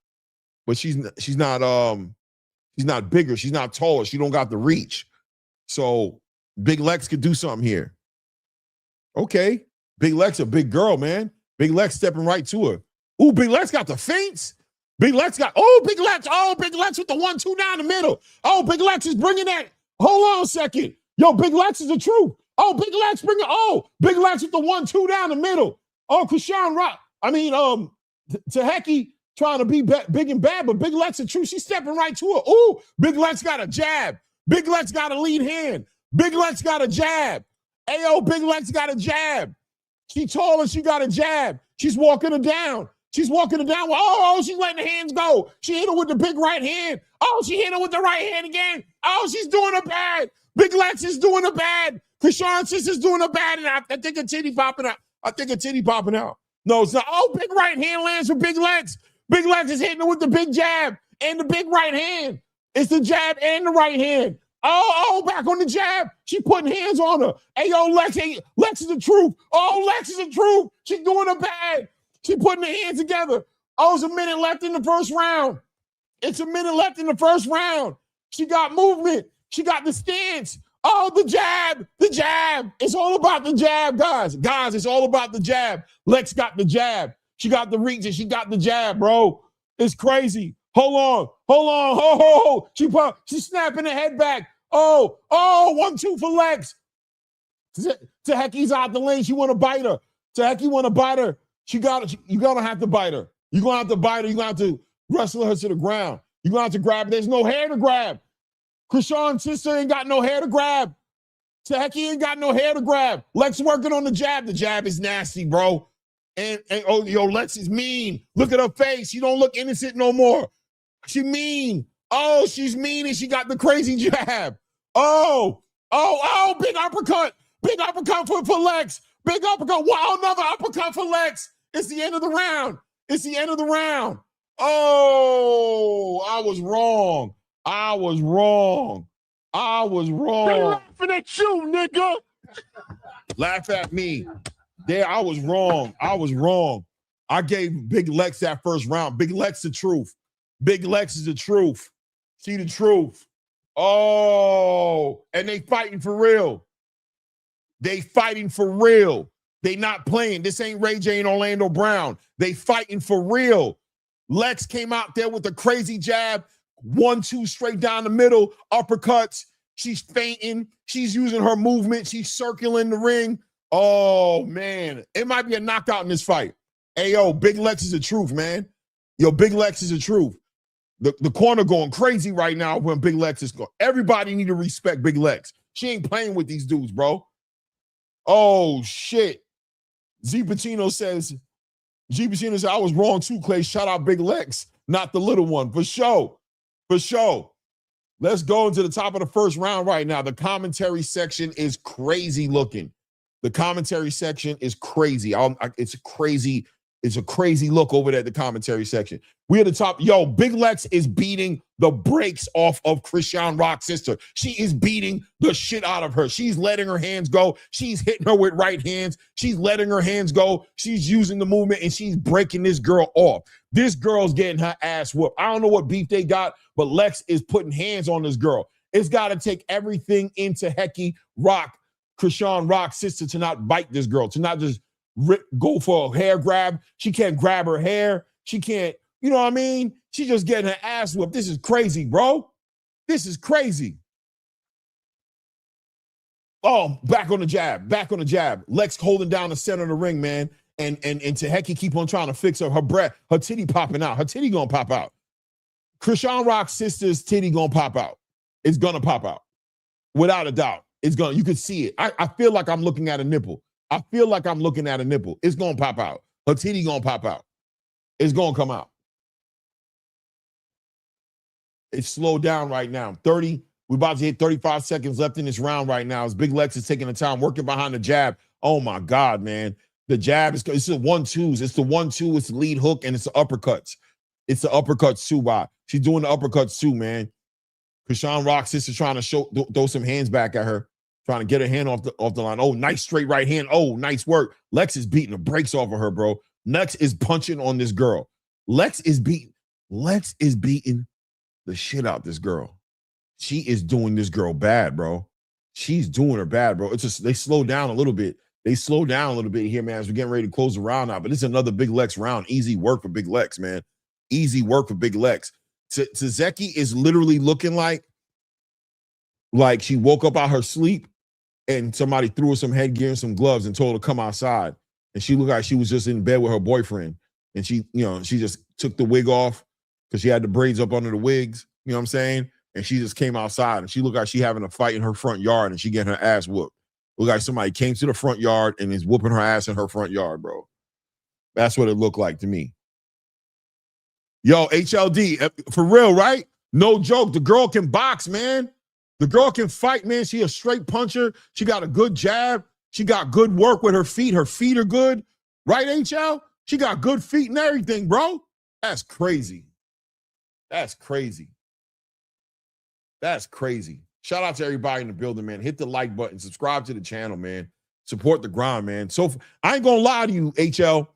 but she's not bigger. She's not taller. She don't got the reach. So Big Lex could do something here. Okay. Big Lex a big girl, man. Big Lex stepping right to her. Ooh, Big Lex got the feints. Big Lex with the 1-2 down the middle. Oh, Big Lex is bringing that. Hold on a second. Yo, Big Lex is the truth. Oh, Big Lex Big Lex with the 1-2 down the middle. Oh, Krishan Rock. Taheki trying to be big and bad, but Big Lex is true. She's stepping right to her. Ooh, Big Lex got a jab. Big Lex got a lead hand. Big Lex got a jab. Ayo, Big Lex got a jab. She tall and she got a jab. She's walking her down. She's letting the hands go. She hit her with the big right hand. Oh, she hit her with the right hand again. Oh, she's doing her bad. Big Lex is doing her bad. Krishan's sister's doing her bad. And I think a titty popping out. No, it's not. Oh, big right hand lands for Big Lex. Big Lex is hitting her with the big jab and the big right hand. It's the jab and the right hand. Oh, back on the jab. She putting hands on her. Hey, yo, Lex is the truth. Oh, Lex is the truth. She's doing her bad. She putting her hands together. Oh, it's a minute left in the first round. She got movement. She got the stance. Oh, the jab. It's all about the jab, guys. It's all about the jab. Lex got the jab. She got the reach and she got the jab, bro. It's crazy. Hold on. She's snapping her head back. Oh, 1-2 for Lex. Teheki's out the lane. She want to bite her. Teheki want to bite her. You gotta have to bite her. You're gonna have to bite her. You're gonna have to wrestle her to the ground. You're gonna have to grab her. There's no hair to grab. Krishan's sister ain't got no hair to grab. Teheki ain't got no hair to grab. Lex working on the jab. The jab is nasty, bro. And Lex is mean. Look at her face. She don't look innocent no more. She mean. Oh, she's mean and she got the crazy jab. Oh, big uppercut. Big uppercut for Lex. Big uppercut. Wow, another uppercut for Lex. It's the end of the round. It's the end of the round. Oh, I was wrong. They laughing at you, nigga. Laugh at me. There, I was wrong. I gave Big Lex that first round. Big Lex the truth. Big Lex is the truth. See the truth. Oh, and they fighting for real. They fighting for real. They not playing. This ain't Ray J and Orlando Brown. They fighting for real. Lex came out there with a crazy jab, 1-2 straight down the middle, uppercuts. She's feinting. She's using her movement. She's circling the ring. Oh, man. It might be a knockout in this fight. Hey, yo, Big Lex is the truth, man. Yo, Big Lex is the truth. The corner going crazy right now when Big Lex is going. Everybody need to respect Big Lex. She ain't playing with these dudes, bro. Oh, shit. Z Patino says, I was wrong too, Clay. Shout out Big Lex, not the little one. For sure. Let's go into the top of the first round right now. The commentary section is crazy looking. The commentary section is crazy. It's a crazy look over there at the commentary section. We at the top. Yo, Big Lex is beating the brakes off of Krishan Rock's sister. She is beating the shit out of her. She's letting her hands go. She's hitting her with right hands. She's letting her hands go. She's using the movement, and she's breaking this girl off. This girl's getting her ass whooped. I don't know what beef they got, but Lex is putting hands on this girl. It's got to take everything into Krishan Rock's sister to not bite this girl, to not just go for a hair grab. She can't grab her hair. She can't, you know what I mean? She's just getting her ass whooped. This is crazy, bro. This is crazy. Oh, back on the jab. Lex holding down the center of the ring, man. And Teheki keep on trying to fix her breath. Her titty popping out. Her titty gonna pop out. Krishan Rock's sister's titty gonna pop out. It's gonna pop out. Without a doubt. You can see it. I feel like I'm looking at a nipple. It's gonna pop out. Her titty gonna pop out. It's gonna come out. It's slowed down right now. We're about to hit 35 seconds left in this round right now. As Big Lex is taking the time, working behind the jab. Oh my God, man. The jab it's the 1-2s. It's the 1-2, it's the lead hook, and it's the uppercuts. It's the uppercuts too, Bob. She's doing the uppercuts too, man. Krishan Rock's sister trying to throw some hands back at her. Trying to get her hand off the line. Oh, nice straight right hand. Oh, nice work. Lex is beating the brakes off of her, bro. Lex is punching on this girl. Lex is beating the shit out this girl. She is doing this girl bad, bro. She's doing her bad, bro. It's just they slow down a little bit. Here, man, as we're getting ready to close the round out. But it's another Big Lex round. Easy work for Big Lex, man. Easy work for Big Lex. Tezeki is literally looking like she woke up out her sleep and somebody threw her some headgear and some gloves and told her to come outside. And she looked like she was just in bed with her boyfriend. And she just took the wig off because she had the braids up under the wigs. You know what I'm saying? And she just came outside and she looked like she having a fight in her front yard and she getting her ass whooped. Looked like somebody came to the front yard and is whooping her ass in her front yard, bro. That's what it looked like to me. Yo, HLD, for real, right? No joke. The girl can box, man. The girl can fight, man. She a straight puncher. She got a good jab. She got good work with her feet. Her feet are good. Right, HL? She got good feet and everything, bro. That's crazy. Shout out to everybody in the building, man. Hit the like button. Subscribe to the channel, man. Support the grind, man. So I ain't going to lie to you, HL.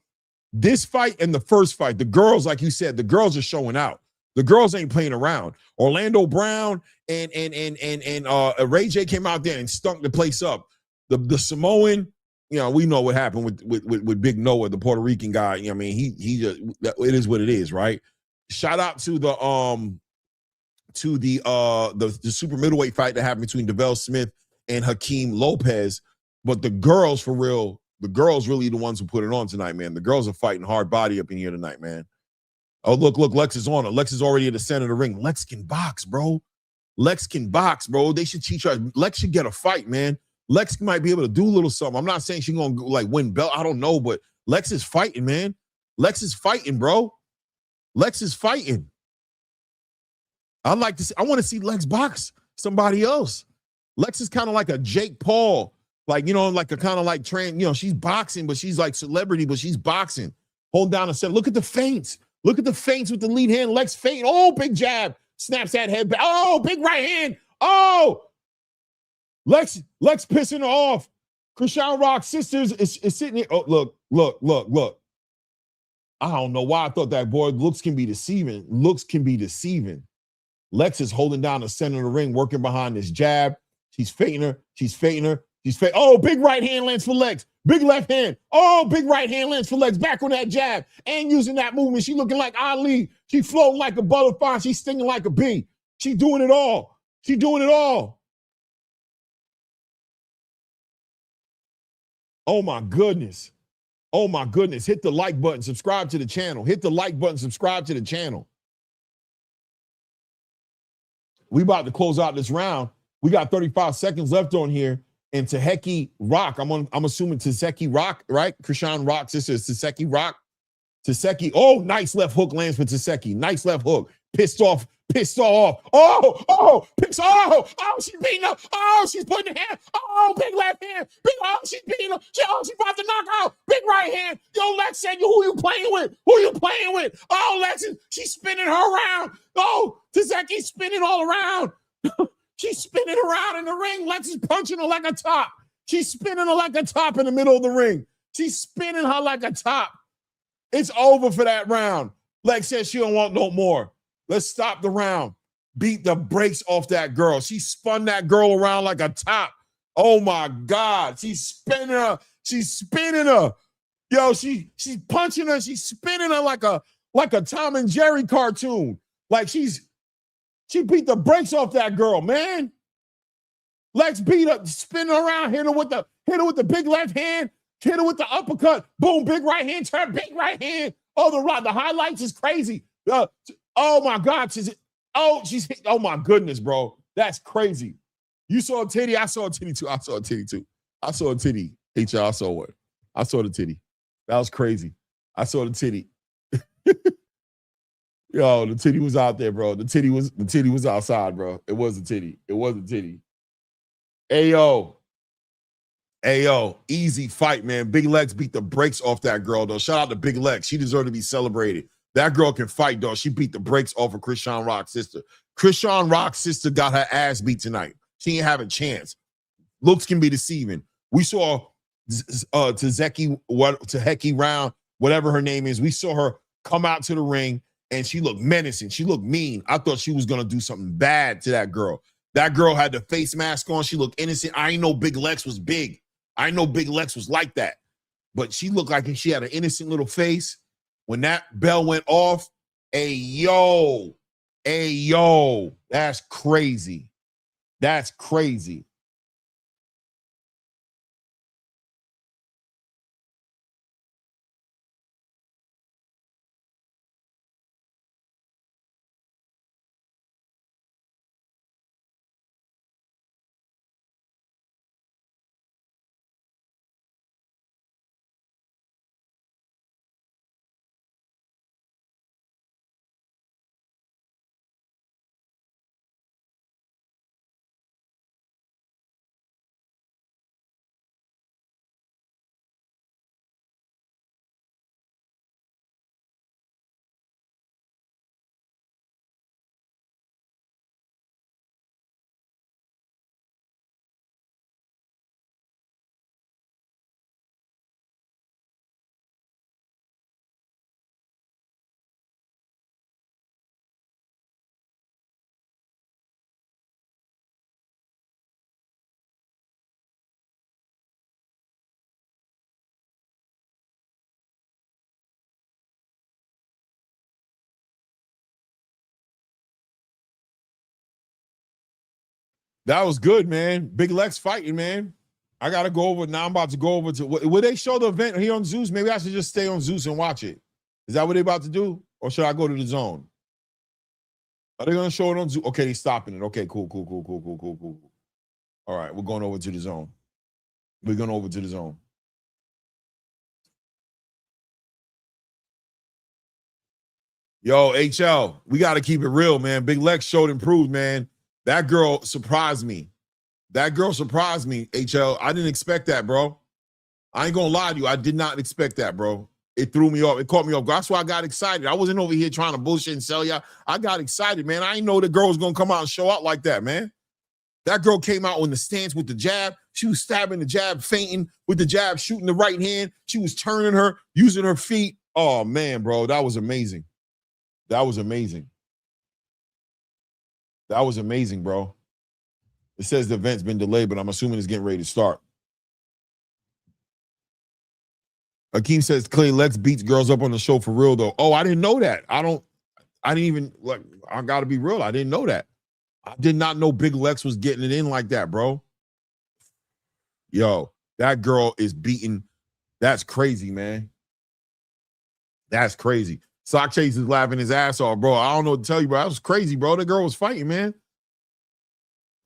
This fight and the first fight, the girls, like you said, the girls are showing out. The girls ain't playing around. Orlando Brown and Ray J came out there and stunk the place up. The Samoan, we know what happened with Big Noah, the Puerto Rican guy. He just, it is what it is, right? Shout out to the to the super middleweight fight that happened between Develle Smith and Hakeem Lopez. But the girls, for real, the girls really the ones who put it on tonight, man. The girls are fighting hard body up in here tonight, man. Oh, look, Lex is on her. Lex is already at the center of the ring. Lex can box, bro. Lex can box, bro. They should teach her. Lex should get a fight, man. Lex might be able to do a little something. I'm not saying she's going to like win belt. I don't know, but Lex is fighting, man. Lex is fighting, bro. Lex is fighting. I want to see Lex box somebody else. Lex is kind of like a Jake Paul, like, you know, like a kind of like she's boxing, but she's like celebrity, but she's boxing. Hold down a set. Look at the feints. Look at the feints with the lead hand. Lex feint. Oh, big jab. Snaps that head back. Oh, big right hand. Oh, Lex pissing her off. Krishan Rock's sisters is sitting here. Oh, look. I don't know why I thought that, boy. Looks can be deceiving. Lex is holding down the center of the ring, working behind this jab. She's feinting her. Oh, big right hand lands for Lex. Big left hand. Oh, big right hand lands for Lex. Back on that jab and using that movement. She looking like Ali. She floating like a butterfly. She's stinging like a bee. She doing it all. Oh, my goodness. Hit the like button. Subscribe to the channel. We about to close out this round. We got 35 seconds left on here. And Taheki Rock, I'm assuming Taheki Rock, right? Krishan Rock, sister is Taheki Rock. Taheki, oh, nice left hook lands for Taheki. Nice left hook. Pissed off. Oh, she's beating up. Oh, she's putting the hand. Oh, big left hand. She's beating up. She's about to knock out. Big right hand. Yo, Lex said, who you playing with? Oh, Lex, she's spinning her around. Oh, Tazeki's spinning all around. She's spinning around in the ring. Lex is punching her like a top. She's spinning her like a top in the middle of the ring. She's spinning her like a top. It's over for that round. Lex says she don't want no more. Let's stop the round. Beat the brakes off that girl. She spun that girl around like a top. Oh, my God. She's spinning her. Yo, she's punching her. She's spinning her like a Tom and Jerry cartoon. Like she beat the brakes off that girl, man. Lex beat up, spin her around, hit her with the big left hand, hit her with the uppercut. Boom, big right hand, turn, big right hand. Oh, the highlights is crazy. Oh my God, oh my goodness, bro. That's crazy. You saw a titty, I saw a titty too. I saw a titty. HR, I saw one. I saw the titty. That was crazy. I saw the titty. Yo, the titty was out there, bro. The titty was outside, bro. It was a titty. Ayo, easy fight, man. Big Lex beat the brakes off that girl, though. Shout out to Big Lex. She deserved to be celebrated. That girl can fight, dog. She beat the brakes off of Krishan Rock's sister. Krishan Rock's sister got her ass beat tonight. She ain't have a chance. Looks can be deceiving. We saw Taheki Round, whatever her name is. We saw her come out to the ring, and she looked menacing. She looked mean. I thought she was going to do something bad to that girl. That girl had the face mask on. She looked innocent. I ain't know Big Lex was big. I ain't know Big Lex was like that. But she looked like she had an innocent little face. When that bell went off, hey, yo, that's crazy. That was good, man. Big Lex fighting, man. I got to go over. Now I'm about to go over to, will they show the event here on Zeus? Maybe I should just stay on Zeus and watch it. Is that what they about to do? Or should I go to the zone? Are they going to show it on Zeus? Okay, they're stopping it. Okay, cool. All right, we're going over to the zone. We're going over to the zone. Yo, HL, we got to keep it real, man. Big Lex showed improved, man. That girl surprised me. HL. I didn't expect that, bro. I ain't going to lie to you. I did not expect that, bro. It threw me off. It caught me off. That's why I got excited. I wasn't over here trying to bullshit and sell y'all. I got excited, man. I didn't know the girl was going to come out and show out like that, man. That girl came out on the stance with the jab. She was stabbing the jab, feinting with the jab, shooting the right hand. She was turning her, using her feet. Oh, man, bro. That was amazing. That was amazing. That was amazing, bro. It says the event's been delayed, but I'm assuming it's getting ready to start. Akeem says Clay Lex beats girls up on the show for real, though. Oh, I didn't know that. I didn't even, like, I got to be real. I didn't know that. I did not know Big Lex was getting it in like that, bro. Yo, that girl is beating. That's crazy, man. That's crazy. Sock Chase is laughing his ass off, bro. I don't know what to tell you, bro. That was crazy, bro. The girl was fighting, man.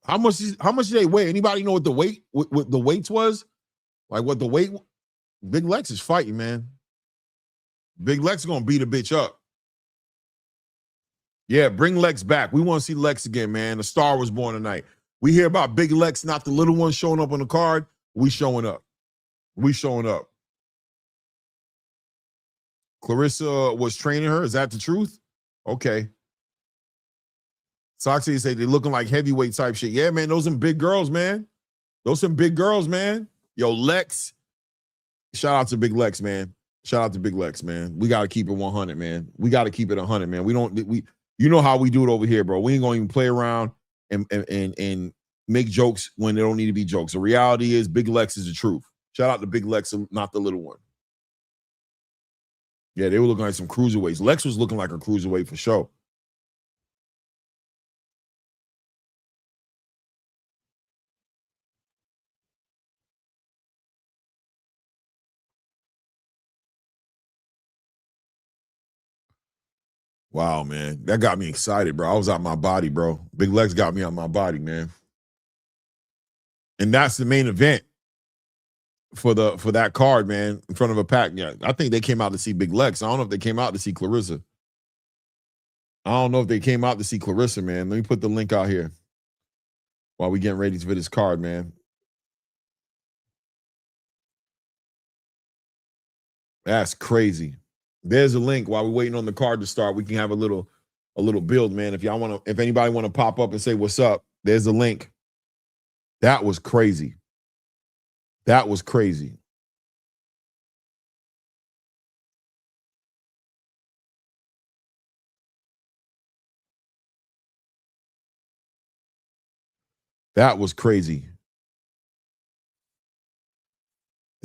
How much did they weigh? Anybody know what the weight, what the weights was? Like what the weight? Big Lex is fighting, man. Big Lex is gonna beat a bitch up. Yeah, bring Lex back. We want to see Lex again, man. The star was born tonight. We hear about Big Lex, not the little one showing up on the card. We showing up. Claressa was training her. Is that the truth? Okay. Soxy say they're looking like heavyweight type shit. Yeah, man, those some big girls, man. Yo, Lex. Shout out to Big Lex, man. We got to keep it 100, man. We got to keep it 100, man. You know how we do it over here, bro. We ain't going to even play around and make jokes when they don't need to be jokes. The reality is Big Lex is the truth. Shout out to Big Lex, not the little one. Yeah, they were looking like some cruiserweights. Lex was looking like a cruiserweight for sure. Wow, man. That got me excited, bro. I was out my body, bro. Big Lex got me out my body, man. And that's the main event for that card, man, in front of a pack. Yeah, I think they came out to see Big Lex. I don't know if they came out to see Claressa. Man. Let me put the link out here while we getting ready for this card, man. That's crazy. There's a link while we're waiting on the card to start. We can have a little build, man. If anybody want to pop up and say what's up, there's a link. That was crazy. That was crazy.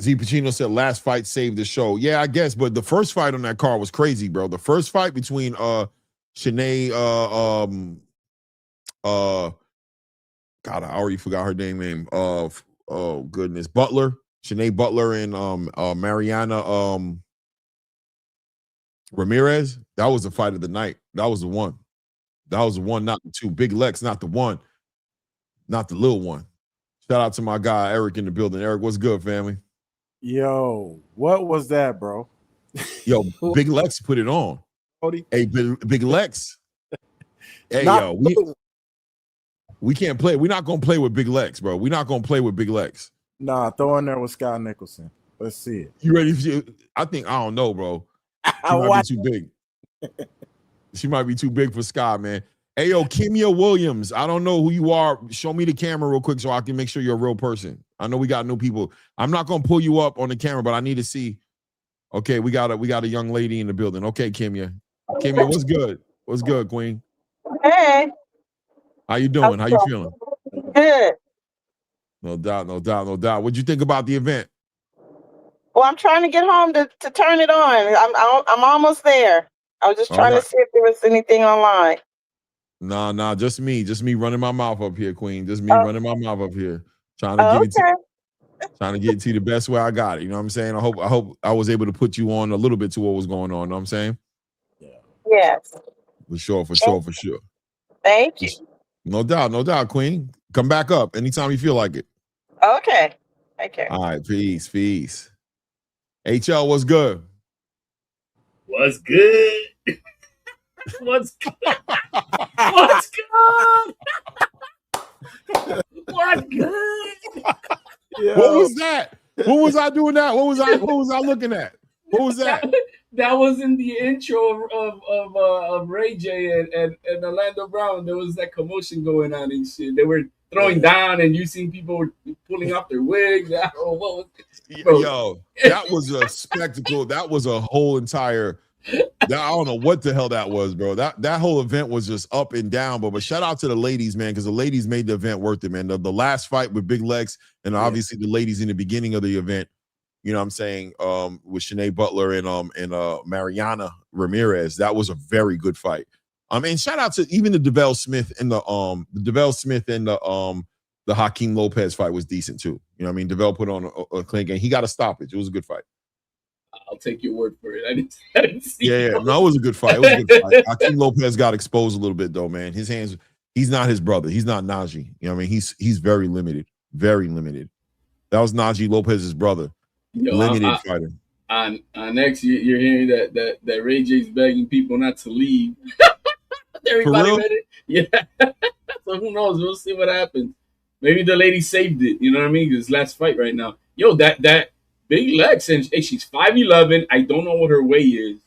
Z Pacino said last fight saved the show. Yeah, I guess, but the first fight on that card was crazy, bro. The first fight between Shanae God, I already forgot her name. Oh goodness, Butler, Shanae Butler, and Mariana Ramirez. That was the fight of the night. That was the one, not the two. Big Lex, not the one, not the little one. Shout out to my guy Eric in the building. Eric, what's good, family? Yo, what was that, bro? Yo, Big Lex put it on. Cody? Hey, Big Lex. Hey, yo, we can't play. We're not gonna play with Big Lex, bro. We're not gonna play with Big Lex. Nah, throw in there with Scott Nicholson. Let's see it. You ready? I don't know, bro. She might be too big. She might be too big for Scott, man. Hey, yo, Kimia Williams. I don't know who you are. Show me the camera real quick so I can make sure you're a real person. I know we got new people. I'm not gonna pull you up on the camera, but I need to see. Okay, we got a young lady in the building. Okay, Kimia. Kimia, what's good? What's good, Queen? Hey. How you doing? How you feeling? Good. No doubt. What'd you think about the event? Well, I'm trying to get home to turn it on. I'm almost there. I was just trying to see if there was anything online. Nah, just me running my mouth up here, Queen. Just me Oh, running my mouth up here, trying to get it okay. trying to get it to you the best way I got it. You know what I'm saying? I hope I was able to put you on a little bit to what was going on. Know what I'm saying? Yes. For sure. Thank you. No doubt, Queen. Come back up anytime you feel like it. Okay. Okay. All right, peace. HL, what's good? What's good? What's good? What's good? What's good? Yo, What was that? What was I doing that? What was I looking at? What was that? That was in the intro of Ray J and Orlando Brown. There was that commotion going on and shit. They were throwing down, and you seen people were pulling off their wigs. I don't know what was it, bro. Yo, that was a spectacle. That was a whole entire. I don't know what the hell that was, bro. That whole event was just up and down. But shout out to the ladies, man, because the ladies made the event worth it, man. The last fight with Big Lex and obviously the ladies in the beginning of the event. You know what I'm saying? With Shanae Butler and Mariana Ramirez, that was a very good fight. And shout out to even the DeVell Smith and the Hakeem Lopez fight was decent too. You know what I mean? DeVell put on a clean game. He got a stoppage. It was a good fight. I'll take your word for it. I didn't see. Yeah. No, it was a good fight. It was a good fight. Hakeem Lopez got exposed a little bit though, man. His hands. He's not his brother. He's not Najee. You know what I mean? He's very limited. Very limited. That was Najee Lopez's brother. Yo, limited fighter. On X, you're hearing that Ray J's begging people not to leave. Everybody read it? Yeah. So who knows? We'll see what happens. Maybe the lady saved it. You know what I mean? This last fight right now. Yo, that Big Lex, and hey, she's 5'11". I don't know what her weight is,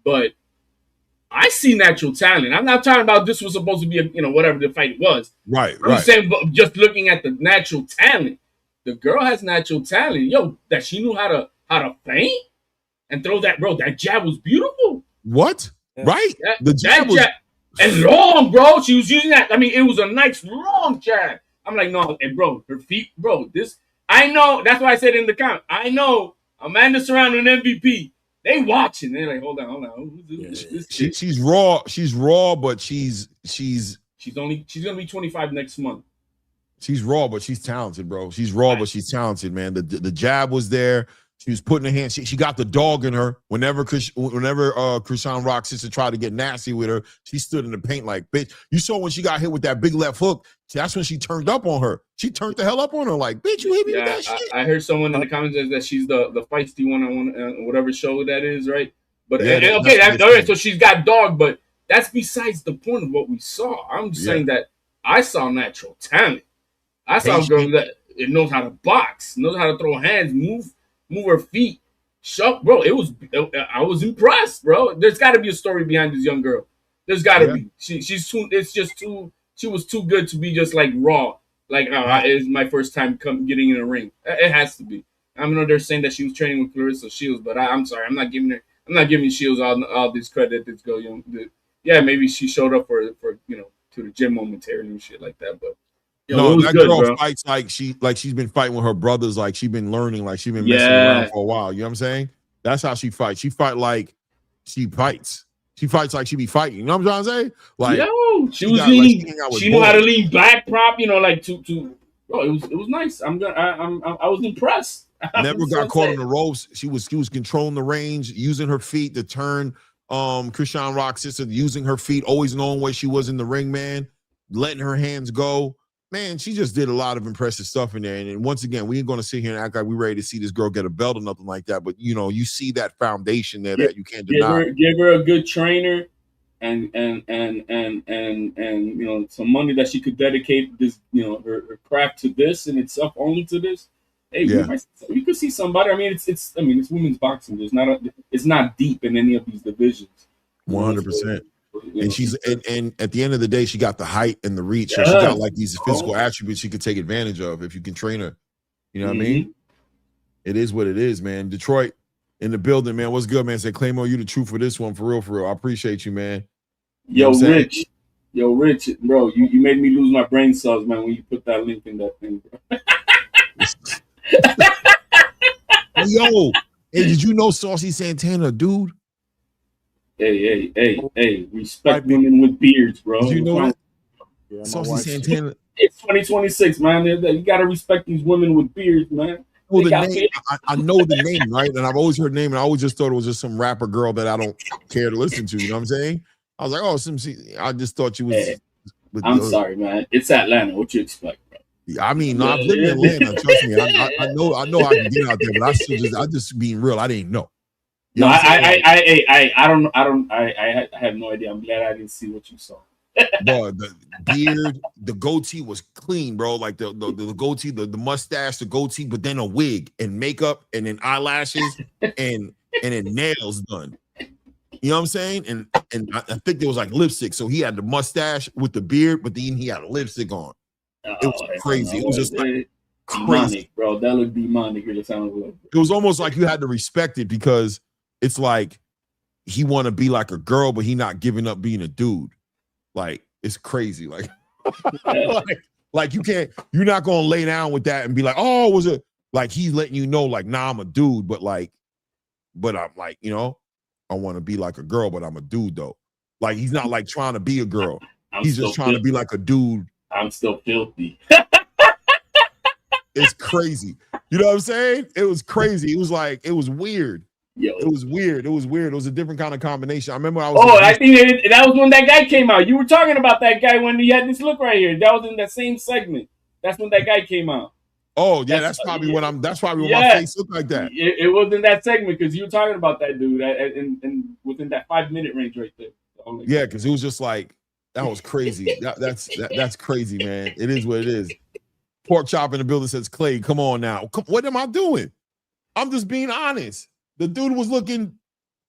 but I see natural talent. I'm not talking about this was supposed to be whatever the fight was. Right. I'm saying, but just looking at the natural talent. The girl has natural talent. Yo, that she knew how to feint and throw that, bro. That jab was beautiful. What? Yeah. Right? The jab was and long, bro. She was using that. I mean, it was a nice long jab. I'm like, no, and bro, her feet, bro. This, I know. That's why I said in the comment. I know Amanda Serrano and MVP. They watching. They're like, hold on. She's raw. She's raw, but she's gonna be 25 next month. She's raw, but she's talented, bro. She's raw, but she's talented, man. The jab was there. She was putting her hand. She got the dog in her. Whenever Krishan Rock's sister tried to get nasty with her, she stood in the paint like, bitch. You saw when she got hit with that big left hook. That's when she turned up on her. She turned the hell up on her like, bitch, you hit me with that shit. I heard someone in the comments that she's the feisty one on whatever show that is, right? But so she's got dog, but that's besides the point of what we saw. I'm just saying that I saw natural talent. I saw a girl that it knows how to box, knows how to throw hands, move her feet. Bro, I was impressed, bro. There's got to be a story behind this young girl. There's got to be. She's too. It's just too. She was too good to be just like raw. Like it's my first time getting in a ring. It has to be. I know they're saying that she was training with Claressa Shields, but I'm sorry, I'm not giving Shields all this credit. This girl, maybe she showed up for to the gym momentarily and shit like that, but. No, that girl fights like she's been fighting with her brothers, like she's been learning, like she's been messing around for a while. You know what I'm saying? That's how she fights. She fight like she fights. She fights like she be fighting. You know what I'm trying to say? Like, she was leaning. She knew how to lean back, prop. Like to. Bro, it was nice. I was impressed. Never got caught on the ropes. She was controlling the range, using her feet to turn. Krishan Rock's sister using her feet, always knowing where she was in the ring, man. Letting her hands go. Man, she just did a lot of impressive stuff in there. And once again, we ain't going to sit here and act like we're ready to see this girl get a belt or nothing like that. But, you see that foundation there that you can't deny. Give her a good trainer and some money that she could dedicate this, her craft to this and itself only to this. Hey, we could see somebody. I mean, it's women's boxing. It's not deep in any of these divisions. 100%. And she's and at the end of the day, she got the height and the reach. So she got like these physical attributes she could take advantage of if you can train her. You know what I mean? It is what it is, man. Detroit in the building, man. What's good, man? Say Claymore, you the truth for this one, for real. I appreciate you, man. Yo, Rich, bro, you made me lose my brain cells, man, when you put that link in that thing, bro. Yo, hey, did you know Saucy Santana, dude? Hey. Respect women with beards, bro. You know that? Yeah, Saucy Santana. It's 2026, man. You gotta respect these women with beards, man. Well, the name, I know the name, right? And I've always heard the name, and I always just thought it was just some rapper girl that I don't care to listen to. You know what I'm saying? I was like, oh, I just thought you was. Hey, I'm sorry, man. It's Atlanta. What you expect, bro? I mean, no, I've lived in Atlanta. Trust me, I know I can get out there, but I just being real. I didn't know. You know I don't. I have no idea. I'm glad I didn't see what you saw. Bro, the beard, the goatee was clean, bro. Like the goatee, the mustache, the goatee, but then a wig and makeup and then eyelashes and then nails done. You know what I'm saying? And I think there was like lipstick. So he had the mustache with the beard, but then he had a lipstick on. It was crazy. It was just like crazy, bro. That looked demonic. It was almost like you had to respect it because it's like he want to be like a girl, but he not giving up being a dude. Like it's crazy. Like, like you're not gonna lay down with that and be like, oh, was it like he's letting you know, like, nah, I'm a dude, but I'm like, you know, I want to be like a girl, but I'm a dude though. Like he's not like trying to be a girl. He's just trying to be like a dude. I'm still filthy. It's crazy. You know what I'm saying? It was crazy. It was weird. Yo. It was weird. It was a different kind of combination. I remember I think that was when that guy came out. You were talking about that guy when he had this look right here. That was in that same segment. That's when that guy came out. Oh yeah, that's probably when my face looked like that. It was in that segment because you were talking about that dude and within that 5-minute range right there. Yeah, because it was just like that was crazy. That's crazy, man. It is what it is. Pork chop in the building says, Clay, come on now. What am I doing? I'm just being honest. The dude was looking,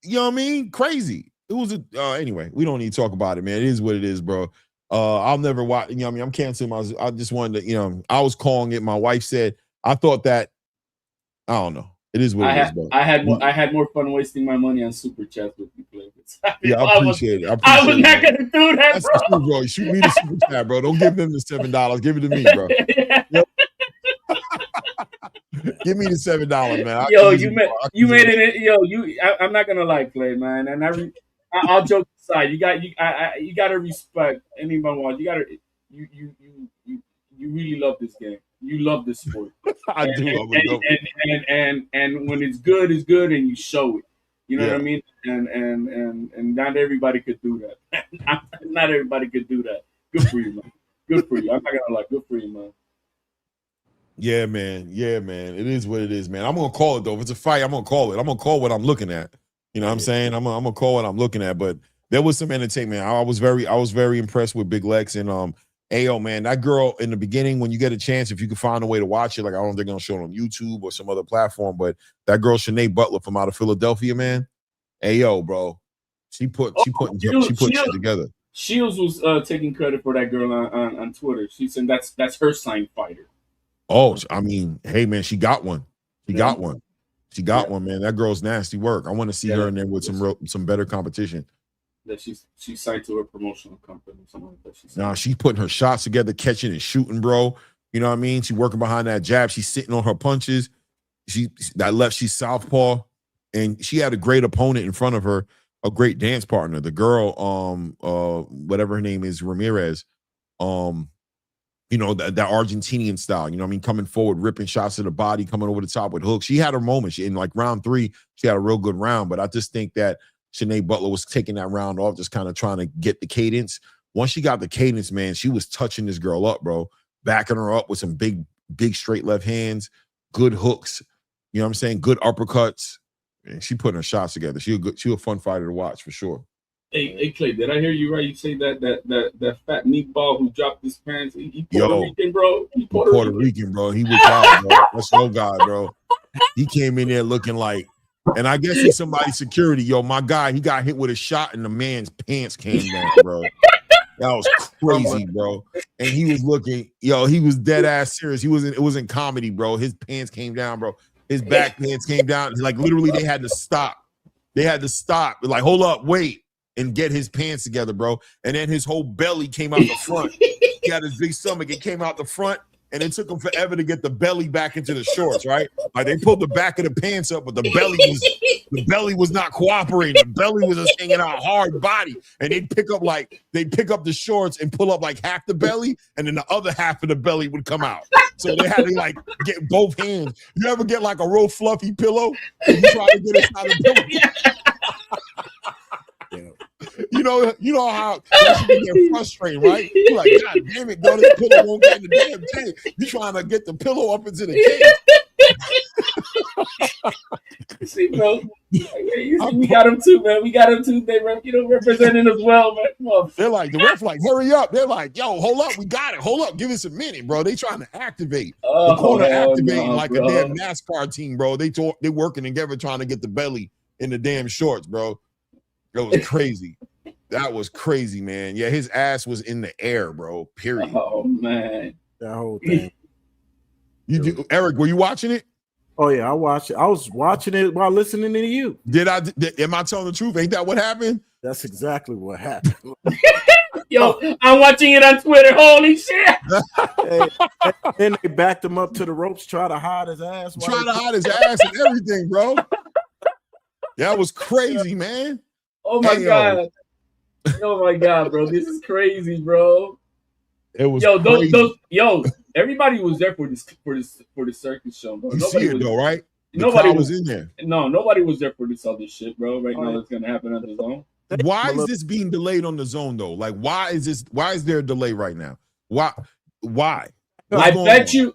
you know what I mean? Crazy. It was anyway, we don't need to talk about it, man. It is what it is, bro. I'll never watch, you know what I mean? I'm canceling I just wanted to, you know, I was calling it. My wife said, I thought that, I don't know. It is what it is, bro. I had more fun wasting my money on super chats with you players. Yeah, I appreciate it. I was not gonna do that, that's bro. True, bro. Shoot me the super chat, bro. Don't give them the $7. Give it to me, bro. Yep. Give me the $7, man. I'm not gonna lie, Clay, man. And I'll joke aside. You gotta respect anyone watch. You really love this game. You love this sport. I do. And when it's good, and you show it. You know what I mean? And not everybody could do that. Not everybody could do that. Good for you, man. Good for you. I'm not gonna lie. Good for you, man. Yeah, man. Yeah, man. It is what it is, man. I'm gonna call it though. If it's a fight, I'm gonna call it. I'm gonna call what I'm looking at. You know what I'm saying? I'm gonna call what I'm looking at. But there was some entertainment. I was very impressed with Big Lex and Ayo, man. That girl in the beginning, when you get a chance, if you can find a way to watch it, like I don't think they're gonna show it on YouTube or some other platform, but that girl Shanae Butler from out of Philadelphia, man. Ayo, bro. She put shit together. Shields was taking credit for that girl on Twitter. She said that's her signed fighter. Oh, I mean, hey man, she got one. She got one, man. That girl's nasty work. I want to see her in there with some better competition. That she's signed to her promotional company. She's putting her shots together, catching and shooting, bro. You know what I mean? She's working behind that jab. She's sitting on her punches. She's southpaw, and she had a great opponent in front of her, a great dance partner. The girl, whatever her name is, Ramirez. You know, that Argentinian style, you know what I mean? Coming forward, ripping shots to the body, coming over the top with hooks. She had her moment. In like round 3, she had a real good round. But I just think that Shanae Butler was taking that round off, just kind of trying to get the cadence. Once she got the cadence, man, she was touching this girl up, bro. Backing her up with some big straight left hands, good hooks. You know what I'm saying? Good uppercuts. And she putting her shots together. She a fun fighter to watch for sure. Hey, Clay, did I hear you right? You say that fat meatball who dropped his pants, he Puerto Rican, bro? He Puerto Rican, bro. He was wild, bro. That's no guy, bro. He came in there looking like, and I guess he's somebody's security. Yo, my guy, he got hit with a shot and the man's pants came down, bro. That was crazy, bro. And he was looking, he was dead ass serious. It wasn't comedy, bro. His pants came down, bro. His back pants came down. Like literally, they had to stop. Like, hold up, wait. And get his pants together, bro. And then his whole belly came out the front. He had his big stomach. It came out the front, and it took them forever to get the belly back into the shorts, right? Like they pulled the back of the pants up, but the belly was not cooperating. The belly was just hanging out hard body, and they'd pick up the shorts and pull up like half the belly, and then the other half of the belly would come out. So they had to like get both hands. You ever get like a real fluffy pillow and you try to get it out of the pillow? You know how you get frustrated, right? You're like, God damn it, girl, this pillow won't get in the damn thing. You're trying to get the pillow up into the cage. See, bro, we got them too, man. We got them too. They representing as well, man. They're like, the ref like, hurry up. They're like, yo, hold up, we got it. Hold up, give us a minute, bro. They trying to activate. The corner activating like a damn NASCAR team, bro. They working together trying to get the belly in the damn shorts, bro. It was crazy. That was crazy, man. Yeah, his ass was in the air, bro. Period. Oh man, that whole thing. Eric, were you watching it? Oh yeah, I watched it. I was watching it while listening to you. Am I telling the truth? Ain't that what happened? That's exactly what happened. Yo, I'm watching it on Twitter. Holy shit! Then they backed him up to the ropes, try to hide his ass. Trying to hide his ass and everything, bro. That was crazy, man. Oh my God. Oh my God, bro. This is crazy, bro. It was crazy. Everybody was there for the circus show, bro. You see it though, right? Nobody was in there. No, nobody was there for this other shit, bro. Right now it's gonna happen on the zone. Why is this being delayed on the zone though? Like why is there a delay right now? Why? I bet you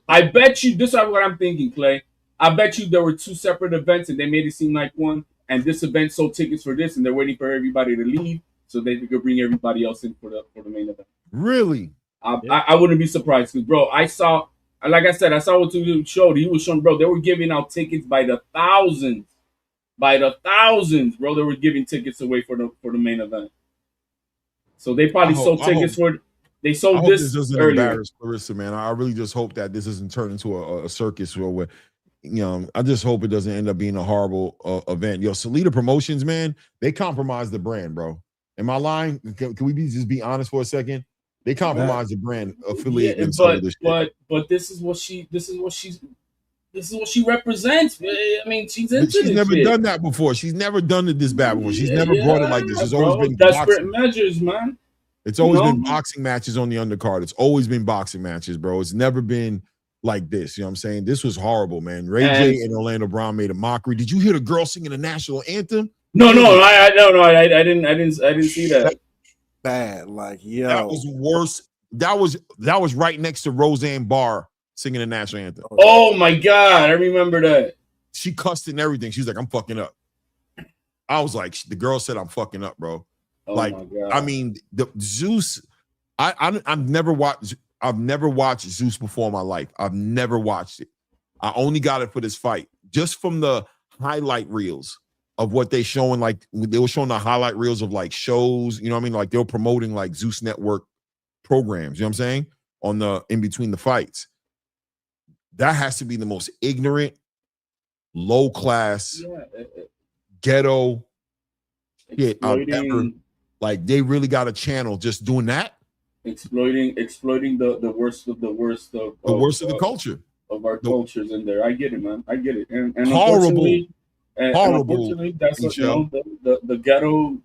this is what I'm thinking, Clay. I bet you there were two separate events and they made it seem like one. And this event sold tickets for this, and they're waiting for everybody to leave so they could bring everybody else in for the main event. Really? I wouldn't be surprised because, bro, I saw what you showed. He was showing, bro, they were giving out tickets by the thousands, bro. They were giving tickets away for the main event. So they probably sold tickets for. They sold this doesn't earlier. Embarrass Claressa, man. I really just hope that this doesn't turn into a circus where. I just hope it doesn't end up being a horrible event. Yo, Salida Promotions, man, they compromised the brand, bro. Am I lying? Can we just be honest for a second? They compromised the brand affiliate. But this is what she represents. I mean, she's never done that before. She's never done it this bad before. She's never brought it like this. It's always been desperate measures, man. It's always been boxing matches on the undercard. It's always been boxing matches, bro. It's never been like this, you know what I'm saying? This was horrible, man. Ray J and Orlando Brown made a mockery. Did you hear the girl singing the national anthem? No, I didn't see that. Bad, like yo, that was worse. That was right next to Roseanne Barr singing the national anthem. Oh my God, I remember that. She cussed and everything. She was like, "I'm fucking up." I was like, the girl said, "I'm fucking up, bro." Oh my God. I mean, the Zeus. I've never watched Zeus before in my life. I've never watched it. I only got it for this fight. Just from the highlight reels of what they showing, like they were showing the highlight reels of like shows, you know what I mean? Like they were promoting like Zeus Network programs, you know what I'm saying? On the in between the fights. That has to be the most ignorant, low class, ghetto shit I've ever. Like they really got a channel just doing that. Exploiting the worst of the culture of our cultures in there. I get it, man. I get it. And horrible, unfortunately, that's what, the ghetto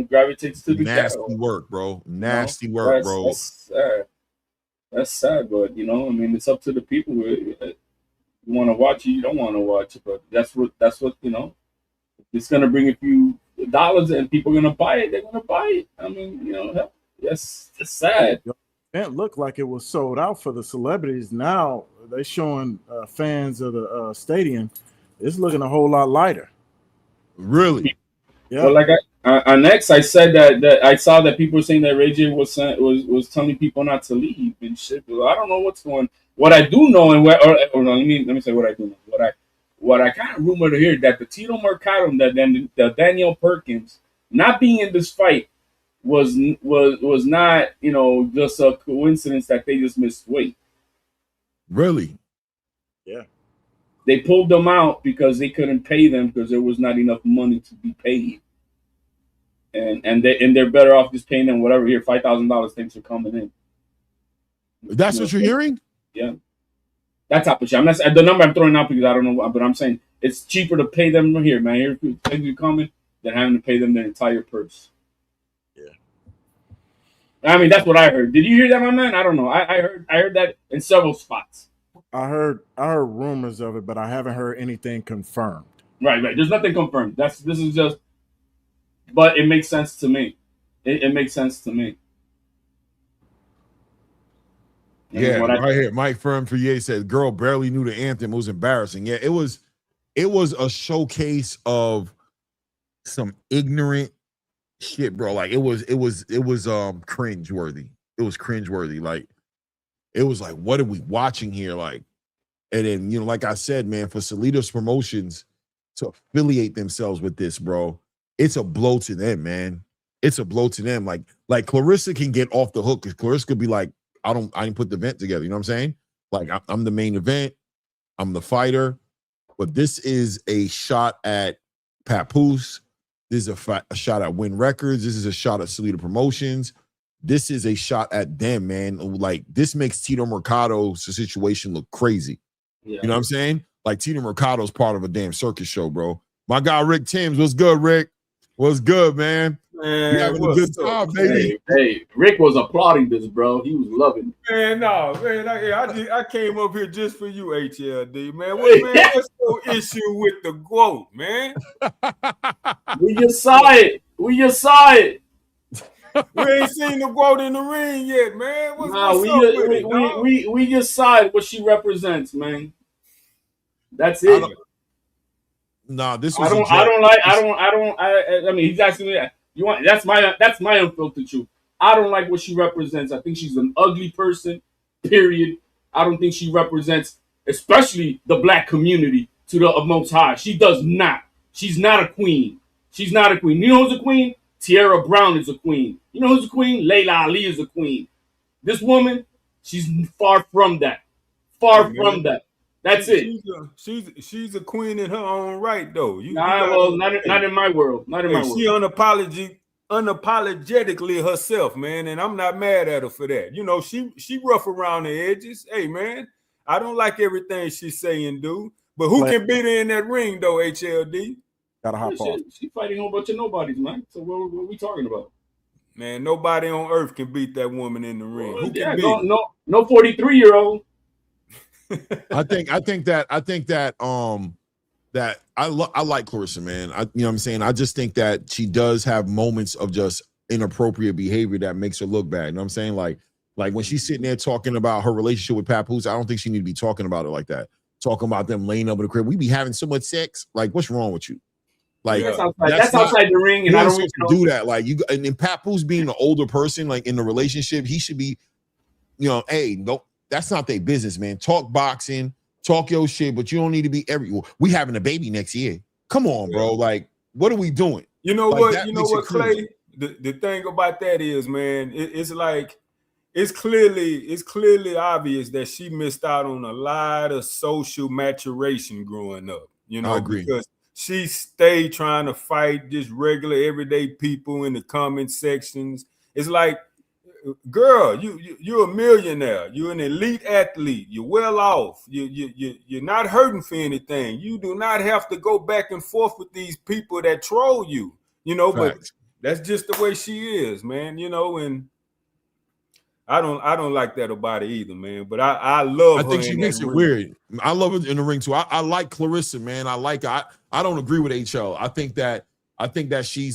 gravitates to the nasty ghetto. Work, bro. Nasty work, bro. That's sad, but I mean, it's up to the people. You want to watch it, you don't want to watch it, but that's what it's gonna bring a few dollars and people are gonna buy it. They're gonna buy it. I mean, that's sad. It looked like it was sold out for the celebrities. Now they're showing fans of the stadium. It's looking a whole lot lighter. Really? Yeah. Well, like on X, I said that I saw that people were saying that Ray J was telling people not to leave and shit. Well, I don't know what's going. What I do know, and let me say what I do know. What I kind of rumored to hear that the Tito Mercado, the Daniel Perkins not being in this fight was not just a coincidence that they just missed weight. Really? Yeah. They pulled them out because they couldn't pay them because there was not enough money to be paid, and they're better off just paying them whatever. Here, $5,000. Thanks for coming in. That's what you're hearing? Yeah. That type of shit. I'm not the number I'm throwing out because I don't know, but I'm saying it's cheaper to pay them here, man. Here, things are coming than having to pay them their entire purse. Yeah. I mean, that's what I heard. Did you hear that, my man? I don't know. I heard that in several spots. I heard rumors of it, but I haven't heard anything confirmed. Right. There's nothing confirmed. This is just, but it makes sense to me. It makes sense to me. Yeah, right here. Mike Firm-Frier said, "Girl barely knew the anthem. It was embarrassing." Yeah, it was a showcase of some ignorant shit, bro. Like it was cringeworthy. It was cringeworthy. Like it was like, what are we watching here? Like, and then like I said, man, for Salinas Promotions to affiliate themselves with this, bro, it's a blow to them, man. It's a blow to them. Like Claressa can get off the hook because Claressa could be like, I didn't put the event together. You know what I'm saying? Like I'm the main event. I'm the fighter. But this is a shot at Papoose. This is a shot at Win Records. This is a shot at Salida Promotions. This is a shot at them, man. Like this makes Tito Mercado's situation look crazy. Yeah. You know what I'm saying? Like Tito Mercado's part of a damn circus show, bro. My guy Rick Timms, what's good, Rick? What's good, man? Man, we having a good time, baby. Hey, Rick was applauding this, bro. He was loving it. Man, no, man. I came up here just for you, HLD, man. What's your issue with the GWOAT, man? We just saw it. We ain't seen the GWOAT in the ring yet, man. We just saw it, what she represents, man. That's it. This was I mean, he's asking me that. That's my unfiltered truth. I don't like what she represents. I think she's an ugly person, period. I don't think she represents, especially the black community, to the most high. She does not. She's not a queen. You know who's a queen? Tierra Brown is a queen. You know who's a queen? Layla Ali is a queen. This woman, she's far from that. From that. That's it. She's a queen in her own right, though. Not in my world. Not in my world. She unapologetically herself, man, and I'm not mad at her for that. You know, she rough around the edges. Hey, man, I don't like everything she say and do, but who can beat her in that ring, though? HLD gotta hop off. She fighting a whole bunch of nobodies, man. So what are we talking about? Man, nobody on earth can beat that woman in the ring. Who can beat? No 43-year-old. I think that I like Claressa, man. You know what I'm saying? I just think that she does have moments of just inappropriate behavior that makes her look bad. You know what I'm saying? Like when she's sitting there talking about her relationship with Papoose, I don't think she need to be talking about it like that. Talking about them laying up in the crib. We be having so much sex. Like, what's wrong with you? Like that's outside the ring, and I don't really do that. Like and Papoose being an older person, like in the relationship, he should be, hey, no. That's not their business, man. Talk boxing, talk your shit, but you don't need to be we having a baby next year. Come on, bro. Like, what are we doing? You know what, Clay? The thing about that is, man, it's clearly obvious that she missed out on a lot of social maturation growing up. I agree. Because she stayed trying to fight just regular everyday people in the comment sections. It's like, girl, you're a millionaire. You're an elite athlete. You're well off. You're not hurting for anything. You do not have to go back and forth with these people that troll you. But that's just the way she is, man. And I don't like that about it either, man. But I love. I think she makes it weird. I love it in the ring too. I like Claressa, man. I don't agree with HL. I think that she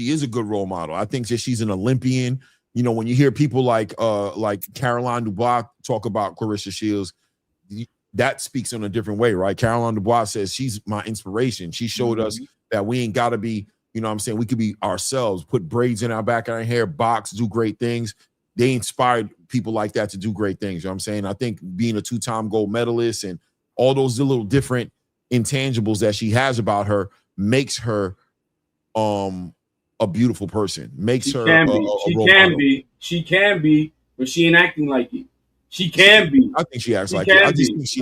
is a good role model. I think that she's an Olympian. When you hear people like Caroline Dubois talk about Claressa Shields, that speaks in a different way, right? Caroline Dubois says she's my inspiration. She showed us that we ain't got to be, what I'm saying? We could be ourselves, put braids in our back of our hair, box, do great things. They inspired people like that to do great things. You know what I'm saying? I think being a 2-time gold medalist and all those little different intangibles that she has about her makes her a beautiful person. Makes her She can be, but she ain't acting like it. She can be. I think she acts like it. I just think she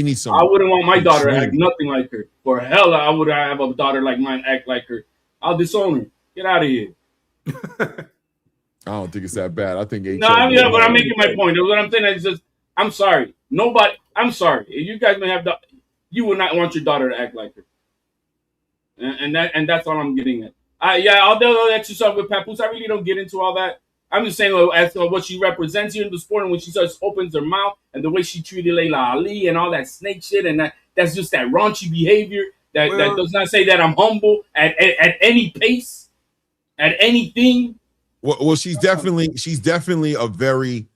needs some. I wouldn't want my daughter to act nothing like her. For hell, I would have a daughter like mine act like her. I'll disown her. Get out of here. I don't think it's that bad. I think but I'm making my point. What I'm saying is just I'm sorry. Nobody. I'm sorry. You guys may have you would not want your daughter to act like her. And that's all I'm getting at. I'll let you start with Papoose. I really don't get into all that. I'm just saying as to what she represents here in the sport, and when she starts opens her mouth and the way she treated Layla Ali and all that snake shit, and that's just that raunchy behavior that does not say that I'm humble at any pace, at anything. Well, she's definitely a very,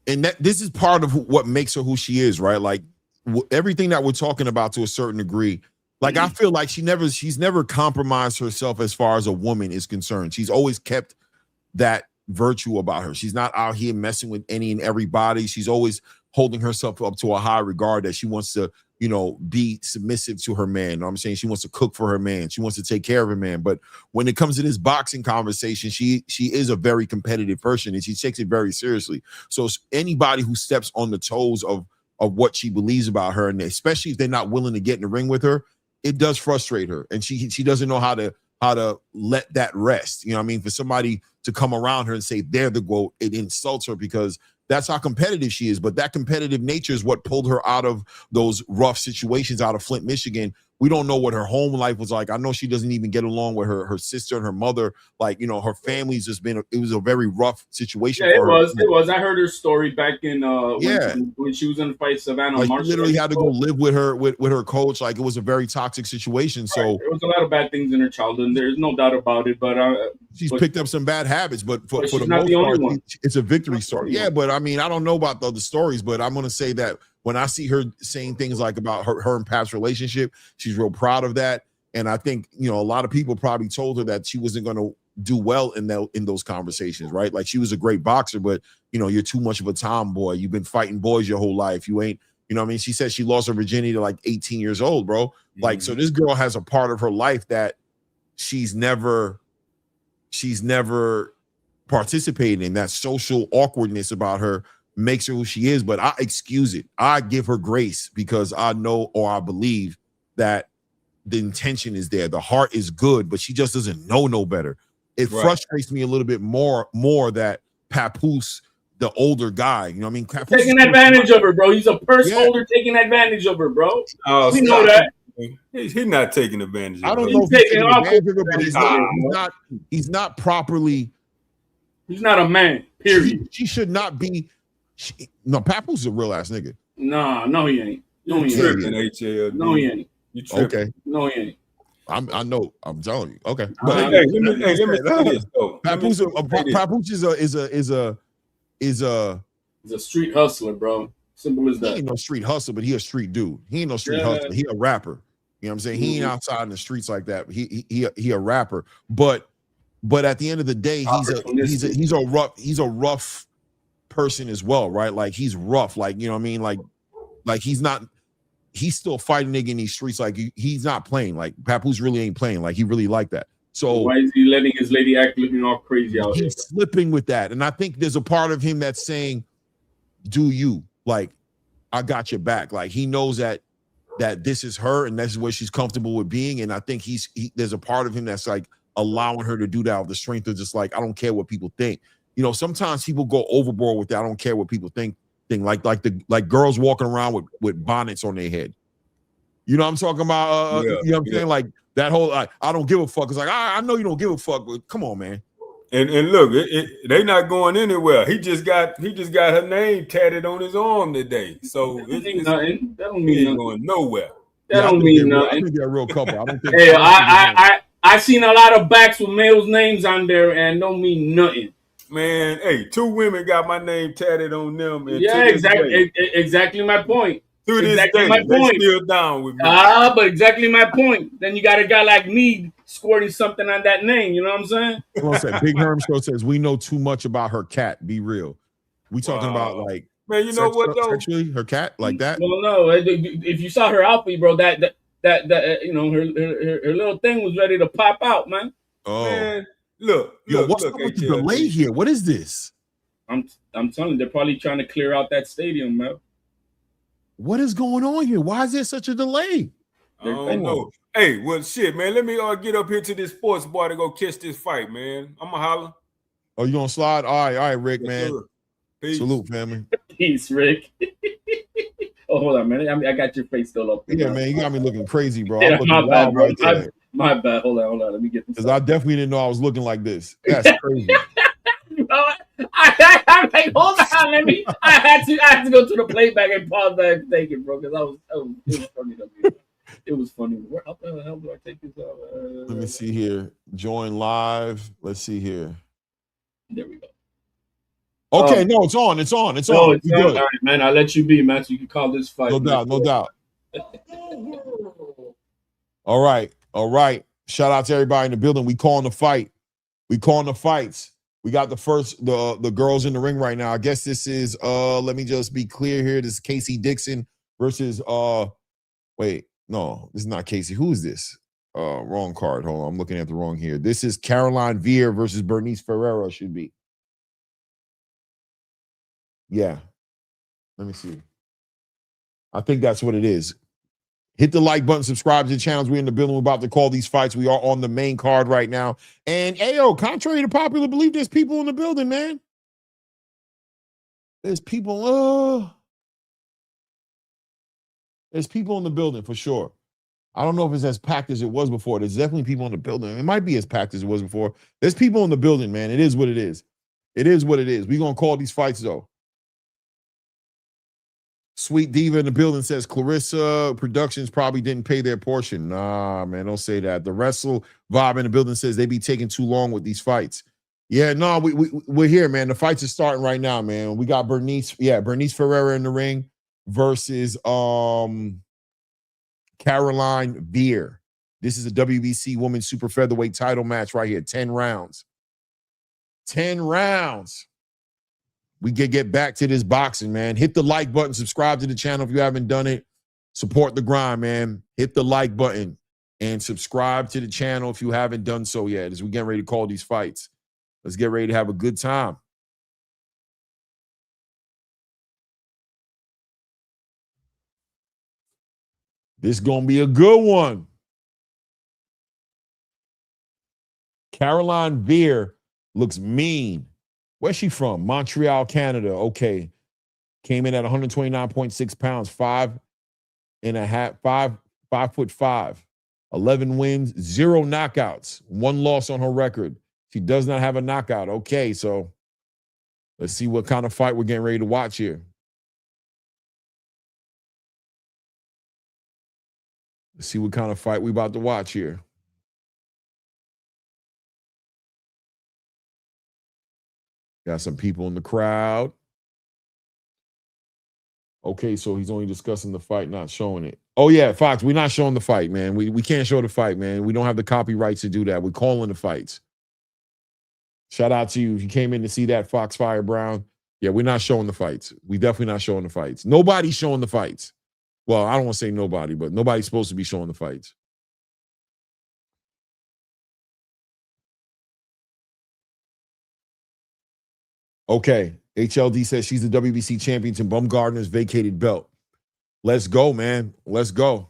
and this is part of what makes her who she is, right? Like everything that we're talking about to a certain degree. Like I feel like she's never compromised herself as far as a woman is concerned. She's always kept that virtue about her. She's not out here messing with any and everybody. She's always holding herself up to a high regard that she wants to, be submissive to her man. You know what I'm saying? She wants to cook for her man. She wants to take care of her man. But when it comes to this boxing conversation, she is a very competitive person and she takes it very seriously. So anybody who steps on the toes of what she believes about her, and especially if they're not willing to get in the ring with her, it does frustrate her. And she doesn't know how to let that rest. You know what I mean? For somebody to come around her and say they're the GOAT, it insults her because that's how competitive she is. But that competitive nature is what pulled her out of those rough situations out of Flint, Michigan. We don't know what her home life was like. I know she doesn't even get along with her sister and her mother. Like, her family's just been, it was a very rough situation. Yeah, for her. It was. I heard her story back in when she was in the fight Savannah. Like, she literally had to go live with her coach. Like, it was a very toxic situation. So there was a lot of bad things in her childhood. There's no doubt about it. But she's picked up some bad habits. But for the most part, it's a victory story. Yeah, but I mean, I don't know about the other stories, but I'm gonna say that when I see her saying things like about her and Pap's relationship, she's real proud of that. And I think, a lot of people probably told her that she wasn't going to do well in those conversations, right? Like she was a great boxer, but, you're too much of a tomboy. You've been fighting boys your whole life. You ain't, what I mean? She said she lost her virginity to like 18 years old, bro. Like, so this girl has a part of her life that she's never participated in. That social awkwardness about her makes her who she is, but I excuse it. I give her grace because I know or I believe that the intention is there. The heart is good, but she just doesn't know no better. It frustrates me a little bit more that Papoose, the older guy, you know what I mean? Papoose taking advantage of her, bro. He's a purse holder taking advantage of her, bro. Oh, we know that. He's not taking advantage of her. I don't know if he's taking advantage of her, but he's not properly. He's not a man, period. She should not be. No, Papoose is a real ass nigga. No, he ain't. No, he ain't. No, he ain't. You tripping. Okay. No, he ain't. I know. I'm telling you. Okay. But let me say this though. Papoose is a street hustler, bro. Simple as that. He ain't no street hustler, but he a street dude. He ain't no street hustler. He a rapper. You know what I'm saying? He ain't outside in the streets like that. He a rapper. But at the end of the day, he's a rough person as well, right? Like he's rough, like, you know what I mean? Like he's still fighting nigga in these streets. Like he's not playing. Like Papoose really ain't playing. Like he really like that. So why is he letting his lady act looking all crazy out here? He's slipping with that. And I think there's a part of him that's saying, do you, like, I got your back. Like he knows that this is her and that's where she's comfortable with being. And I think there's a part of him that's like allowing her to do that with the strength of just like, I don't care what people think. Sometimes people go overboard with that. I don't care what people think thing. Like girls walking around with bonnets on their head. You know what I'm talking about? You know what I'm saying? Like that whole I don't give a fuck. It's like I know you don't give a fuck, but come on, man. And look, they not going anywhere. He just got her name tatted on his arm today. So nothing. That don't mean nothing. Going nowhere. That don't mean nothing. I think they're a real couple. I don't think. Hey, I seen a lot of backs with males' names on there and don't mean nothing. Man, hey, 2 women got my name tatted on them. And exactly my point. To this day, they still down with me. But exactly my point. Then you got a guy like me squirting something on that name. You know what I'm saying? Big Herm Show says we know too much about her cat. Be real. We talking about like, man, you know what though? Sexually, her cat like that. Well, no. If you saw her outfit, bro, that her little thing was ready to pop out, man. Oh, man, look, what's up with the delay here? What is this? I'm telling you, they're probably trying to clear out that stadium, man. What is going on here? Why is there such a delay? I don't know. Hey, well, shit, man. Let me get up here to this sports bar to go catch this fight, man. I'm gonna holler. Oh, you gonna slide? All right, Rick, man. Peace. Salute, family. Peace, Rick. Oh, hold on, man. I got your face still up. Yeah, man, you got me looking crazy, bro. Yeah, I'm looking my bad, bro. right there. My bad. Hold on. Let me get this. Because I definitely didn't know I was looking like this. That's crazy. I'm like, hold on, I had to go to the playback and pause that and take it, bro, because it was funny to me. It was funny. How the hell do I take this out? Let me see here. Join live. Let's see here. There we go. Okay, no, it's on. It's on. It's on. All right, man. I'll let you be, man. So you can call this fight. No doubt. No doubt. All right. Shout out to everybody in the building. We calling the fight. We calling the fights. We got the girls in the ring right now. I guess this is let me just be clear here. This is Casey Dixon versus wait, no, this is not Casey. Who is this? Wrong card. Hold on, I'm looking at the wrong here. This is Caroline Veer versus Bernice Ferreira, should be. Yeah. Let me see. I think that's what it is. Hit the like button, subscribe to the channels. We're in the building. We're about to call these fights. We are on the main card right now. And, ayo, contrary to popular belief, there's people in the building, man. There's people in the building for sure. I don't know if it's as packed as it was before. There's definitely people in the building. It might be as packed as it was before. There's people in the building, man. It is what it is. It is what it is. We're going to call these fights, though. Sweet Diva in the building says Claressa Productions probably didn't pay their portion. Nah, man, don't say that. The Wrestle Vibe in the building says they be taking too long with these fights. Yeah, no, we're here, man. The fights are starting right now, man. We got Bernice Ferreira in the ring versus Caroline Veer. This is a WBC Women's Super Featherweight title match right here. 10 rounds. 10 rounds. We can get back to this boxing, man. Hit the like button. Subscribe to the channel if you haven't done it. Support the grind, man. Hit the like button and subscribe to the channel if you haven't done so yet as we get ready to call these fights. Let's get ready to have a good time. This is going to be a good one. Caroline Veer looks mean. Where's she from? Montreal, Canada. Okay. Came in at 129.6 pounds, 5'5", 11 wins, 0 knockouts, 1 loss on her record. She does not have a knockout. Okay, so let's see what kind of fight we're getting ready to watch here. Let's see what kind of fight we're about to watch here. Got some people in the crowd. Okay, so he's only discussing the fight, not showing it. Oh, yeah, Fox, we're not showing the fight, man. We can't show the fight, man. We don't have the copyrights to do that. We're calling the fights. Shout out to you. If you came in to see that, Foxfire Brown. Yeah, we're not showing the fights. We definitely not showing the fights. Nobody's showing the fights. Well, I don't want to say nobody, but nobody's supposed to be showing the fights. Okay, HLD says she's the WBC champion to Bumgardner's vacated belt. Let's go, man. Let's go.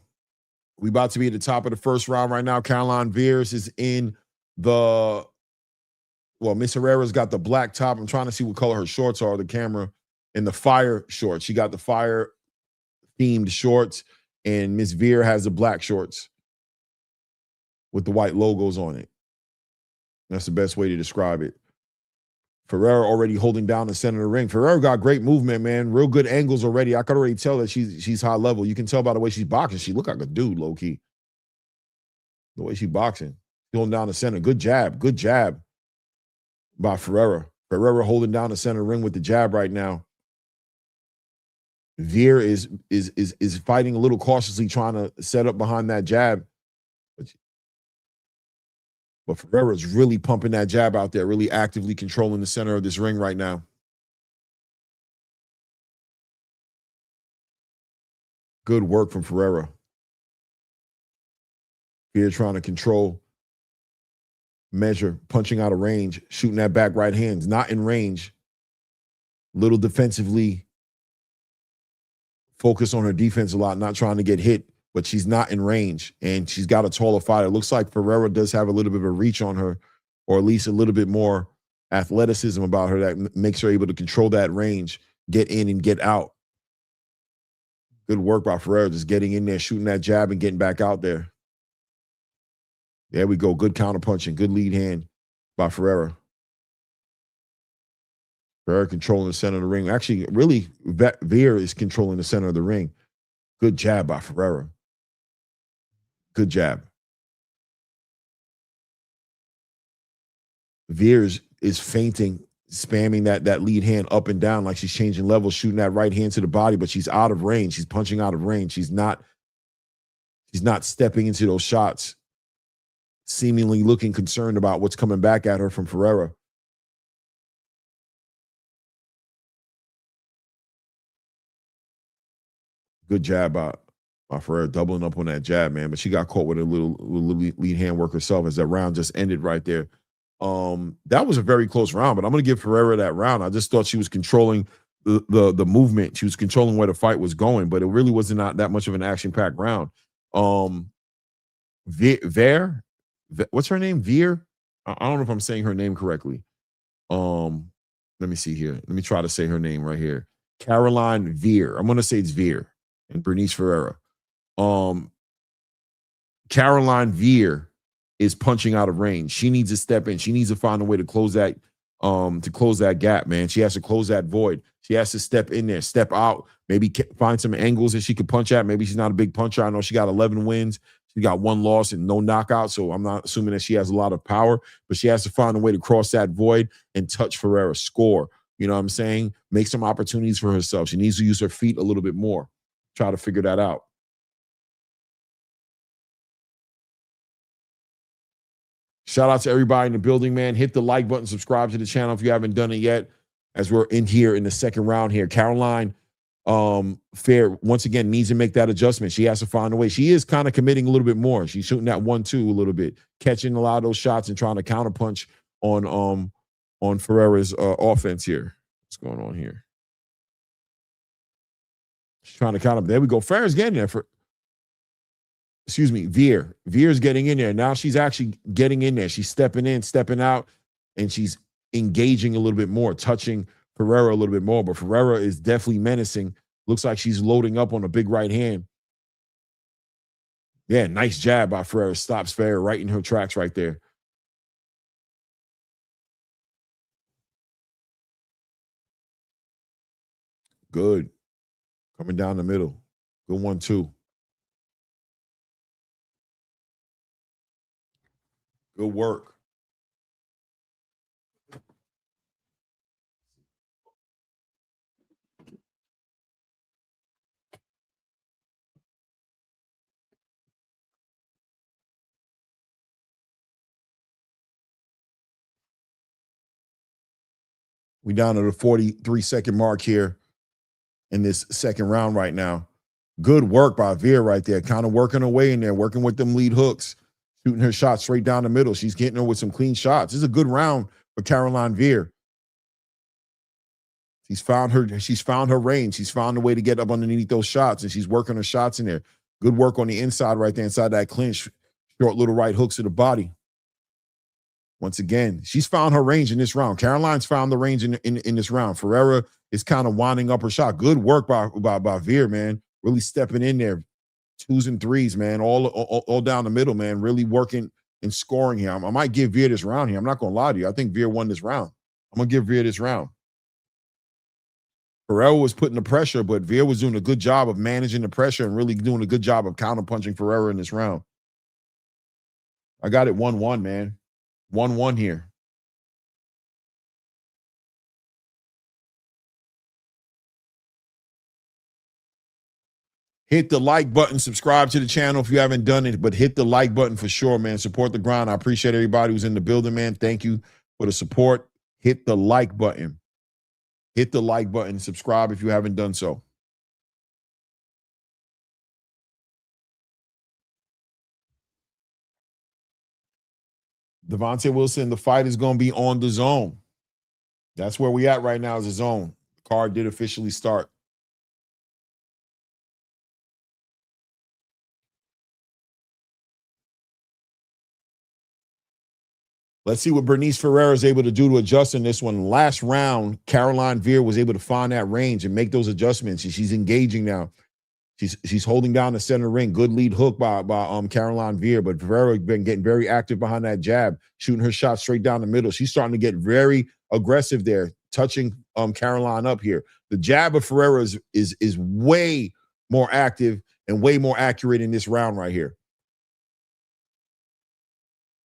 We about to be at the top of the first round right now. Caroline Veers is in the, well, Miss Herrera's got the black top. I'm trying to see what color her shorts are, the camera, and the fire shorts. She got the fire themed shorts, and Miss Veer has the black shorts with the white logos on it. That's the best way to describe it. Ferreira already holding down the center of the ring. Ferreira got great movement, man. Real good angles already. I could already tell that she's high level. You can tell by the way she's boxing. She look like a dude, low key. The way she boxing, holding down the center. Good jab by Ferreira. Ferreira holding down the center of the ring with the jab right now. Veer is fighting a little cautiously, trying to set up behind that jab. But Ferreira's really pumping that jab out there, really actively controlling the center of this ring right now. Good work from Ferreira. Veer trying to control, measure, punching out of range, shooting that back right hands, not in range. Little defensively, focus on her defense a lot, not trying to get hit, but she's not in range, and she's got a taller fighter. It looks like Ferreira does have a little bit of a reach on her, or at least a little bit more athleticism about her that makes her able to control that range get in and get out. Good work by Ferreira, just getting in there, shooting that jab and getting back out there. There we go. Good counterpunching. Good lead hand by Ferreira. Ferreira controlling the center of the ring. Actually, really, Veer is controlling the center of the ring. Good jab by Ferreira. Good jab. Veer is feinting, spamming that lead hand up and down like she's changing levels, shooting that right hand to the body, but she's out of range. She's punching out of range. She's not stepping into those shots, seemingly looking concerned about what's coming back at her from Ferreira. Good jab by Ferreira, doubling up on that jab, man. But she got caught with a little lead hand work herself as that round just ended right there. That was a very close round, but I'm going to give Ferreira that round. I just thought she was controlling the movement. She was controlling where the fight was going, but it really wasn't not that much of an action-packed round. Veer, what's her name? Veer? I don't know if I'm saying her name correctly. Let me see here. Let me try to say her name right here. Caroline Veer. I'm going to say it's Veer and Bernice Ferreira. Caroline Veer is punching out of range. She needs to step in. She needs to find a way to close that gap, man. She has to close that void. She has to step in there, step out, maybe find some angles that she could punch at. Maybe she's not a big puncher. I know she got 11 wins. She got 1 loss and no knockout, so I'm not assuming that she has a lot of power, but she has to find a way to cross that void and touch Ferreira, score. You know what I'm saying? Make some opportunities for herself. She needs to use her feet a little bit more. Try to figure that out. Shout out to everybody in the building, man. Hit the like button, subscribe to the channel if you haven't done it yet, as we're in here in the second round here. Caroline Fair, once again, needs to make that adjustment. She has to find a way. She is kind of committing a little bit more. She's shooting that 1-2 a little bit, catching a lot of those shots and trying to counterpunch on Ferreira's offense here. What's going on here? She's trying to counter. There we go. Ferreira's getting there Veer. Veer's getting in there. Now she's actually getting in there. She's stepping in, stepping out, and she's engaging a little bit more, touching Ferreira a little bit more. But Ferreira is definitely menacing. Looks like she's loading up on a big right hand. Yeah, nice jab by Ferreira. Stops Ferreira right in her tracks right there. Good. Coming down the middle. Good 1-2. Good work. We down to the 43-second mark here in this second round right now. Good work by Veer right there. Kind of working her way in there, working with them lead hooks, shooting her shot straight down the middle. She's getting her with some clean shots. This is a good round for Caroline Veer. She's found her range. She's found a way to get up underneath those shots, and she's working her shots in there. Good work on the inside right there, inside that clinch. Short little right hooks to the body. Once again, she's found her range in this round. Caroline's found the range in this round. Ferreira is kind of winding up her shot. Good work by Veer, man. Really stepping in there. 2s and 3s, man. All down the middle, man. Really working and scoring here. I might give Veer this round here. I'm not going to lie to you. I think Veer won this round. I'm going to give Veer this round. Ferreira was putting the pressure, but Veer was doing a good job of managing the pressure and really doing a good job of counterpunching Ferreira in this round. I got it 1-1, man. 1-1 here. Hit the like button, subscribe to the channel if you haven't done it, but hit the like button for sure, man. Support the grind. I appreciate everybody who's in the building, man. Thank you for the support. Hit the like button. Hit the like button, subscribe if you haven't done so. Devontae Wilson, the fight is going to be on the zone. That's where we at right now is the zone. The card did officially start. Let's see what Bernice Ferreira is able to do to adjust in this one. Last round, Caroline Veer was able to find that range and make those adjustments. She's engaging now. She's holding down the center ring. Good lead hook by Caroline Veer, but Ferreira been getting very active behind that jab, shooting her shot straight down the middle. She's starting to get very aggressive there, touching Caroline up here. The jab of Ferreira is way more active and way more accurate in this round right here.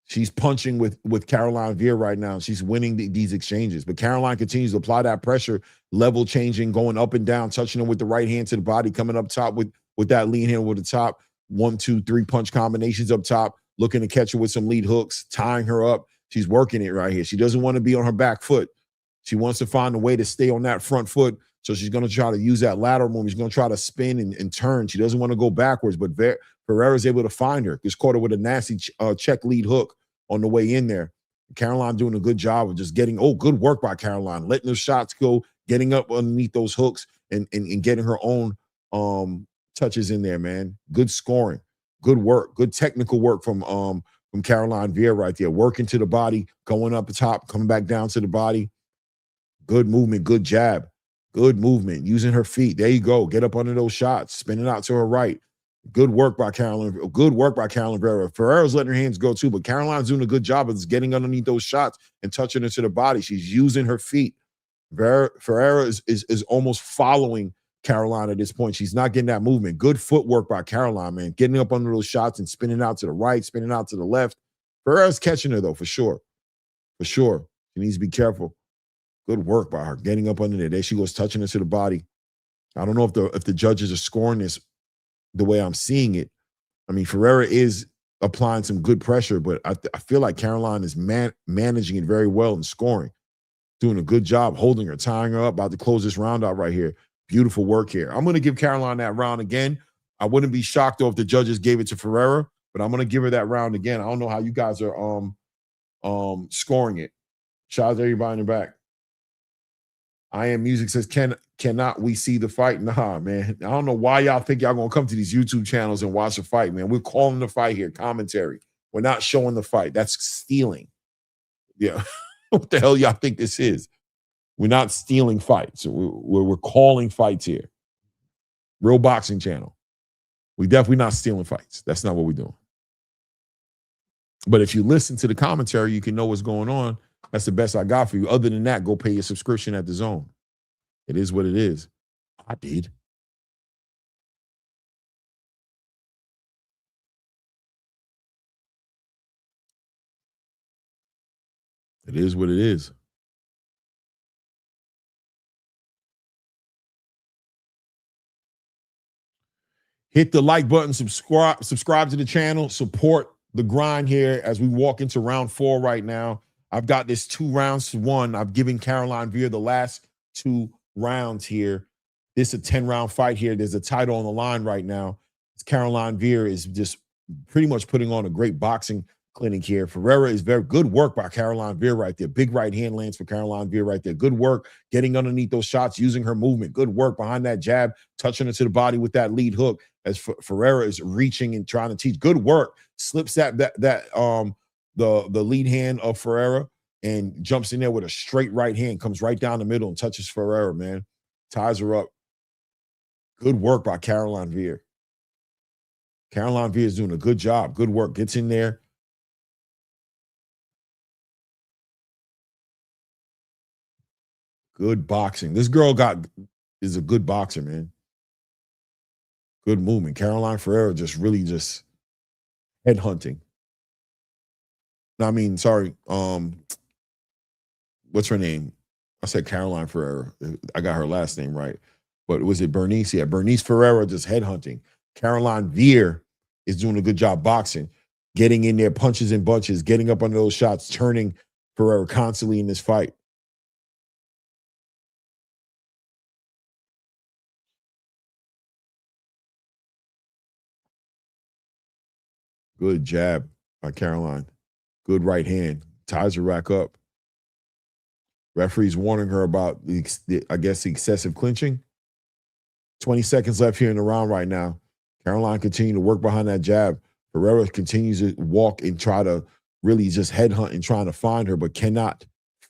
She's punching with Caroline Veer right now. She's winning these exchanges. But Caroline continues to apply that pressure, level changing, going up and down, touching her with the right hand to the body, coming up top with that lead hand with the top. 1, 2, 3 punch combinations up top, looking to catch her with some lead hooks, tying her up. She's working it right here. She doesn't want to be on her back foot. She wants to find a way to stay on that front foot. So she's going to try to use that lateral move. She's going to try to spin and turn. She doesn't want to go backwards, but Ferreira's able to find her. Just caught her with a nasty check lead hook on the way in there. Caroline doing a good job of just getting, good work by Caroline, letting those shots go, getting up underneath those hooks and getting her own touches in there, man. Good scoring, good work, good technical work from Caroline Veer right there, working to the body, going up the top, coming back down to the body. Good movement, good jab, good movement, using her feet. There you go. Get up under those shots, spinning out to her right. Good work by Caroline. Good work by Caroline Ferreira. Ferreira's letting her hands go too, but Caroline's doing a good job of just getting underneath those shots and touching into the body. She's using her feet. Ferreira is almost following Caroline at this point. She's not getting that movement. Good footwork by Caroline, man. Getting up under those shots and spinning out to the right, spinning out to the left. Ferreira's catching her though, for sure. For sure. She needs to be careful. Good work by her. Getting up under there. There she goes, touching into the body. I don't know if the judges are scoring this the way I'm seeing it. I mean, Ferreira is applying some good pressure, but I feel like Caroline is managing it very well and scoring. Doing a good job holding her, tying her up, about to close this round out right here. Beautiful work here. I'm going to give Caroline that round again. I wouldn't be shocked though if the judges gave it to Ferreira, but I'm going to give her that round again. I don't know how you guys are scoring it. Shout out to everybody in the back. I Am Music says, cannot we see the fight? Nah, man. I don't know why y'all think y'all going to come to these YouTube channels and watch the fight, man. We're calling the fight here, commentary. We're not showing the fight. That's stealing. Yeah. What the hell y'all think this is? We're not stealing fights. We're calling fights here. Real boxing channel. We definitely not stealing fights. That's not what we're doing. But if you listen to the commentary, you can know what's going on. That's the best I got for you. Other than that, go pay your subscription at the Zone. It is what it is. I did. It is what it is. Hit the like button, subscribe to the channel, support the grind here as we walk into round 4 right now. I've got this 2 rounds to 1. I've given Caroline Veer the last 2 rounds here. This is a 10-round fight here. There's a title on the line right now. Caroline Veer is just pretty much putting on a great boxing clinic here. Ferreira is very good work by Caroline Veer right there. Big right hand lands for Caroline Veer right there. Good work getting underneath those shots, using her movement. Good work behind that jab, touching her to the body with that lead hook as Ferreira is reaching and trying to teach. Good work. Slips the lead hand of Ferreira and jumps in there with a straight right hand, comes right down the middle and touches Ferreira, man. Ties her up. Good work by Caroline Veer. Caroline Veer is doing a good job. Good work. Gets in there. Good boxing. This girl is a good boxer, man. Good movement. Caroline Ferreira just head hunting. I mean, sorry. What's her name? I said Caroline Ferreira. I got her last name right. But was it Bernice? Yeah, Bernice Ferreira just headhunting. Caroline Veer is doing a good job boxing, getting in there, punches and bunches, getting up under those shots, turning Ferreira constantly in this fight. Good jab by Caroline. Good right hand. Ties her rack up. Referee's warning her about the excessive clinching. 20 seconds left here in the round right now. Caroline continues to work behind that jab. Ferreira continues to walk and try to really just headhunting, trying to find her, but cannot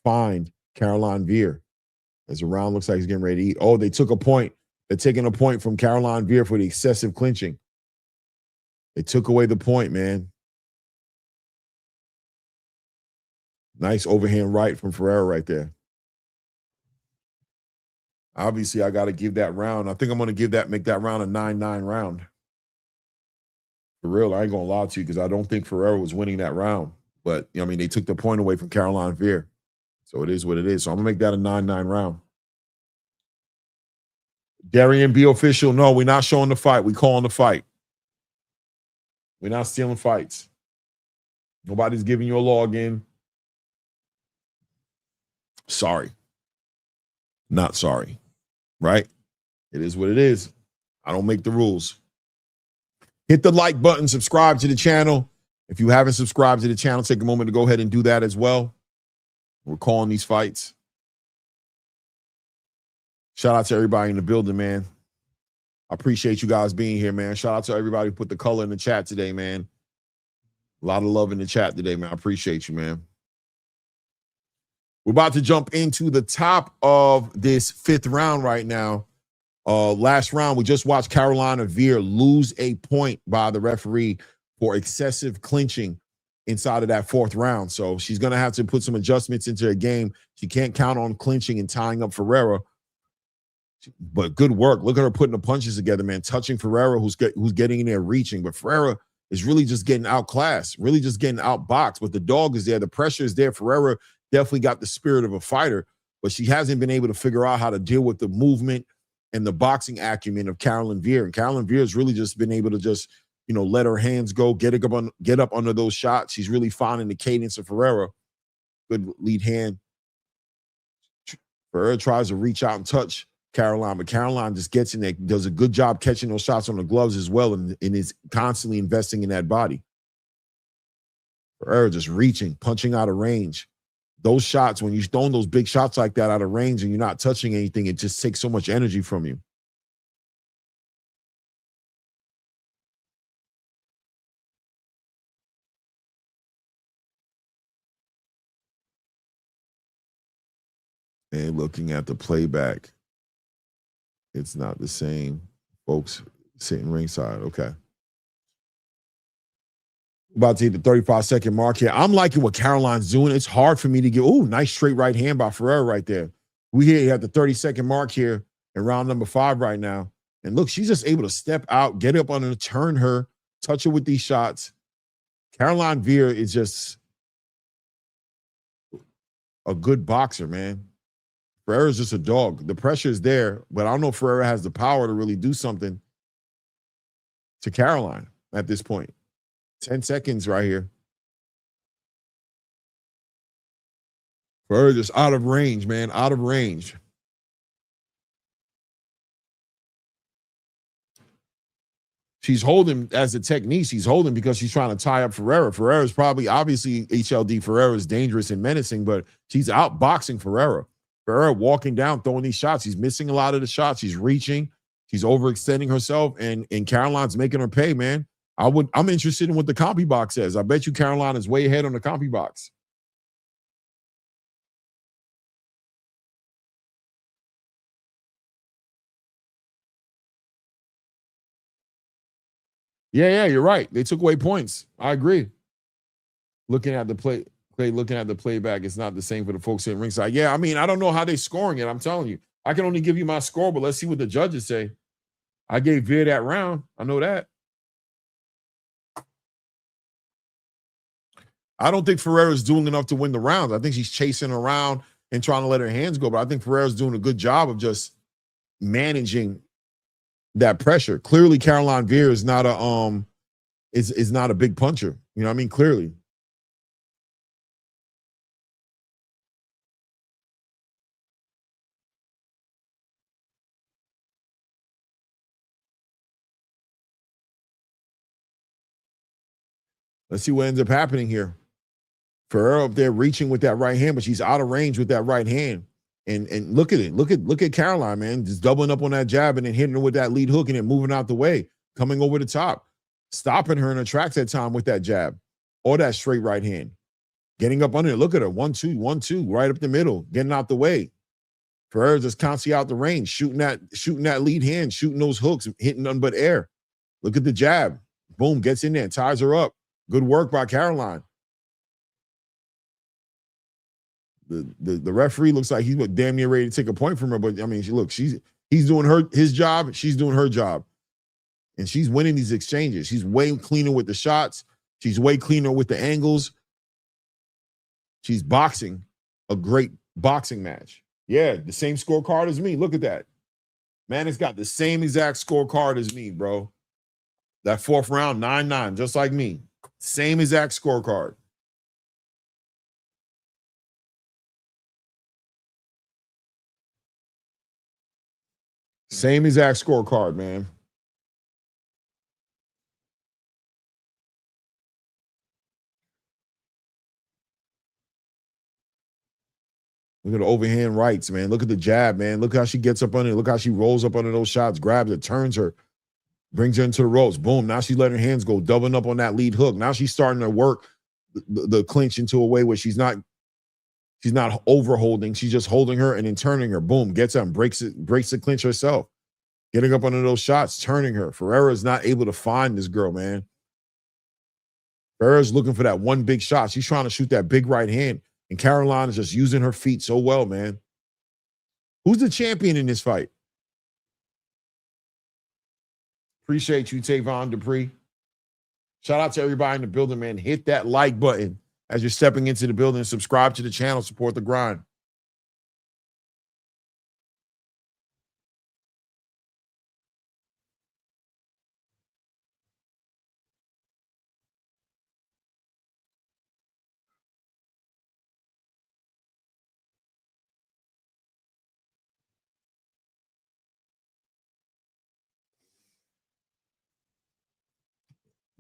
find Caroline Veer. As the round looks like he's getting ready to eat. Oh, they took a point. They're taking a point from Caroline Veer for the excessive clinching. They took away the point, man. Nice overhand right from Ferreira right there. Obviously, I got to give that round. I think I'm going to make that round a 9-9 round. For real, I ain't going to lie to you because I don't think Ferreira was winning that round. But, I mean, they took the point away from Caroline Veer. So it is what it is. So I'm going to make that a 9-9 round. Darian B. official, no, we're not showing the fight. We calling the fight. We're not stealing fights. Nobody's giving you a login. Sorry. Not sorry. Right? It is what it is. I don't make the rules. Hit the like button. Subscribe to the channel. If you haven't subscribed to the channel, take a moment to go ahead and do that as well. We're calling these fights. Shout out to everybody in the building, man. I appreciate you guys being here, man. Shout out to everybody who put the color in the chat today, man. A lot of love in the chat today, man. I appreciate you, man. We're about to jump into the top of this 5th round right now. Last round, we just watched Caroline Veer lose a point by the referee for excessive clinching inside of that 4th round. So she's going to have to put some adjustments into her game. She can't count on clinching and tying up Ferreira. But good work. Look at her putting the punches together, man. Touching Ferreira, who's getting in there, reaching. But Ferreira is really just getting outclassed, really just getting outboxed. But the dog is there. The pressure is there. Ferreira definitely got the spirit of a fighter, but she hasn't been able to figure out how to deal with the movement and the boxing acumen of Caroline Veer. And Caroline Veer has really just been able to just, let her hands go, get up under those shots. She's really finding the cadence of Ferreira. Good lead hand. Ferreira tries to reach out and touch Caroline, but Caroline just gets in there, does a good job catching those shots on the gloves as well, and is constantly investing in that body. Ferreira just reaching, punching out of range. Those shots, when you're throwing those big shots like that out of range and you're not touching anything, it just takes so much energy from you. And looking at the playback, it's not the same. Folks sitting ringside. Okay. About to hit the 35-second mark here. I'm liking what Caroline's doing. It's hard for me to get, nice straight right hand by Ferreira right there. We here at the 30-second mark here in round number 5 right now. And look, she's just able to step out, get up on her, turn her, touch her with these shots. Caroline Veer is just a good boxer, man. Ferreira's just a dog. The pressure is there, but I don't know if Ferreira has the power to really do something to Caroline at this point. 10 seconds right here. Ferreira just out of range, man. Out of range. She's holding as a technique. She's holding because she's trying to tie up Ferreira. Ferreira's probably, obviously, HLD Ferreira is dangerous and menacing, but she's outboxing Ferreira. Ferreira walking down, throwing these shots. He's missing a lot of the shots. She's reaching. She's overextending herself, and Caroline's making her pay, man. I'm interested in what the compy box says. I bet you Caroline is way ahead on the compy box. Yeah, you're right. They took away points. I agree. Looking at the playback, it's not the same for the folks in ringside. Yeah, I mean, I don't know how they're scoring it. I'm telling you. I can only give you my score, but let's see what the judges say. I gave Veer that round. I know that. I don't think Ferreira's doing enough to win the round. I think she's chasing around and trying to let her hands go, but I think Ferreira's doing a good job of just managing that pressure. Clearly, Caroline Veer is not a is not a big puncher. You know what I mean? Clearly. Let's see what ends up happening here. Ferreira up there reaching with that right hand, but she's out of range with that right hand. And look at it. Look at Caroline, man. Just doubling up on that jab and then hitting her with that lead hook and then moving out the way, coming over the top, stopping her in her tracks that time with that jab or that straight right hand. Getting up under it. Look at her. 1-2, 1-2, right up the middle, getting out the way. Ferreira just constantly out the range, shooting that lead hand, shooting those hooks, hitting nothing but air. Look at the jab. Boom, gets in there, ties her up. Good work by Caroline. The referee looks like he's damn near ready to take a point from her, but I mean, he's doing his job, she's doing her job. And she's winning these exchanges. She's way cleaner with the shots. She's way cleaner with the angles. She's boxing a great boxing match. Yeah, the same scorecard as me. Look at that. Man, it's got the same exact scorecard as me, bro. That fourth round, 9-9, just like me. Same exact scorecard. Same exact scorecard, man. Look at the overhand rights, man. Look at the jab, man. Look how she gets up under it. Look how she rolls up under those shots, grabs it, turns her, brings her into the ropes. Boom. Now she's letting her hands go, doubling up on that lead hook. Now she's starting to work the clinch into a way where she's not overholding. She's just holding her and then turning her. Boom. Gets up and breaks the clinch herself. Getting up under those shots, turning her. Ferreira is not able to find this girl, man. Ferreira's looking for that one big shot. She's trying to shoot that big right hand. And Caroline is just using her feet so well, man. Who's the champion in this fight? Appreciate you, Tavon Dupree. Shout out to everybody in the building, man. Hit that like button as you're stepping into the building. Subscribe to the channel. Support the grind.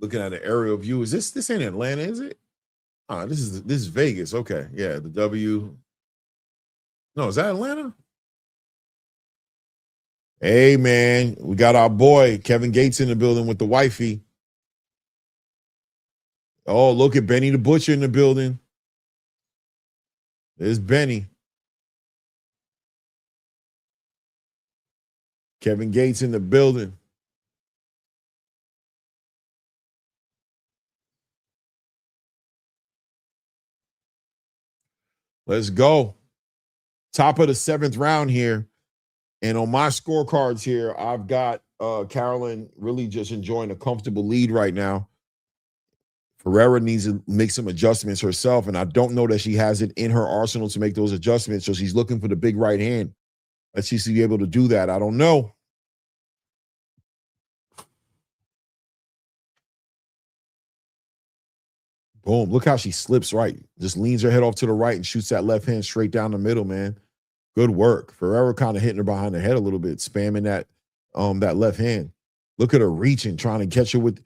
Looking at an aerial view. Is this ain't Atlanta, is it? This is Vegas. Okay. Yeah, the W. No, is that Atlanta? Hey, man, we got our boy Kevin Gates in the building with the wifey. Oh, look at Benny the Butcher in the building. There's Benny. Kevin Gates in the building. Let's go. Top of the 7th round here. And on my scorecards here, I've got Caroline really just enjoying a comfortable lead right now. Ferreira needs to make some adjustments herself, and I don't know that she has it in her arsenal to make those adjustments, so she's looking for the big right hand. Let's see if she's able to do that. I don't know. Boom. Look how she slips right. Just leans her head off to the right and shoots that left hand straight down the middle, man. Good work. Ferreira kind of hitting her behind the head a little bit, spamming that left hand. Look at her reaching, trying to catch her with,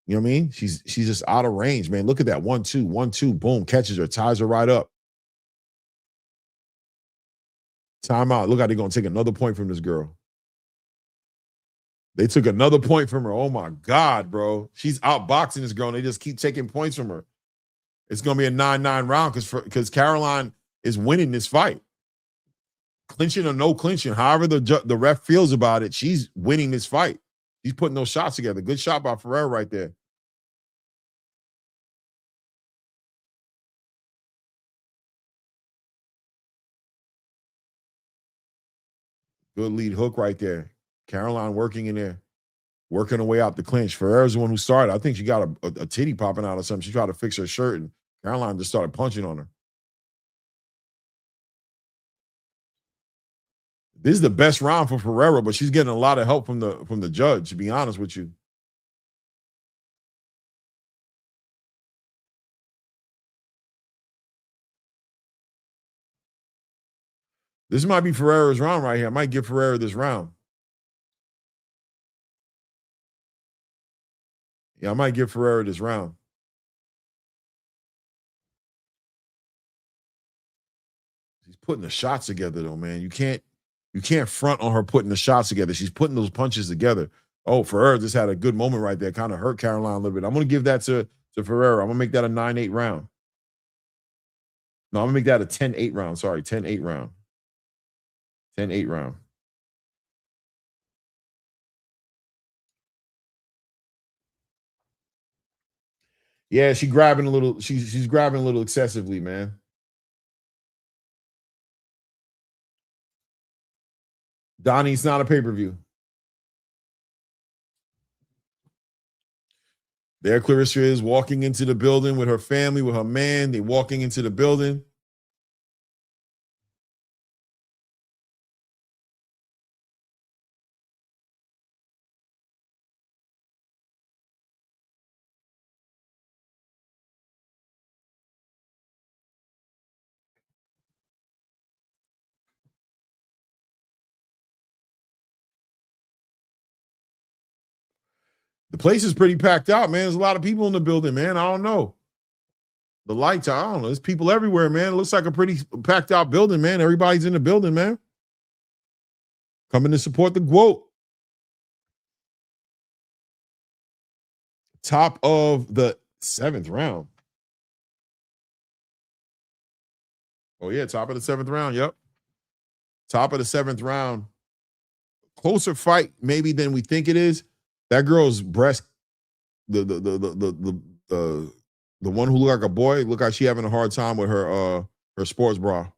you know what I mean? She's just out of range, man. Look at that 1-2, 1-2, boom, catches her, ties her right up. Timeout. Look how they're going to take another point from this girl. They took another point from her. Oh, my God, bro. She's outboxing this girl, and they just keep taking points from her. It's going to be a 9-9 round because Caroline is winning this fight. Clinching or no clinching, however the ref feels about it, she's winning this fight. She's putting those shots together. Good shot by Ferreira right there. Good lead hook right there. Caroline working in there, working her way out the clinch. Ferreira's the one who started. I think she got a titty popping out or something. She tried to fix her shirt, and Caroline just started punching on her. This is the best round for Ferreira, but she's getting a lot of help from the judge, to be honest with you. This might be Ferreira's round right here. I might give Ferreira this round. Yeah, I might give Ferreira this round. She's putting the shots together, though, man. You can't front on her putting the shots together. She's putting those punches together. Oh, Ferreira just had a good moment right there. Kind of hurt Caroline a little bit. I'm going to give that to Ferreira. I'm going to make that a 9-8 round. No, I'm gonna make that a 10-8 round. Sorry, 10-8 round. 10-8 round. Yeah, she's grabbing a little. She's grabbing a little excessively, man. Donnie, it's not a pay-per-view. There Claressa is walking into the building with her family, with her man. They're walking into the building. The place is pretty packed out, man. There's a lot of people in the building, man. I don't know. The lights, I don't know. There's people everywhere, man. It looks like a pretty packed out building, man. Everybody's in the building, man. Coming to support the GWOAT. Top of the 7th round. Oh, yeah, top of the 7th round. Yep. Top of the 7th round. Closer fight, maybe, than we think it is. That girl's breast, the one who looked like a boy, look like she having a hard time with her sports bra.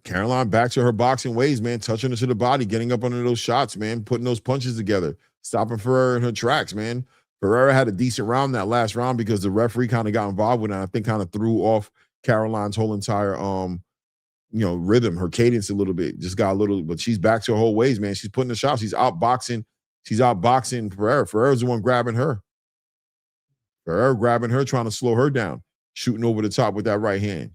Caroline back to her boxing ways, man, touching her to the body, getting up under those shots, man, putting those punches together, stopping Ferreira in her tracks, man. Ferreira had a decent round that last round because the referee kind of got involved with it, and I think kind of threw off Caroline's whole entire rhythm, her cadence a little bit. Just got a little, but she's back to her whole ways, man. She's putting the shots. She's outboxing Ferreira. Ferreira's the one grabbing her. Ferreira grabbing her, trying to slow her down, shooting over the top with that right hand.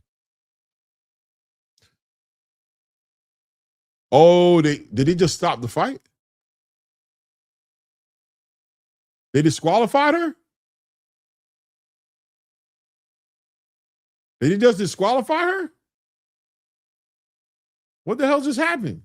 Oh, did they just stop the fight? They disqualified her? Did he just disqualify her? What the hell just happened?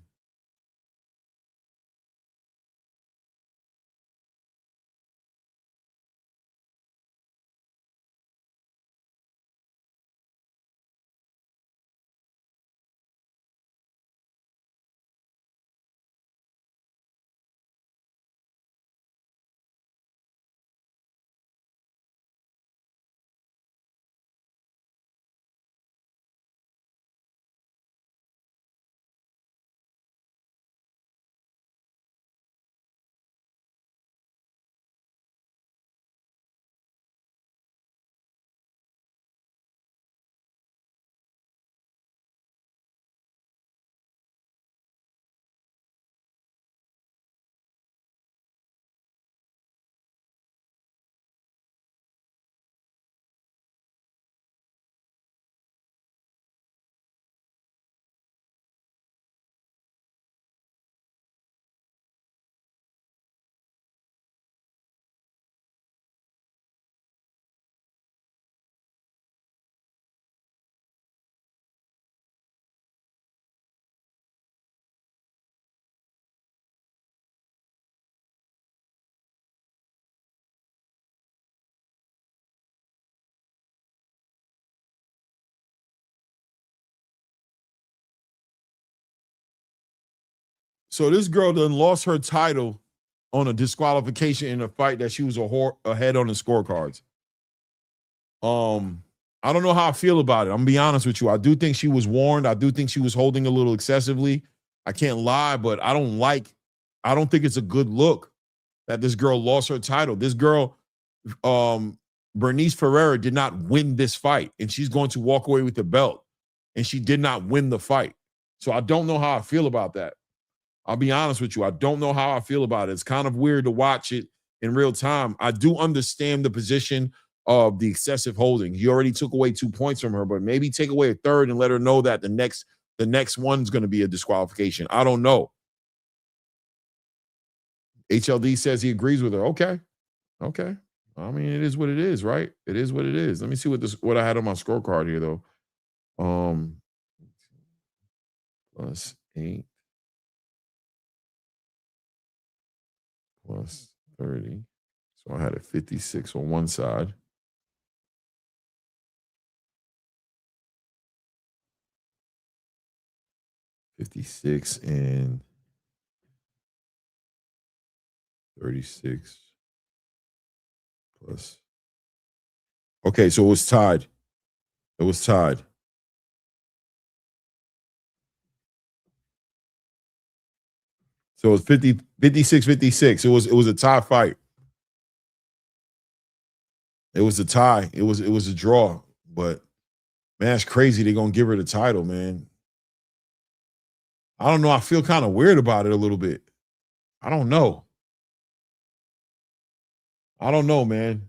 So this girl done lost her title on a disqualification in a fight that she was ahead on the scorecards. I don't know how I feel about it. I'm gonna be honest with you. I do think she was warned. I do think she was holding a little excessively. I can't lie, but I don't think it's a good look that this girl lost her title. This girl, Bernice Ferreira, did not win this fight, and she's going to walk away with the belt, and she did not win the fight. So I don't know how I feel about that. I'll be honest with you. I don't know how I feel about it. It's kind of weird to watch it in real time. I do understand the position of the excessive holding. He already took away 2 points from her, but maybe take away a third and let her know that the next one's going to be a disqualification. I don't know. HLD says he agrees with her. Okay. I mean, it is what it is, right? It is what it is. Let me see what I had on my scorecard here, though. +8 +30 So I had a 56 on one side. $56 and 36 plus. Okay, so it was tied. It was tied. So it was 56-56. It was a tie fight. It was a tie. It was a draw. But man, it's crazy they're gonna give her the title, man. I don't know. I feel kind of weird about it a little bit. I don't know. I don't know, man.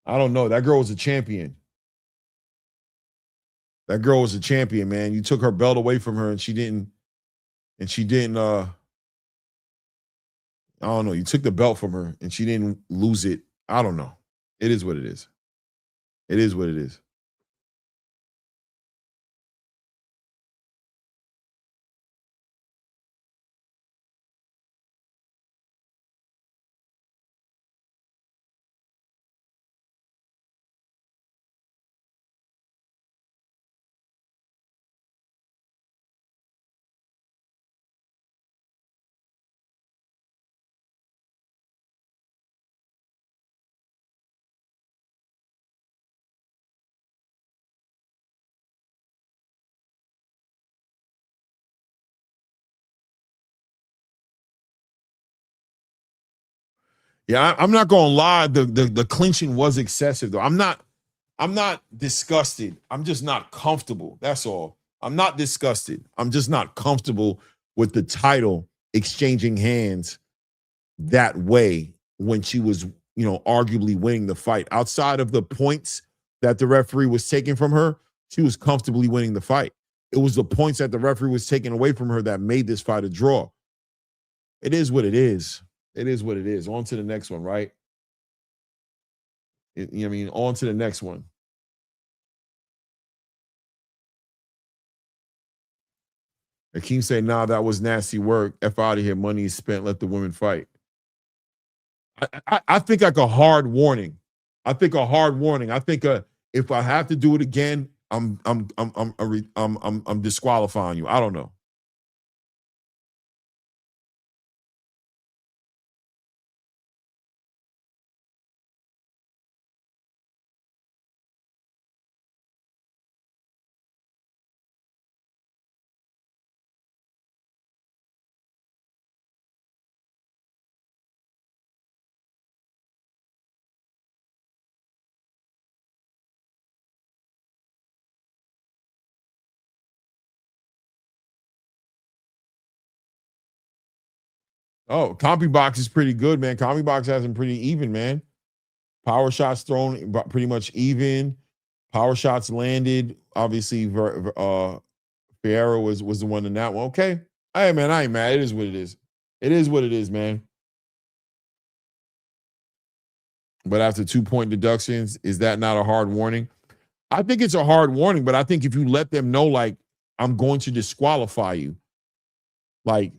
I don't know. That girl was a champion. That girl was a champion, man. You took her belt away from her and she didn't I don't know. You took the belt from her and she didn't lose it. I don't know. It is what it is. It is what it is. Yeah, I'm not gonna lie. The clinching was excessive, though. I'm not disgusted. I'm just not comfortable. That's all. I'm not disgusted. I'm just not comfortable with the title exchanging hands that way when she was, arguably winning the fight. Outside of the points that the referee was taking from her, she was comfortably winning the fight. It was the points that the referee was taking away from her that made this fight a draw. It is what it is. It is what it is. On to the next one, right? On to the next one. Akeem say, nah, that was nasty work. F out of here. Money is spent. Let the women fight. I think like a hard warning. I think if I have to do it again, I'm disqualifying you. I don't know. Oh, CompuBox is pretty good, man. CompuBox has them pretty even, man. Power shots thrown pretty much even. Power shots landed. Obviously, Ferreira was the one in that one. Okay. Hey, man, I ain't mad. It is what it is. It is what it is, man. But after 2-point deductions, is that not a hard warning? I think it's a hard warning, but I think if you let them know, like, I'm going to disqualify you, like,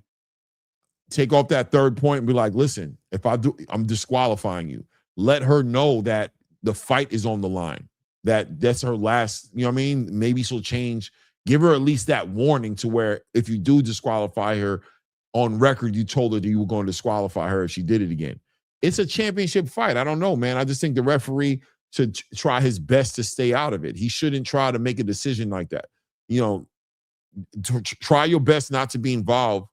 take off that 3rd point and be like, listen, if I do, I'm disqualifying you. Let her know that the fight is on the line, that's her last, you know what I mean? Maybe she'll change. Give her at least that warning to where if you do disqualify her, on record, you told her that you were going to disqualify her if she did it again. It's a championship fight. I don't know, man. I just think the referee should try his best to stay out of it. He shouldn't try to make a decision like that. Try your best not to be involved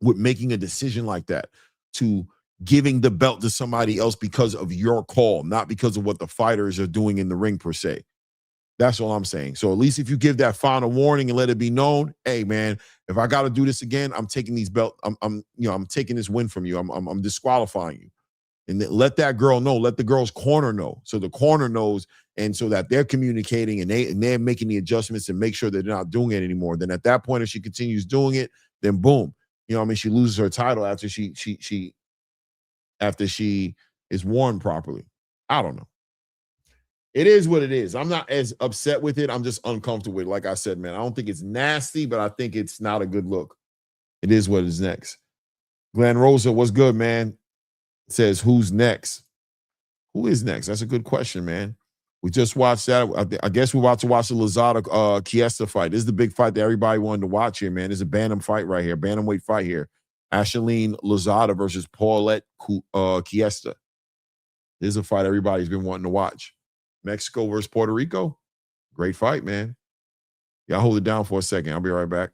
with making a decision like that, to giving the belt to somebody else because of your call, not because of what the fighters are doing in the ring per se. That's all I'm saying. So at least if you give that final warning and let it be known, hey man, if I got to do this again, I'm taking these belt. I'm taking this win from you. I'm disqualifying you, and let that girl know. Let the girl's corner know, so the corner knows, and so that they're communicating and they're making the adjustments and make sure that they're not doing it anymore. Then at that point, if she continues doing it, then boom. She loses her title after she is worn properly. I don't know. It is what it is. I'm not as upset with it. I'm just uncomfortable with it. Like I said, man, I don't think it's nasty, but I think it's not a good look. It is what is next. Glenn Rosa, what's good, man? Says, who's next? Who is next? That's a good question, man. We just watched that. I guess we're about to watch the Lozada Chiesa fight. This is the big fight that everybody wanted to watch here, man. This is a bantam fight right here, bantamweight fight here. Ashlene Lozada versus Paulette Chiesa. This is a fight everybody's been wanting to watch. Mexico versus Puerto Rico. Great fight, man. Y'all hold it down for a second. I'll be right back.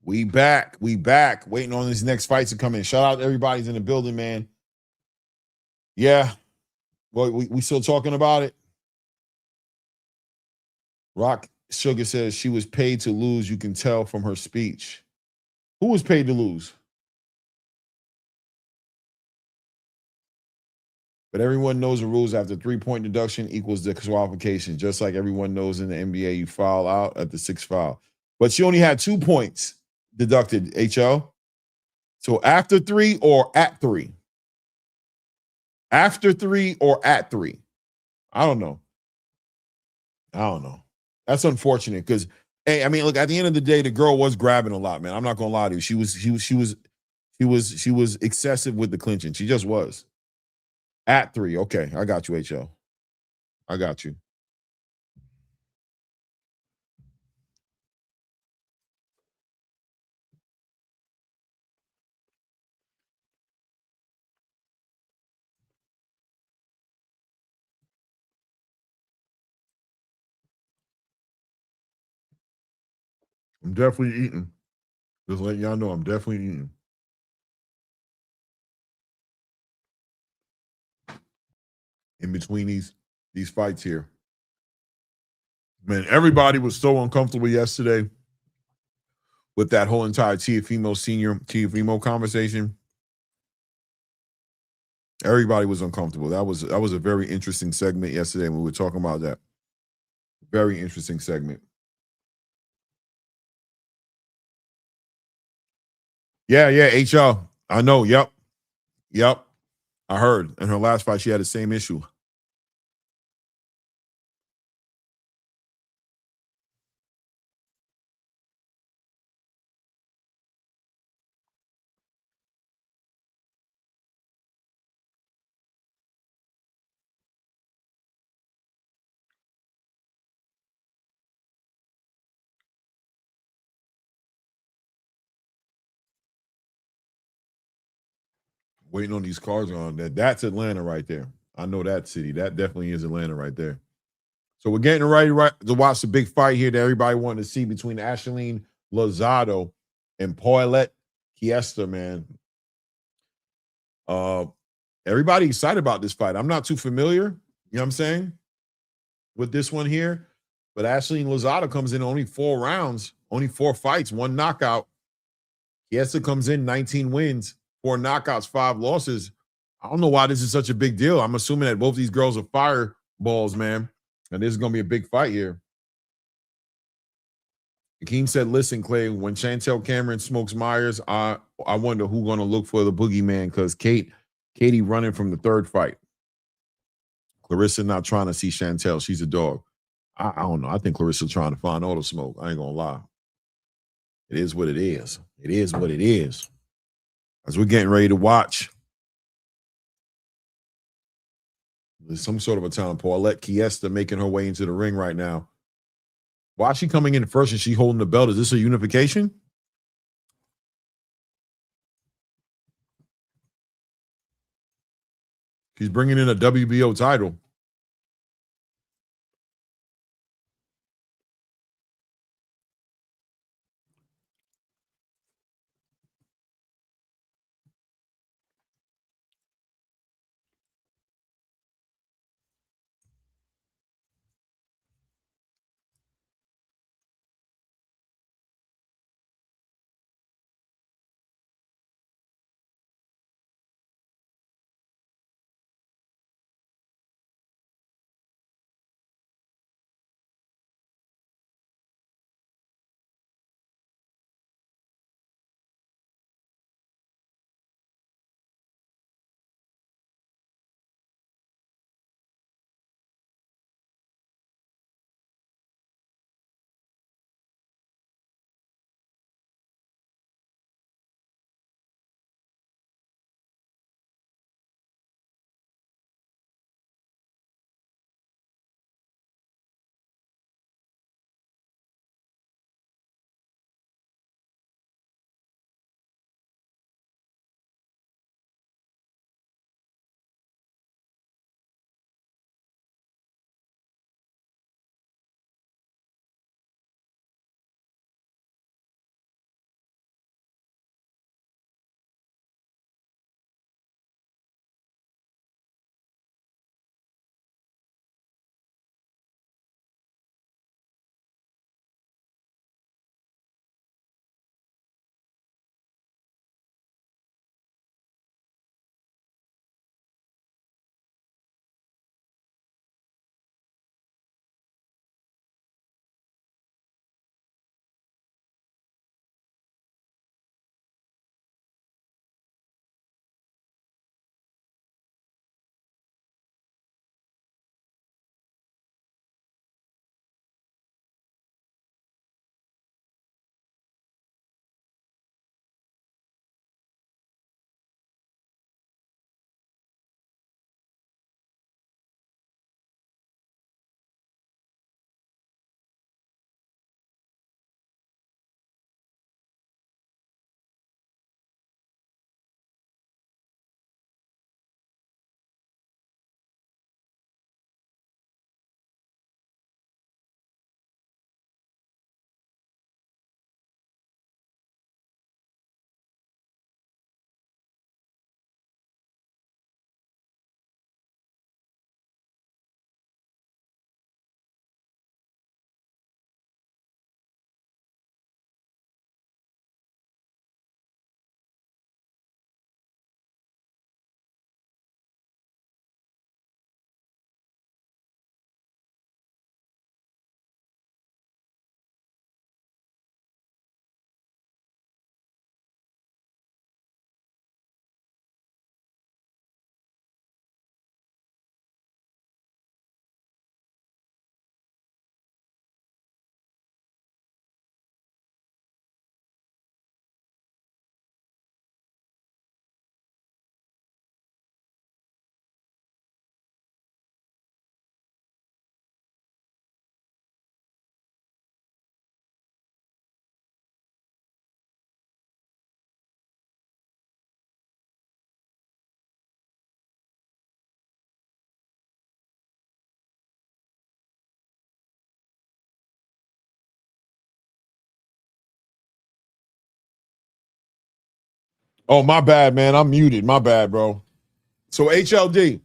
We back. Waiting on these next fights to come in. Shout out to everybody's in the building, man. Yeah. Well, we still talking about it. Rock Sugar says she was paid to lose. You can tell from her speech. Who was paid to lose? But everyone knows the rules. After 3-point deduction equals disqualification. Just like everyone knows in the NBA, you foul out at the 6th foul. But she only had 2 points deducted, HL. So after 3 or at 3? After 3 or at 3? I don't know. That's unfortunate because, hey, I mean, look, at the end of the day, the girl was grabbing a lot, man. I'm not gonna lie to you. She was excessive with the clinching. She just was. At 3. Okay, I got you, HL. I got you. I'm definitely eating. Just letting y'all know I'm definitely eating. In between these fights here. Man, everybody was so uncomfortable yesterday with that whole entire Teofimo conversation. Everybody was uncomfortable. That was a very interesting segment yesterday when we were talking about that. Very interesting segment. Yeah, HL. I know. Yep. I heard. In her last fight, she had the same issue. Waiting on these cards on that. That's Atlanta right there. I know that city. That definitely is Atlanta right there. So we're getting ready to watch the big fight here that everybody wanted to see between Ashley Lozado and Paulette Kiesta, man. Everybody excited about this fight. I'm not too familiar, you know what I'm saying, with this one here. But Ashley Lozado comes in only 4 rounds, only 4 fights, 1 knockout. Kiesta comes in 19 wins, 4 knockouts, 5 losses. I don't know why this is such a big deal. I'm assuming that both these girls are fireballs, man. And this is going to be a big fight here. Akeem said, listen, Clay, when Chantel Cameron smokes Myers, I wonder who's going to look for the boogeyman because Katie running from the 3rd fight. Claressa not trying to see Chantel. She's a dog. I don't know. I think Claressa trying to find all the smoke. I ain't going to lie. It is what it is. It is what it is. As we're getting ready to watch, there's some sort of a time. Paulette Kiesta making her way into the ring right now. Why is she coming in first and she holding the belt? Is this a unification? She's bringing in a WBO title. Oh, my bad, man. I'm muted. My bad, bro. So HLD,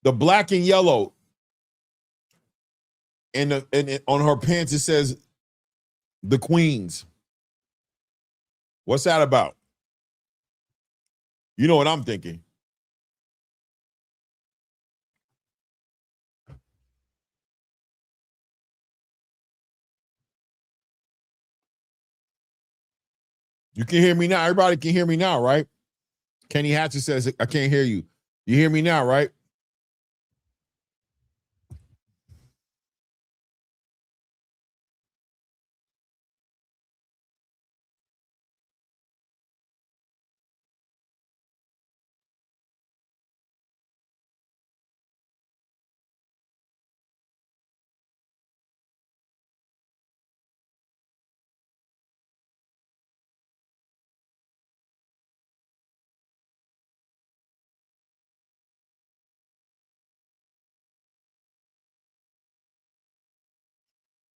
the black and yellow, and on her pants it says the Queens. What's that about? You know what I'm thinking. You can hear me now. Everybody can hear me now, right? Kenny Hatcher says, I can't hear you. You hear me now, right?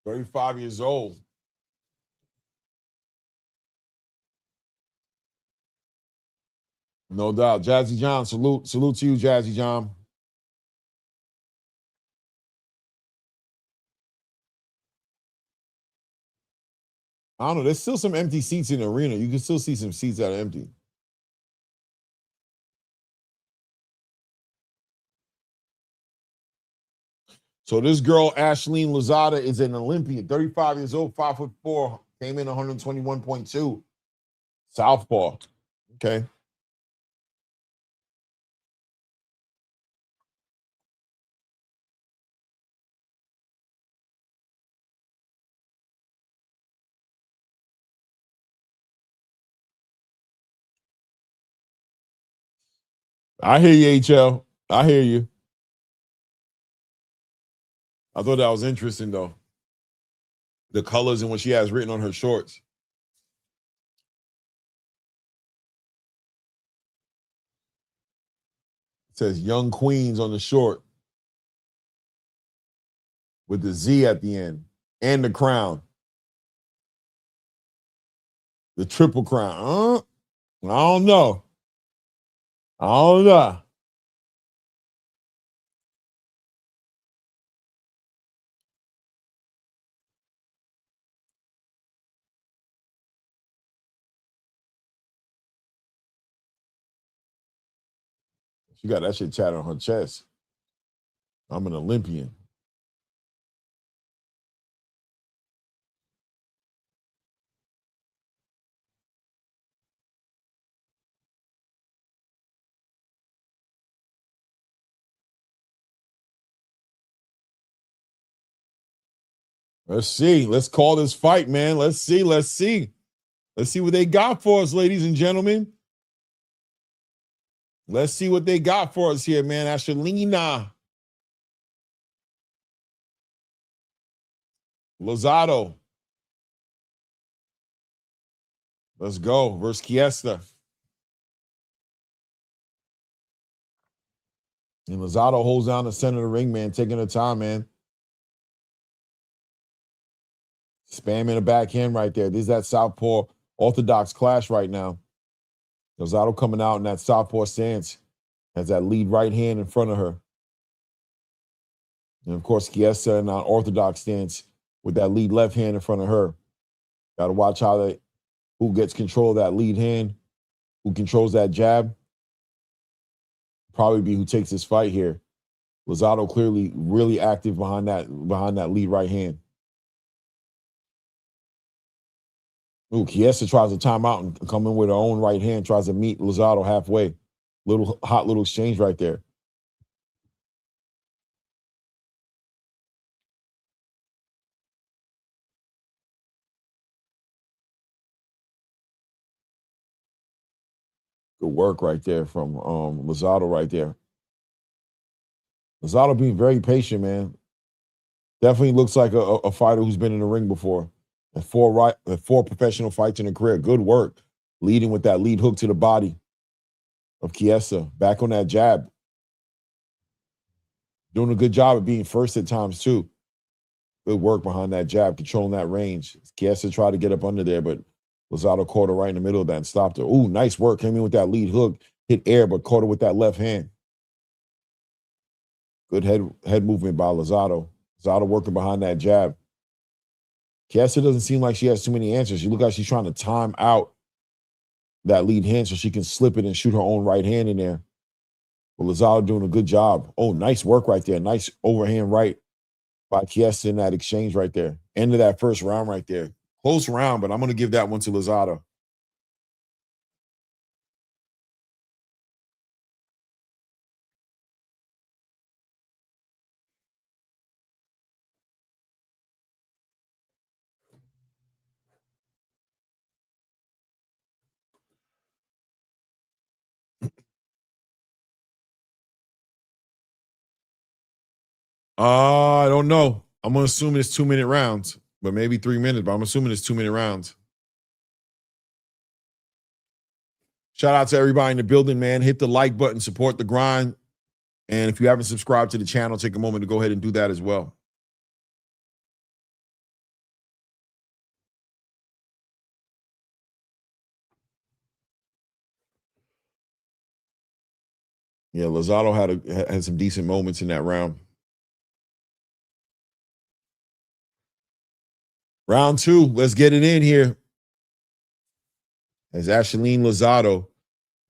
"35 years old." No doubt. Jazzy John, salute to you, Jazzy John. I don't know. There's still some empty seats in the arena. You can still see some seats that are empty. So this girl, Ashleen Lozada, is an Olympian, 35 years old, 5'4", came in 121.2. Southpaw. Okay. I hear you, HL. I hear you. I thought that was interesting, though. The colors and what she has written on her shorts. It says Young Queens on the short with the Z at the end and the crown. The triple crown. I don't know. I don't know. She got that shit tatted on her chest. I'm an Olympian. Let's see. Let's call this fight, man. Let's see. Let's see. Let's see what they got for us, ladies and gentlemen. Let's see what they got for us here, man. Ashleen Lozado. Let's go. Versus Chiesa. And Lozado holds down the center of the ring, man, taking her time, man. Spamming a backhand right there. This is that southpaw orthodox clash right now. Lozado coming out in that southpaw stance. Has that lead right hand in front of her. And of course, Chiesa in an orthodox stance with that lead left hand in front of her. Got to watch who gets control of that lead hand, who controls that jab. Probably be who takes this fight here. Lozado clearly really active behind that lead right hand. Ooh, Chiesa tries to time out and come in with her own right hand, tries to meet Lozado halfway. Hot little exchange right there. Good work right there from Lozado right there. Lozado being very patient, man. Definitely looks like a fighter who's been in the ring before. At four professional fights in her career. Good work. Leading with that lead hook to the body of Chiesa. Back on that jab. Doing a good job of being first at times, too. Good work behind that jab, controlling that range. Chiesa tried to get up under there, but Lozado caught her right in the middle of that and stopped her. Ooh, nice work. Came in with that lead hook, hit air, but caught her with that left hand. Good head movement by Lozado. Lozado working behind that jab. Chiesa doesn't seem like she has too many answers. She look like she's trying to time out that lead hand so she can slip it and shoot her own right hand in there. But Lozado doing a good job. Oh, nice work right there. Nice overhand right by Chiesa in that exchange right there. End of that first round right there. Close round, but I'm going to give that one to Lozado. I don't know. I'm going to assume it's 2-minute rounds, but maybe 3 minutes, but I'm assuming it's 2-minute rounds. Shout out to everybody in the building, man. Hit the like button, support the grind. And if you haven't subscribed to the channel, take a moment to go ahead and do that as well. Yeah, Lozado had some decent moments in that round. Round 2, let's get it in here. As Ashley Lozado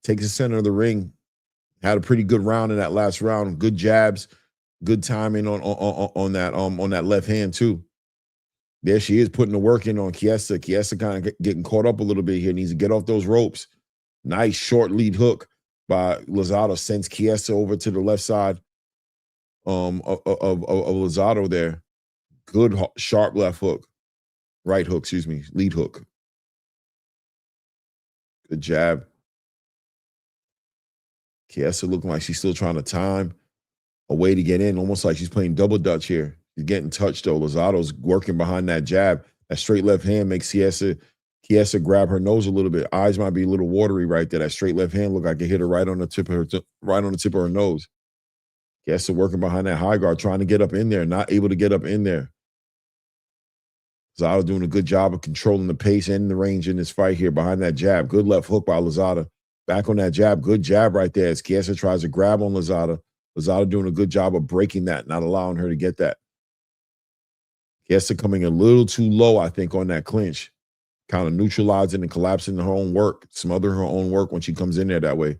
takes the center of the ring. Had a pretty good round in that last round. Good jabs, good timing on that left hand too. There she is putting the work in on Chiesa. Chiesa kind of getting caught up a little bit here. Needs to get off those ropes. Nice short lead hook by Lozado. Sends Chiesa over to the left side of Lozado there. Good sharp left hook. Right hook, excuse me. Lead hook. Good jab. Chiesa looking like she's still trying to time a way to get in, almost like she's playing double dutch here. She's getting touched, though. Lozado's working behind that jab. That straight left hand makes Chiesa grab her nose a little bit. Eyes might be a little watery right there. That straight left hand look like it hit her right on the tip of her nose. Chiesa working behind that high guard, trying to get up in there, not able to get up in there. Lozado doing a good job of controlling the pace and the range in this fight here behind that jab. Good left hook by Lozado. Back on that jab. Good jab right there as Chiesa tries to grab on Lozado. Lozado doing a good job of breaking that, not allowing her to get that. Chiesa coming a little too low, I think, on that clinch. Kind of neutralizing and collapsing her own work, smothering her own work when she comes in there that way.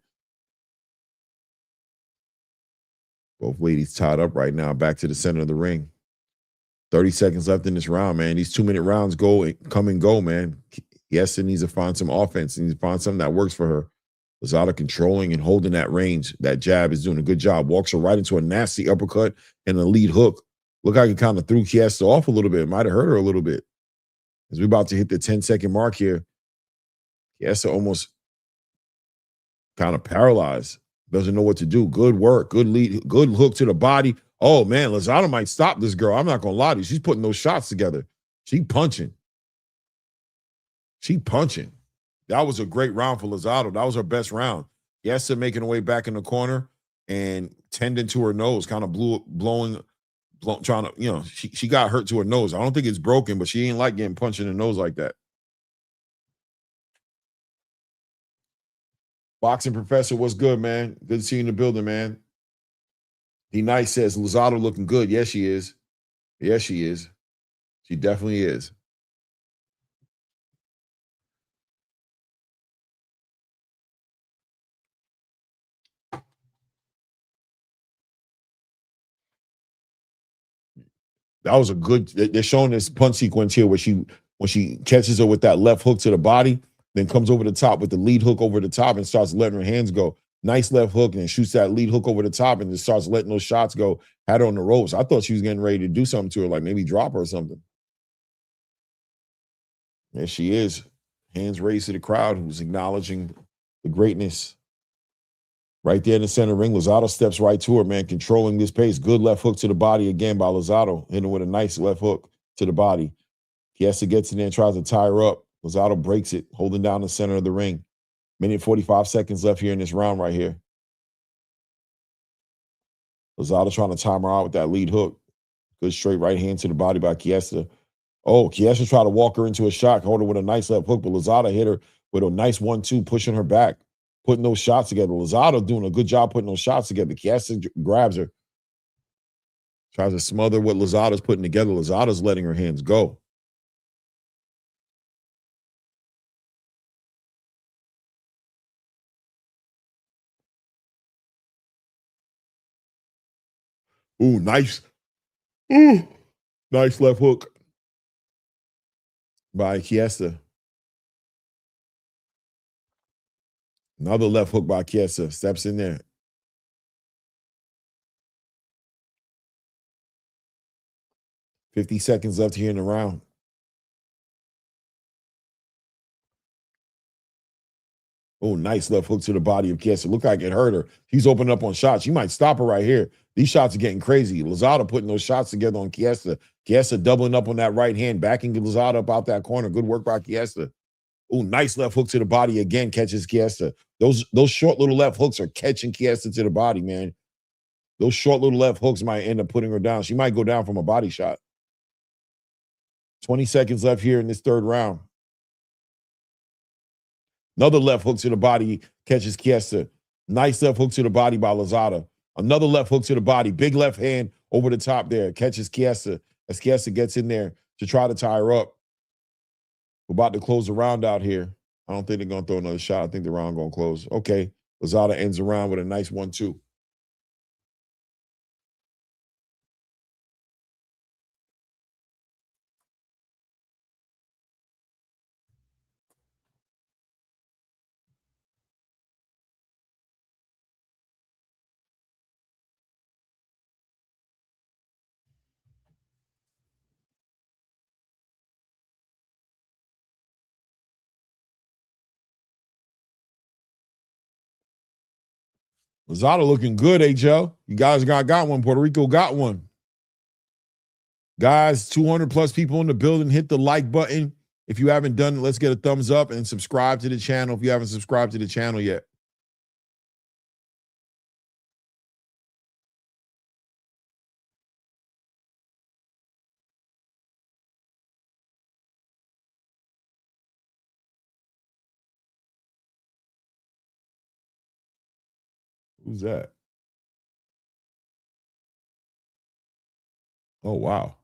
Both ladies tied up right now. Back to the center of the ring. 30 seconds left in this round, man. These 2-minute rounds come and go, man. Chiesa needs to find some offense. Needs to find something that works for her. Lozado controlling and holding that range. That jab is doing a good job. Walks her right into a nasty uppercut and a lead hook. Look how he kind of threw Chiesa off a little bit. Might have hurt her a little bit. As we're about to hit the 10-second mark here, Chiesa almost kind of paralyzed. Doesn't know what to do. Good work. Good lead. Good hook to the body. Oh, man, Lozado might stop this girl. I'm not going to lie to you. She's putting those shots together. She punching. That was a great round for Lozado. That was her best round. Chiesa making her way back in the corner and tending to her nose, kind of trying to, she got hurt to her nose. I don't think it's broken, but she ain't like getting punched in the nose like that. Boxing Professor, what's good, man? Good to see you in the building, man. D-Nice says, Lozado looking good. Yes, she is. Yes, she is. She definitely is. That was a good, they're showing this punch sequence here where when she catches her with that left hook to the body, then comes over the top with the lead hook over the top and starts letting her hands go. Nice left hook and then shoots that lead hook over the top and just starts letting those shots go. Had her on the ropes. I thought she was getting ready to do something to her, like maybe drop her or something. There she is. Hands raised to the crowd who's acknowledging the greatness. Right there in the center ring, Lozado steps right to her, man, controlling this pace. Good left hook to the body again by Lozado, hitting with a nice left hook to the body. Chiesa gets in there and tries to tie her up. Lozado breaks it, holding down the center of the ring. 1:45 seconds left here in this round right here. Lozado trying to time her out with that lead hook. Good straight right hand to the body by Chiesa. Oh, Chiesa tried to walk her into a shot, hold her with a nice left hook, but Lozada hit her with a nice 1-2, pushing her back, putting those shots together. Lozada doing a good job putting those shots together. Chiesa grabs her, tries to smother what Lozada's putting together. Lozada's letting her hands go. Ooh, nice. Ooh, nice left hook by Chiesa. Another left hook by Chiesa. Steps in there. $50 left here in the round. Oh, nice left hook to the body of Chiesa. Look like it hurt her. He's opening up on shots. You might stop her right here. These shots are getting crazy. Lozada putting those shots together on Chiesa. Chiesa doubling up on that right hand, backing Lozada up out that corner. Good work by Chiesa. Oh, nice left hook to the body again, catches Chiesa. Those short little left hooks are catching Chiesa to the body, man. Those short little left hooks might end up putting her down. She might go down from a body shot. 20 seconds left here in this third round. Another left hook to the body catches Chiesa. Nice left hook to the body by Lozada. Another left hook to the body. Big left hand over the top there. Catches Chiesa as Chiesa gets in there to try to tie her up. We're about to close the round out here. I don't think they're going to throw another shot. I think the round going to close. Okay. Lozada ends the round with a nice 1-2. Lozada looking good, Joe. You guys got one. Puerto Rico got one. Guys, 200 plus people in the building. Hit the like button. If you haven't done it, let's get a thumbs up and subscribe to the channel if you haven't subscribed to the channel yet. Who's that? Oh, wow.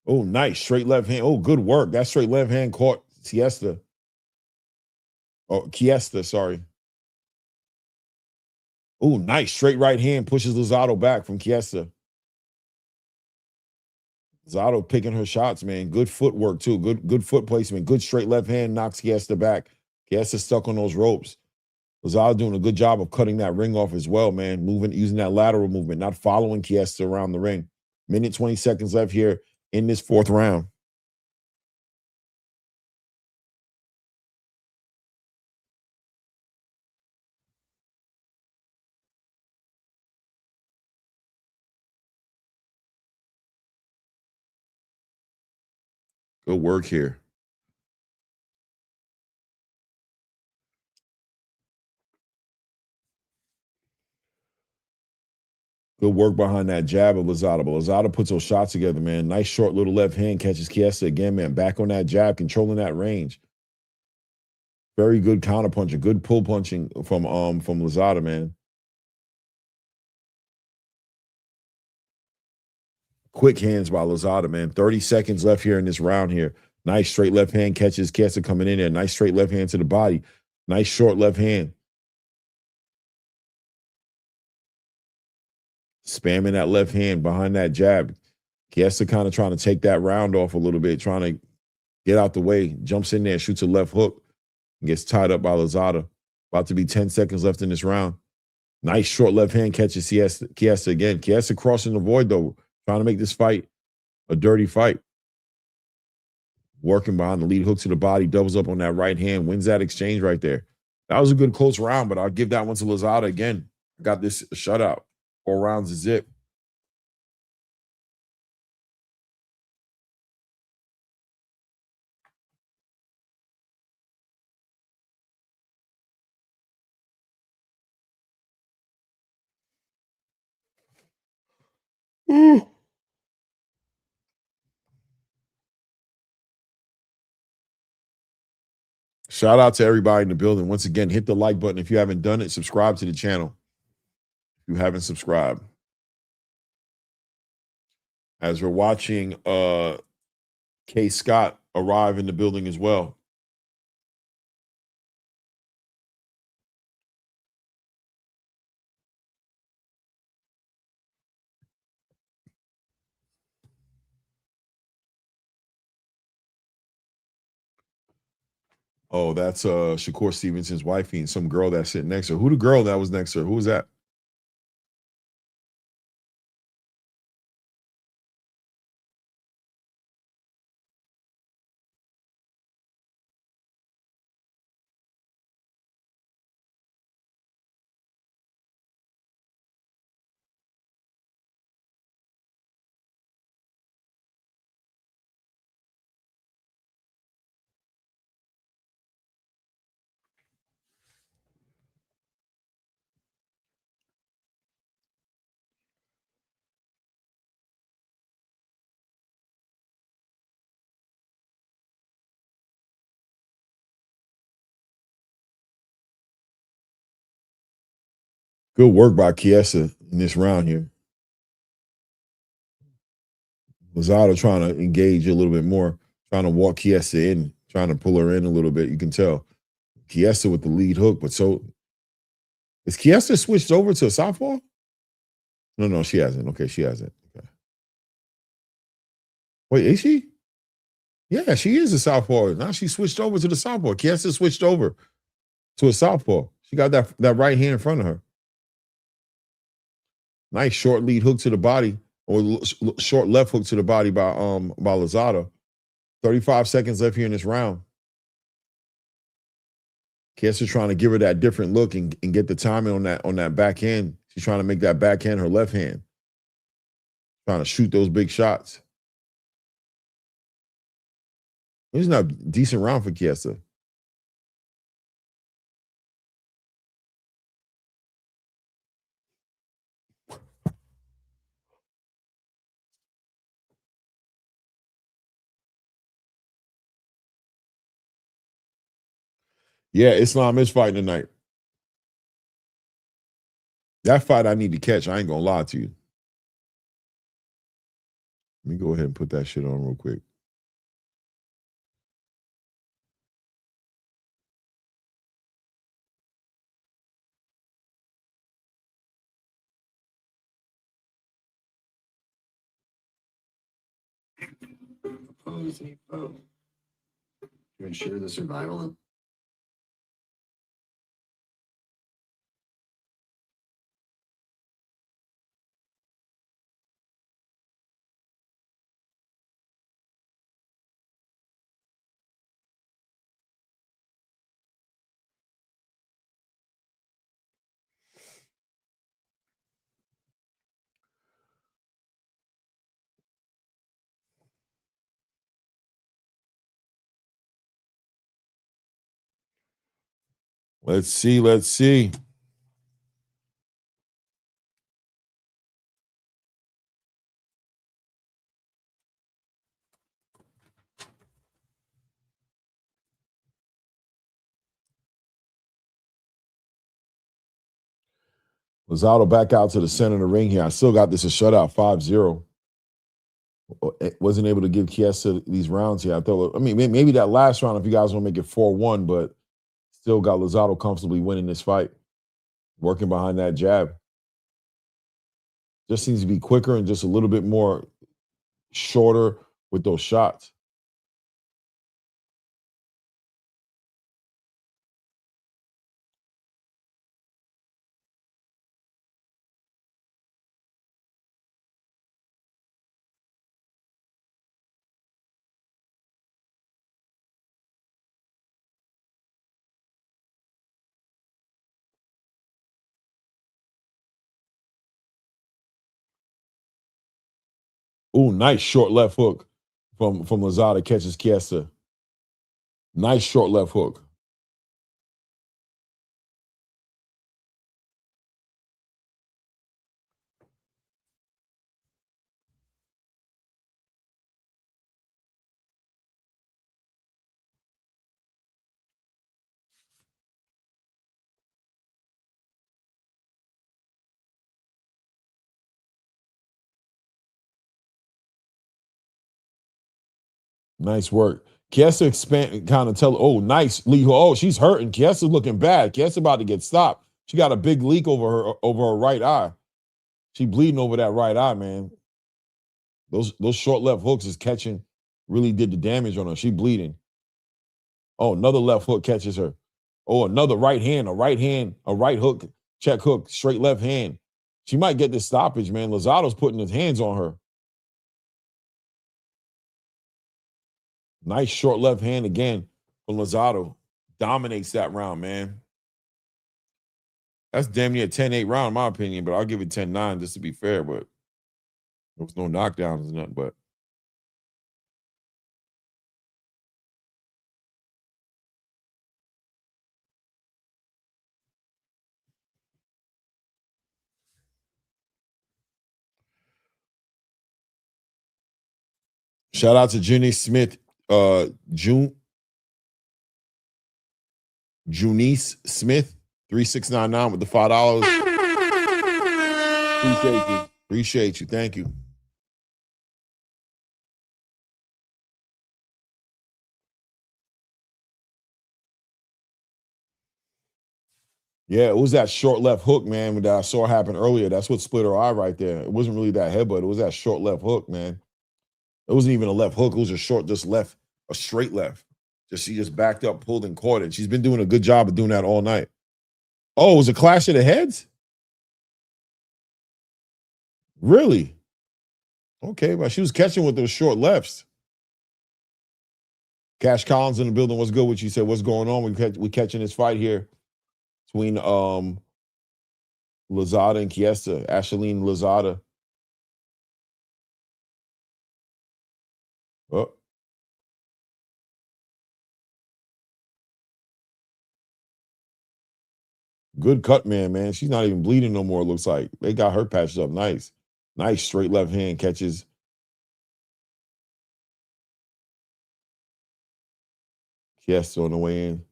Oh, nice. Straight left hand. Oh, good work. That straight left hand caught Chiesa. Oh, Chiesa, sorry. Oh, nice. Straight right hand pushes Lozada back from Chiesa. Lozada picking her shots, man. Good footwork, too. Good foot placement. Good straight left hand knocks Chiesa back. Chiesa stuck on those ropes. Lozada doing a good job of cutting that ring off as well, man. Moving, using that lateral movement, not following Chiesa around the ring. Minute 20 seconds left here in this fourth round. Good work here. Good work behind that jab of Lozada. But Lozada puts those shots together, man. Nice short little left hand catches Chiesa again, man. Back on that jab, controlling that range. Very good counter puncher. Good pull punching from Lozada, man. Quick hands by Lozada, man. 30 seconds left here in this round here. Nice straight left hand catches Chiesa coming in there. Nice straight left hand to the body. Nice short left hand. Spamming that left hand behind that jab. Chiesa kind of trying to take that round off a little bit, trying to get out the way. Jumps in there, shoots a left hook, and gets tied up by Lozada. About to be 10 seconds left in this round. Nice short left hand catches Chiesa again. Chiesa crossing the void, though, trying to make this fight a dirty fight. Working behind the lead hook to the body, doubles up on that right hand, wins that exchange right there. That was a good close round, but I'll give that one to Lozada again. Got this shutout. 4 rounds to zip. Shout out to everybody in the building. Once again, hit the like button. If you haven't done it, subscribe to the channel. If you haven't subscribed. As we're watching Kaye Scott arrive in the building as well. Oh, that's Shakur Stevenson's wifey and some girl that's sitting next to her. Who the girl that was next to her? Who was that? Good work by Chiesa in this round here. Lozado trying to engage a little bit more, trying to walk Chiesa in, trying to pull her in a little bit. You can tell. Chiesa with the lead hook, but so is Chiesa switched over to a southpaw? No, she hasn't. Okay, she hasn't. Okay. Wait, is she? Yeah, she is a southpaw. Now she switched over to the southpaw. Chiesa switched over to a southpaw. She got that right hand in front of her. Nice short lead hook to the body, or short left hook to the body by Lozado. 35 seconds left here in this round. Chiesa trying to give her that different look and get the timing on that backhand. She's trying to make that backhand her left hand. Trying to shoot those big shots. This is not a decent round for Chiesa. Yeah, Islam is fighting tonight. That fight I need to catch. I ain't gonna lie to you. Let me go ahead and put that shit on real quick. To ensure the survival. Let's see. Lozado back out to the center of the ring here. I still got this a shutout, 5-0. Wasn't able to give Chiesa these rounds here. I mean, maybe that last round, if you guys want to make it 4-1, but still got Lozado comfortably winning this fight. Working behind that jab. Just seems to be quicker and just a little bit more shorter with those shots. Ooh, nice short left hook from Lozado, catches Chiesa. Nice short left hook. Nice work. Chiesa expand kind of tell. Oh, nice lead. Oh, she's hurting. Chiesa's looking bad. Chiesa's about to get stopped. She got a big leak over her right eye. She bleeding over that right eye, man. Those short left hooks is catching. Really did the damage on her. She bleeding. Oh, another left hook catches her. Oh, another right hand, a right hook, check hook, straight left hand. She might get this stoppage, man. Lozado's putting his hands on her. Nice short left hand again from Lozado. Dominates that round, man. That's damn near a 10-8 round, in my opinion, but I'll give it 10-9 just to be fair, but there was no knockdowns or nothing, but. Shout out to Junice Smith, Junice Smith, 3699 with the $5. Appreciate you. Appreciate you. Thank you. Yeah, it was that short left hook, man, that I saw happen earlier. That's what split her eye right there. It wasn't really that headbutt. It was that short left hook, man. It wasn't even a left hook. It was a short, just left, a straight left. She just backed up, pulled, and caught it. She's been doing a good job of doing that all night. Oh, it was a clash of the heads? Really? Okay, but she was catching with those short lefts. Cash Collins in the building. What's good? What you said? What's going on? We catching this fight here between Lozada and Chiesa. Ashley Lozada. Oh. Good cut, man. She's not even bleeding no more, it looks like. They got her patched up nice. Nice straight left hand catches. Chiesa on the way in.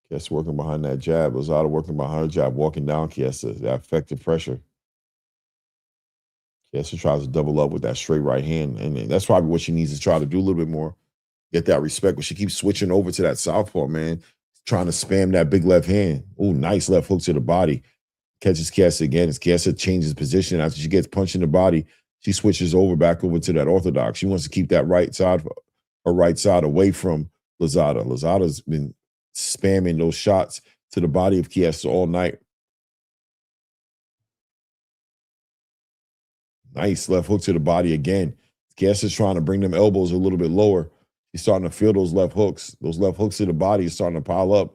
Chiesa working behind that jab. Lozada working behind her jab, walking down Chiesa. That effective pressure. Chiesa tries to double up with that straight right hand. And that's probably what she needs to try to do a little bit more. Get that respect. But she keeps switching over to that southpaw, man. Trying to spam that big left hand. Oh, nice left hook to the body. Catches Chiesa again. As Chiesa changes position after she gets punched in the body, she switches back over to that orthodox. She wants to keep that her right side away from Lozada. Lozada's been spamming those shots to the body of Chiesa all night. Nice left hook to the body again. Chiesa's trying to bring them elbows a little bit lower. He's starting to feel those left hooks. Those left hooks to the body is starting to pile up.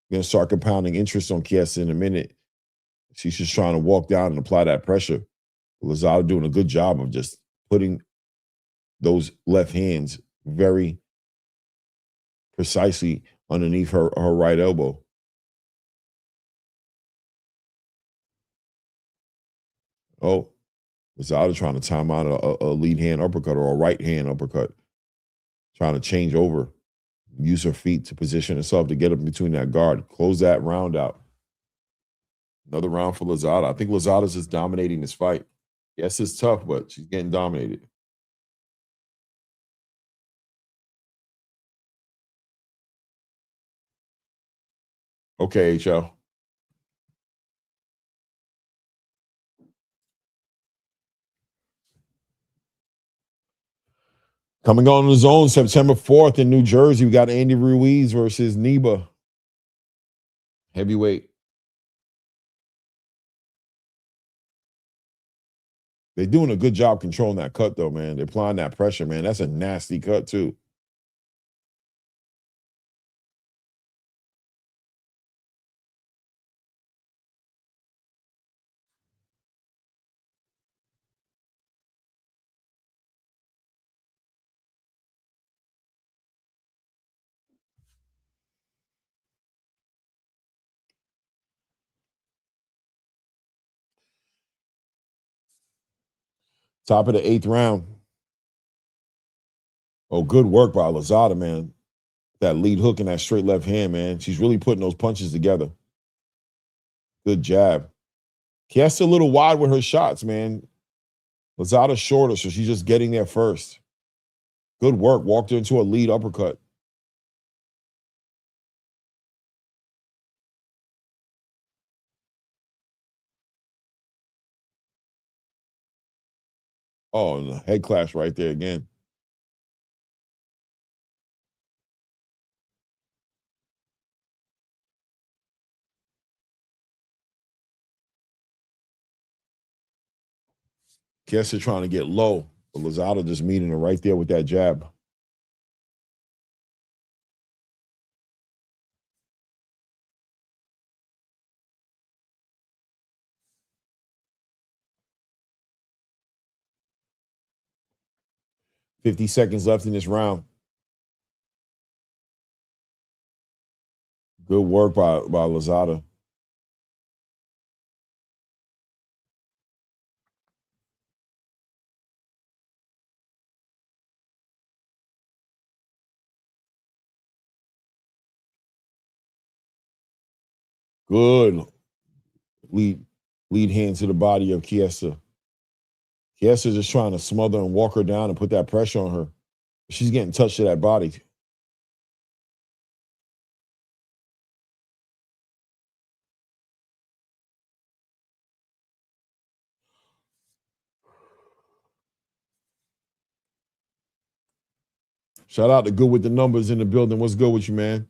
Going to start compounding interest on Chiesa in a minute. She's just trying to walk down and apply that pressure. Lozada doing a good job of just putting those left hands very precisely underneath her right elbow. Oh, Lozada trying to time out a lead hand uppercut or a right hand uppercut. Trying to change over, use her feet to position herself to get up between that guard, close that round out. Another round for Lozada. I think Lozada's just dominating this fight. Yes, it's tough, but she's getting dominated. Okay, HL. Coming on the zone September 4th in New Jersey, we got Andy Ruiz versus Neba. Heavyweight. They're doing a good job controlling that cut, though, man. They're applying that pressure, man. That's a nasty cut, too. Top of the 8th round. Oh, good work by Lozada, man. That lead hook and that straight left hand, man. She's really putting those punches together. Good jab. Chiesa a little wide with her shots, man. Lozada's shorter, so she's just getting there first. Good work. Walked her into a lead uppercut. Oh, head clash right there again. Kessa trying to get low, but Lozada just meeting her right there with that jab. $50 seconds left in this round. Good work by Lozada. Good lead hand to the body of Chiesa. Chiesa just trying to smother and walk her down and put that pressure on her. She's getting touched to that body. Shout out to Good with the Numbers in the building. What's good with you, man?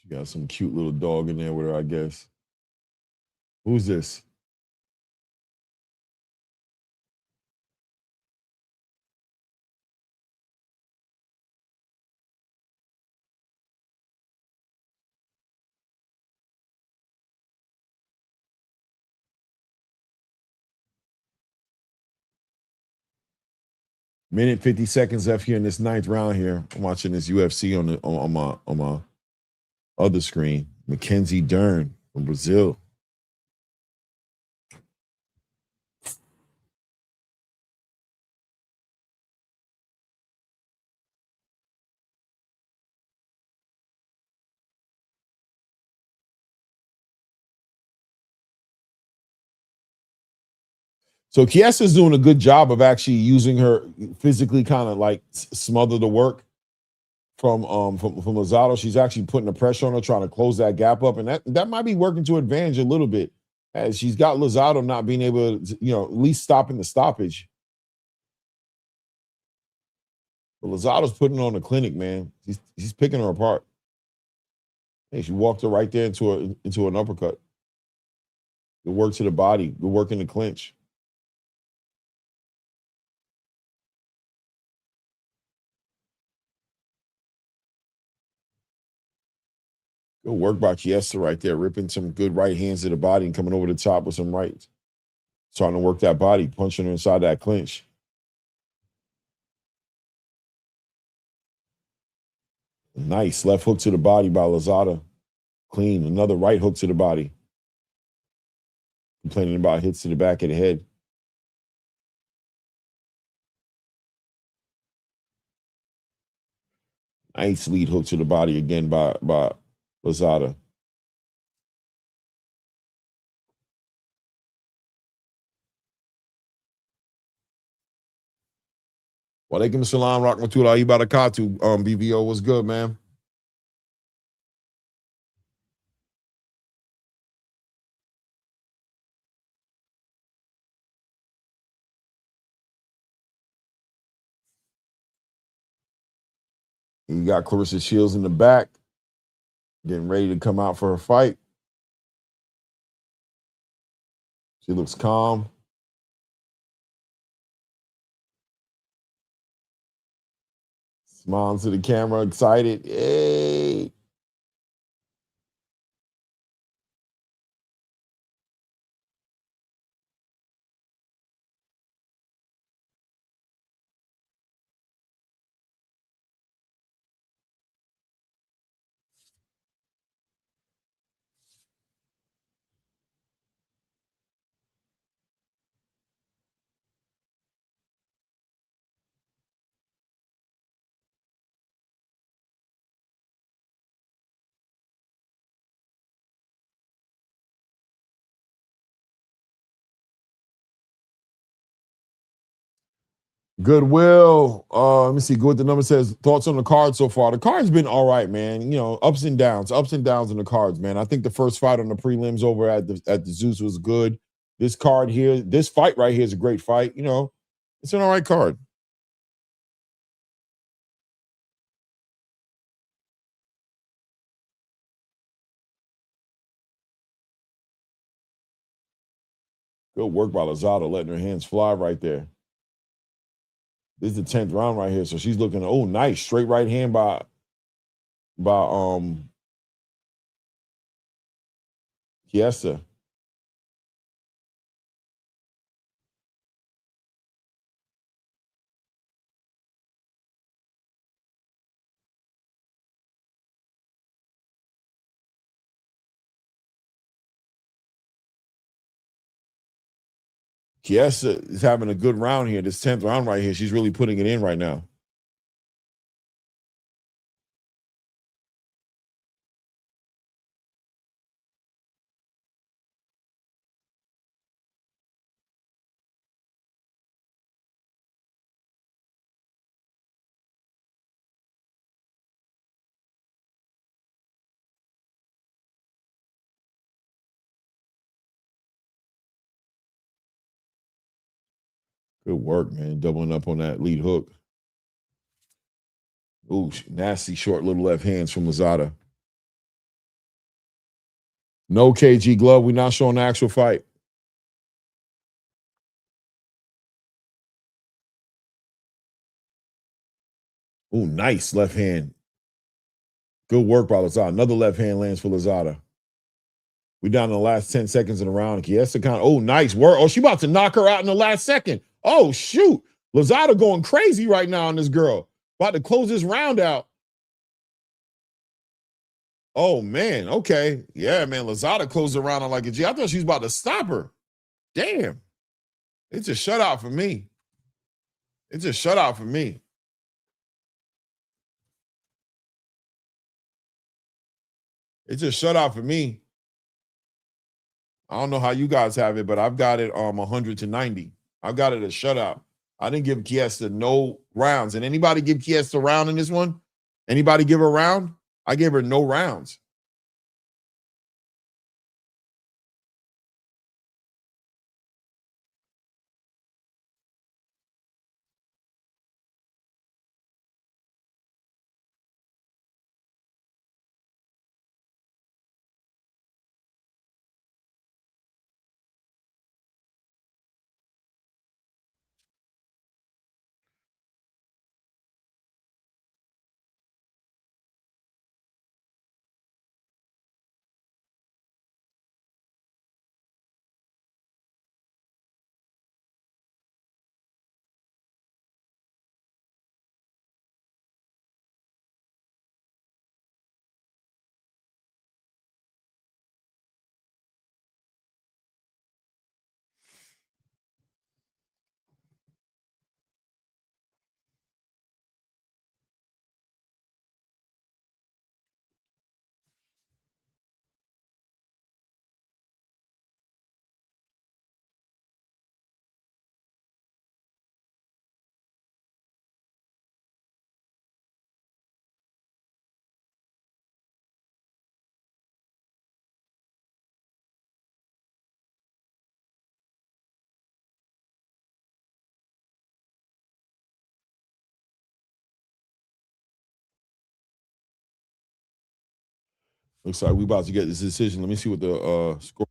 She got some cute little dog in there with her, I guess. Who's this? Minute 50 seconds left here in this ninth round here. I'm watching this UFC on my other screen. Mackenzie Dern from Brazil. So Chiesa's doing a good job of actually using her physically, kind of like smother the work from Lozada. She's actually putting the pressure on her, trying to close that gap up, and that might be working to advantage a little bit, as she's got Lozada not being able to, at least stopping the stoppage. But Lozada's putting on a clinic, man. He's picking her apart. Hey, she walked her right there into an uppercut. Good work to the body. Good work in the clinch. Good work by Chiesa right there, ripping some good right hands to the body and coming over the top with some rights. Trying to work that body, punching her inside that clinch. Nice left hook to the body by Lozada. Clean. Another right hook to the body. Complaining about hits to the back of the head. Nice lead hook to the body again by Lozada. Walaikum salam, rahmatullahi barakatuh. BVO, what's good, man? You got Claressa Shields in the back, getting ready to come out for her fight. She looks calm. Smiling to the camera, excited. Yay. Goodwill. Let me see. Good. The number says thoughts on the card so far. The card's been all right, man. You know, ups and downs in the cards, man. I think the first fight on the prelims over at the Zeus was good. This card here, this fight right here is a great fight. You know, it's an all right card. Good work by Lozada, letting her hands fly right there. This is the 10th round right here. So she's looking, oh, nice. Straight right hand by Chiesa. Chiesa is having a good round here. This 10th round right here, she's really putting it in right now. Good work, man. Doubling up on that lead hook. Ooh, nasty short little left hands from Lozada. No KG glove. We're not showing the actual fight. Ooh, nice left hand. Good work by Lozada. Another left hand lands for Lozada. We down in the last 10 seconds in the round. Chiesa kind of, oh, nice work. Oh, she about to knock her out in the last second. Oh, shoot. Lozada going crazy right now on this girl. About to close this round out. Oh, man. Okay. Yeah, man. Lozada closed the round out like a G. I thought she was about to stop her. Damn. It's a shutout for me. It's a shutout for me. It's a shutout for me. I don't know how you guys have it, but I've got it 100 to 90. I've got it a shutout. I didn't give Chiesa no rounds. And anybody give Chiesa a round in this one? Anybody give her a round? I gave her no rounds. Looks like we about to get this decision. Let me see what the score.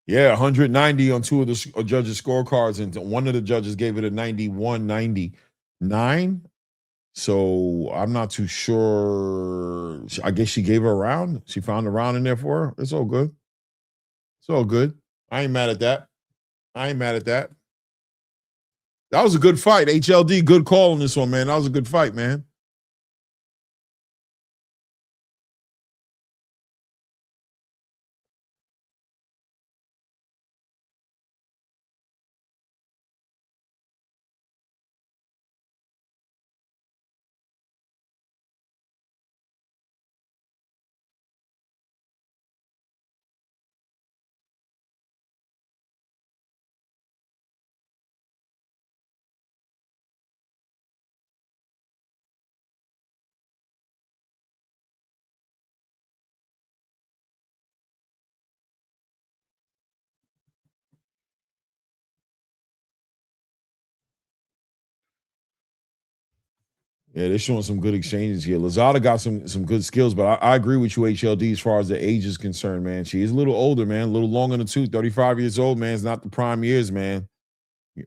Yeah, 190 on two of the judges' scorecards, and one of the judges gave it a 91-99. So I'm not too sure. I guess she gave her a round. She found a round in there for her. It's all good. It's all good. I ain't mad at that. That was a good fight. HLD, good call on this one, man. That was a good fight, man. Yeah, they're showing some good exchanges here. Lazada got some good skills, but I agree with you, HLD, as far as the age is concerned, man. She is a little older, man, a little long in the tooth. 35 years old, man. It's not the prime years, man.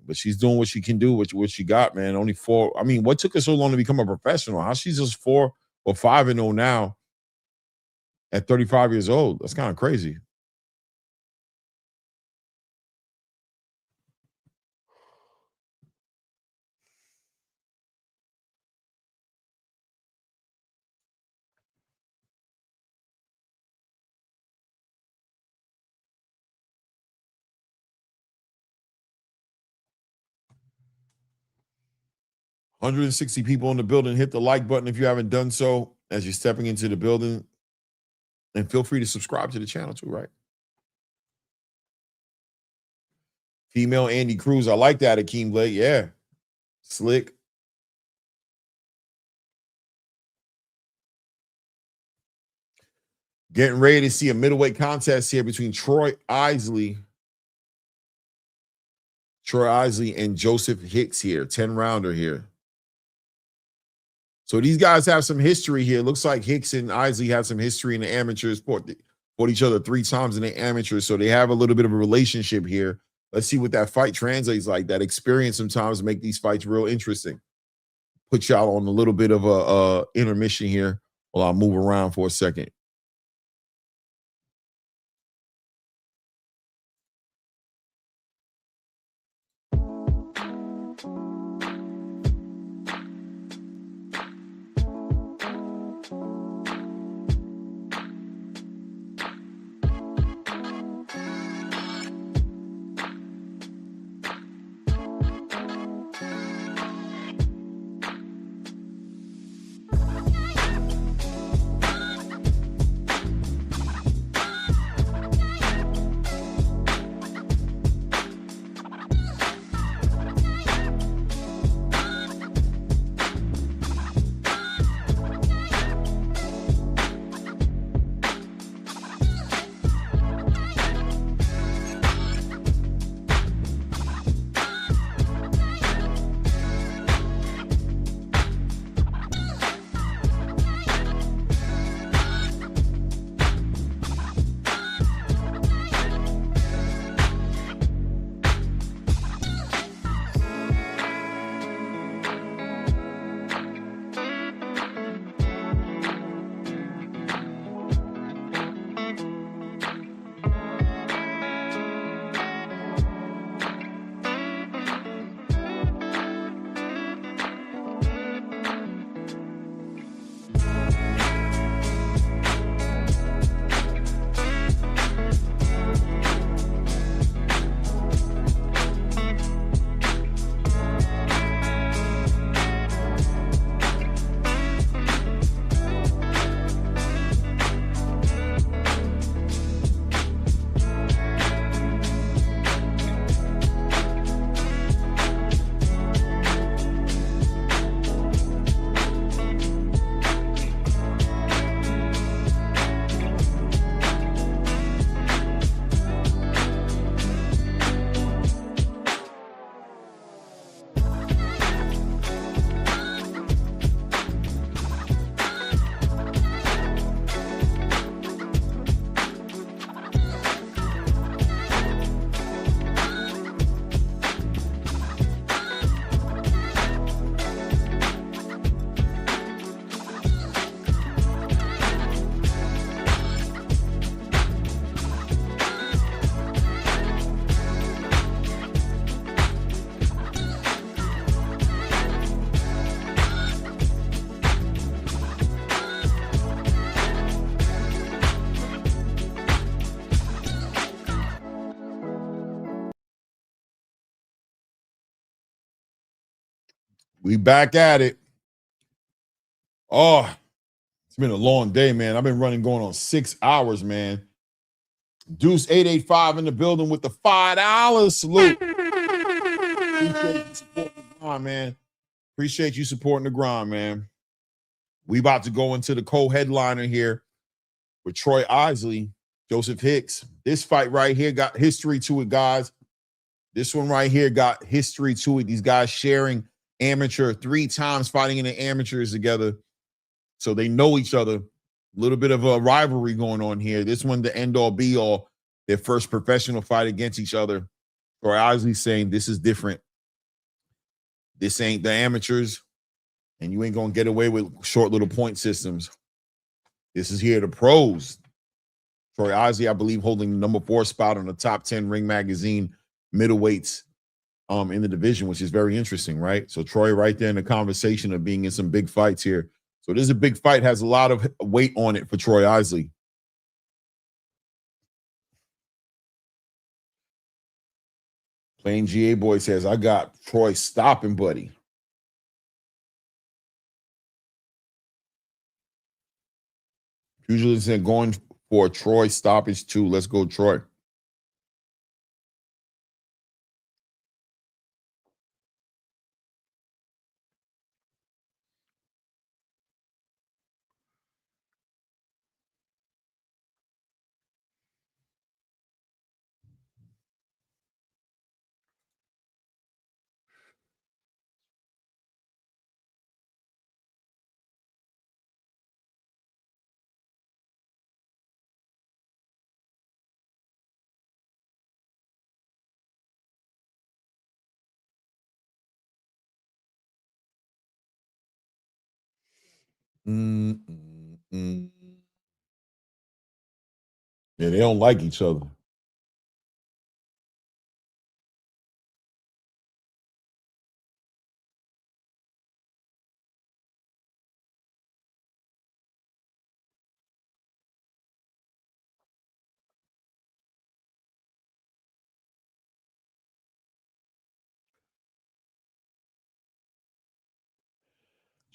But she's doing what she can do, what she got, man. Only 4. I mean, what took her so long to become a professional? How she's just 4 or 5-0 now at 35 years old? That's kind of crazy. $160 people in the building. Hit the like button if you haven't done so as you're stepping into the building. And feel free to subscribe to the channel too, right? Female Andy Cruz. I like that, Akeem Blake. Yeah. Slick. Getting ready to see a middleweight contest here between Troy Isley and Joseph Hicks here. 10-rounder here. So these guys have some history here. Looks like Hicks and Isley have some history in the amateurs. Fought each other 3 times in the amateurs. So they have a little bit of a relationship here. Let's see what that fight translates like. That experience sometimes make these fights real interesting. Put y'all on a little bit of a intermission here while I move around for a second. We back at it. Oh, it's been a long day, man. I've been running going on 6 hours, man. Deuce 885 in the building with the $5 salute. Appreciate you supporting the grind, man. Appreciate you supporting the grind, man. We about to go into the co-headliner here with Troy Isley, Joseph Hicks. This fight right here got history to it, guys. This one right here got history to it. These guys sharing amateur 3 times fighting in the amateurs together. So they know each other. A little bit of a rivalry going on here. This one, the end all be all, their first professional fight against each other. Troy Isley saying this is different. This ain't the amateurs, and you ain't gonna get away with short little point systems. This is here the pros. Troy Isley, I believe, holding the number 4 spot on the top 10 Ring Magazine middleweights in the division, which is very interesting, right? So Troy right there in the conversation of being in some big fights here. So this is a big fight, has a lot of weight on it for Troy Isley. Plain GA Boy says, I got Troy stopping, buddy. Usually said going for a Troy stoppage too. Let's go, Troy. Yeah, they don't like each other.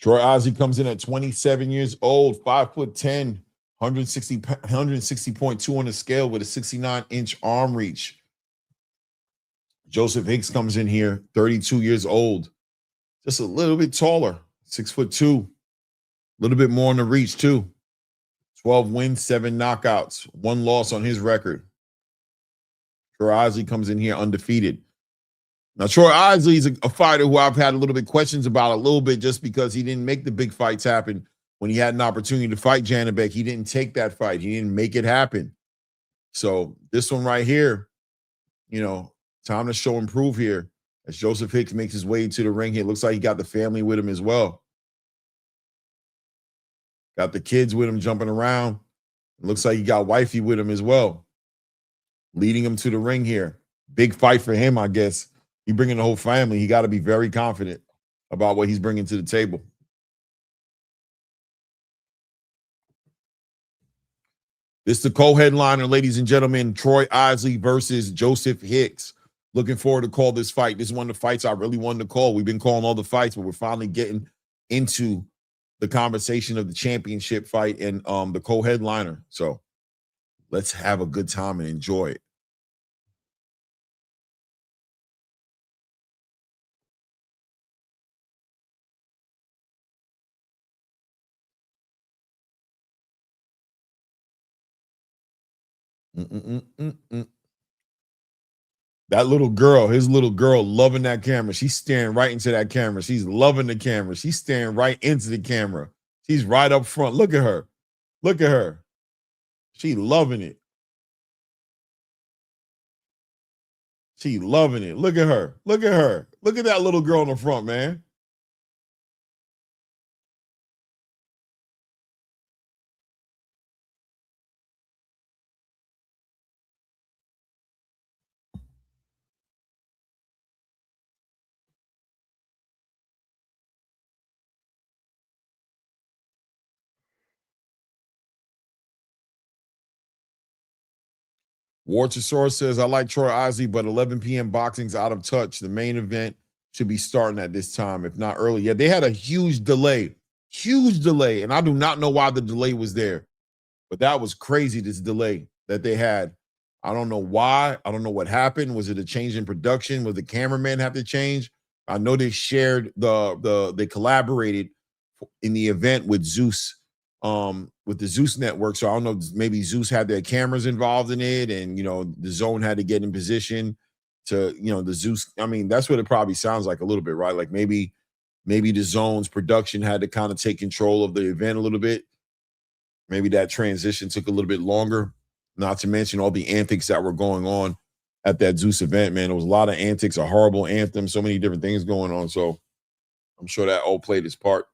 Troy Isley comes in at 27 years old, 5'10", 160.2 on the scale with a 69-inch arm reach. Joseph Hicks comes in here, 32 years old, just a little bit taller, 6'2", a little bit more on the reach too. 12 wins, 7 knockouts, 1 loss on his record. Troy Isley comes in here undefeated. Now, Troy Isley is a fighter who I've had a little bit questions about a little bit just because he didn't make the big fights happen when he had an opportunity to fight Janibek. He didn't take that fight. He didn't make it happen. So this one right here, you know, time to show and prove here as Joseph Hicks makes his way to the ring here. Looks like he got the family with him as well. Got the kids with him jumping around. Looks like he got wifey with him as well, leading him to the ring here. Big fight for him, I guess. He bringing the whole family. He got to be very confident about what he's bringing to the table. This is the co-headliner, ladies and gentlemen, Troy Isley versus Joseph Hicks. Looking forward to call this fight. This is one of the fights I really wanted to call. We've been calling all the fights, but we're finally getting into the conversation of the championship fight and the co-headliner. So let's have a good time and enjoy it. That little girl, his little girl, loving that camera. She's staring right into that camera. She's loving the camera. She's staring right into the camera. She's right up front. Look at her. Look at her. She loving it. She loving it. Look at her. Look at her. Look at that little girl in the front, man. Warchasaurus says, I like Troy Isley, but 11 p.m. boxing's out of touch. The main event should be starting at this time, if not early. Yeah, they had a huge delay, and I do not know why the delay was there, but that was crazy, this delay that they had. I don't know why. I don't know what happened. Was it a change in production? Was the cameraman have to change? I know they shared they collaborated in the event with Zeus, with the Zeus network. So I don't know, maybe Zeus had their cameras involved in it, and the zone had to get in position to, the Zeus. I mean, that's what it probably sounds like a little bit, right? Like maybe the zone's production had to kind of take control of the event a little bit. Maybe that transition took a little bit longer, not to mention all the antics that were going on at that Zeus event, man. There was a lot of antics, a horrible anthem, so many different things going on. So I'm sure that all played its part.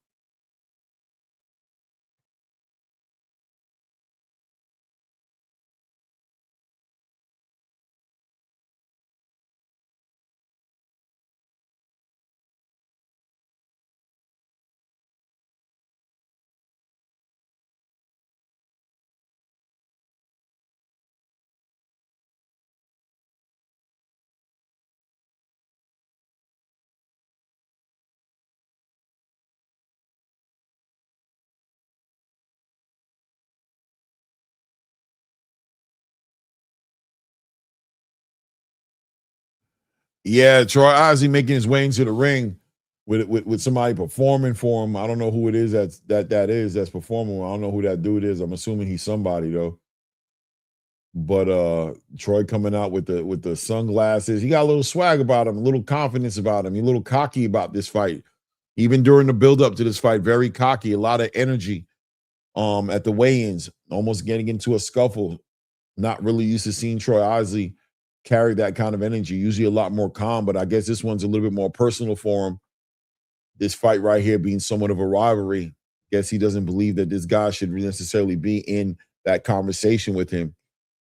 Yeah, Troy Osley making his way into the ring with somebody performing for him. I don't know who it is that's performing. I don't know who that dude is. I'm assuming he's somebody though. But Troy coming out with the sunglasses. He got a little swag about him, a little confidence about him. He's a little cocky about this fight. Even during the build-up to this fight, very cocky, a lot of energy. At the weigh-ins, almost getting into a scuffle. Not really used to seeing Troy Osley carry that kind of energy. Usually a lot more calm, but I guess this one's a little bit more personal for him. This fight right here being somewhat of a rivalry. Guess he doesn't believe that this guy should necessarily be in that conversation with him.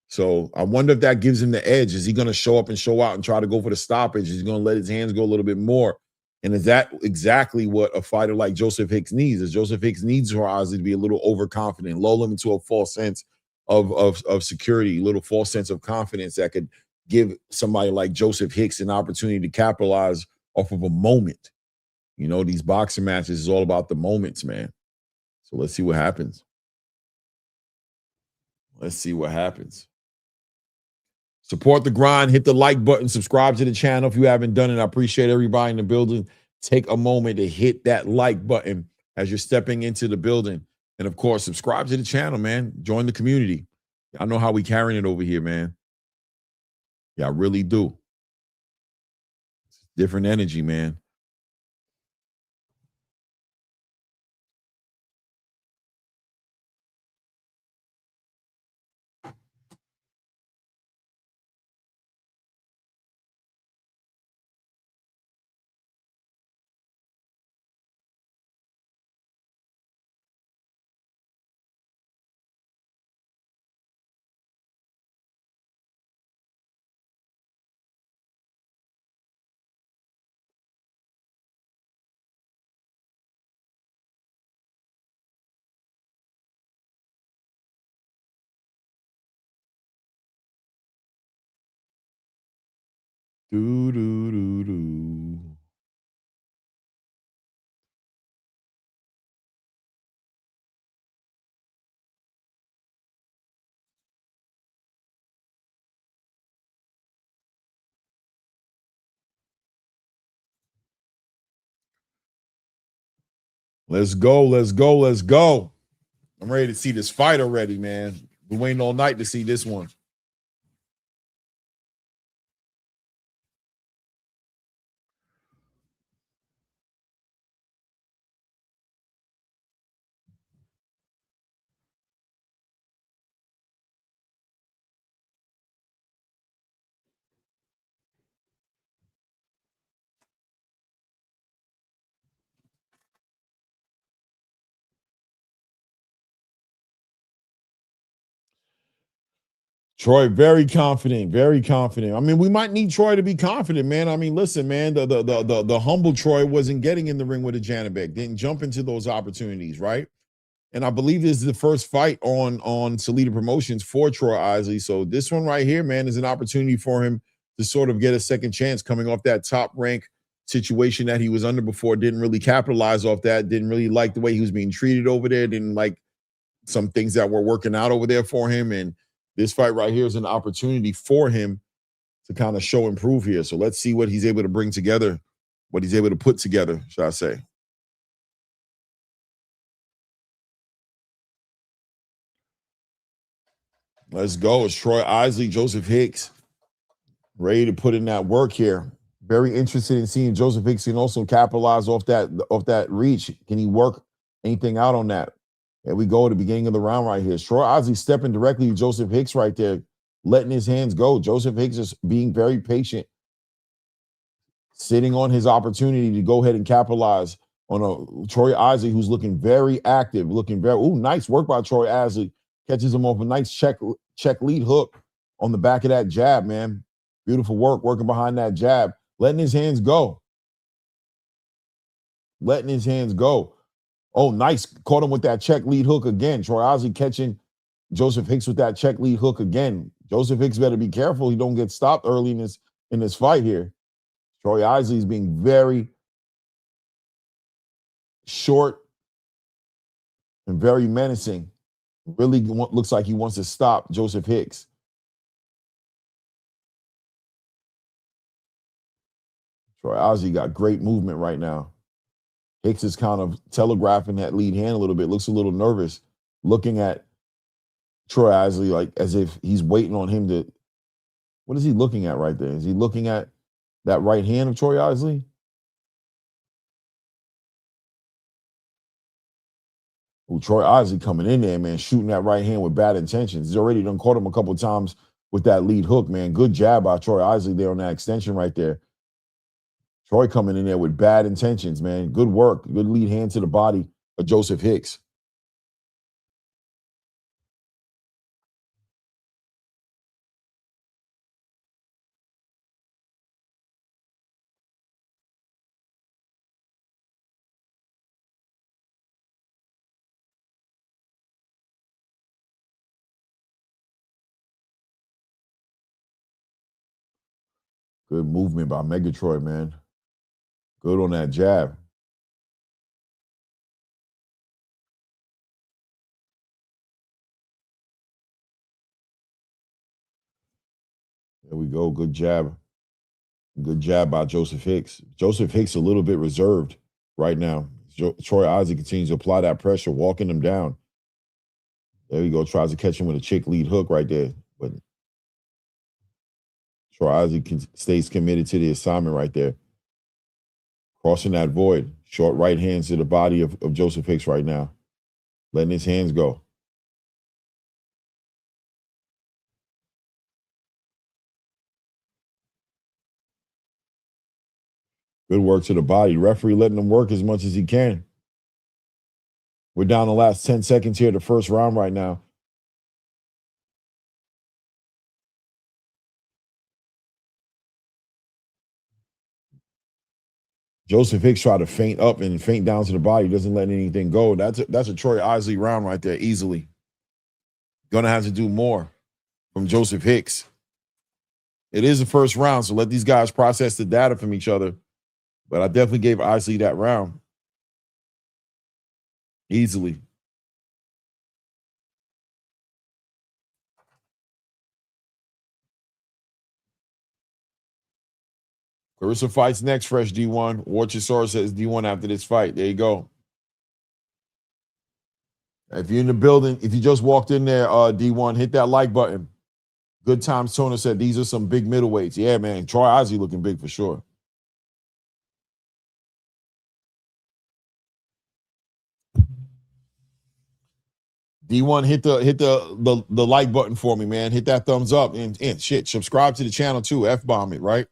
So I wonder if that gives him the edge. Is he going to show up and show out and try to go for the stoppage? Is he going to let his hands go a little bit more? And is that exactly what a fighter like Joseph Hicks needs? Is Joseph Hicks needs for Osley to be a little overconfident, lull him into a false sense of security, a little false sense of confidence that could give somebody like Joseph Hicks an opportunity to capitalize off of a moment. These boxing matches is all about the moments, man. So let's see what happens. Support the grind. Hit the like button. Subscribe to the channel if you haven't done it. I appreciate everybody in the building. Take a moment to hit that like button as you're stepping into the building. And, of course, subscribe to the channel, man. Join the community. I know how we carrying it over here, man. Yeah, I really do. Different energy, man. Do, do, do, do. Let's go. I'm ready to see this fight already, man. Been waiting all night to see this one. Troy, very confident. I mean, we might need Troy to be confident, man. I mean, listen, man, the humble Troy wasn't getting in the ring with a Janibek, didn't jump into those opportunities, right? And I believe this is the first fight on Salida Promotions for Troy Osley. So this one right here, man, is an opportunity for him to sort of get a second chance coming off that top rank situation that he was under before, didn't really capitalize off that, didn't really like the way he was being treated over there, didn't like some things that were working out over there for him. And this fight right here is an opportunity for him to kind of show and prove here. So let's see what he's able to bring together, what he's able to put together, should I say. Let's go. It's Troy Isley, Joseph Hicks, ready to put in that work here. Very interested in seeing Joseph Hicks can also capitalize off that reach. Can he work anything out on that? There we go at the beginning of the round right here. Troy Isley stepping directly to Joseph Hicks right there, letting his hands go. Joseph Hicks is being very patient, sitting on his opportunity to go ahead and capitalize on a Troy Isley who's looking very active, looking very, nice work by Troy Isley. Catches him off a nice check lead hook on the back of that jab, man. Beautiful work, working behind that jab, letting his hands go. Letting his hands go. Oh, nice. Caught him with that check lead hook again. Troy Isley catching Joseph Hicks with that check lead hook again. Joseph Hicks better be careful he don't get stopped early in this fight here. Troy Isley is being very short and very menacing. Really looks like he wants to stop Joseph Hicks. Troy Isley got great movement right now. Hicks is kind of telegraphing that lead hand a little bit. Looks a little nervous, looking at Troy Isley like as if he's waiting on him to. What is he looking at right there? Is he looking at that right hand of Troy Isley? Ooh, Troy Isley coming in there, man, shooting that right hand with bad intentions. He's already done caught him a couple of times with that lead hook, man. Good jab by Troy Isley there on that extension right there. Troy coming in there with bad intentions, man. Good work. Good lead hand to the body of Joseph Hicks. Good movement by Megatroy, man. Good on that jab. There we go. Good jab. Good jab by Joseph Hicks. Joseph Hicks a little bit reserved right now. Troy Isley continues to apply that pressure, walking him down. There you go. Tries to catch him with a chick lead hook right there. But Troy Isley stays committed to the assignment right there. Crossing that void. Short right hands to the body of Joseph Hicks right now. Letting his hands go. Good work to the body. Referee letting him work as much as he can. We're down the last 10 seconds here, the first round right now. Joseph Hicks tried to feint up and feint down to the body. Doesn't let anything go. That's a Troy Isley round right there, easily. Gonna have to do more from Joseph Hicks. It is the first round, so let these guys process the data from each other. But I definitely gave Isley that round. Easily. Claressa fights next, fresh D1. Warchasaurus says D1 after this fight. There you go. If you're in the building, if you just walked in there, D1, hit that like button. Good Times Toner said these are some big middleweights. Yeah, man. Troy Isley looking big for sure. D1, hit the like button for me, man. Hit that thumbs up and shit. Subscribe to the channel too. F-bomb it, right?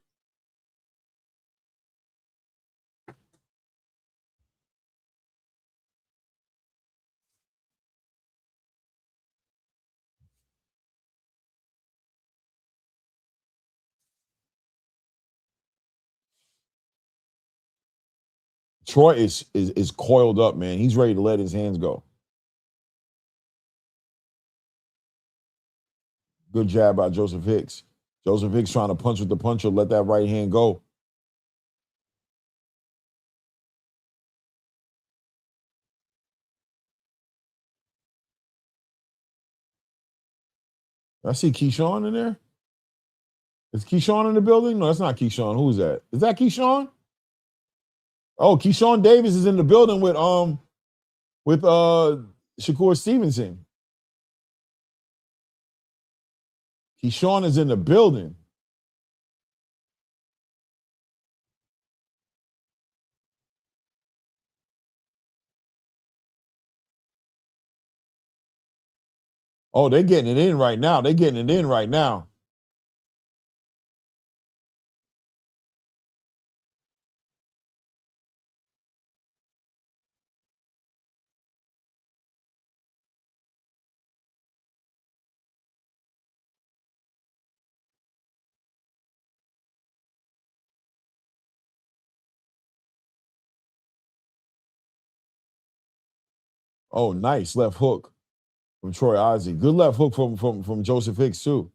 Troy is coiled up, man. He's ready to let his hands go. Good jab by Joseph Hicks. Joseph Hicks trying to punch with the puncher, let that right hand go. I see Keyshawn in there. Is Keyshawn in the building? No, that's not Keyshawn. Who's that? Is that Keyshawn? Oh, Keyshawn Davis is in the building with Shakur Stevenson. Keyshawn is in the building. Oh, they're getting it in right now. They're getting it in right now. Oh, nice left hook from Troy Ozzie. Good left hook from Joseph Hicks too.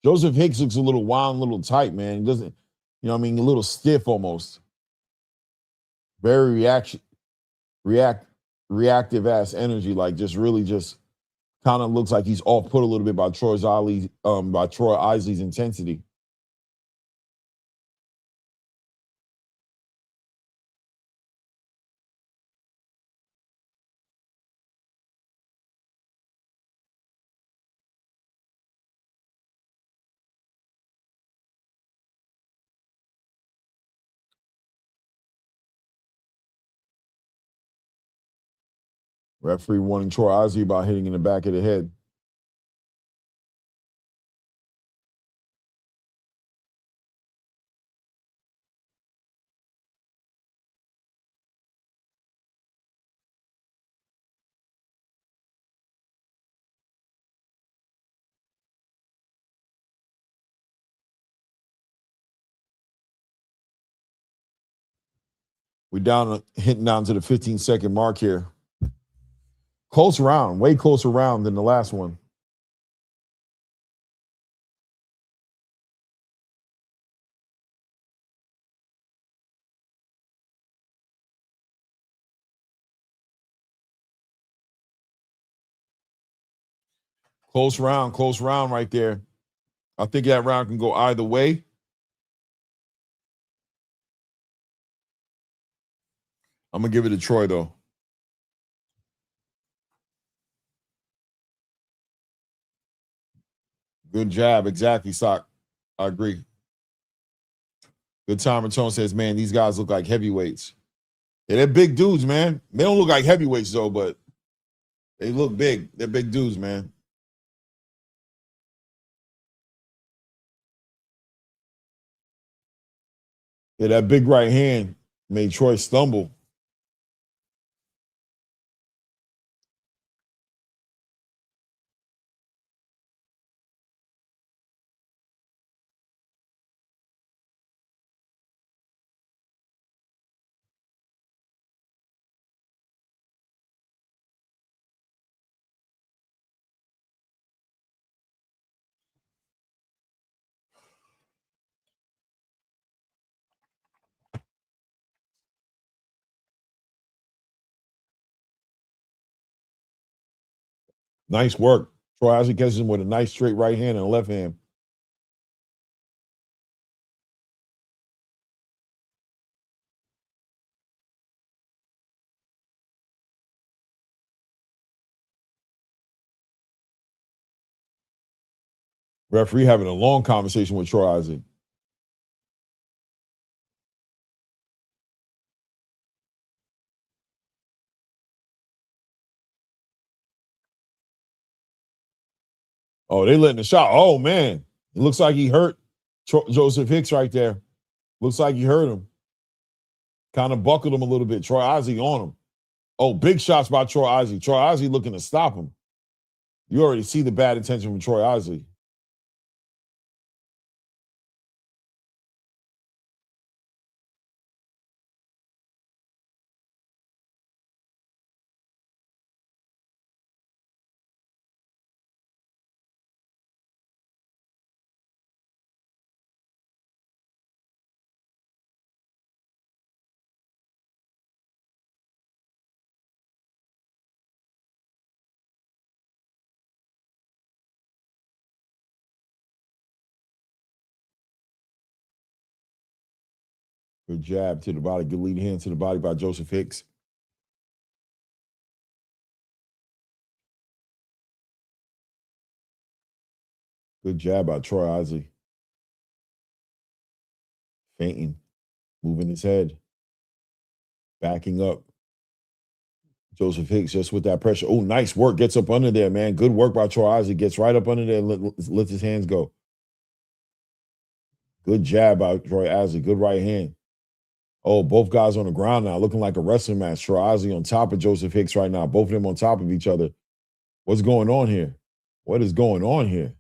Joseph Hicks looks a little wild, a little tight, man. He doesn't, a little stiff almost. Very reactive ass energy, like just really just kind of looks like he's off put a little bit by Troy Isley's intensity. Referee warning Troy Ozzie about hitting in the back of the head. We're hitting down to the 15-second mark here. Close round, way closer round than the last one. Close round right there. I think that round can go either way. I'm going to give it to Troy, though. Good jab. Exactly, Sock. I agree. Good time and tone says, man, these guys look like heavyweights. Yeah, they're big dudes, man. They don't look like heavyweights, though, but they look big. They're big dudes, man. Yeah, that big right hand made Troy stumble. Nice work. Troy Ozzie catches him with a nice straight right hand and a left hand. Referee having a long conversation with Troy Ozzie. Oh, they letting the shot. Oh, man. It looks like he hurt Joseph Hicks right there. Looks like he hurt him. Kind of buckled him a little bit. Troy Ozzie on him. Oh, big shots by Troy Ozzie. Troy Ozzie looking to stop him. You already see the bad intention from Troy Ozzie. Good jab to the body. Good lead hand to the body by Joseph Hicks. Good jab by Troy Isley. Feinting. Moving his head. Backing up. Joseph Hicks just with that pressure. Oh, nice work. Gets up under there, man. Good work by Troy Isley. Gets right up under there and lets his hands go. Good jab by Troy Isley. Good right hand. Oh, both guys on the ground now, looking like a wrestling match. Troy Isley on top of Joseph Hicks right now. Both of them on top of each other. What's going on here? What is going on here?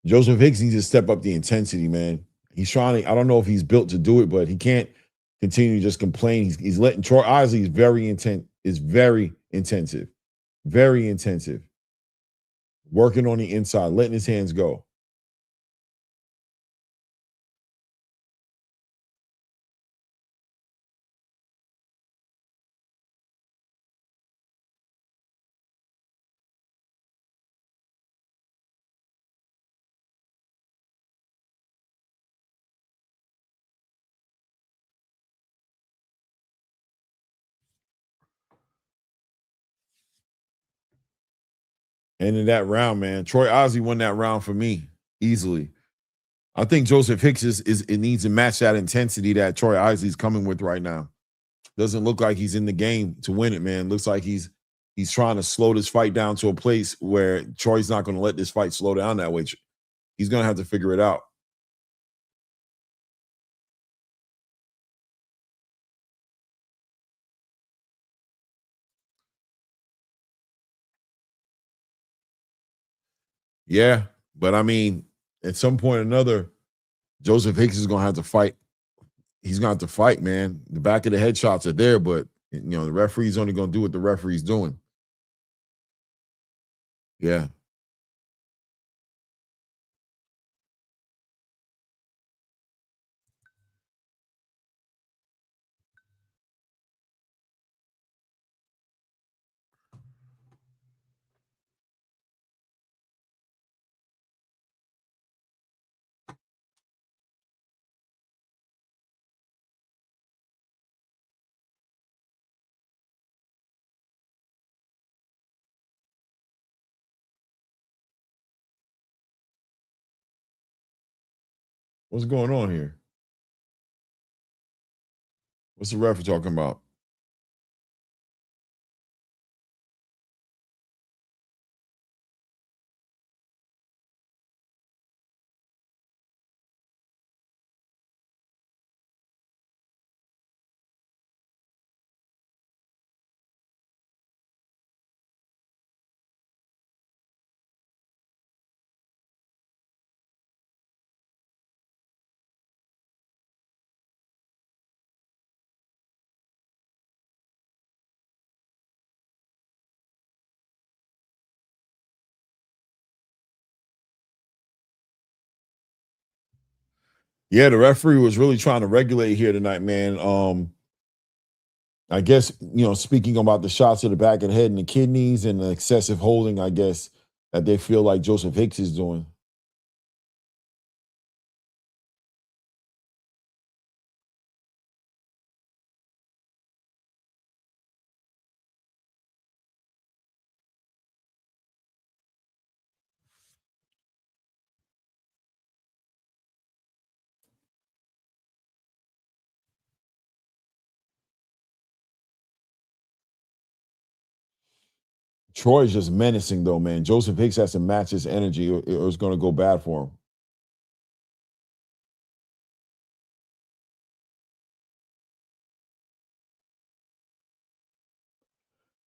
Joseph Hicks needs to step up the intensity, man. He's trying to, I don't know if he's built to do it, but he can't continue to just complain. He's letting Troy Isley is very intensive. Very intensive. Working on the inside, letting his hands go. And in that round, man, Troy Isley won that round for me easily. I think Joseph Hicks it needs to match that intensity that Troy Isley's coming with right now. Doesn't look like he's in the game to win it, man. Looks like he's trying to slow this fight down to a place where Troy's not going to let this fight slow down that way. He's going to have to figure it out. Yeah, but I mean, at some point or another, Joseph Hicks is going to have to fight. He's going to have to fight, man. The back of the head shots are there, but the referee's only going to do what the referee's doing. Yeah. What's going on here? What's the referee talking about? Yeah, the referee was really trying to regulate here tonight, man. I guess, speaking about the shots to the back of the head and the kidneys and the excessive holding, I guess, that they feel like Joseph Hicks is doing. Troy's just menacing, though, man. Joseph Hicks has to match his energy or it's going to go bad for him.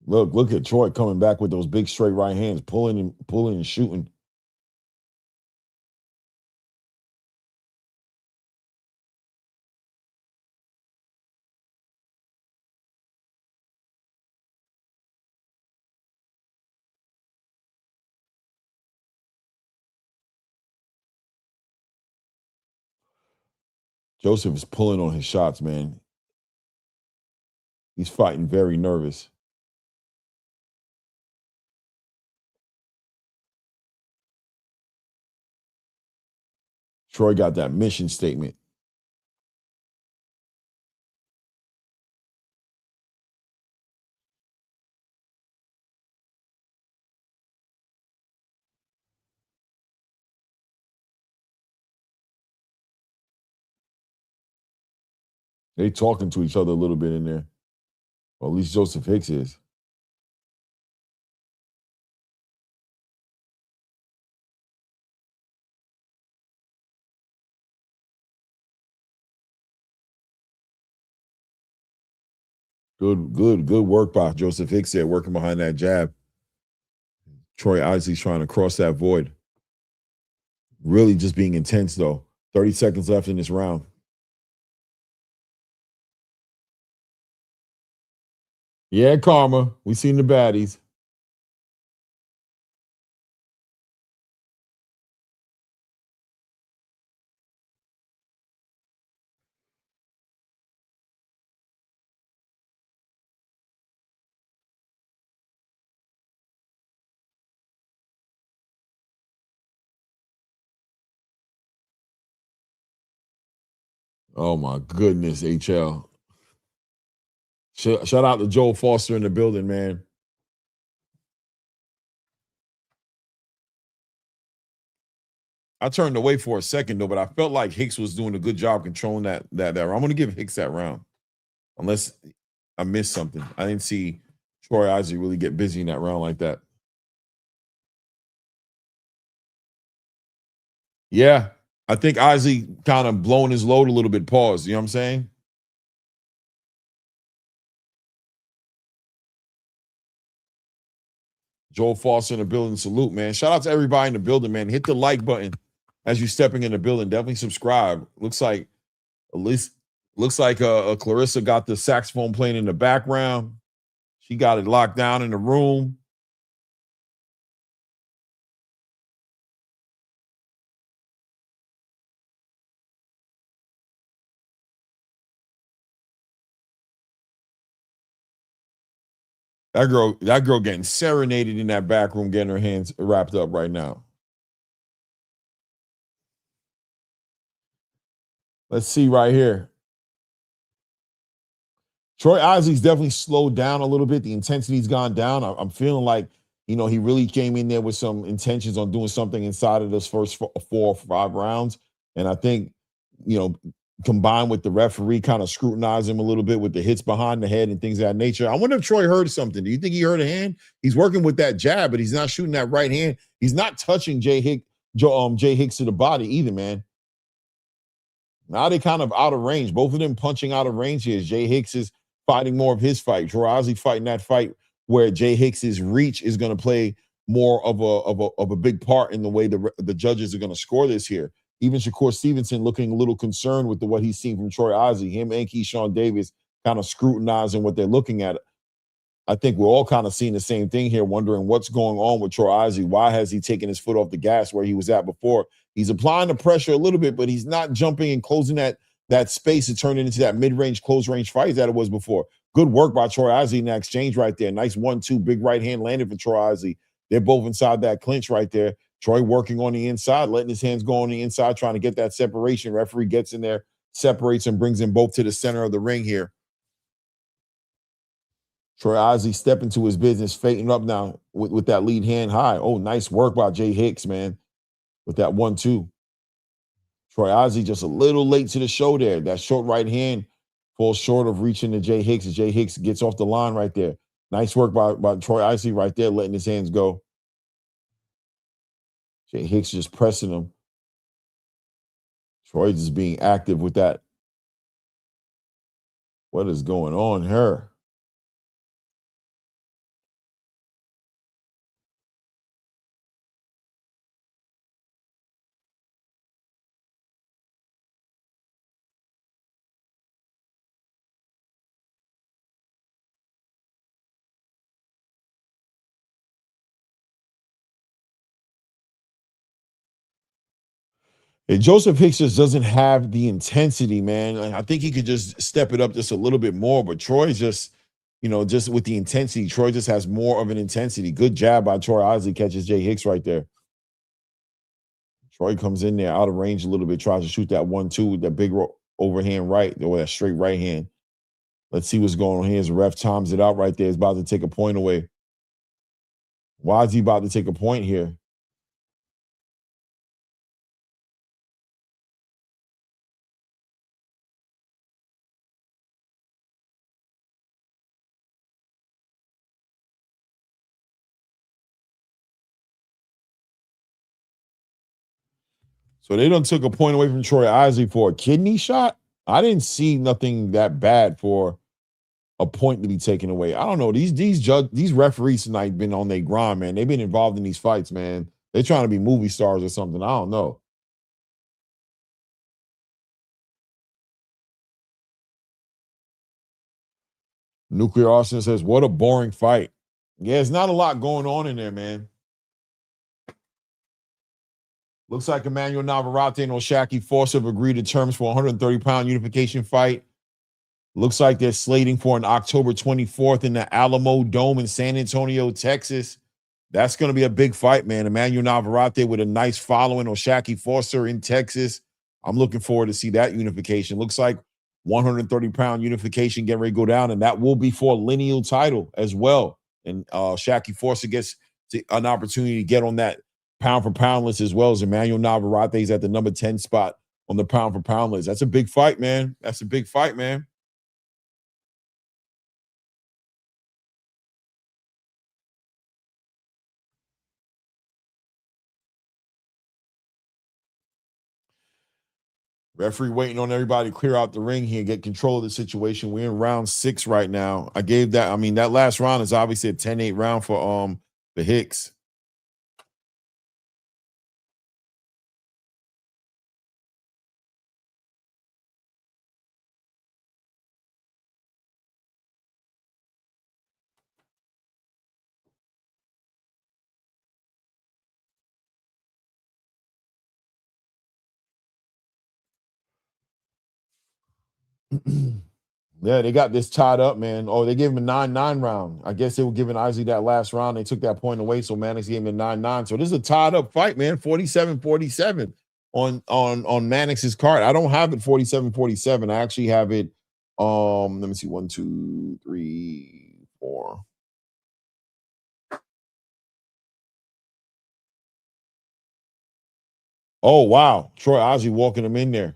Look at Troy coming back with those big straight right hands, pulling and shooting. Joseph is pulling on his shots, man. He's fighting very nervous. Troy got that mission statement. They talking to each other a little bit in there. Or at least Joseph Hicks is. Good work by Joseph Hicks there, working behind that jab. Troy Isley's trying to cross that void. Really just being intense, though. 30 seconds left in this round. Yeah, karma. We seen the baddies. Oh, my goodness, HL. Shout out to Joel Foster in the building, man. I turned away for a second, though, but I felt like Hicks was doing a good job controlling that round. I'm going to give Hicks that round. Unless I missed something. I didn't see Troy Isley really get busy in that round like that. Yeah, I think Isley kind of blowing his load a little bit. Pause. You know what I'm saying? Joel Foster in the building. Salute, man. Shout out to everybody in the building, man. Hit the like button as you're stepping in the building. Definitely subscribe. Looks like Claressa got the saxophone playing in the background. She got it locked down in the room. That girl getting serenaded in that back room, getting her hands wrapped up right now. Let's see right here. Troy Isley's definitely slowed down a little bit. The intensity's gone down. I'm feeling like, he really came in there with some intentions on doing something inside of those first 4 or 5 rounds. And I think, combined with the referee kind of scrutinizing him a little bit with the hits behind the head and things of that nature. I wonder if Troy heard something. Do you think he heard a hand? He's working with that jab, but he's not shooting that right hand. He's not touching Jay Hicks to the body either, man. Now they kind of out of range. Both of them punching out of range here. Jay Hicks is fighting more of his fight. Troy Isley fighting that fight where Jay Hicks's reach is going to play more of a big part in the way the judges are going to score this here. Even Shakur Stevenson looking a little concerned with what he's seen from Troy Isley. Him and Keyshawn Davis kind of scrutinizing what they're looking at. I think we're all kind of seeing the same thing here, wondering what's going on with Troy Isley. Why has he taken his foot off the gas where he was at before? He's applying the pressure a little bit, but he's not jumping and closing that space to turn it into that mid-range, close-range fight that it was before. Good work by Troy Isley in that exchange right there. Nice 1-2, big right hand landed for Troy Isley. They're both inside that clinch right there. Troy working on the inside, letting his hands go on the inside, trying to get that separation. Referee gets in there, separates and brings them both to the center of the ring here. Troy Isley stepping to his business, fading up now with that lead hand high. Oh, nice work by Jay Hicks, man, with that 1-2. Troy Isley just a little late to the show there. That short right hand falls short of reaching to Jay Hicks, as Jay Hicks gets off the line right there. Nice work by Troy Isley right there, letting his hands go. Jay Hicks just pressing him. Troy just being active with that. What is going on here? And Joseph Hicks just doesn't have the intensity, man. I think he could just step it up just a little bit more, but Troy's just, just with the intensity, Troy just has more of an intensity. Good jab by Troy Isley, catches Jay Hicks right there. Troy comes in there out of range a little bit, tries to shoot that 1-2 with that big overhand right, or that straight right hand. Let's see what's going on here as the ref times it out right there. He's about to take a point away. Why is he about to take a point here? So they done took a point away from Troy Isley for a kidney shot. I didn't see nothing that bad for a point to be taken away. I don't know. These referees tonight been on their grind, man. They've been involved in these fights, man. They're trying to be movie stars or something. I don't know. Nuclear Austin says, what a boring fight. Yeah, it's not a lot going on in there, man. Looks like Emmanuel Navarrete and Oshaki Force have agreed to terms for a 130-pound unification fight. Looks like they're slating for an October 24th in the Alamo Dome in San Antonio, Texas. That's going to be a big fight, man. Emmanuel Navarrete with a nice following. Oshaki Forcer in Texas. I'm looking forward to see that unification. Looks like 130-pound unification getting ready to go down, and that will be for a lineal title as well. And Oshaki Forcer gets an opportunity to get on that pound-for-pound list as well as Emmanuel Navarrete is at the number 10 spot on the pound-for-pound list. That's a big fight, man. That's a big fight, man. Referee waiting on everybody to clear out the ring here, get control of the situation. We're in round 6 right now. That last round is obviously a 10-8 round for the Hicks. Yeah, they got this tied up, man. Oh, they gave him a 9-9 round. I guess they were giving Isley that last round. They took that point away, so Mannix gave him a 9-9. So this is a tied up fight, man. 47-47 on Mannix's card. I don't have it 47-47. I actually have it. Let me see. 1, 2, 3, 4. Oh, wow. Troy Isley walking him in there.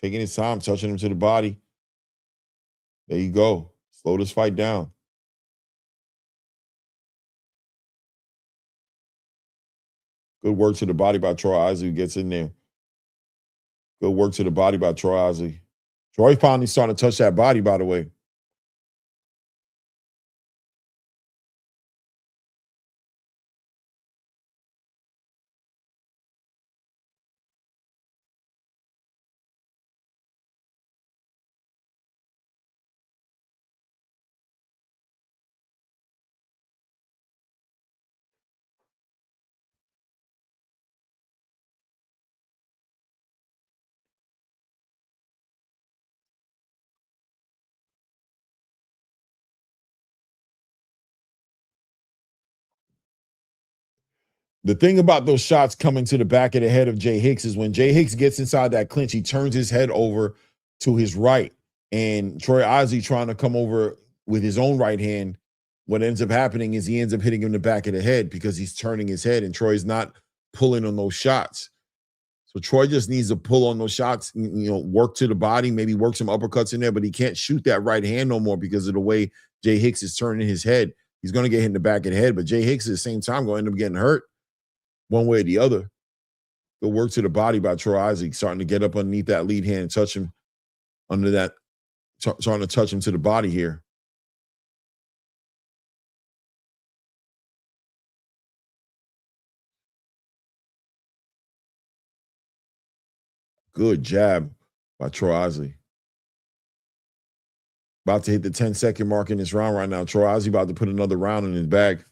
Taking his time, touching him to the body. There you go. Slow this fight down. Good work to the body by Troy Isley, who gets in there. Good work to the body by Troy Isley. Troy finally starting to touch that body, by the way. The thing about those shots coming to the back of the head of Jay Hicks is when Jay Hicks gets inside that clinch, he turns his head over to his right. And Troy Isley trying to come over with his own right hand. What ends up happening is he ends up hitting him in the back of the head because he's turning his head and Troy's not pulling on those shots. So Troy just needs to pull on those shots, work to the body, maybe work some uppercuts in there, but he can't shoot that right hand no more because of the way Jay Hicks is turning his head. He's going to get hit in the back of the head, but Jay Hicks at the same time going to end up getting hurt one way or the other. Good work to the body by Troy Isley, starting to get up underneath that lead hand and touch him under that, trying to touch him to the body here. Good jab by Troy Isley. About to hit the 10-second mark in this round right now. Troy Isley about to put another round in his bag.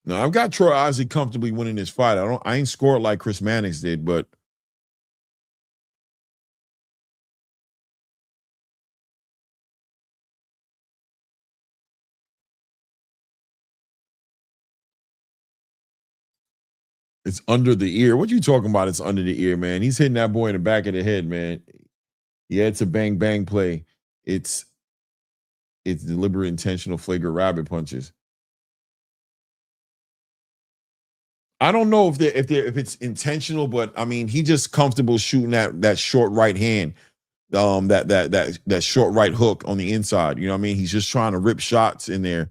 No, I've got Troy Osley comfortably winning this fight. I ain't scored like Chris Mannix did, but it's under the ear. What you talking about? It's under the ear, man. He's hitting that boy in the back of the head, man. Yeah, it's a bang bang play. It's deliberate, intentional, flagrant rabbit punches. I don't know if it's intentional, but I mean, he just comfortable shooting that short right hand, that short right hook on the inside. You know what I mean? He's just trying to rip shots in there,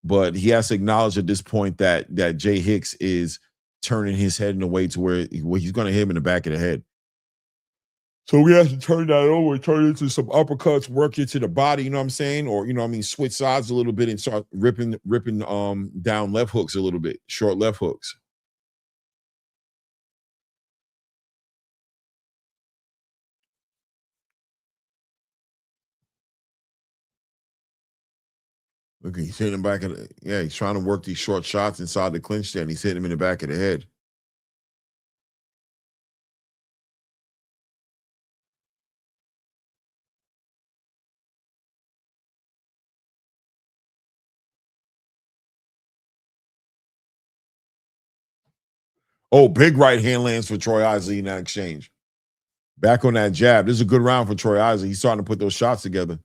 but he has to acknowledge at this point that Jay Hicks is turning his head in a way to where he's going to hit him in the back of the head. So we have to turn that over, turn it into some uppercuts, work it to the body, you know what I'm saying? Or, you know what I mean, switch sides a little bit and start ripping down left hooks a little bit, short left hooks. Look, he's hitting him back he's trying to work these short shots inside the clinch stand. He's hitting him in the back of the head. Oh, big right hand lands for Troy Osley in that exchange. Back on that jab. This is a good round for Troy Osley. He's starting to put those shots together.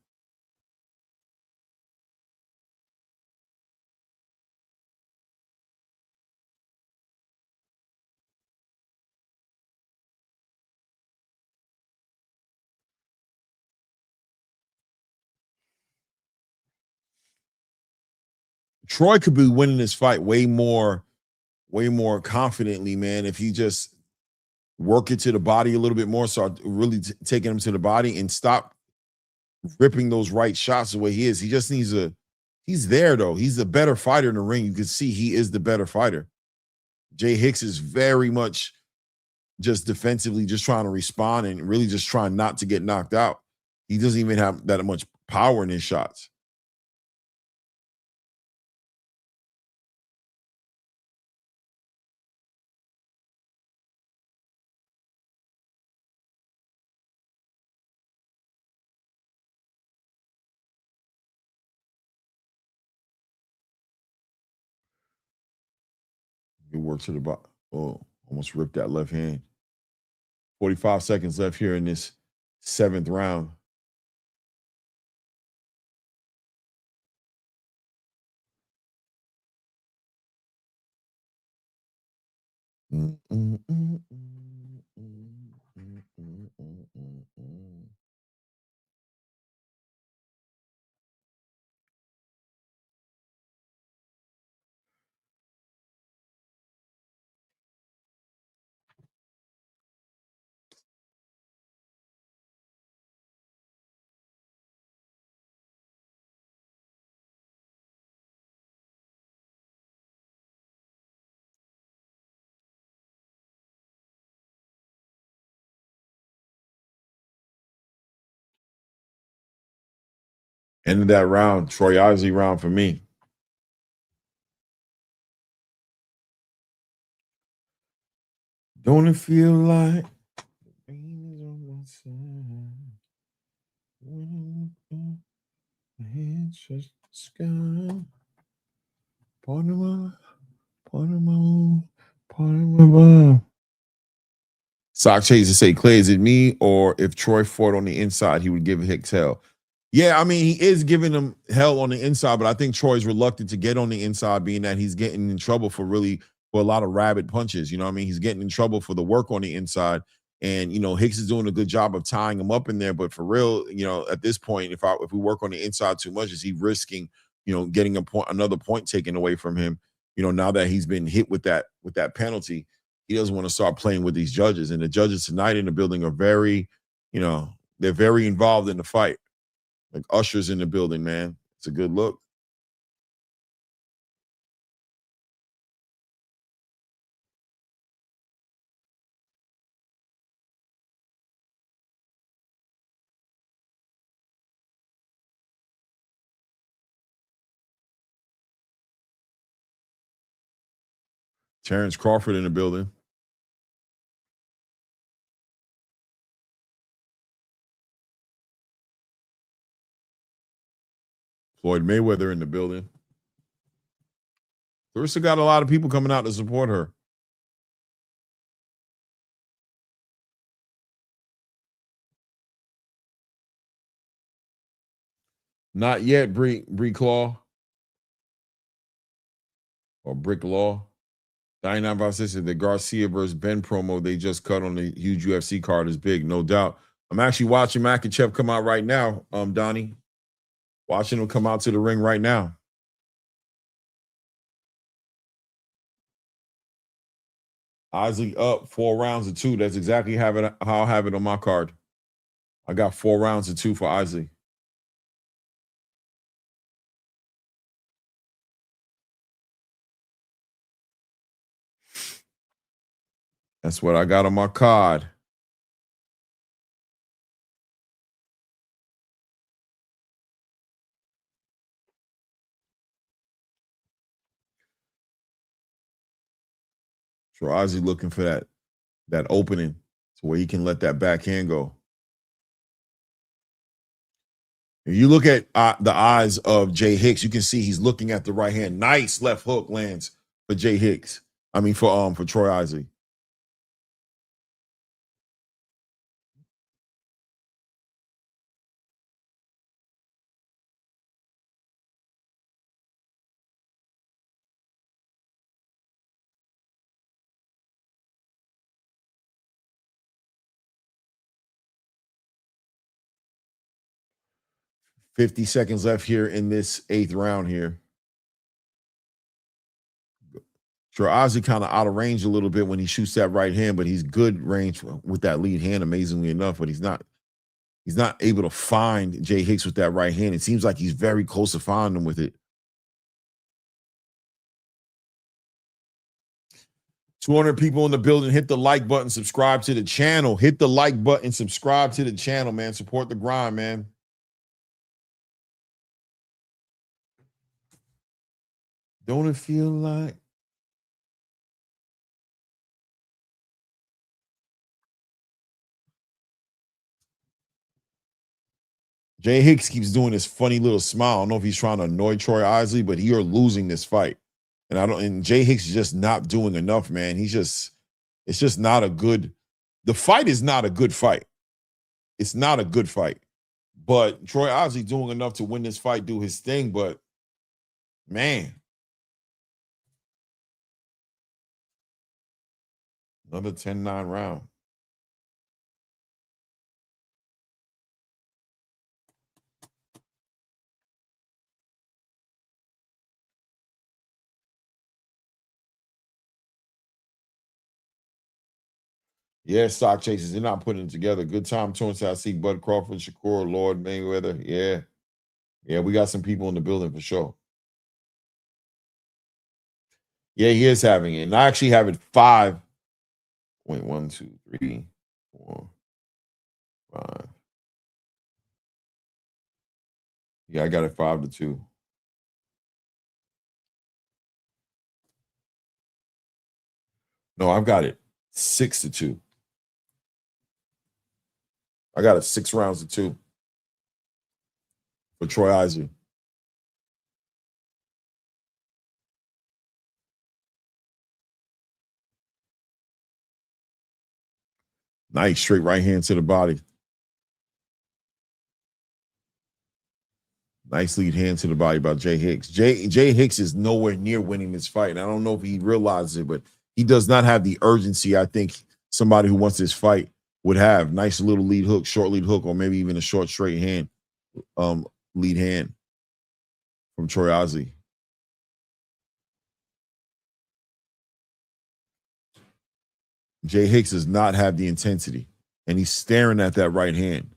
Troy could be winning this fight way more confidently, man, if he just work it to the body a little bit more, start really taking him to the body and stop ripping those right shots the way he is. He just needs he's there, though. He's the better fighter in the ring. You can see he is the better fighter. Jay Hicks is very much just defensively just trying to respond and really just trying not to get knocked out. He doesn't even have that much power in his shots. Good work to the bottom. Oh, almost ripped that left hand. 45 seconds left here in this 7th round. End of that round, Troy Osley round for me. Don't it feel like the rain is on my side? When my head touches the sky. Part of my vibe. Sock Chaser say, Clay, is it me? Or if Troy fought on the inside, he would give Hicks hell. Yeah, I mean, he is giving him hell on the inside, but I think Troy's reluctant to get on the inside, being that he's getting in trouble for a lot of rabbit punches. You know what I mean? He's getting in trouble for the work on the inside. And, you know, Hicks is doing a good job of tying him up in there. But for real, you know, at this point, if we work on the inside too much, is he risking, you know, getting another point taken away from him? You know, now that he's been hit with that penalty, he doesn't want to start playing with these judges. And the judges tonight in the building are very, you know, they're very involved in the fight. Like ushers in the building, man. It's a good look. Terrence Crawford in the building. Floyd Mayweather in the building. Claressa got a lot of people coming out to support her. Not yet, Bree Claw. Or Brick Law. 99 said the Garcia versus Ben promo they just cut on the huge UFC card is big, no doubt. I'm actually watching Makachev come out right now, Donnie. Watching him come out to the ring right now. Isley up 4 rounds to 2. That's exactly how I have it on my card. I got 4 rounds to 2 for Isley. That's what I got on my card. So Ozzy looking for that opening to where he can let that backhand go. If you look at the eyes of Jay Hicks, you can see he's looking at the right hand. Nice left hook lands for Jay Hicks. I mean for Troy Isley. $50 seconds left here in this 8th round here. Sure, Ozzy kind of out of range a little bit when he shoots that right hand, but he's good range with that lead hand, amazingly enough. But he's not able to find Jay Hicks with that right hand. It seems like he's very close to finding him with it. 200 people in the building. Hit the like button, subscribe to the channel. Hit the like button, subscribe to the channel, man. Support the grind, man. Don't it feel like? Jay Hicks keeps doing this funny little smile. I don't know if he's trying to annoy Troy Isley, but you're losing this fight. And Jay Hicks is just not doing enough, man. It's just not a good, the fight is not a good fight. It's not a good fight. But Troy Isley doing enough to win this fight, do his thing, but man. Another 10-9 round. Yeah, stock chasers, they're not putting it together. Good time, Torrance. I see Bud Crawford, Shakur, Lord Mayweather. Yeah. Yeah, we got some people in the building for sure. Yeah, he is having it. And I actually have it 5. Wait, 1, 2, 3, 4, 5. Yeah, I got it 5-2. No, I've got it 6-2. I got it 6 rounds to 2 for Troy Isley. Nice straight right hand to the body. Nice lead hand to the body by Jay Hicks. Jay Hicks is nowhere near winning this fight. And I don't know if he realizes it, but he does not have the urgency I think somebody who wants this fight would have. Nice little lead hook, short lead hook, or maybe even a short straight hand, lead hand from Troy Isley. Jay Hicks does not have the intensity, and he's staring at that right hand.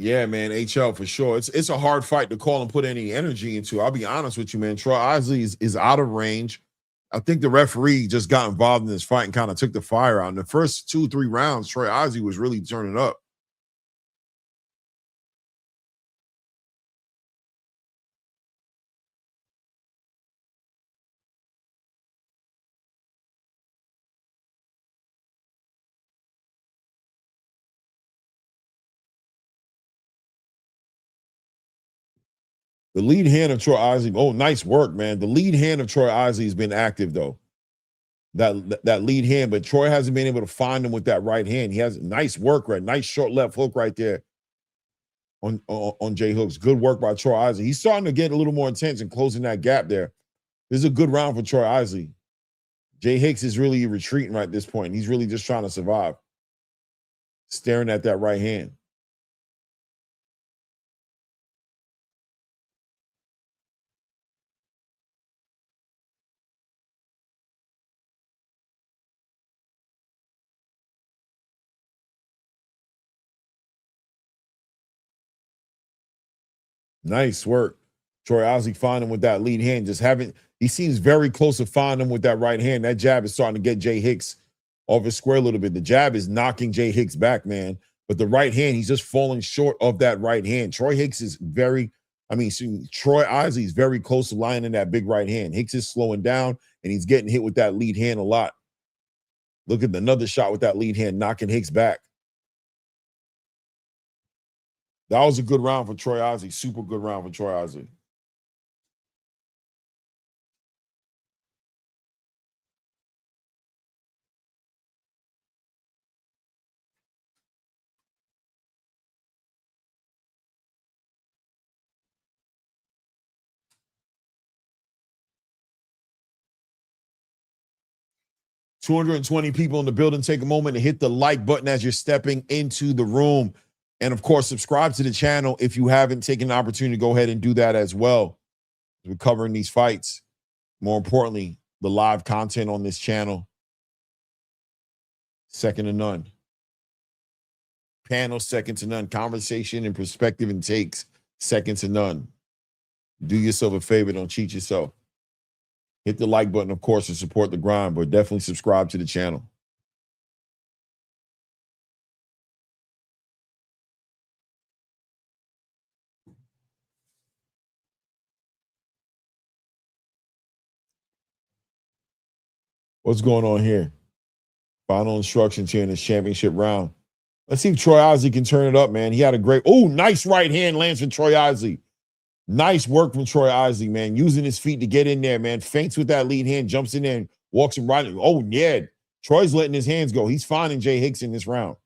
Yeah, man, HL for sure. It's a hard fight to call and put any energy into. I'll be honest with you, man. Troy Isley is out of range. I think the referee just got involved in this fight and kind of took the fire out. In the first 2-3 rounds, Troy Isley was really turning up. The lead hand of Troy Isley. Oh, nice work, man. The lead hand of Troy Isley has been active, though. That lead hand, but Troy hasn't been able to find him with that right hand. He has nice work, right? Nice short left hook right there on J Hooks. Good work by Troy Isley. He's starting to get a little more intense and closing that gap there. This is a good round for Troy Isley. Jay Hicks is really retreating right at this point. He's really just trying to survive. Staring at that right hand. Nice work. Troy Isley finding with that lead hand. He seems very close to finding him with that right hand. That jab is starting to get Jay Hicks off his square a little bit. The jab is knocking Jay Hicks back, man. But the right hand, he's just falling short of that right hand. Troy Isley is very close to lying in that big right hand. Hicks is slowing down, and he's getting hit with that lead hand a lot. Look at another shot with that lead hand, knocking Hicks back. That was a good round for Troy Isley. Super good round for Troy Isley. $220 people in the building. Take a moment to hit the like button as you're stepping into the room. And, of course, subscribe to the channel if you haven't taken the opportunity to go ahead and do that as well. We're covering these fights. More importantly, the live content on this channel. Second to none. Panel, second to none. Conversation and perspective and takes, second to none. Do yourself a favor. Don't cheat yourself. Hit the like button, of course, to support the grind, but definitely subscribe to the channel. What's going on here? Final instructions here in this championship round. Let's see if Troy Isley can turn it up, man. He had a great, nice right hand lands from Troy Isley. Nice work from Troy Isley, man. Using his feet to get in there, man. Feints with that lead hand, jumps in there and walks him right. Oh, yeah. Troy's letting his hands go. He's finding Jay Hicks in this round.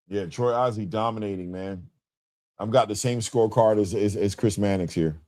Yeah, Troy Isley dominating, man. I've got the same scorecard as Chris Mannix here.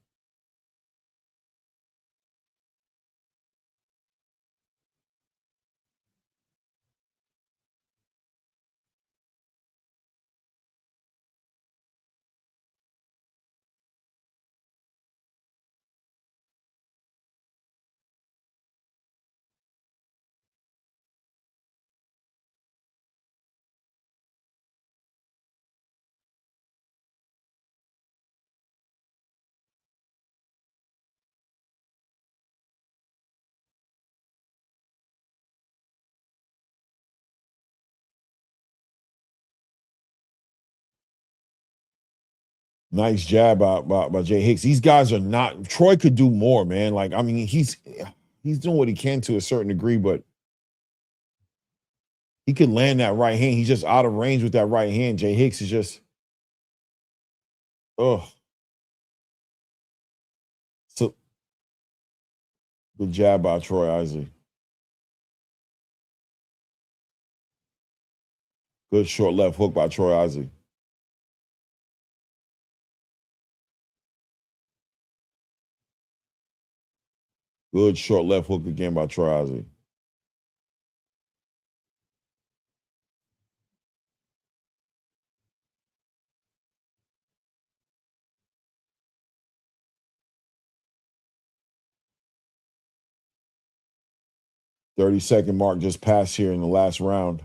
Nice jab by Jay Hicks. These guys are not. Troy could do more, man. Like, I mean, he's doing what he can to a certain degree, but he could land that right hand. He's just out of range with that right hand. Jay Hicks is just, so good jab by Troy Isley. Good short left hook by Troy Isley. Good short left hook again by Troy Isley. .30-second mark just passed here in the last round.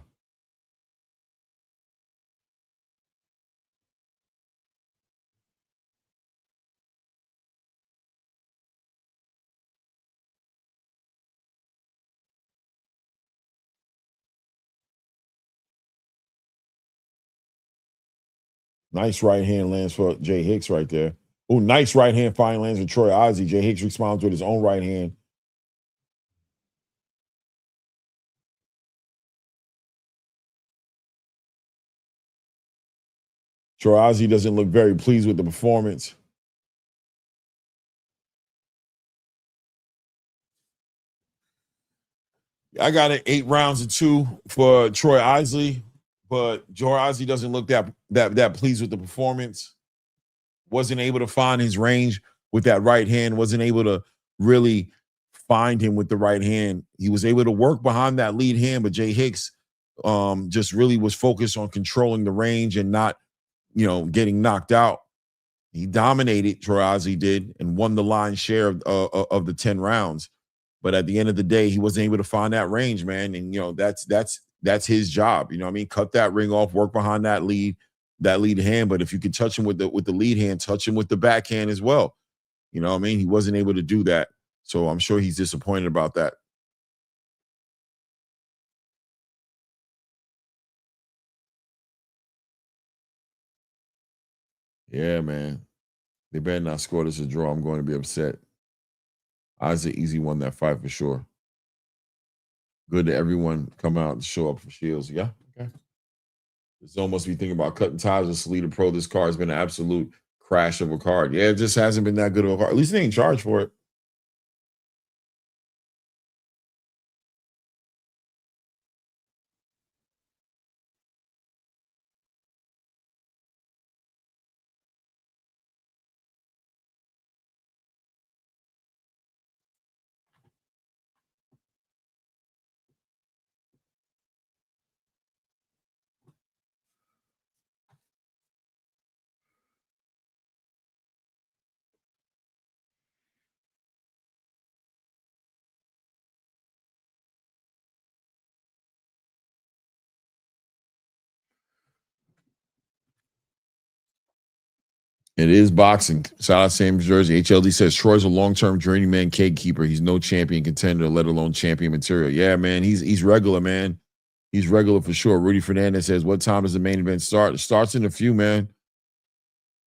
Nice right hand lands for Jay Hicks right there. Oh, nice right hand fine lands for Troy Isley. Jay Hicks responds with his own right hand. Troy Isley doesn't look very pleased with the performance. I got it 8 rounds to 2 for Troy Isley, but Troy Isley doesn't look that pleased with the performance. Wasn't able to find his range with that right hand. Wasn't able to really find him with the right hand. He was able to work behind that lead hand, but Jay Hicks just really was focused on controlling the range and not, getting knocked out. He dominated, Troy Isley did, and won the lion's share of the 10 rounds. But at the end of the day, he wasn't able to find that range, man. And that's his job. You know what I mean? Cut that ring off, work behind that lead hand. But if you could touch him with the lead hand, touch him with the backhand as well. You know what I mean? He wasn't able to do that. So I'm sure he's disappointed about that. Yeah, man. They better not score this a draw. I'm going to be upset. Isaac easy won that fight for sure. Good that everyone come out and show up for Shields. Yeah, okay. It's almost be thinking about cutting ties with Salida Pro. This card has been an absolute crash of a card. Yeah, it just hasn't been that good of a card. At least they ain't charged for it. It is boxing. Shout out Sam Jersey. HLD says Troy's a long-term journeyman cake keeper. He's no champion contender, let alone champion material. Yeah, man. He's regular, man. He's regular for sure. Rudy Fernandez says, what time does the main event start? It starts in a few, man.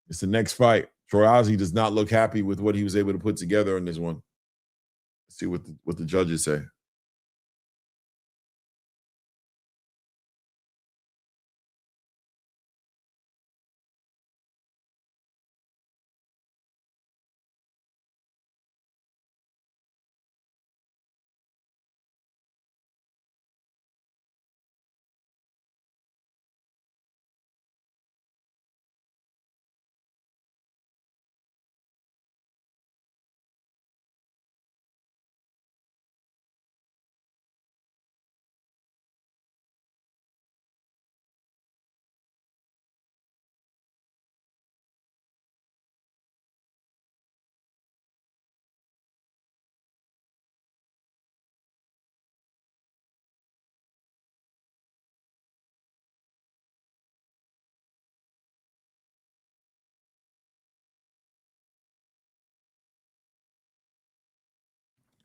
It's the next fight. Troy Isley does not look happy with what he was able to put together in this one. Let's see what the judges say.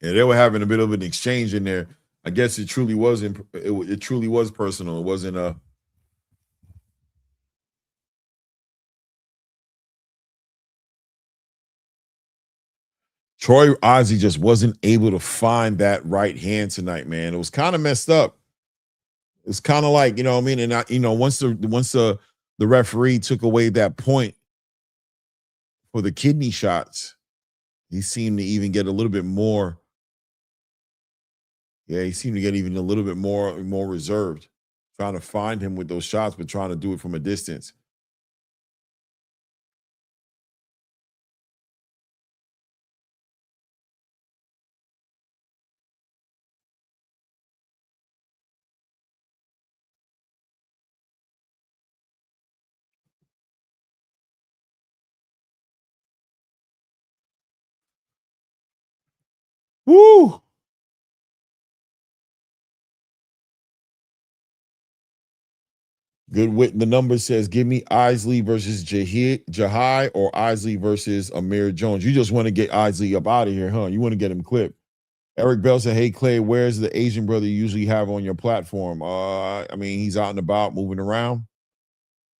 Yeah, they were having a bit of an exchange in there. I guess it truly was it truly was personal. It wasn't a Troy Isley just wasn't able to find that right hand tonight, man. It was kind of messed up. It's kind of like, you know what I mean? And once the referee took away that point for the kidney shots, he seemed to even get a little bit more. Yeah, he seemed to get even a little bit more reserved. Trying to find him with those shots, but trying to do it from a distance. Woo! Good wit. The number says, give me Isley versus Jahai or Isley versus Amir Jones. You just want to get Isley up out of here, huh? You want to get him clipped. Eric Bell said, hey, Clay, where's the Asian brother you usually have on your platform? I mean, he's out and about, moving around,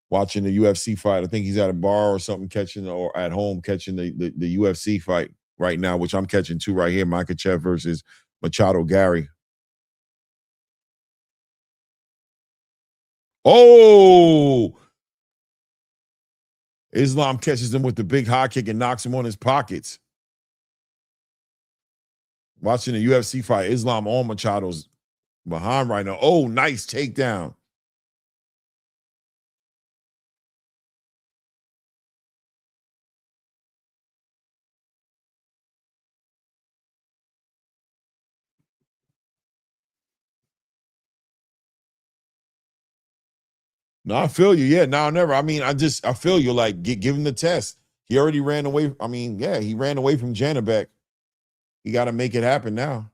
watching the UFC fight. I think he's at a bar or something catching, or at home catching the UFC fight right now, which I'm catching too right here, Makachev versus Machado Gary. Oh! Islam catches him with the big high kick and knocks him on his pockets. Watching the UFC fight, Islam on Machado's behind right now. Oh, nice takedown. No, I feel you. Yeah, now or never. I mean, I feel you. Like, give him the test. He already ran away. I mean, yeah, he ran away from Janabek. You got to make it happen now.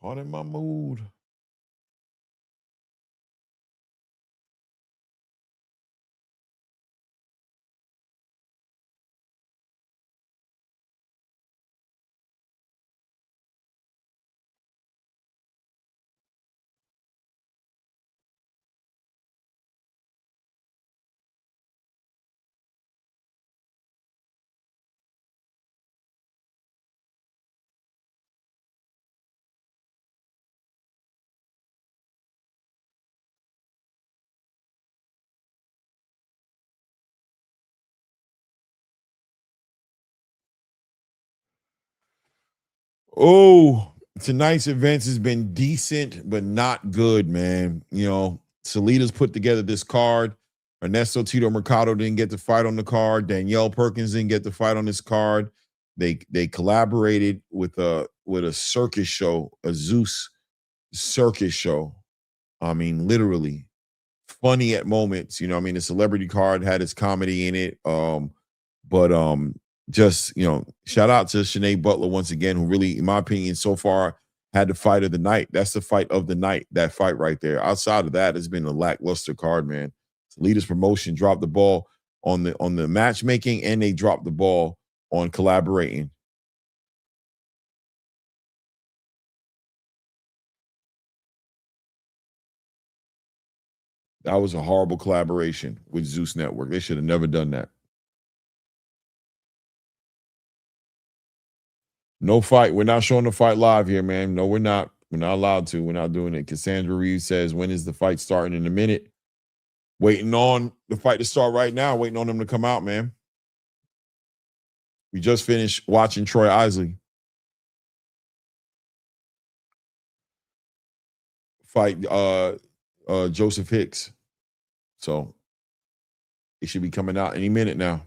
Pardon my mood. Oh, tonight's events has been decent, but not good, man. You know, Salidas put together this card. Ernesto Tito Mercado didn't get to fight on the card. Danielle Perkins didn't get to fight on this card. They collaborated with a circus show, a Zeus circus show. I mean, literally funny at moments. You know, I mean, the celebrity card had its comedy in it. But just, you know, shout out to Shanae Butler once again, who really, in my opinion, so far had the fight of the night. That's the fight of the night, that fight right there. Outside of that, it's been a lackluster card, man. Leaders Promotion dropped the ball on the matchmaking, and they dropped the ball on collaborating. That was a horrible collaboration with Zeus Network. They should have never done that. No fight. We're not showing the fight live here, man. No, we're not. We're not allowed to. We're not doing it. Cassandra Reeves says, when is the fight starting? In a minute. Waiting on the fight to start right now. Waiting on them to come out, man. We just finished watching Troy Isley fight Joseph Hicks. So it should be coming out any minute now.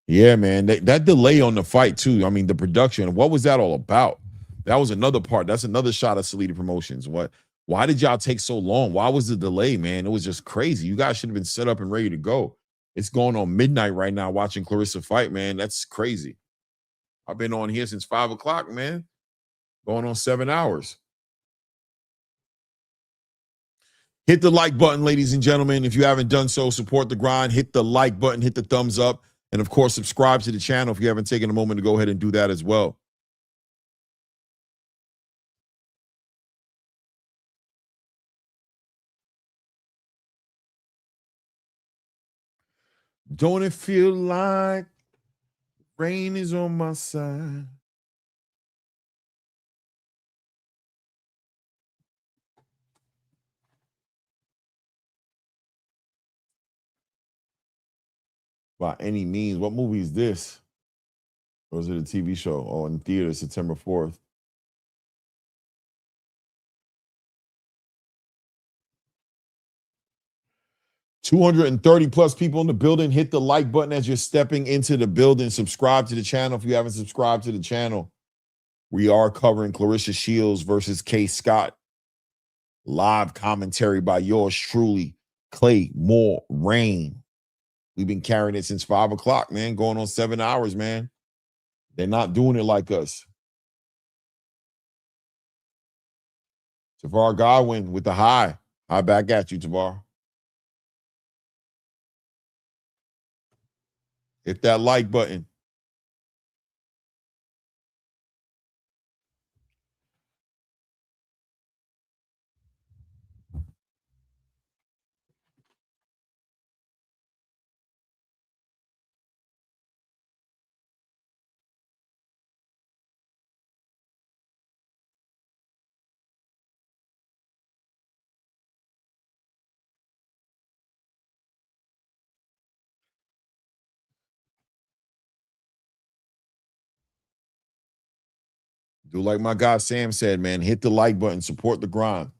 Yeah, man. That delay on the fight, too. I mean, the production. What was that all about? That was another part. That's another shot at Salida Promotions. Why did y'all take so long? Why was the delay, man? It was just crazy. You guys should have been set up and ready to go. It's going on midnight right now watching Claressa fight, man. That's crazy. I've been on here since 5 o'clock, man. Going on 7 hours. Hit the like button, ladies and gentlemen. If you haven't done so, support the grind. Hit the like button, hit the thumbs up. And, of course, subscribe to the channel if you haven't taken a moment to go ahead and do that as well. Don't it feel like rain is on my side? By any means. What movie is this? Or is it a TV show? Oh, in theater, September 4th. +230 people in the building. Hit the like button as you're stepping into the building. Subscribe to the channel if you haven't subscribed to the channel. We are covering Claressa Shields versus Kaye Scott. Live commentary by yours truly, Clay Moore Rain. We've been carrying it since 5 o'clock, man. Going on 7 hours, man. They're not doing it like us. Tavar Godwin with the high. High back at you, Tavar. Hit that like button. Do like my guy Sam said, man. Hit the like button. Support the grind.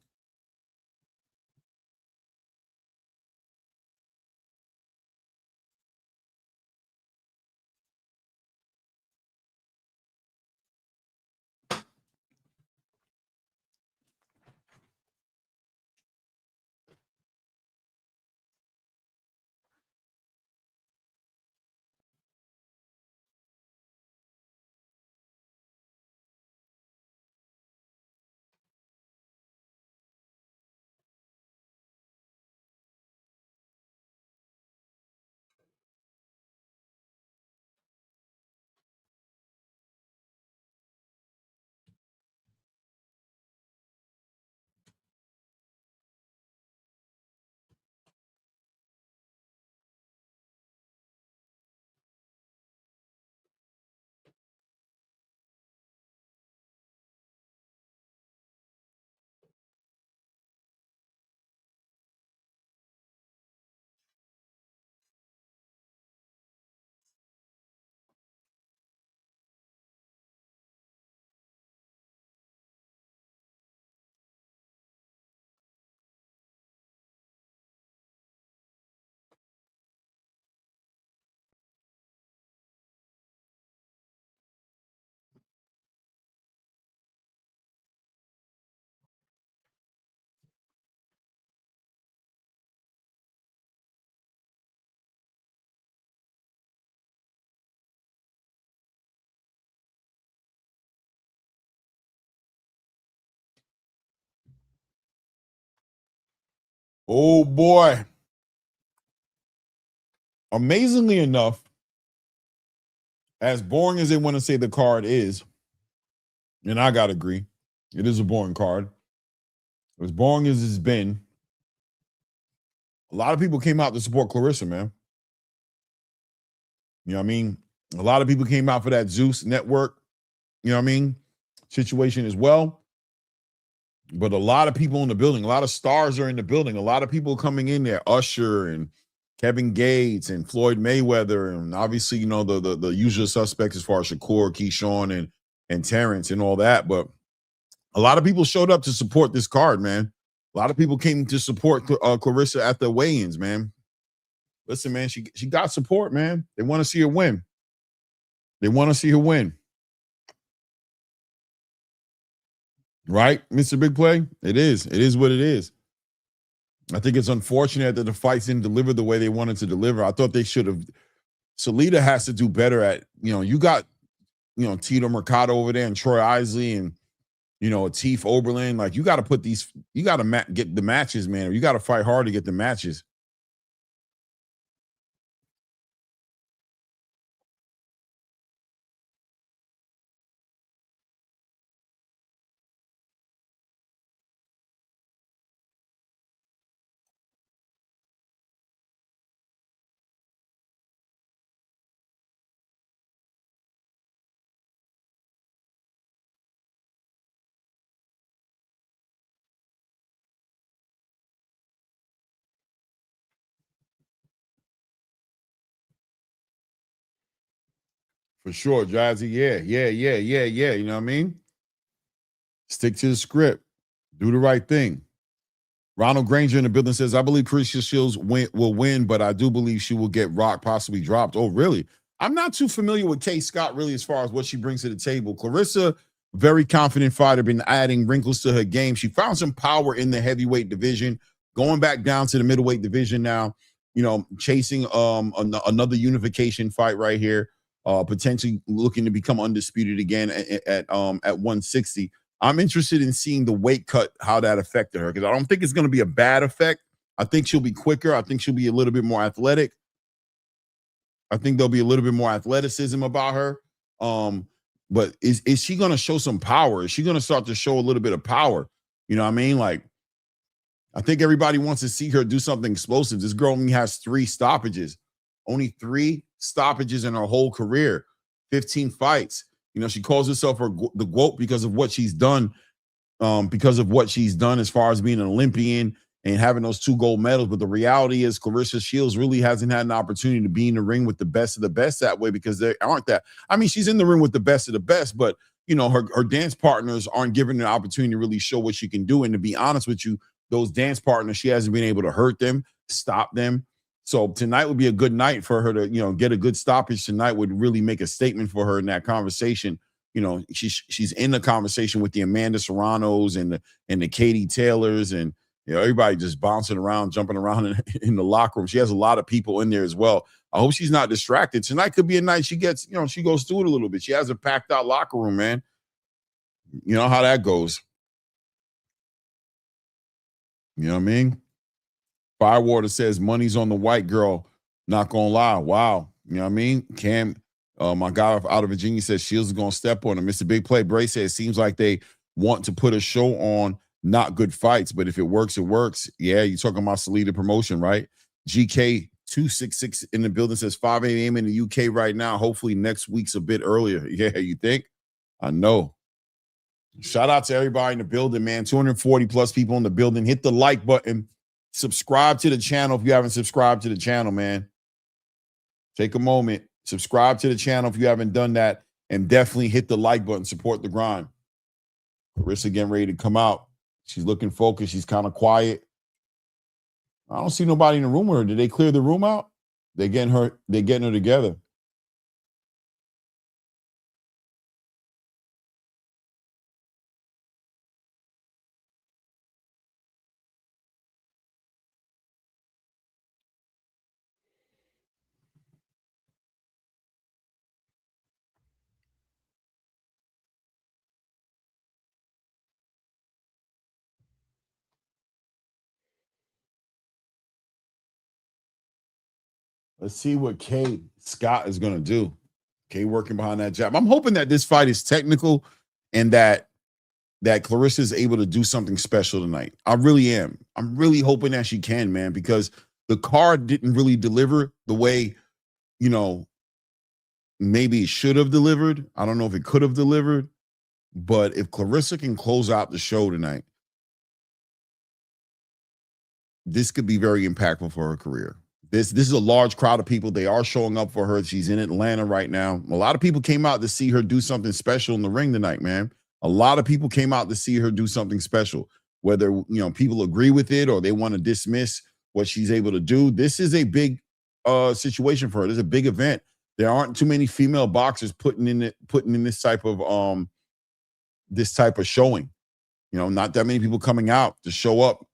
Oh, boy. Amazingly enough, as boring as they want to say the card is, and I got to agree, it is a boring card. As boring as it's been, a lot of people came out to support Claressa, man. You know what I mean? A lot of people came out for that Zeus network, you know what I mean, situation as well. But a lot of people in the building, a lot of stars are in the building, a lot of people coming in there, Usher and Kevin Gates and Floyd Mayweather, and obviously, you know, the usual suspects as far as Shakur, Keyshawn, and Terrence and all that. But a lot of people showed up to support this card, man. A lot of people came to support Claressa at the weigh-ins, man. Listen, man, she got support, man. They want to see her win. They want to see her win. Right, Mr. Big Play? It is. It is what it is. I think it's unfortunate that the fights didn't deliver the way they wanted to deliver. I thought they should have. Salita has to do better at, you know, you got, you know, Tito Mercado over there and Troy Isley and, you know, Atif Oberlin. Like, you got to put these, you got to get the matches, man. You got to fight hard to get the matches. For sure, Jazzy. Yeah. You know what I mean? Stick to the script. Do the right thing. Ronald Granger in the building says, I believe Claressa Shields will win, but I do believe she will get rocked, possibly dropped. Oh, really? I'm not too familiar with Kaye Scott, really, as far as what she brings to the table. Claressa, very confident fighter, been adding wrinkles to her game. She found some power in the heavyweight division, going back down to the middleweight division now, chasing another unification fight right here, potentially looking to become undisputed again at 160. I'm interested in seeing the weight cut, how that affected her, because I don't think it's going to be a bad effect. I think she'll be quicker. I think she'll be a little bit more athletic. I think there'll be a little bit more athleticism about her. But is she going to show some power? Is she going to start to show a little bit of power? You know what I mean? Like, I think everybody wants to see her do something explosive. This girl only has 3 stoppages. Only 3 stoppages in her whole career. 15 fights. She calls herself the GWOAT because of what she's done, as far as being an Olympian and having those 2 gold medals. But the reality is Claressa Shields really hasn't had an opportunity to be in the ring with the best of the best that way, because there aren't that. I mean, she's in the ring with the best of the best, but her dance partners aren't given an opportunity to really show what she can do. And to be honest with you, those dance partners, she hasn't been able to hurt them, stop them. So tonight would be a good night for her to, get a good stoppage tonight, would really make a statement for her in that conversation. She's in the conversation with the Amanda Serranos and the Katie Taylors, and everybody just bouncing around, jumping around in the locker room. She has a lot of people in there as well. I hope she's not distracted. Tonight could be a night she gets, she goes through it a little bit. She has a packed out locker room, man. You know how that goes. You know what I mean? Firewater says money's on the white girl. Not gonna lie. Wow. You know what I mean? Cam, my guy out of Virginia says Shields is gonna step on him. Mr. Big Play Bray says it seems like they want to put a show on, not good fights, but if it works, it works. Yeah, you're talking about Salida promotion, right? GK266 in the building says 5 a.m. in the UK right now. Hopefully next week's a bit earlier. Yeah, you think? I know. Shout out to everybody in the building, man. 240 plus people in the building. Hit the like button. Subscribe to the channel if you haven't subscribed to the channel, man. Take a moment. Subscribe to the channel if you haven't done that. And definitely hit the like button. Support the grind. Claressa getting ready to come out. She's looking focused. She's kind of quiet. I don't see nobody in the room with her. Did they clear the room out? They're getting her together. Let's see what Kaye Scott is going to do. Kaye working behind that jab. I'm hoping that this fight is technical and that Claressa is able to do something special tonight. I really am. I'm really hoping that she can, man, because the card didn't really deliver the way, maybe it should have delivered. I don't know if it could have delivered, but if Claressa can close out the show tonight, this could be very impactful for her career. This is a large crowd of people. They are showing up for her. She's in Atlanta right now. A lot of people came out to see her do something special in the ring tonight, man. A lot of people came out to see her do something special. Whether, people agree with it or they want to dismiss what she's able to do. This is a big situation for her. This is a big event. There aren't too many female boxers putting in this type of showing. Not that many people coming out to show up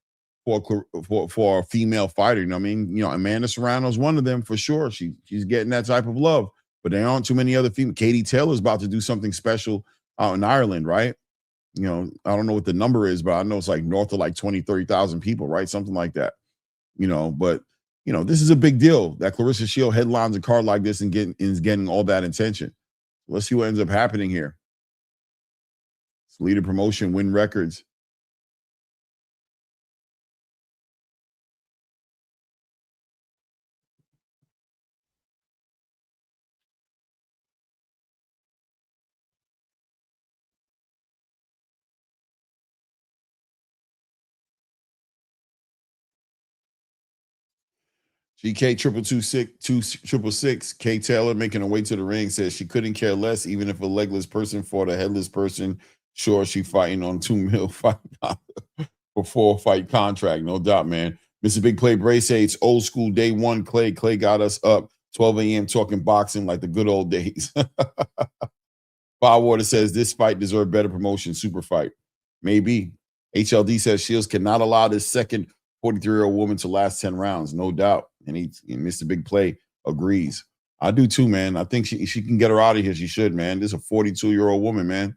for a female fighter. Amanda Serrano is one of them for sure. She's getting that type of love, but there aren't too many other female. Katie Taylor's about to do something special out in Ireland, right? I don't know what the number is, but I know it's like north of like 20, 30,000 people, right? Something like that. But this is a big deal that Claressa Shields headlines a card like this and is getting all that attention. Let's see what ends up happening here. Leader promotion, win records. GK 222-6, Kay Taylor making her way to the ring says she couldn't care less even if a legless person fought a headless person. Sure, she fighting on $2 million fight for 4-fight contract. No doubt, man. Mr. Big Play Bray says it's old school day one. Clay got us up 12 a.m. talking boxing like the good old days. Firewater says this fight deserved better promotion. Super fight. Maybe. HLD says Shields cannot allow this second 43-year-old woman to last 10 rounds. No doubt. And Mr. Big Play agrees. I do too, man. I think she can get her out of here. She should, man. This is a 42-year-old woman, man.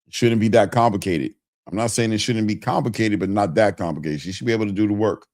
It shouldn't be that complicated. I'm not saying it shouldn't be complicated, but not that complicated. She should be able to do the work.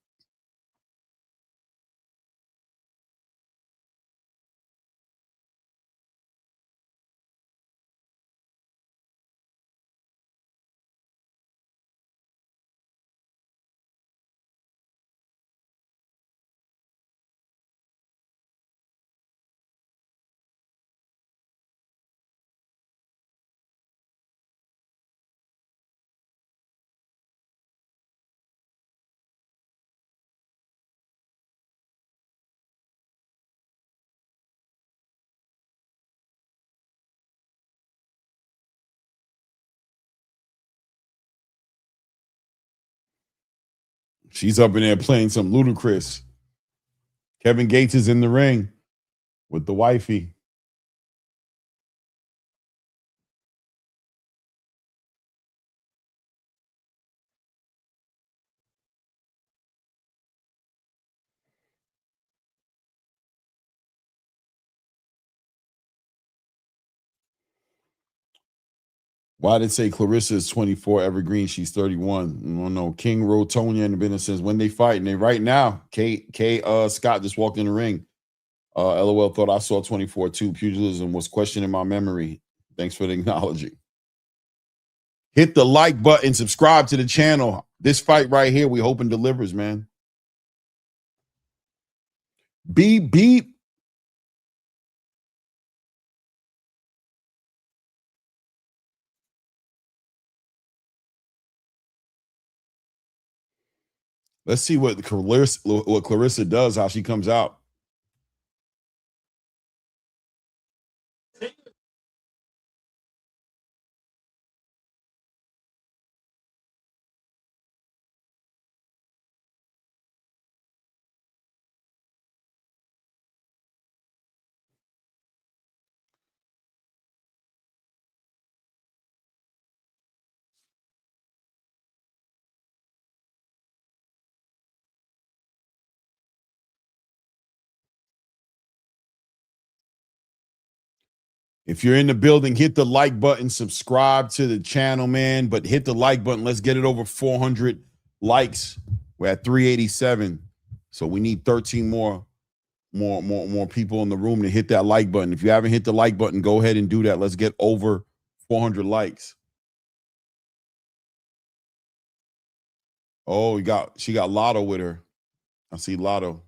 She's up in there playing some ludicrous. Kevin Gates is in the ring with the wifey. Why did it say Claressa is 24, Evergreen? She's 31. No, no. King Rotonia in the business says when they fight, and they right now. Kaye Scott just walked in the ring. LOL thought I saw 24 too. Pugilism was questioning my memory. Thanks for the acknowledging. Hit the like button, subscribe to the channel. This fight right here, we hoping delivers, man. Beep, beep. Let's see what Claressa does, how she comes out. If you're in the building, hit the like button, subscribe to the channel, man. But hit the like button. Let's get it over 400 likes. We're at 387. So we need 13 more people in the room to hit that like button. If you haven't hit the like button, go ahead and do that. Let's get over 400 likes. Oh, she got Lotto with her. I see Lotto.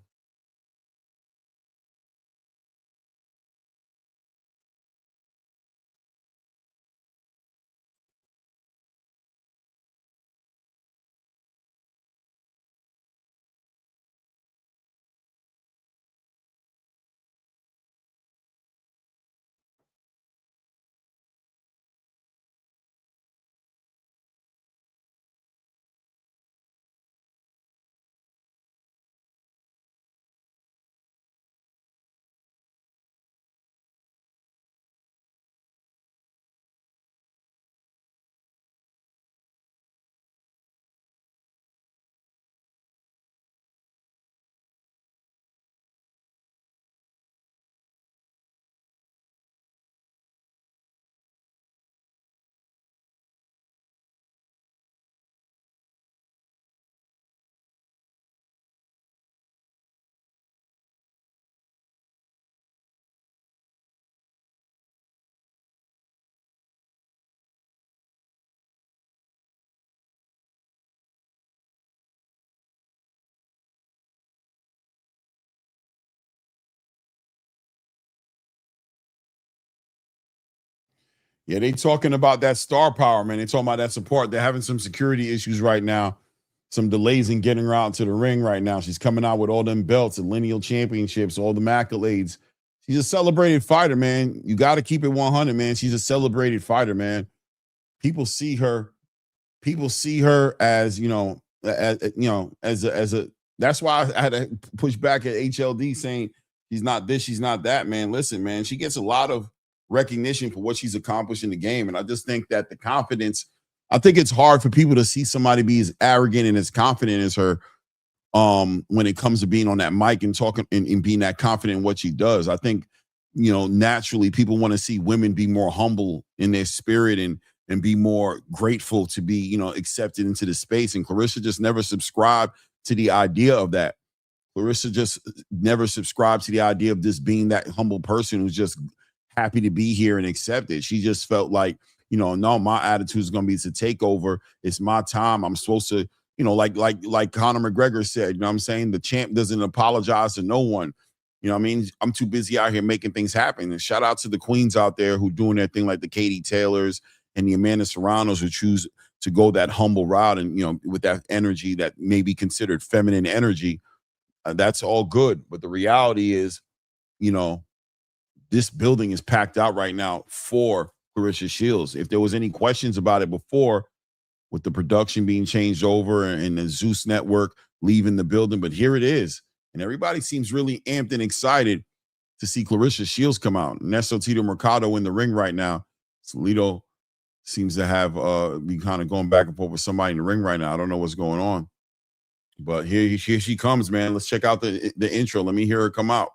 Yeah, they talking about that star power, man. They talking about that support. They're having some security issues right now. some delays in getting her out to the ring right now. She's coming out with all them belts and lineal championships, all the accolades. She's a celebrated fighter, man. You got to keep it 100, man. She's a celebrated fighter, man. People see her as, as a that's why I had to push back at HLD saying she's not this, she's not that, man. Listen, man, she gets a lot of recognition for what she's accomplished in the game. And I just think that the confidence, I think it's hard for people to see somebody be as arrogant and as confident as her when it comes to being on that mic and talking and being that confident in what she does. I think, naturally people want to see women be more humble in their spirit and be more grateful to be, accepted into the space. And Claressa just never subscribed to the idea of that. Claressa just never subscribed to the idea of just being that humble person who's just happy to be here and accepted. She just felt like, no, my attitude is going to be to take over. It's my time. I'm supposed to, like Conor McGregor said, you know what I'm saying? The champ doesn't apologize to no one. You know what I mean? I'm too busy out here making things happen. And shout out to the queens out there who doing their thing, like the Katie Taylors and the Amanda Serranos, who choose to go that humble route and, with that energy that may be considered feminine energy. That's all good. But the reality is, this building is packed out right now for Claressa Shields. If there was any questions about it before, with the production being changed over and the Zeus Network leaving the building, but here it is. And everybody seems really amped and excited to see Claressa Shields come out. Nesto Tito Mercado in the ring right now. Solito seems to have be kind of going back and forth with somebody in the ring right now. I don't know what's going on. But here she comes, man. Let's check out the intro. Let me hear her come out.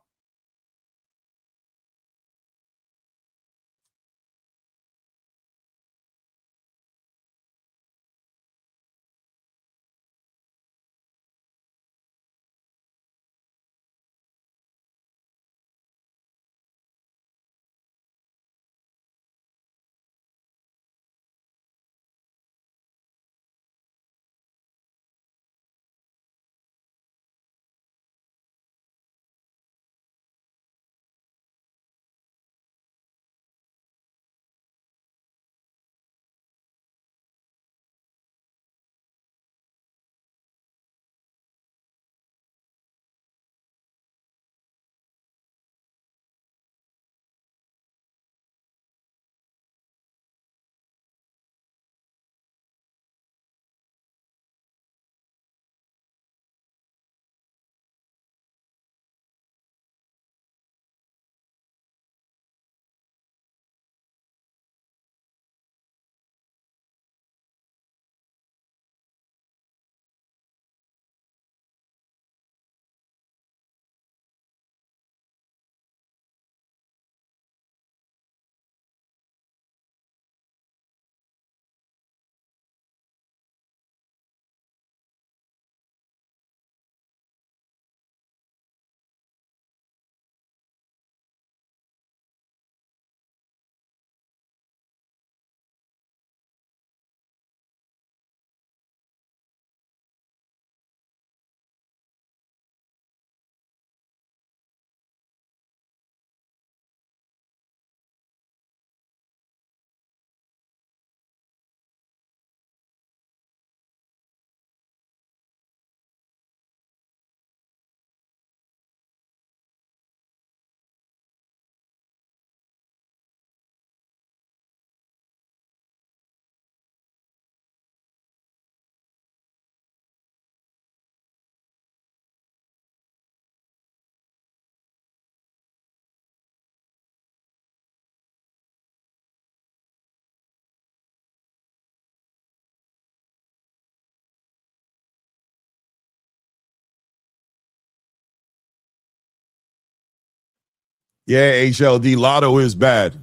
Yeah, HLD. Lotto is bad.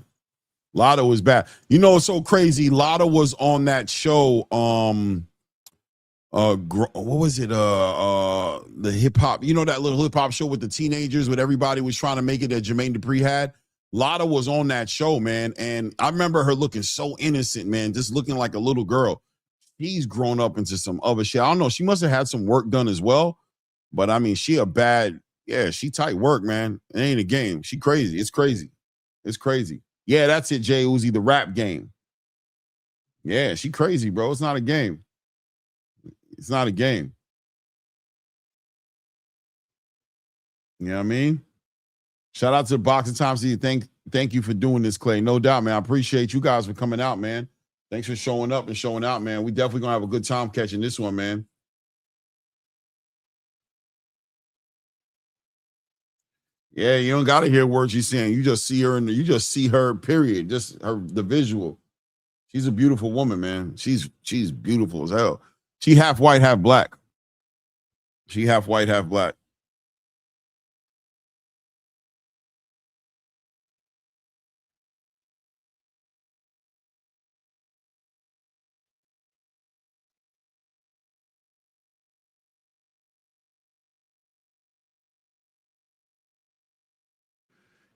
Lotto is bad. It's so crazy. Lotto was on that show. What was it? The hip hop. That little hip hop show with the teenagers, with everybody was trying to make it that Jermaine Dupri had. Lotto was on that show, man, and I remember her looking so innocent, man, just looking like a little girl. She's grown up into some other shit. I don't know. She must have had some work done as well, but I mean, she tight work, man. It ain't a game. She crazy. It's crazy. It's crazy. Yeah, that's it, Jay Uzi, the rap game. Yeah, she crazy, bro. It's not a game. It's not a game. You know what I mean? Shout out to Boxing Time. Thank you for doing this, Clay. No doubt, man. I appreciate you guys for coming out, man. Thanks for showing up and showing out, man. We definitely gonna have a good time catching this one, man. Yeah, you don't gotta hear words she's saying. You just see her and you just see her, period. Just the visual. She's a beautiful woman, man. She's beautiful as hell. She half white, half black. She half white, half black.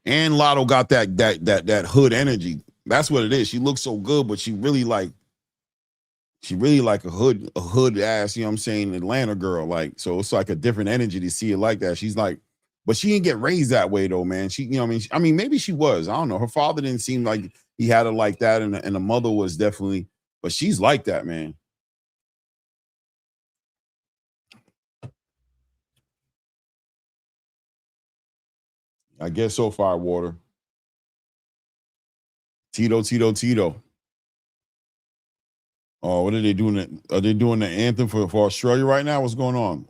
And Lotto got that hood energy. That's what it is. She looks so good, but she really like a hood ass, you know what I'm saying, Atlanta girl. Like, so it's like a different energy to see it like that. She's like, but she didn't get raised that way though, man. She, you know what I mean? I mean, maybe she was. I don't know. Her father didn't seem like he had her like that, and the mother was definitely, but she's like that, man. I guess so far, Water. Tito. Oh, what are they doing? Are they doing the anthem for Australia right now? What's going on?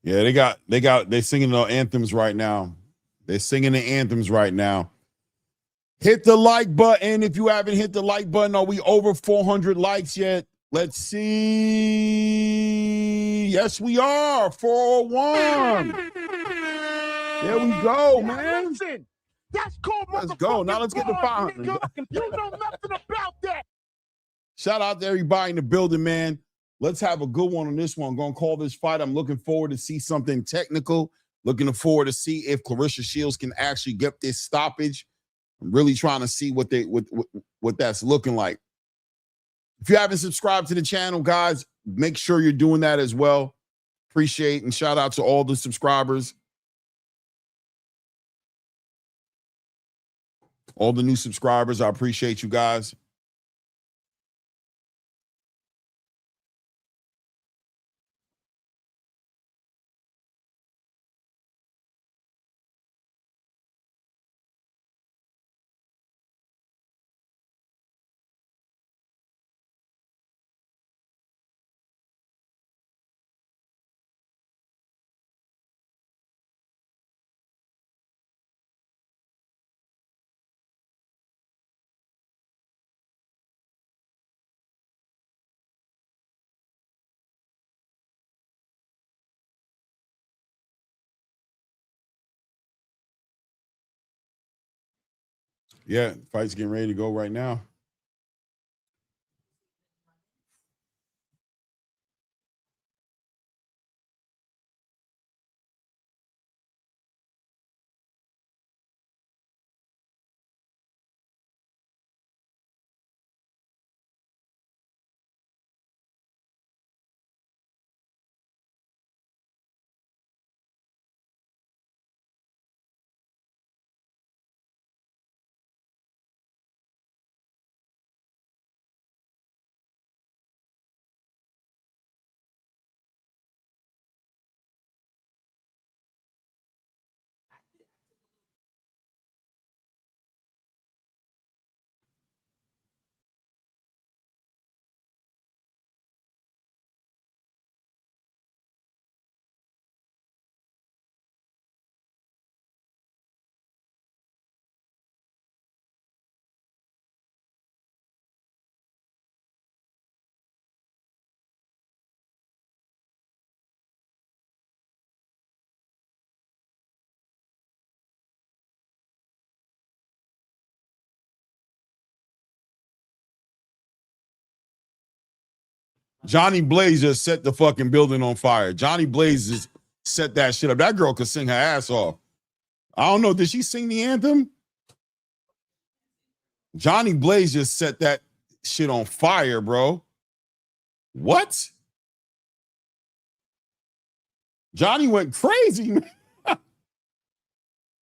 Yeah, they're singing the anthems right now. They're singing the anthems right now. Hit the like button if you haven't hit the like button. Are we over 400 likes yet? Let's see. Yes, we are. 401. There we go, man. That's cool, let's go. Now let's get to 500. You know nothing about that. Shout out to everybody in the building, man. Let's have a good one on this one. I'm going to call this fight. I'm looking forward to see something technical. Looking forward to see if Claressa Shields can actually get this stoppage. I'm really trying to see what that's looking like. If you haven't subscribed to the channel, guys, make sure you're doing that as well. Appreciate and shout out to all the subscribers. All the new subscribers, I appreciate you guys. Yeah, fight's getting ready to go right now. Johnny Blaze just set the fucking building on fire. Johnny Blaze just set that shit up. That girl could sing her ass off. I don't know. Did she sing the anthem? Johnny Blaze just set that shit on fire, bro. What? Johnny went crazy, man.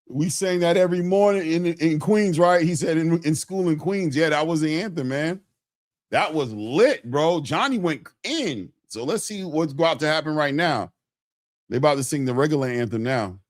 We sang that every morning in Queens, right? He said in school in Queens. Yeah, that was the anthem, man. That was lit, bro. Johnny went in. So let's see what's about to happen right now. They're about to sing the regular anthem now.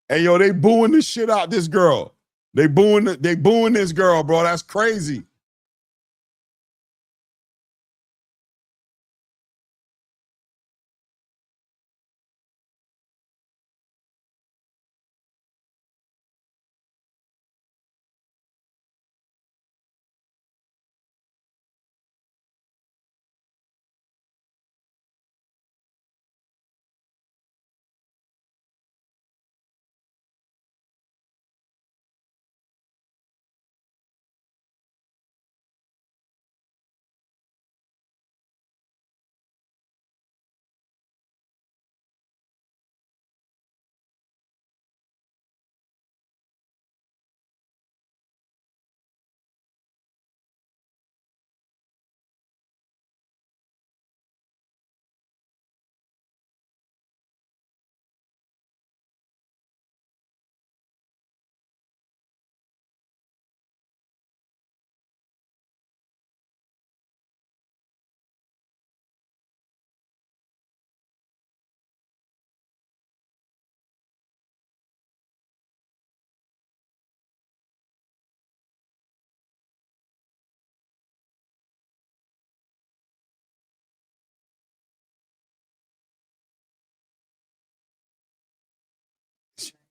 Hey, yo, they booing the shit out this girl. They booing this girl, bro. That's crazy.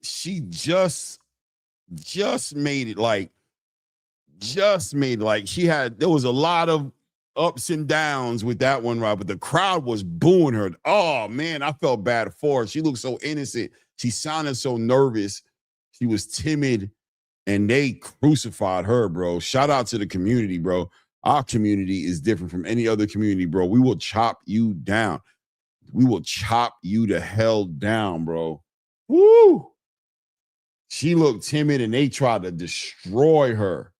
She just made it like there was a lot of ups and downs with that one, right? But the crowd was booing her. Oh man, I felt bad for her. She looked so innocent. She sounded so nervous. She was timid, and they crucified her, bro. Shout out to the community, bro. Our community is different from any other community, bro. We will chop you down. We will chop you the hell down, bro. Woo! She looked timid, and they tried to destroy her.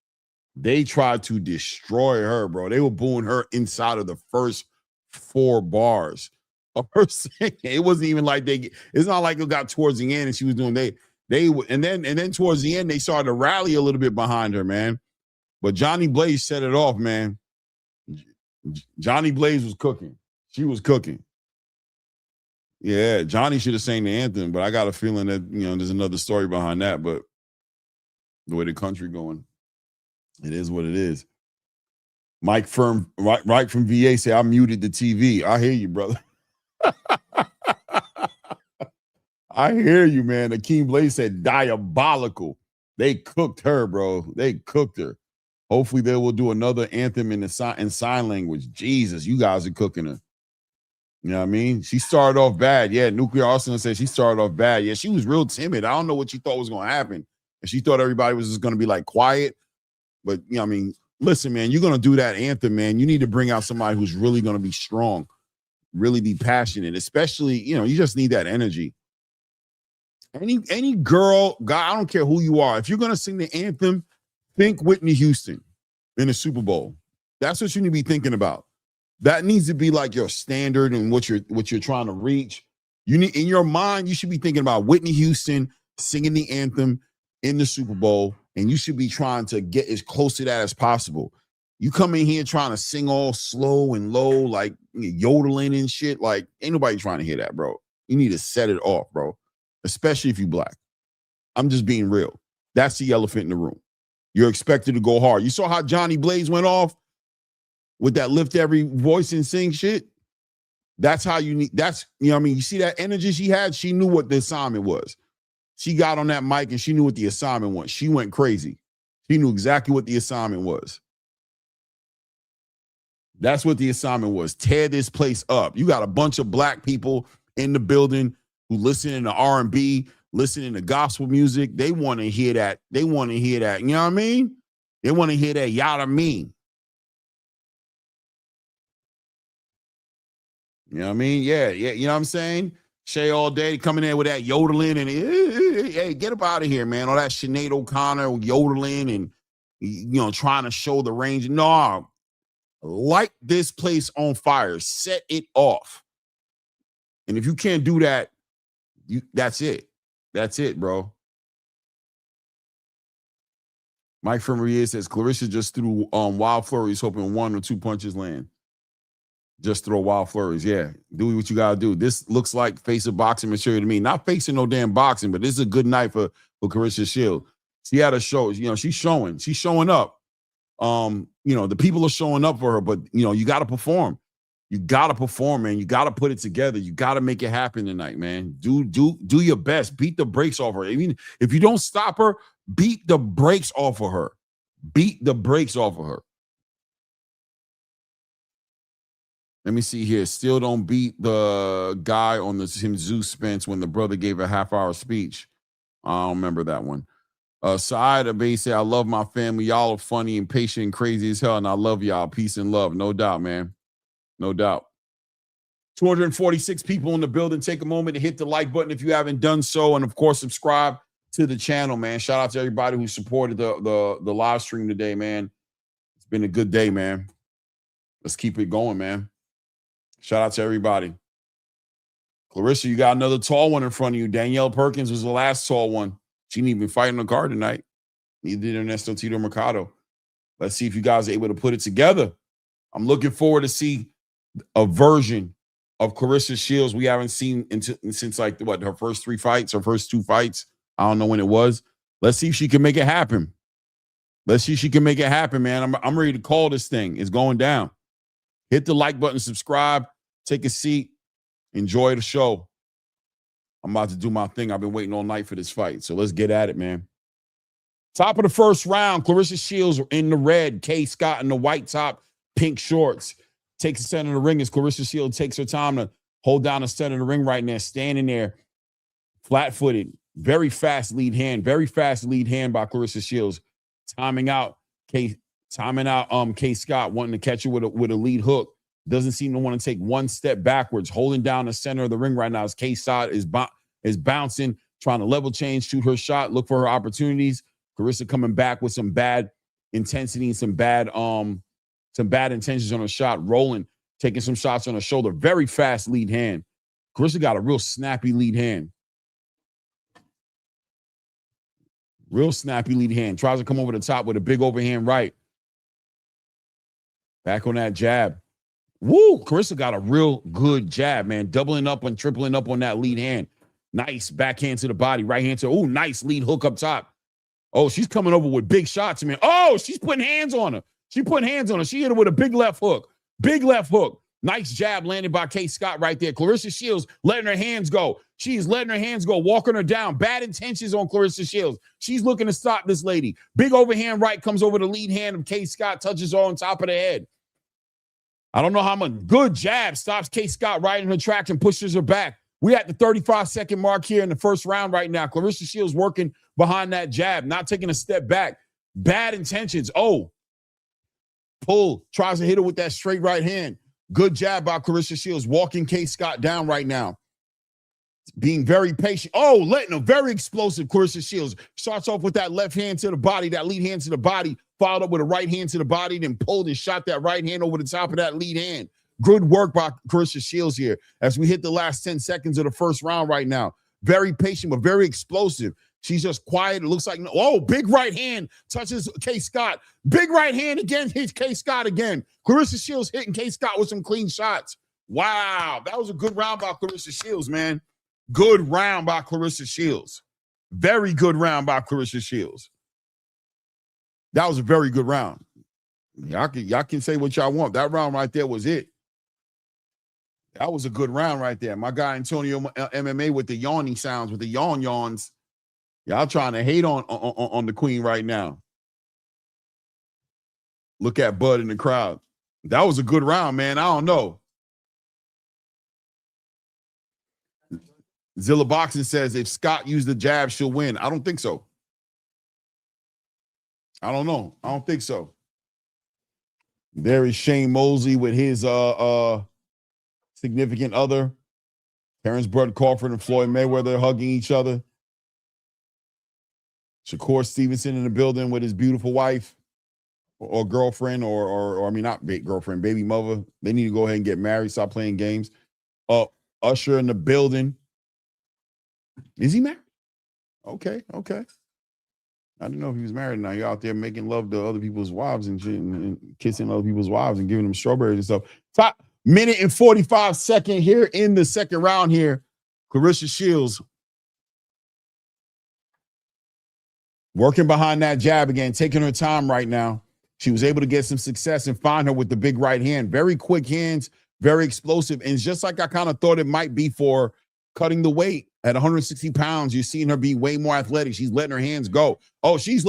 They tried to destroy her, bro. They were booing her inside of the first 4 bars of her singing. It wasn't even like it's not like it got towards the end and she was doing and then towards the end they started to rally a little bit behind her, man. But Johnny Blaze set it off, man. Johnny Blaze was cooking. She was cooking. Yeah, Johnny should have sang the anthem, but I got a feeling that, there's another story behind that, but the way the country going, it is what it is. Mike Firm, right from VA, say, I muted the TV. I hear you, brother. I hear you, man. Akeem Blaze said diabolical. They cooked her, bro. They cooked her. Hopefully they will do another anthem in sign language. Jesus, you guys are cooking her. You know what I mean? She started off bad. Yeah, Nuclear Arsenal said she started off bad. Yeah, she was real timid. I don't know what she thought was going to happen. And she thought everybody was just going to be like quiet. But, listen, man, you're going to do that anthem, man. You need to bring out somebody who's really going to be strong, really be passionate, especially, you just need that energy. Any girl, guy, I don't care who you are. If you're going to sing the anthem, think Whitney Houston in the Super Bowl. That's what you need to be thinking about. That needs to be like your standard and what you're trying to reach. You need, in your mind, you should be thinking about Whitney Houston singing the anthem in the Super Bowl, and you should be trying to get as close to that as possible. You come in here trying to sing all slow and low, like yodeling and shit. Like, ain't nobody trying to hear that, bro. You need to set it off, bro. Especially if you black. I'm just being real. That's the elephant in the room. You're expected to go hard. You saw how Johnny Blaze went off with that lift every voice and sing shit? That's how you need, that's, you know what I mean? You see that energy she had? She knew what the assignment was. She got on that mic and she knew what the assignment was. She went crazy. She knew exactly what the assignment was. That's what the assignment was. Tear this place up. You got a bunch of black people in the building who listen to R&B, listening to gospel music. They want to hear that. They want to hear that. You know what I mean? They want to hear that yada mean. You know what I mean? Yeah. You know what I'm saying? Shay all day coming in with that yodeling and hey, get up out of here, man. All that Sinead O'Connor yodeling and, you know, trying to show the range. No, light this place on fire. Set it off. And if you can't do that, that's it. That's it, bro. Mike from Rier says Claressa just threw wild flurries, hoping 1 or 2 punches land. Just throw wild flurries. Yeah, do what you gotta do. This looks like face of boxing material to me. Not facing no damn boxing, but this is a good night for Claressa Shields. She had a show. You know, she's showing up. You know, the people are showing up for her, but you know, you got to perform. You got to perform, man. You got to put it together. You got to make it happen tonight, man. Do your best. Beat the brakes off her. I mean, if you don't stop her, beat the brakes off of her. Beat the brakes off of her. Let me see here. Still don't beat the guy on the Zeus Spence when the brother gave a half-hour speech. I don't remember that one. Saad Abay said, I love my family. Y'all are funny and patient and crazy as hell, and I love y'all. Peace and love. No doubt, man. No doubt. 246 people in the building. Take a moment to hit the like button if you haven't done so. And, of course, subscribe to the channel, man. Shout out to everybody who supported the live stream today, man. It's been a good day, man. Let's keep it going, man. Shout out to everybody. Claressa, you got another tall one in front of you. Danielle Perkins was the last tall one. She didn't even fight on the card tonight. Neither did Ernesto Tito Mercado. Let's see if you guys are able to put it together. I'm looking forward to see a version of Claressa Shields we haven't seen since like what, her first 2 fights. I don't know when it was. Let's see if she can make it happen. Let's see if she can make it happen, man. I'm ready to call this thing. It's going down. Hit the like button, subscribe, take a seat, enjoy the show. I'm about to do my thing. I've been waiting all night for this fight, so let's get at it, man. Top of the first round, Claressa Shields in the red, Kaye Scott in the white top, pink shorts. Takes the center of the ring as Claressa Shields takes her time to hold down the center of the ring right now, standing there, flat-footed. Very fast lead hand by Claressa Shields. Timing out Kaye Scott, wanting to catch her with a lead hook. Doesn't seem to want to take one step backwards. Holding down the center of the ring right now as Kaye Scott is bouncing, trying to level change, shoot her shot, look for her opportunities. Claressa coming back with some bad intensity and some bad intentions on her shot, rolling, taking some shots on her shoulder. Very fast lead hand. Claressa got a real snappy lead hand. Tries to come over the top with a big overhand right. Back on that jab. Woo! Claressa got a real good jab, man. Doubling up and tripling up on that lead hand. Nice backhand to the body. Right hand to, oh, nice lead hook up top. Oh, she's coming over with big shots, man. Oh, she's putting hands on her. She hit her with a big left hook. Nice jab landed by Kaye Scott right there. Claressa Shields letting her hands go. She's letting her hands go, walking her down. Bad intentions on Claressa Shields. She's looking to stop this lady. Big overhand right comes over the lead hand of Kaye Scott, touches her on top of the head. I don't know how much. Good jab stops Kaye Scott right in her tracks and pushes her back. We're at the 35-second mark here in the first round right now. Claressa Shields working behind that jab, not taking a step back. Bad intentions. Oh, pull, tries to hit her with that straight right hand. Good jab by Claressa Shields, walking Kaye Scott down right now. Being very patient. Oh, letting a very explosive Claressa Shields. Starts off with that left hand to the body, that lead hand to the body, followed up with a right hand to the body, then pulled and shot that right hand over the top of that lead hand. Good work by Claressa Shields here as we hit the last 10 seconds of the first round right now. Very patient, but very explosive. She's just quiet. It looks like, oh, big right hand touches Kaye Scott. Big right hand again, hits Kaye Scott again. Claressa Shields hitting Kaye Scott with some clean shots. Wow, that was a good round by Claressa Shields, man. Good round by Claressa Shields. Very good round by Claressa Shields. That was a very good round. Y'all can say what y'all want. That round right there was it. That was a good round right there. My guy Antonio MMA with the yawning sounds, with the yawns. Y'all trying to hate on the queen right now. Look at Bud in the crowd. That was a good round, man. I don't know. Zilla Boxing says if Scott used the jab, she'll win. I don't think so. I don't know. I don't think so. There is Shane Mosley with his significant other. Terrence Bud Crawford and Floyd Mayweather hugging each other. Shakur Stevenson in the building with his beautiful wife or girlfriend or I mean, not girlfriend, baby mother. They need to go ahead and get married, stop playing games. Usher in the building. Is he married? Okay. I didn't know if he was married now. You're out there making love to other people's wives and shit and kissing other people's wives and giving them strawberries and stuff. Top minute and 45 second here in the second round here. Claressa Shields working behind that jab again, taking her time right now. She was able to get some success and find her with the big right hand. Very quick hands, very explosive. And just like I kind of thought it might be for cutting the weight at 160 pounds, you're seeing her be way more athletic. She's letting her hands go. She's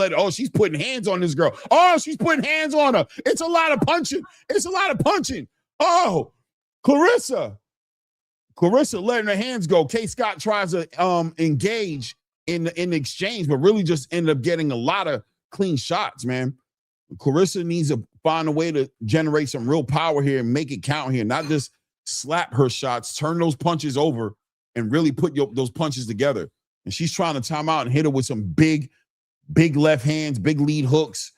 putting hands on this girl. She's putting hands on her. It's a lot of punching. Claressa letting her hands go. Kaye Scott tries to engage in the exchange, but really just ended up getting a lot of clean shots, man. Claressa needs to find a way to generate some real power here and make it count here, not just slap her shots, turn those punches over, and really put those punches together. And she's trying to time out and hit her with some big left hands, big lead hooks,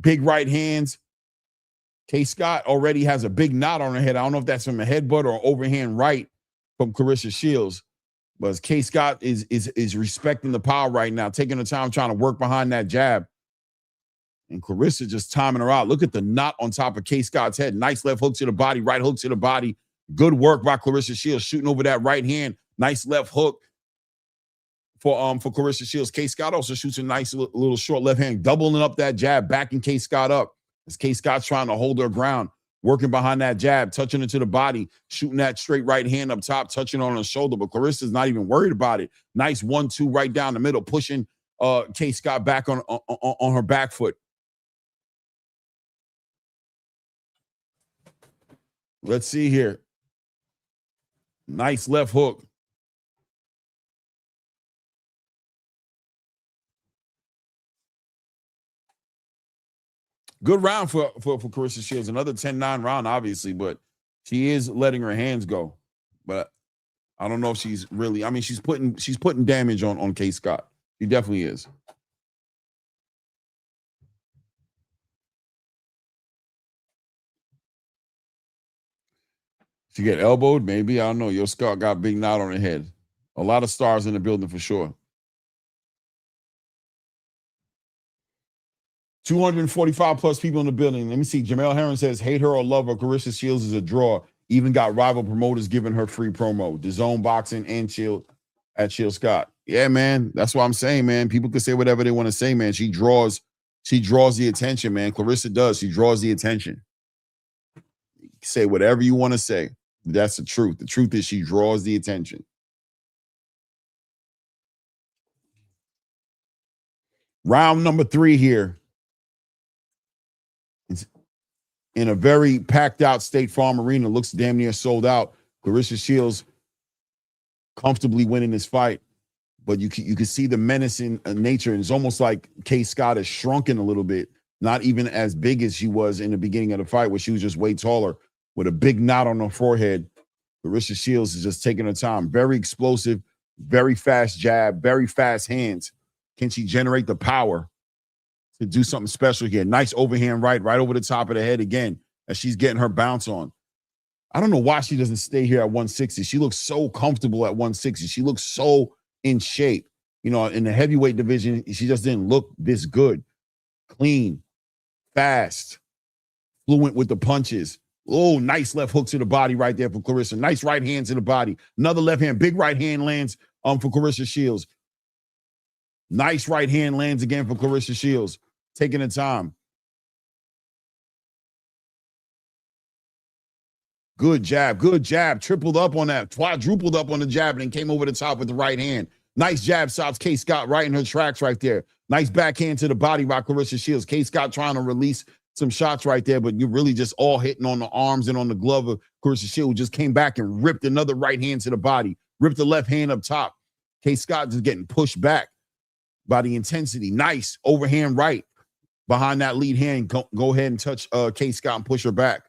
big right hands. Kaye Scott already has a big knot on her head. I don't know if that's from a headbutt or overhand right from Claressa Shields. But Kaye Scott is respecting the power right now, taking the time trying to work behind that jab. And Claressa just timing her out. Look at the knot on top of Kaye Scott's head. Nice left hook to the body, right hook to the body. Good work by Claressa Shields, shooting over that right hand. Nice left hook for Claressa Shields. Kaye Scott also shoots a nice little short left hand, doubling up that jab, backing Kaye Scott up. As Kaye Scott's trying to hold her ground, working behind that jab, touching it to the body, shooting that straight right hand up top, touching on her shoulder. But Claressa's not even worried about it. Nice 1-2 right down the middle, pushing Kaye Scott back on her back foot. Let's see here. Nice left hook. Good round for Claressa Shields. Another 10-9 round, obviously, but she is letting her hands go. But I don't know if she's really, I mean, she's putting damage on Kaye Scott. She definitely is. She get elbowed, maybe. I don't know. Yo, Scott got a big knot on her head. A lot of stars in the building for sure. 245 plus people in the building. Let me see. Jamel Heron says, hate her or love her, Claressa Shields is a draw. Even got rival promoters giving her free promo. DAZN Boxing and Chill Scott. Yeah, man. That's what I'm saying, man. People can say whatever they want to say, man. She draws the attention, man. Claressa does. She draws the attention. Say whatever you want to say. That's the truth. The truth is she draws the attention. Round number 3 here. It's in a very packed out State Farm Arena. Looks damn near sold out. Claressa Shields comfortably winning this fight. But you can see the menacing nature. And it's almost like Kaye Scott is shrunken a little bit. Not even as big as she was in the beginning of the fight, where she was just way taller with a big knot on her forehead. Claressa Shields is just taking her time. Very explosive, very fast jab, very fast hands. Can she generate the power to do something special here? Nice overhand right over the top of the head again as she's getting her bounce on. I don't know why she doesn't stay here at 160. She looks so comfortable at 160. She looks so in shape. You know, in the heavyweight division, she just didn't look this good. Clean, fast, fluent with the punches. Oh, nice left hook to the body right there for Claressa. Nice right hand to the body. Another left hand, big right hand lands for Claressa Shields. Nice right hand lands again for Claressa Shields. Taking the time. Good jab. Good jab. Tripled up on that. Quadrupled up on the jab and then came over the top with the right hand. Nice jab. Stops Kaye Scott right in her tracks right there. Nice backhand to the body by Claressa Shields. Kaye Scott trying to release some shots right there, but you're really just all hitting on the arms and on the glove of Claressa Shields. Just came back and ripped another right hand to the body. Ripped the left hand up top. Kaye Scott just getting pushed back by the intensity. Nice overhand right behind that lead hand. Go ahead and touch Kaye Scott and push her back.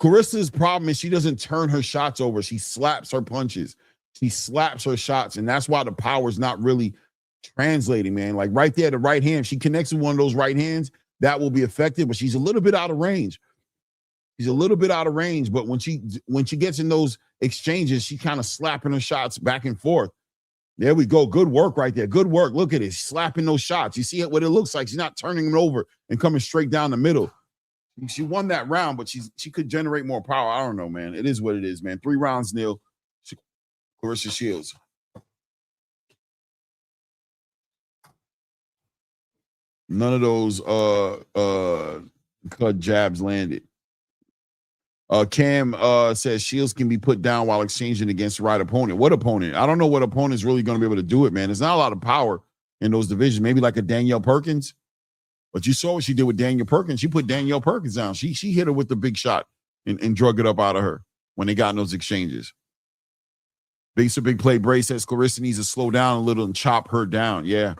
Claressa's problem is she doesn't turn her shots over. She slaps her punches. She slaps her shots, and that's why the power's not really translating, man. Like right there, the right hand, she connects with one of those right hands, that will be effective, but she's a little bit out of range. She's a little bit out of range, but when she gets in those exchanges, she kind of slapping her shots back and forth. There we go. Good work right there. Good work. Look at it. Slapping those shots. You see what it looks like. She's not turning them over and coming straight down the middle. She won that round, but she could generate more power. I don't know, man. It is what it is, man. 3 rounds, nil. Claressa Shields. None of those cut jabs landed. Cam says Shields can be put down while exchanging against the right opponent. What opponent? I don't know what opponent's really going to be able to do it, man. There's not a lot of power in those divisions. Maybe like a Danielle Perkins. But you saw what she did with Danielle Perkins. She put Danielle Perkins down. She hit her with the big shot and drug it up out of her when they got in those exchanges. Big play. Bray says Claressa needs to slow down a little and chop her down. Yeah.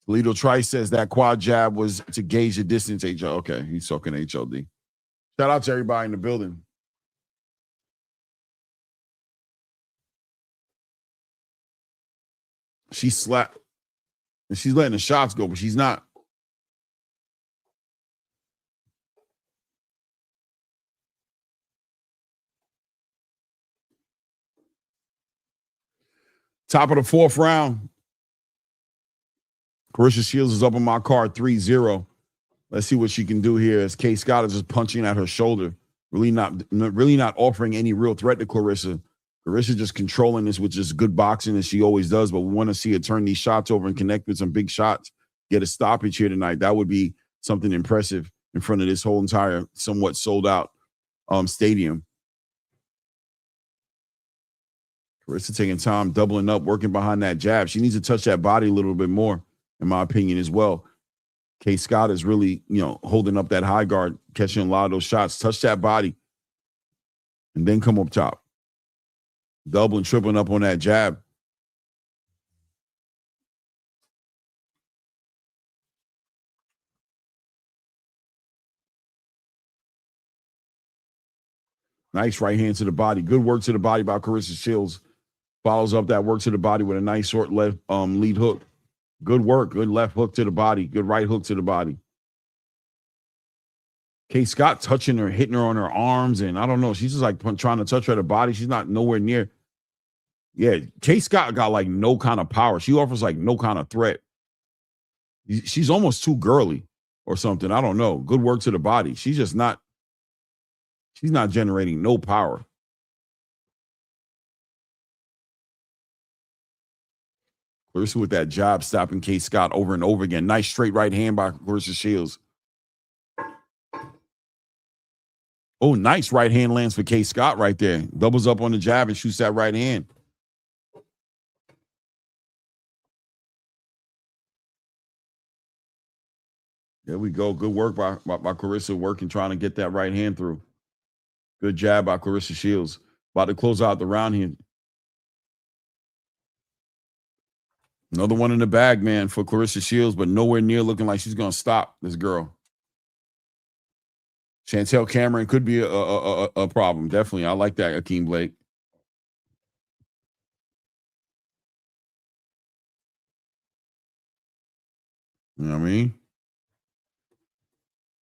Toledo Trice says that quad jab was to gauge the distance. Okay, he's talking HLD. Shout out to everybody in the building. She slapped. And she's letting the shots go, but she's not. Top of the 4th round. Claressa Shields is up on my card 3-0. Let's see what she can do here as Kaye Scott is just punching at her shoulder. Really not offering any real threat to Claressa. Claressa just controlling this with just good boxing as she always does, but we want to see her turn these shots over and connect with some big shots. Get a stoppage here tonight. That would be something impressive in front of this whole entire somewhat sold out stadium. Claressa taking time, doubling up, working behind that jab. She needs to touch that body a little bit more, in my opinion, as well. Kaye Scott is really, holding up that high guard, catching a lot of those shots. Touch that body and then come up top. Doubling, tripling up on that jab. Nice right hand to the body. Good work to the body by Claressa Shields. Follows up that work to the body with a nice short left lead hook. Good work. Good left hook to the body. Good right hook to the body. Kaye Scott touching her, hitting her on her arms, and I don't know. She's just like trying to touch her at the body. She's not nowhere near. Yeah, Kaye Scott got like no kind of power. She offers like no kind of threat. She's almost too girly or something. I don't know. Good work to the body. She's not generating no power. Claressa with that jab stopping Kaye Scott over and over again. Nice straight right hand by Claressa Shields. Oh, nice right hand lands for Kaye Scott right there. Doubles up on the jab and shoots that right hand. There we go. Good work by Claressa, working, trying to get that right hand through. Good jab by Claressa Shields. About to close out the round here. Another one in the bag, man, for Claressa Shields, but nowhere near looking like she's going to stop this girl. Chantel Cameron could be a problem. Definitely. I like that, Akeem Blake. You know what I mean?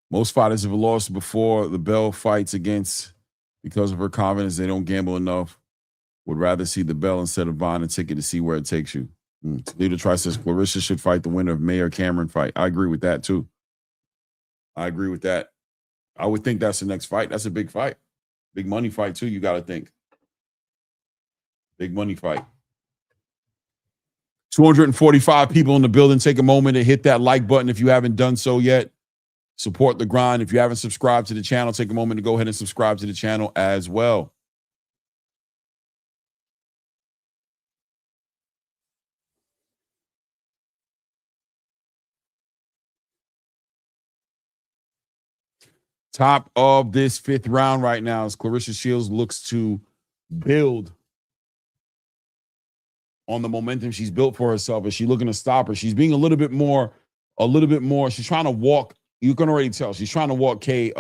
Most fighters have lost before the bell fights against because of her confidence. They don't gamble enough. Would rather see the bell instead of buying a ticket to see where it takes you. Leader tries says Claressa should fight the winner of Mayor Cameron fight. I agree with that too. I agree with that. I would think that's the next fight. That's a big fight. Big money fight too, you got to think. Big money fight. 245 people in the building. Take a moment to hit that like button if you haven't done so yet. Support the grind. If you haven't subscribed to the channel, take a moment to go ahead and subscribe to the channel as well. Top of this 5th round right now as Claressa Shields looks to build on the momentum she's built for herself. Is she looking to stop her? She's being a little bit more. She's trying to walk. You can already tell she's trying to walk Kaye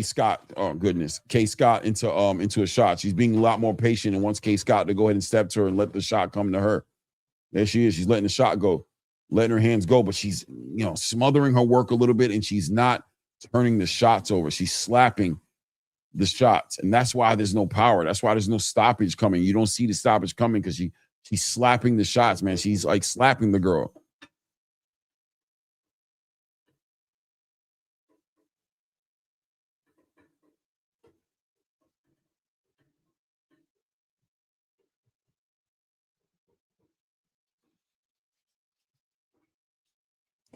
Scott. Oh goodness, Kaye Scott into a shot. She's being a lot more patient and wants Kaye Scott to go ahead and step to her and let the shot come to her. There she is. She's letting the shot go, letting her hands go, but she's smothering her work a little bit, and she's not turning the shots over. She's slapping the shots, and that's why there's no power. That's why there's no stoppage coming. You don't see the stoppage coming because she's slapping the shots, man. She's like slapping the girl.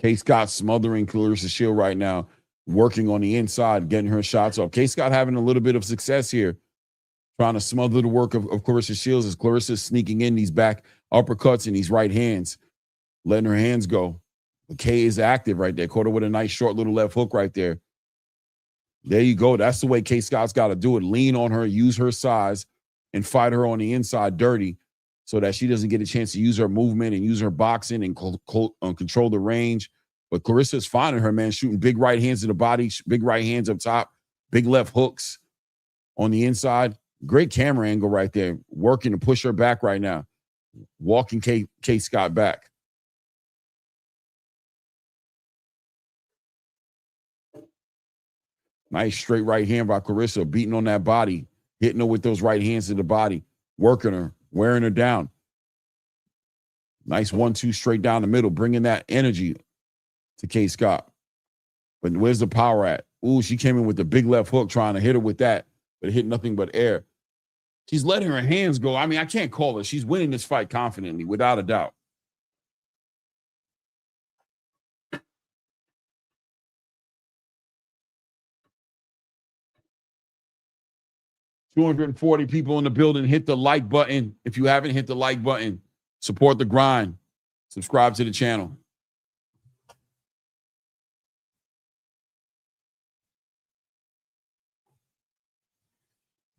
Kaye Scott smothering Claressa Shields right now, working on the inside, getting her shots off. Kaye Scott having a little bit of success here, trying to smother the work of Claressa Shields as Claressa is sneaking in these back uppercuts and these right hands, letting her hands go. But Kaye is active right there. Caught her with a nice short little left hook right there. There you go. That's the way Kaye Scott's got to do it. Lean on her, use her size, and fight her on the inside dirty so that she doesn't get a chance to use her movement and use her boxing and control the range. But Claressa is finding her, man, shooting big right hands to the body, big right hands up top, big left hooks on the inside. Great camera angle right there, working to push her back right now, walking Kaye Scott back. Nice straight right hand by Claressa, beating on that body, hitting her with those right hands to the body, working her, wearing her down. Nice 1-2 straight down the middle, bringing that energy to Kaye Scott. But where's the power at? Ooh, she came in with the big left hook trying to hit her with that, but it hit nothing but air. She's letting her hands go. I mean, I can't call it. She's winning this fight confidently, without a doubt. $240 people in the building. Hit the like button. If you haven't hit the like button, support the grind. Subscribe to the channel.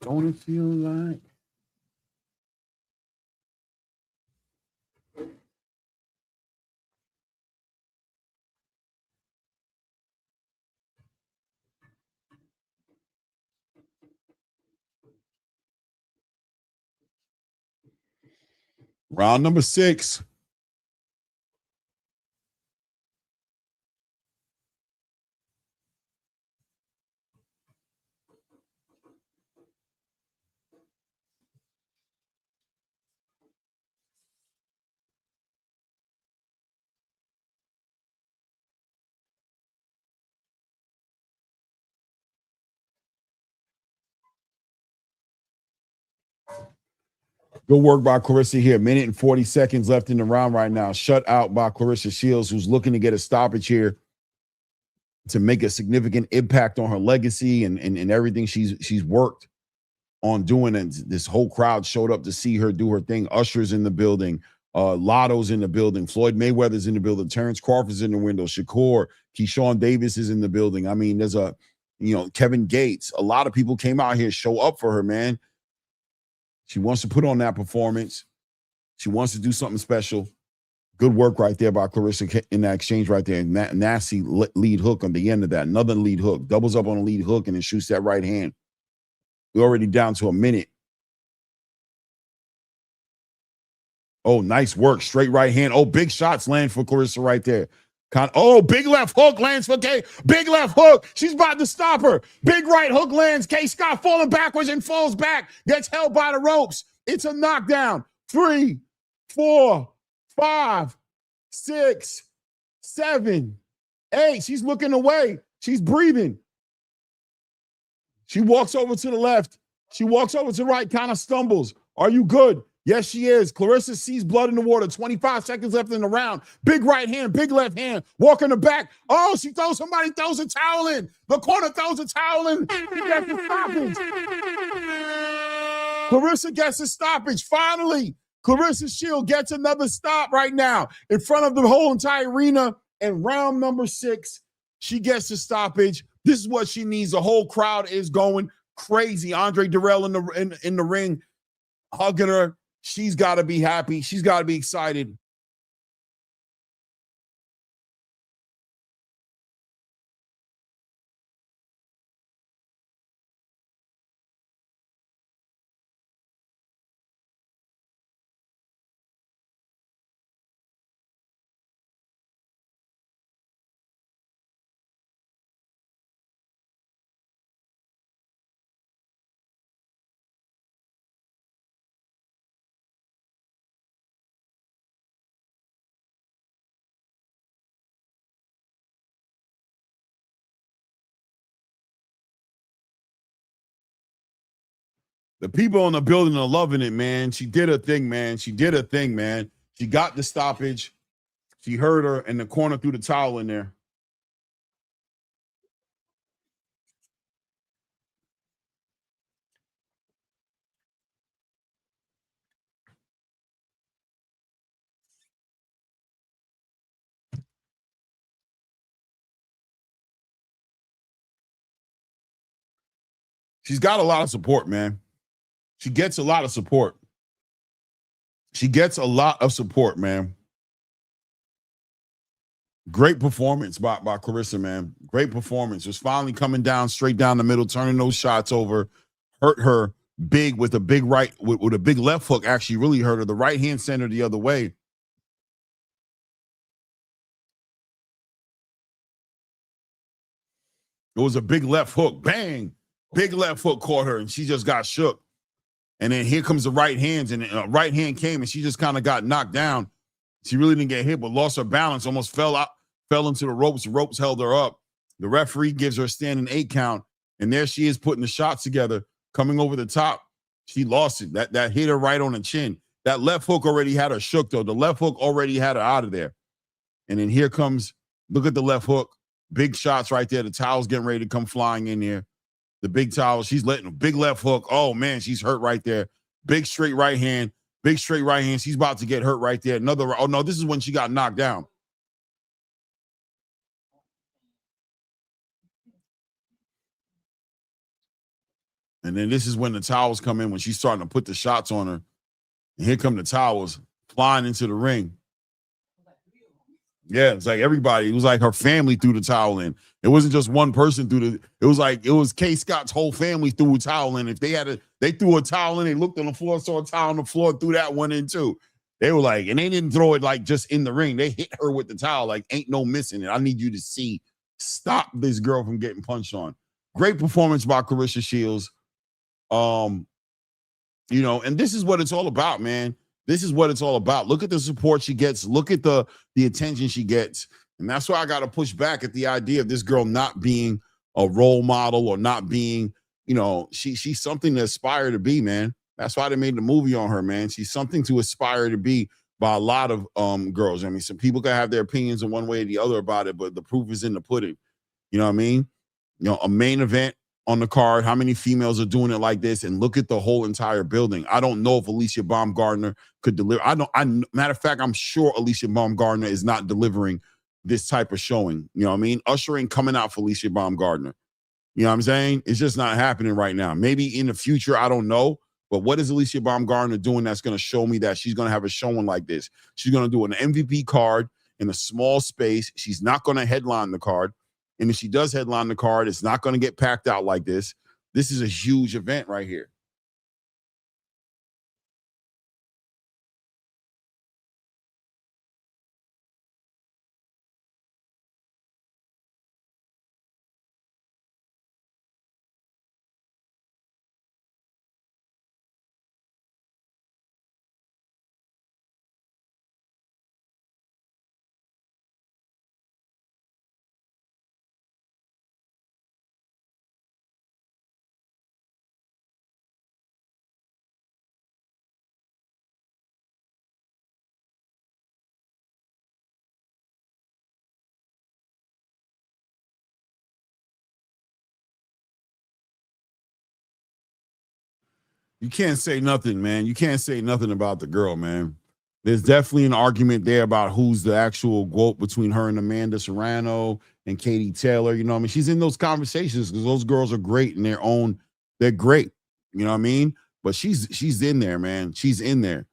Don't it feel like? Round number 6. Good work by Claressa here. 1:40 seconds left in the round right now. Shut out by Claressa Shields, who's looking to get a stoppage here to make a significant impact on her legacy and everything she's worked on doing. And this whole crowd showed up to see her do her thing. Usher's in the building. Lotto's in the building. Floyd Mayweather's in the building. Terrence Crawford's in the window. Shakur, Keyshawn Davis is in the building. I mean, there's Kevin Gates. A lot of people came out here, show up for her, man. She wants to put on that performance. She wants to do something special. Good work right there by Claressa in that exchange right there. Nasty lead hook on the end of that. Another lead hook. Doubles up on a lead hook and then shoots that right hand. We're already down to a minute. Oh, nice work. Straight right hand. Oh, big shots land for Claressa right there. Oh, big left hook lands for Kaye. Big left hook. She's about to stop her. Big right hook lands. Kaye Scott falling backwards and falls back. Gets held by the ropes. It's a knockdown. 3, 4, 5, 6, 7, 8. She's looking away. She's breathing. She walks over to the left. She walks over to the right, kind of stumbles. Are you good? Yes, she is. Claressa sees blood in the water. 25 seconds left in the round. Big right hand, big left hand. Walk in the back. Oh, somebody throws a towel in. The corner throws a towel in. She gets the stoppage. Claressa gets a stoppage. Finally, Claressa Shield gets another stop right now in front of the whole entire arena. And round number 6, she gets a stoppage. This is what she needs. The whole crowd is going crazy. Andre Durrell in the ring, hugging her. She's got to be happy. She's got to be excited. The people in the building are loving it, man. She did her thing, man. She did her thing, man. She got the stoppage. She heard her in the corner, threw the towel in there. She's got a lot of support, man. She gets a lot of support. She gets a lot of support, man. Great performance by Claressa, man. Great performance. Was finally coming down straight down the middle, turning those shots over. Hurt her big with a big right, with a big left hook, actually really hurt her. The right hand sent her the other way. It was a big left hook. Bang! Big left hook caught her, and she just got shook. And then here comes the right hands, and right hand came, and she just kind of got knocked down. She really didn't get hit, but lost her balance, almost fell into the ropes. The ropes held her up. The referee gives her a standing 8 count, and there she is putting the shots together, coming over the top. She lost it. That hit her right on the chin. That left hook already had her shook, though. The left hook already had her out of there. And then here comes, look at the left hook. Big shots right there. The towel's getting ready to come flying in there. The big towel, she's letting a big left hook. Oh, man, she's hurt right there. Big straight right hand. Big straight right hand. She's about to get hurt right there. Oh, no, this is when she got knocked down. And then this is when the towels come in, when she's starting to put the shots on her. And here come the towels flying into the ring. Yeah, it's like everybody. It was like her family threw the towel in. It wasn't just one person it was Kaye Scott's whole family threw a towel in. If they threw a towel in, they looked on the floor, saw a towel on the floor, threw that one in too. They were like, and they didn't throw it like just in the ring. They hit her with the towel, like ain't no missing it. I need you to stop this girl from getting punched on. Great performance by Claressa Shields. And this is what it's all about, man. This is what it's all about. Look at the support she gets. Look at the attention she gets. And that's why I got to push back at the idea of this girl not being a role model or not being, she's something to aspire to be, man. That's why they made the movie on her, man. She's something to aspire to be by a lot of girls. I mean, some people can have their opinions in one way or the other about it, but the proof is in the pudding. You know what I mean? A main event on the card, how many females are doing it like this? And look at the whole entire building. I don't know if Alicia Baumgardner could deliver. Matter of fact, I'm sure Alicia Baumgardner is not delivering this type of showing. You know what I mean? Usher ain't coming out for Alicia Baumgardner. You know what I'm saying? It's just not happening right now. Maybe in the future, I don't know. But what is Alicia Baumgardner doing that's going to show me that she's going to have a showing like this? She's going to do an MVP card in a small space. She's not going to headline the card. And if she does headline the card, it's not going to get packed out like this. This is a huge event right here. You can't say nothing, man. You can't say nothing about the girl, man. There's definitely an argument there about who's the actual GWOAT between her and Amanda Serrano and Katie Taylor. You know what I mean? She's in those conversations because those girls are great in their own. They're great. You know what I mean? But she's in there, man. She's in there.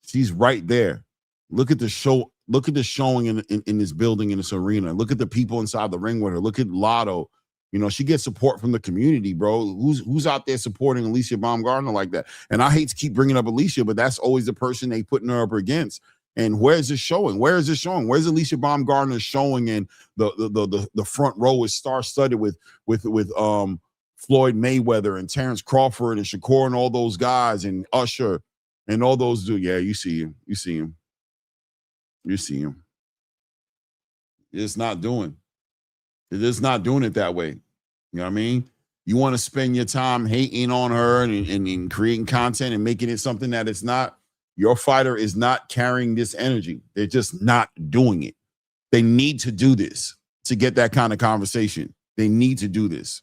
She's right there. Look at the show. Look at the showing in this building, in this arena. Look at the people inside the ring with her. Look at Lotto. You know, she gets support from the community, bro. Who's out there supporting Alicia Baumgartner like that? And I hate to keep bringing up Alicia, but that's always the person they putting her up against. And where's it showing? Where is it showing? Where's Alicia Baumgartner showing? And the front row is star-studded with Floyd Mayweather and Terrence Crawford and Shakur and all those guys and Usher and all those dudes. Yeah, you see him. You see him. You see him. It's not doing. It is not doing it that way. You know what I mean? You want to spend your time hating on her and creating content and making it something that it's not. Your fighter is not carrying this energy. They're just not doing it. They need to do this to get that kind of conversation. They need to do this.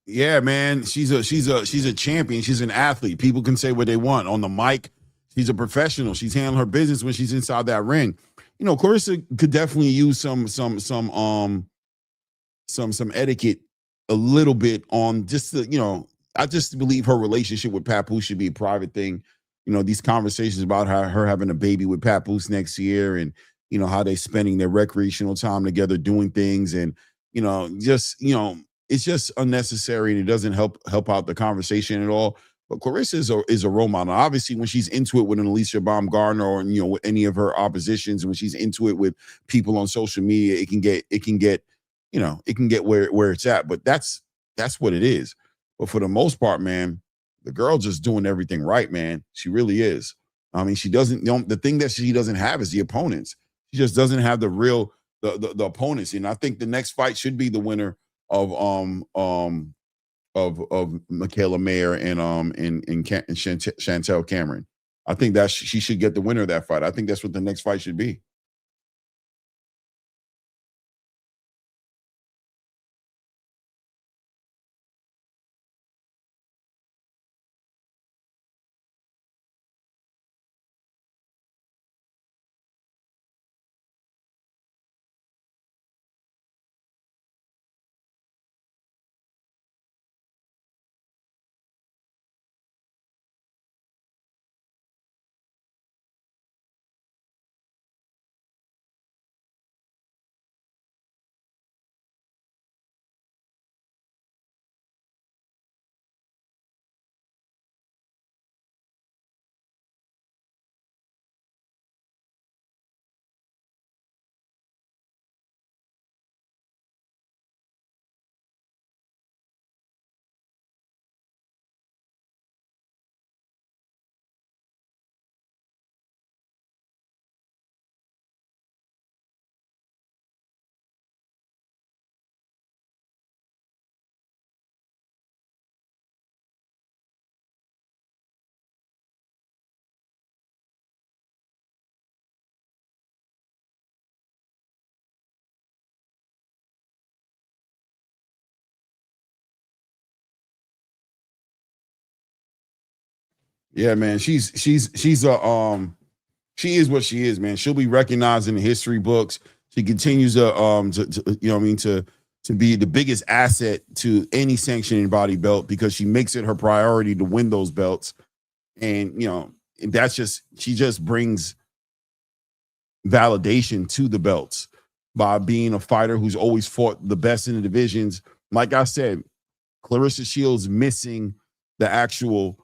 Yeah, man. She's a champion. She's an athlete. People can say what they want on the mic. She's a professional. She's handling her business when she's inside that ring. You know, Claressa could definitely use some etiquette a little bit on just the, you know, I just believe her relationship with Papoose should be a private thing. You know, these conversations about her having a baby with Papoose next year and, you know, how they spending their recreational time together doing things and, it's just unnecessary and it doesn't help out the conversation at all. But Claressa is a role model. Obviously, when she's into it with an Alicia Baumgartner or with any of her oppositions, and when she's into it with people on social media, it can get where it's at. But that's what it is. But for the most part, man, the girl just doing everything right, man. She really is. I mean, the thing that she doesn't have is the opponents. She just doesn't have the opponents. And I think the next fight should be the winner of Michaela Mayer and Chantel Cameron. I think that she should get the winner of that fight. I think that's what the next fight should be. Yeah, man. She's a she is what she is, man. She'll be recognized in the history books. She continues to you know what I mean, to be the biggest asset to any sanctioning body belt because she makes it her priority to win those belts. And you know, that's just she just brings validation to the belts by being a fighter who's always fought the best in the divisions. Like I said, Claressa Shields missing the actual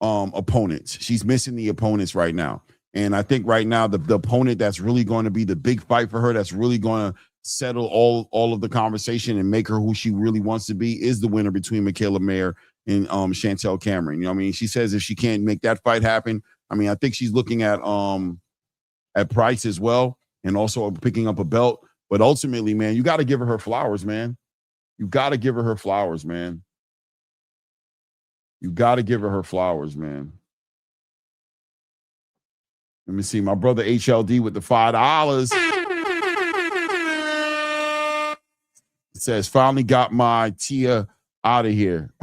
opponents. She's missing the opponents right now. And I think right now the opponent that's really going to be the big fight for her, that's really going to settle all of the conversation and make her who she really wants to be, is the winner between Michaela Mayer and Chantel Cameron. You know what I mean? She says if she can't make that fight happen, I mean, I think she's looking at Price as well and also picking up a belt. But ultimately, man, you got to give her flowers, man. You got to give her flowers, man. You got to give her flowers, man. Let me see. My brother HLD with the $5. It says, finally got my Tia out of here.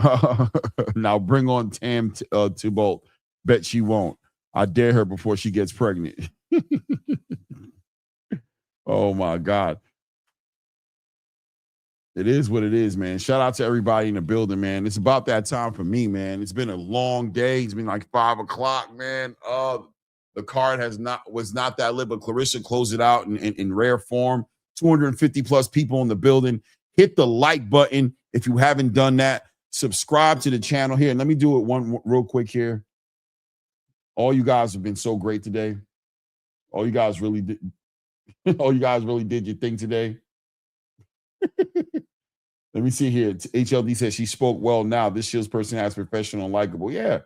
Now bring on Tam Thibault. Bet she won't. I dare her before she gets pregnant. Oh, my God. It is what it is, man. Shout out to everybody in the building, man. It's about that time for me, man. It's been a long day. It's been like 5 o'clock, man. The card was not that lit, but Claressa closed it out in rare form. 250 plus people in the building. Hit the like button if you haven't done that. Subscribe to the channel here. And let me do it one real quick here. All you guys have been so great today. All you guys really did. All you guys really did your thing today. Let me see here. HLD says she spoke well now. This Shields person has professional and likable. Yeah.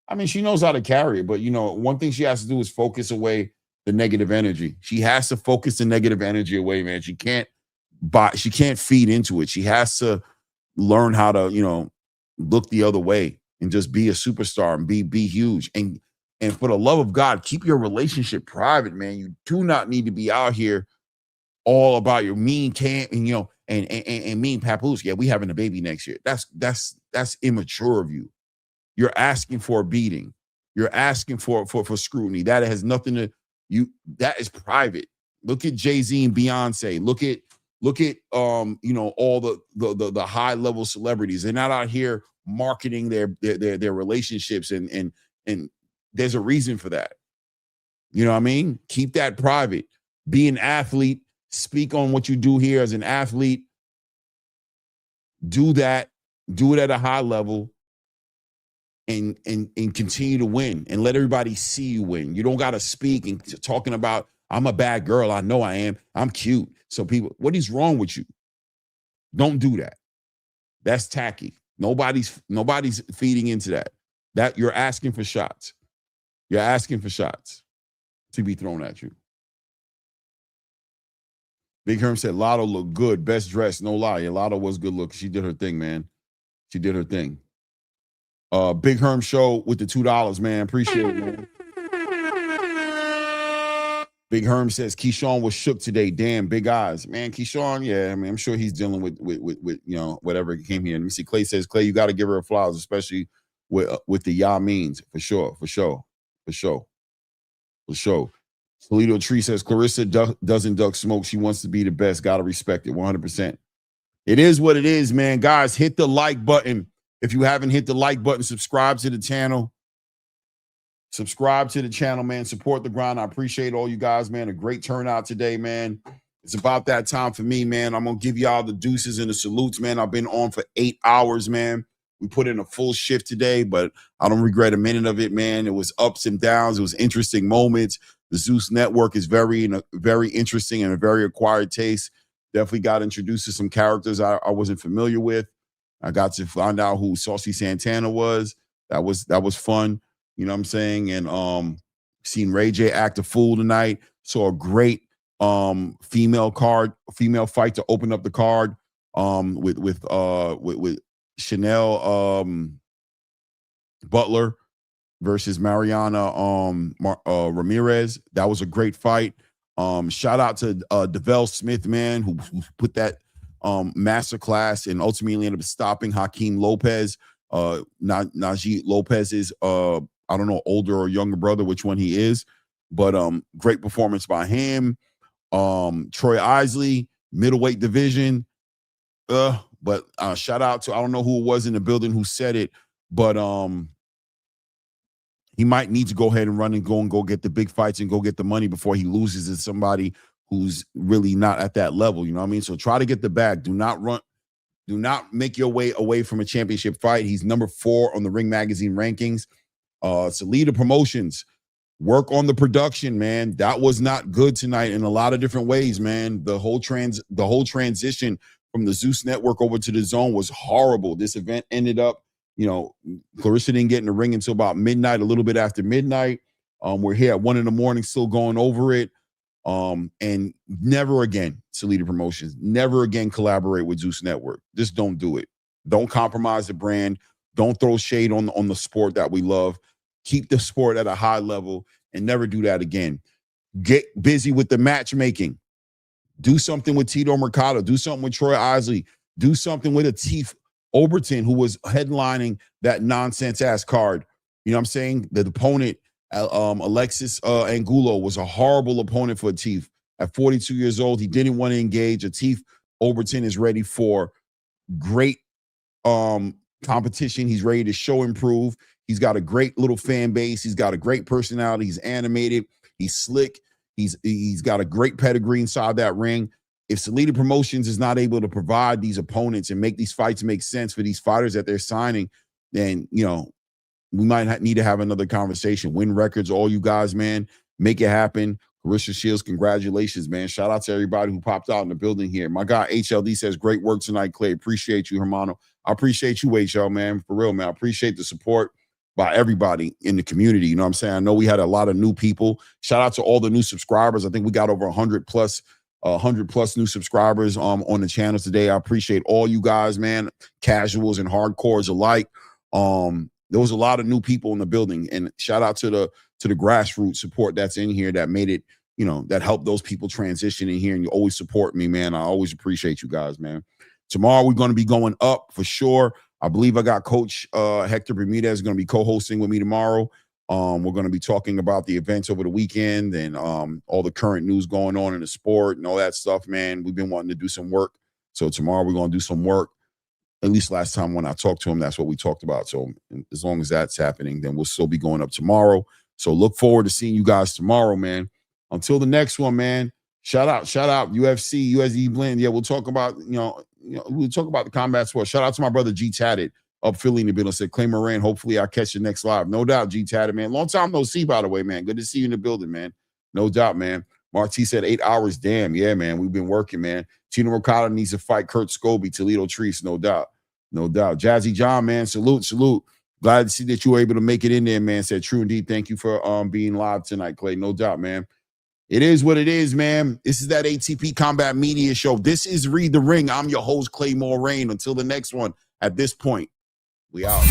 I mean, she knows how to carry it, but you know, one thing she has to do is focus away the negative energy. She has to focus the negative energy away, man. She can't feed into it. She has to learn how to, you know, look the other way and just be a superstar and be huge. And for the love of God, keep your relationship private, man. You do not need to be out here all about your mean camp and, you know, and mean papoose. Yeah, we having a baby next year. That's immature of you. You're asking for a beating. You're asking for scrutiny. That has nothing to you. That is private. Look at Jay-Z and Beyonce. Look at you know, all the high level celebrities. They're not out here marketing their relationships and there's a reason for that. You know what I mean? Keep that private. Be an athlete. Speak on what you do here as an athlete. Do that. Do it at a high level. And continue to win and let everybody see you win. You don't got to speak and talking about, I'm a bad girl. I know I am. I'm cute. So people, what is wrong with you? Don't do that. That's tacky. Nobody's feeding into that. That you're asking for shots. You're asking for shots to be thrown at you. Big Herm said, Lotto looked good. Best dressed. No lie. Yeah, Lotto was good looking. She did her thing, man. She did her thing. Big Herm show with the $2, man. Appreciate it, man. Big Herm says Keyshawn was shook today. Damn, big eyes, man. Keyshawn, yeah. I mean, I'm sure he's dealing with you know, whatever he came here. Let me see. Clay says, Clay, you got to give her flowers, especially with the ya means for sure. Toledo Tree says Claressa doesn't duck smoke. She wants to be the best. Got to respect it 100%. It is what it is, man. Guys, hit the like button. If you haven't hit the like button, subscribe to the channel. Subscribe to the channel, man. Support the grind. I appreciate all you guys, man. A great turnout today, man. It's about that time for me, man. I'm going to give y'all the deuces and the salutes, man. I've been on for 8 hours, man. We put in a full shift today, but I don't regret a minute of it, man. It was ups and downs. It was interesting moments. The Zeus Network is very interesting and a very acquired taste. Definitely got introduced to some characters I wasn't familiar with. I got to find out who Saucy Santana was. That was fun. You know what I'm saying? And seen Ray J act a fool tonight. Saw a great female fight to open up the card with Chanel Butler versus Mariana Ramirez. That was a great fight. Shout out to DeVell Smith, man, who put that masterclass and ultimately ended up stopping Hakeem Lopez, Najee Lopez's I don't know, older or younger brother, which one he is, but great performance by him. Troy Isley, middleweight division. But shout out to, I don't know who it was in the building who said it, but he might need to go ahead and run and go get the big fights and go get the money before he loses to somebody who's really not at that level. You know what I mean? So try to get the bag. Do not make your way away from a championship fight. He's number 4 on the Ring Magazine rankings. Salida Promotions, work on the production, man. That was not good tonight in a lot of different ways, man. The whole transition from the Zeus Network over to the Zone was horrible. This event ended up, Claressa didn't get in the ring until about midnight, a little bit after midnight. We're here at 1 a.m. still going over it. And never again, Salida Promotions, never again collaborate with Zeus Network. Just don't do it. Don't compromise the brand. Don't throw shade on the sport that we love. Keep the sport at a high level and never do that again. Get busy with the matchmaking. Do something with Tito Mercado. Do something with Troy Isley. Do something with Atif Oberton, who was headlining that nonsense-ass card. You know what I'm saying? The opponent, Alexis Angulo, was a horrible opponent for Atif. At 42 years old, he didn't want to engage. Atif Oberton is ready for great competition. He's ready to show improve. He's got a great little fan base. He's got a great personality. He's animated. He's slick. He's got a great pedigree inside that ring. If Salida Promotions is not able to provide these opponents and make these fights make sense for these fighters that they're signing, then, we might need to have another conversation. Win records, all you guys, man. Make it happen. Claressa Shields, congratulations, man. Shout out to everybody who popped out in the building here. My guy, HLD, says, great work tonight, Clay. Appreciate you, Hermano. I appreciate you, HL, man. For real, man. I appreciate the support by everybody in the community. You know what I'm saying? I know we had a lot of new people. Shout out to all the new subscribers. I think we got over 100 plus new subscribers on the channel today. I appreciate all you guys, man. Casuals and hardcores alike. There was a lot of new people in the building, and shout out to the grassroots support that's in here that made it, that helped those people transition in here. And you always support me, man. I always appreciate you guys, man. Tomorrow we're going to be going up for sure. I believe I got Coach Hector Bermudez going to be co-hosting with me tomorrow. We're going to be talking about the events over the weekend and all the current news going on in the sport and all that stuff, man. We've been wanting to do some work. So tomorrow we're going to do some work. At least last time when I talked to him, that's what we talked about. So as long as that's happening, then we'll still be going up tomorrow. So look forward to seeing you guys tomorrow, man. Until the next one, man. Shout out, UFC, USD Blend. Yeah, we'll talk about, we'll talk about the combat sport. Shout out to my brother G Tatted up Philly in the building. Said, Clay Moran, hopefully I'll catch you next live. No doubt, G Tatted, man. Long time no see, by the way, man. Good to see you in the building, man. No doubt, man. Marty said 8 hours. Damn, yeah, man. We've been working, man. Tino Mercado needs to fight Kurt Scobie, Toledo Treese, no doubt. No doubt. Jazzy John, man, salute. Glad to see that you were able to make it in there, man. Said, true indeed. Thank you for being live tonight, Clay. No doubt, man. It is what it is, man. This is that ATP Combat Media Show. This is Read the Ring. I'm your host, Clay Moraine. Until the next one, at this point, we out.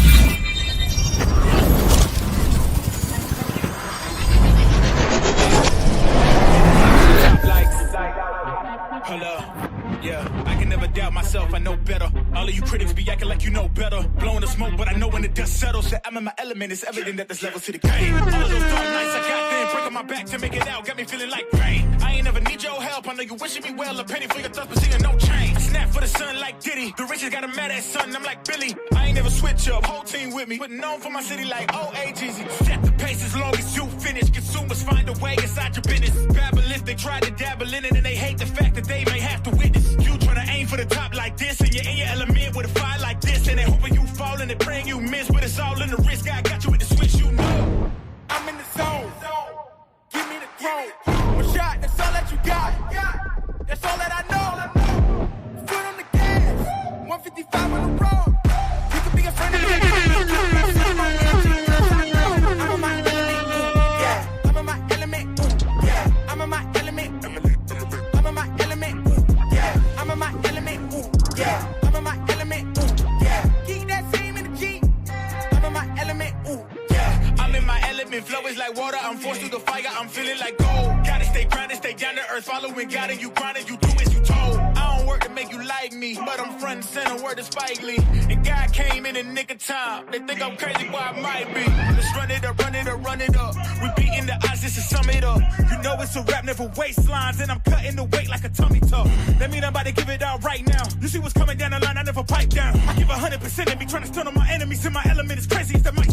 Yeah, I can never doubt myself, I know better. All of you critics be acting like you know better. Blowing the smoke, but I know when the dust settles that I'm in my element. It's evident that there's levels to the game. All of those dark nights I got then, breaking my back to make it out, got me feeling like rain. I ain't never need your help, I know you wishing me well. A penny for your thoughts, but seeing no change. I snap for the sun like Diddy. The riches got a mad ass son, I'm like Billy. I ain't never switch up, whole team with me. But known for my city like OAGZ. Set the pace as long as you finish. Consumers find a way inside your business. Babble if they try to dabble in it and they hate the fact that they may have to witness. You try to aim for the top like this, and you're in your element with a fire like this, and they hoping you fall and they praying you miss, but it's all in the risk. I got you with the switch, you know. I'm in the zone. Give me the throne. One shot, that's all that you got. That's all that I know. Foot on the gas. 155 on the road. You could be a friend of me. I'm my element. I'm in my element. Yeah. I'm in my element. I'm in my element. Yeah. I'm in my element. Yeah. I'm in my element. Yeah. Keep that same energy. I'm in my element. Yeah. I'm in my element, flow is like water. I'm forced through the fire, I'm feeling like gold. Gotta stay grounded, stay down to earth, following God, and you grinding, you do as you told. I don't work to make you like me, but I'm front and center, word to Spike Lee. And God came in the nick of time. They think I'm crazy, but I might be. Let's run run it up, run it up, run it up. We beating the odds just to sum it up. You know it's a rap, never waistlines, and I'm cutting the weight like a tummy tuck. That mean I'm about to give it out right now. You see what's coming down the line, I never pipe down. I give 100% and be trying to stun on my enemies, and my element is crazy. It's that my